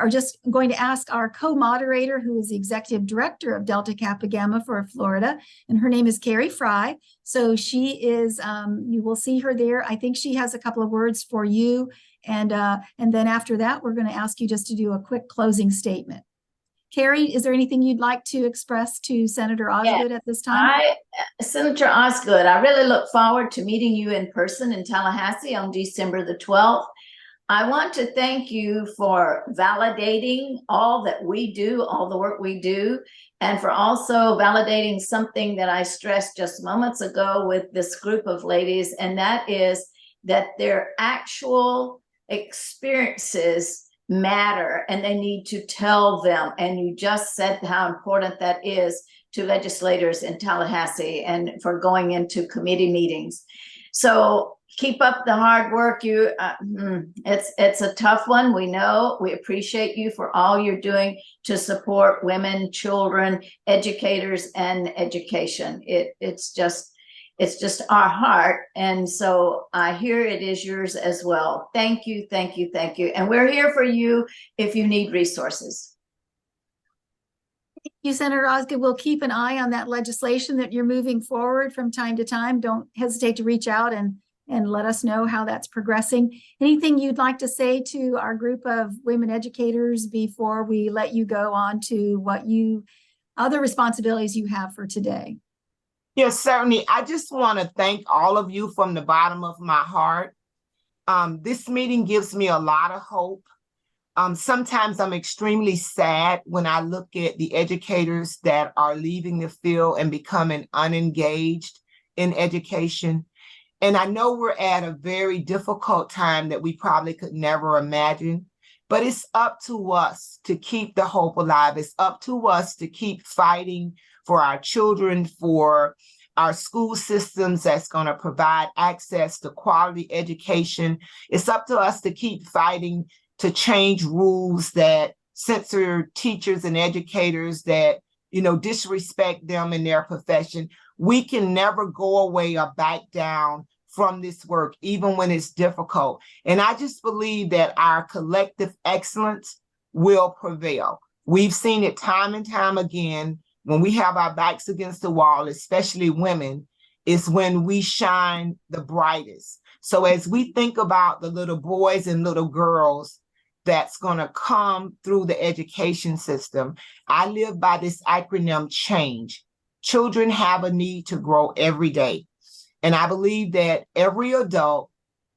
just going to ask our co-moderator, who is the executive director of Delta Kappa Gamma for Florida, and her name is Carrie Fry. So she is, you will see her there. I think she has a couple of words for you. And then after that, we're going to ask you just to do a quick closing statement. Carrie, is there anything you'd like to express to Senator Osgood at this time? Senator Osgood, I really look forward to meeting you in person in Tallahassee on December the 12th. I want to thank you for validating all that we do, all the work we do, and for also validating something that I stressed just moments ago with this group of ladies, and that is that their actual experiences matter and they need to tell them. And you just said how important that is to legislators in Tallahassee and for going into committee meetings. So keep up the hard work. It's a tough one. We know. We appreciate you for all you're doing to support women, children, educators, and education. It's just our heart. And so I hear it is yours as well. Thank you, thank you, thank you. And we're here for you if you need resources. Thank you, Senator Osgood. We'll keep an eye on that legislation that you're moving forward from time to time. Don't hesitate to reach out and let us know how that's progressing. Anything you'd like to say to our group of women educators before we let you go on to other responsibilities you have for today? Yes, certainly. I just want to thank all of you from the bottom of my heart. This meeting gives me a lot of hope. Sometimes I'm extremely sad when I look at the educators that are leaving the field and becoming unengaged in education. And I know we're at a very difficult time that we probably could never imagine, but it's up to us to keep the hope alive. It's up to us to keep fighting for our children, for our school systems that's going to provide access to quality education. It's up to us to keep fighting to change rules that censor teachers and educators, that, disrespect them in their profession. We can never go away or back down from this work, even when it's difficult. And I just believe that our collective excellence will prevail. We've seen it time and time again when we have our backs against the wall, especially women, is when we shine the brightest. So as we think about the little boys and little girls that's going to come through the education system, I live by this acronym CHANGE. Children have a need to grow every day. And I believe that every adult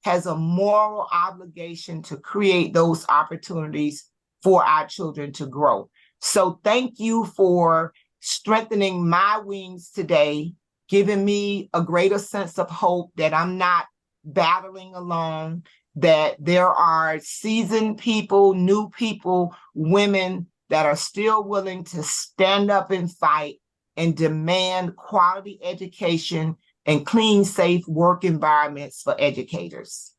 has a moral obligation to create those opportunities for our children to grow. So thank you for strengthening my wings today, giving me a greater sense of hope that I'm not battling alone, that there are seasoned people, new people, women that are still willing to stand up and fight and demand quality education and clean, safe work environments for educators.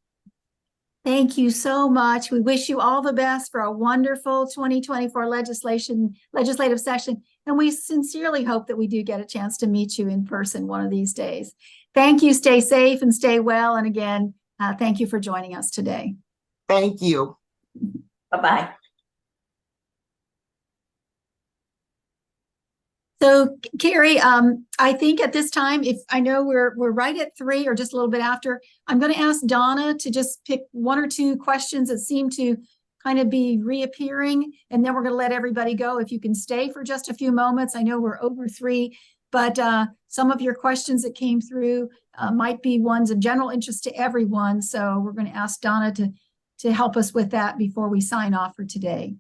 Thank you so much. We wish you all the best for a wonderful 2024 legislative session. And we sincerely hope that we do get a chance to meet you in person one of these days. Thank you. Stay safe and stay well. And again, thank you for joining us today. Thank you. Bye-bye. So, Carrie, I think at this time, if I know we're right at 3 or just a little bit after, I'm going to ask Donna to just pick 1 or 2 questions that seem to kind of be reappearing, and then we're going to let everybody go. If you can stay for just a few moments, I know we're over 3, but some of your questions that came through might be ones of general interest to everyone. So we're going to ask Donna to help us with that before we sign off for today.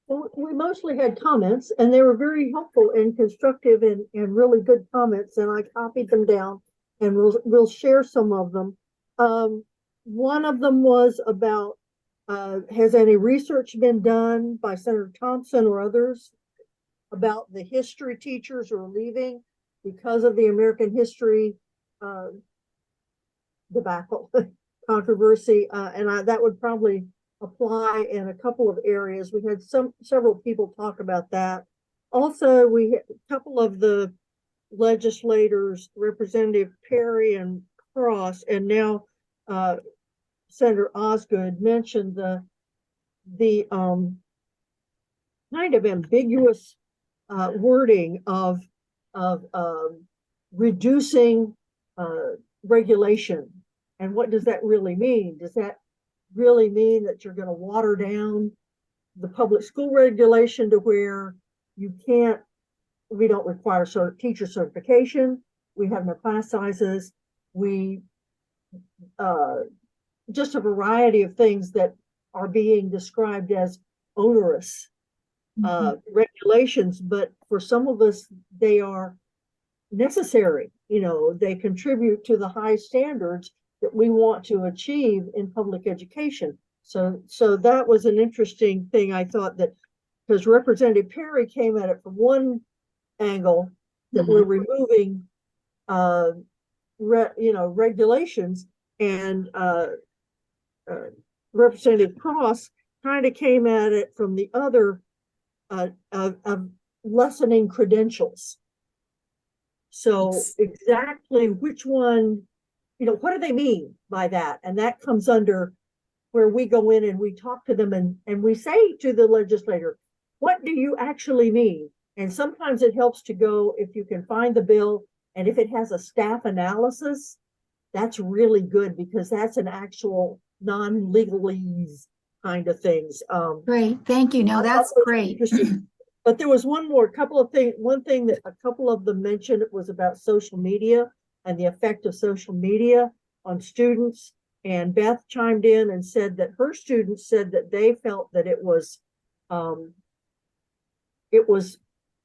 Well, we mostly had comments, and they were very helpful and constructive and really good comments, and I copied them down, and we'll share some of them. One of them was about, has any research been done by Senator Thompson or others about the history teachers who are leaving because of the American history debacle, controversy, and that would probably apply in a couple of areas. We had several people talk about that. Also, we had a couple of the legislators, Representative Perry and Cross, and now Senator Osgood, mentioned the kind of ambiguous wording of reducing regulation. And what does that really mean? Does that really mean that you're going to water down the public school regulation to where we don't require teacher certification, we have no class sizes, we just a variety of things that are being described as onerous regulations, but for some of us they are necessary. They contribute to the high standards that we want to achieve in public education. So that was an interesting thing. I thought that because Representative Perry came at it from one angle, that we're removing regulations, and Representative Cross kind of came at it from the other of lessening credentials. So exactly which one, what do they mean by that? And that comes under where we go in and we talk to them and we say to the legislator, what do you actually mean? And sometimes it helps to go, if you can find the bill, and if it has a staff analysis, that's really good, because that's an actual non-legalese kind of things. Great, thank you. No, that's great. But there was one thing that a couple of them mentioned was about social media and the effect of social media on students. And Beth chimed in and said that her students said that they felt that it was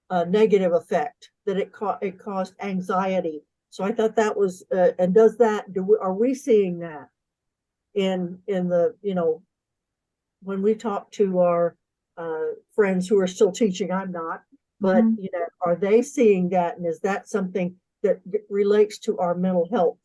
a negative effect, that it caused anxiety. So I thought that was, and are we seeing that in the, when we talk to our friends who are still teaching? I'm not, but are they seeing that? And is that something that relates to our mental health?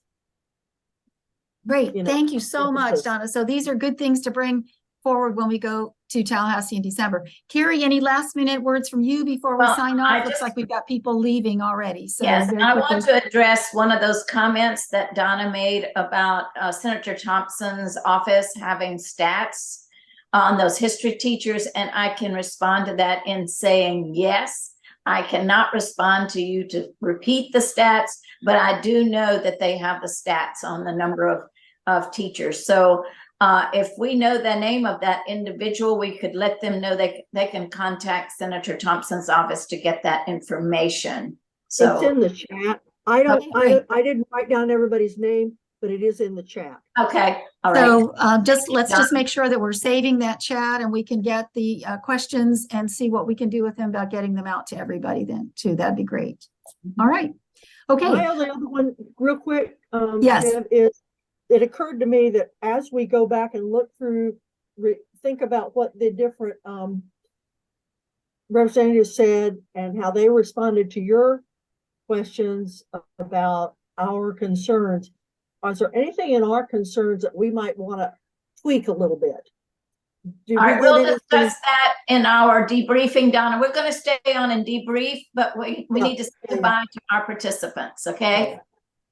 Great. Thank you so much, Donna. So these are good things to bring forward when we go to Tallahassee in December. Carrie, any last minute words from you before we sign off? Looks like we've got people leaving already. So yes, I want to address one of those comments that Donna made about Senator Thompson's office having stats. on those history teachers, and I can respond to that in saying yes. I cannot respond to you to repeat the stats, but I do know that they have the stats on the number of teachers. So if we know the name of that individual, we could let them know they can contact Senator Thompson's office to get that information. So it's in the chat. I didn't write down everybody's name, but it is in the chat. Okay. All right. So let's just make sure that we're saving that chat and we can get the questions and see what we can do with them about getting them out to everybody then too. That'd be great. All right. Okay. My other one real quick, yes, Deb, is it occurred to me that as we go back and look through, think about what the different representatives said and how they responded to your questions about our concerns. Is there anything in our concerns that we might want to tweak a little bit? All right, we'll discuss that in our debriefing, Donna. We're going to stay on and debrief, but we need to say goodbye to our participants, okay?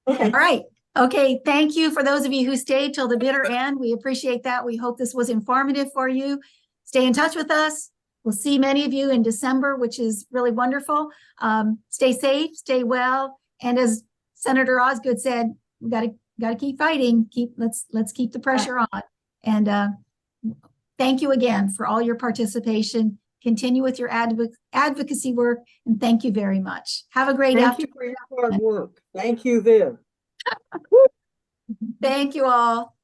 Okay. All right. Okay. Thank you for those of you who stayed till the bitter end. We appreciate that. We hope this was informative for you. Stay in touch with us. We'll see many of you in December, which is really wonderful. Stay safe, stay well. And as Senator Osgood said, we got to keep fighting. Let's keep the pressure on. And thank you again for all your participation. Continue with your advocacy work, and thank you very much. Have a great afternoon. Thank you for your hard work. Thank you, Viv. Thank you all.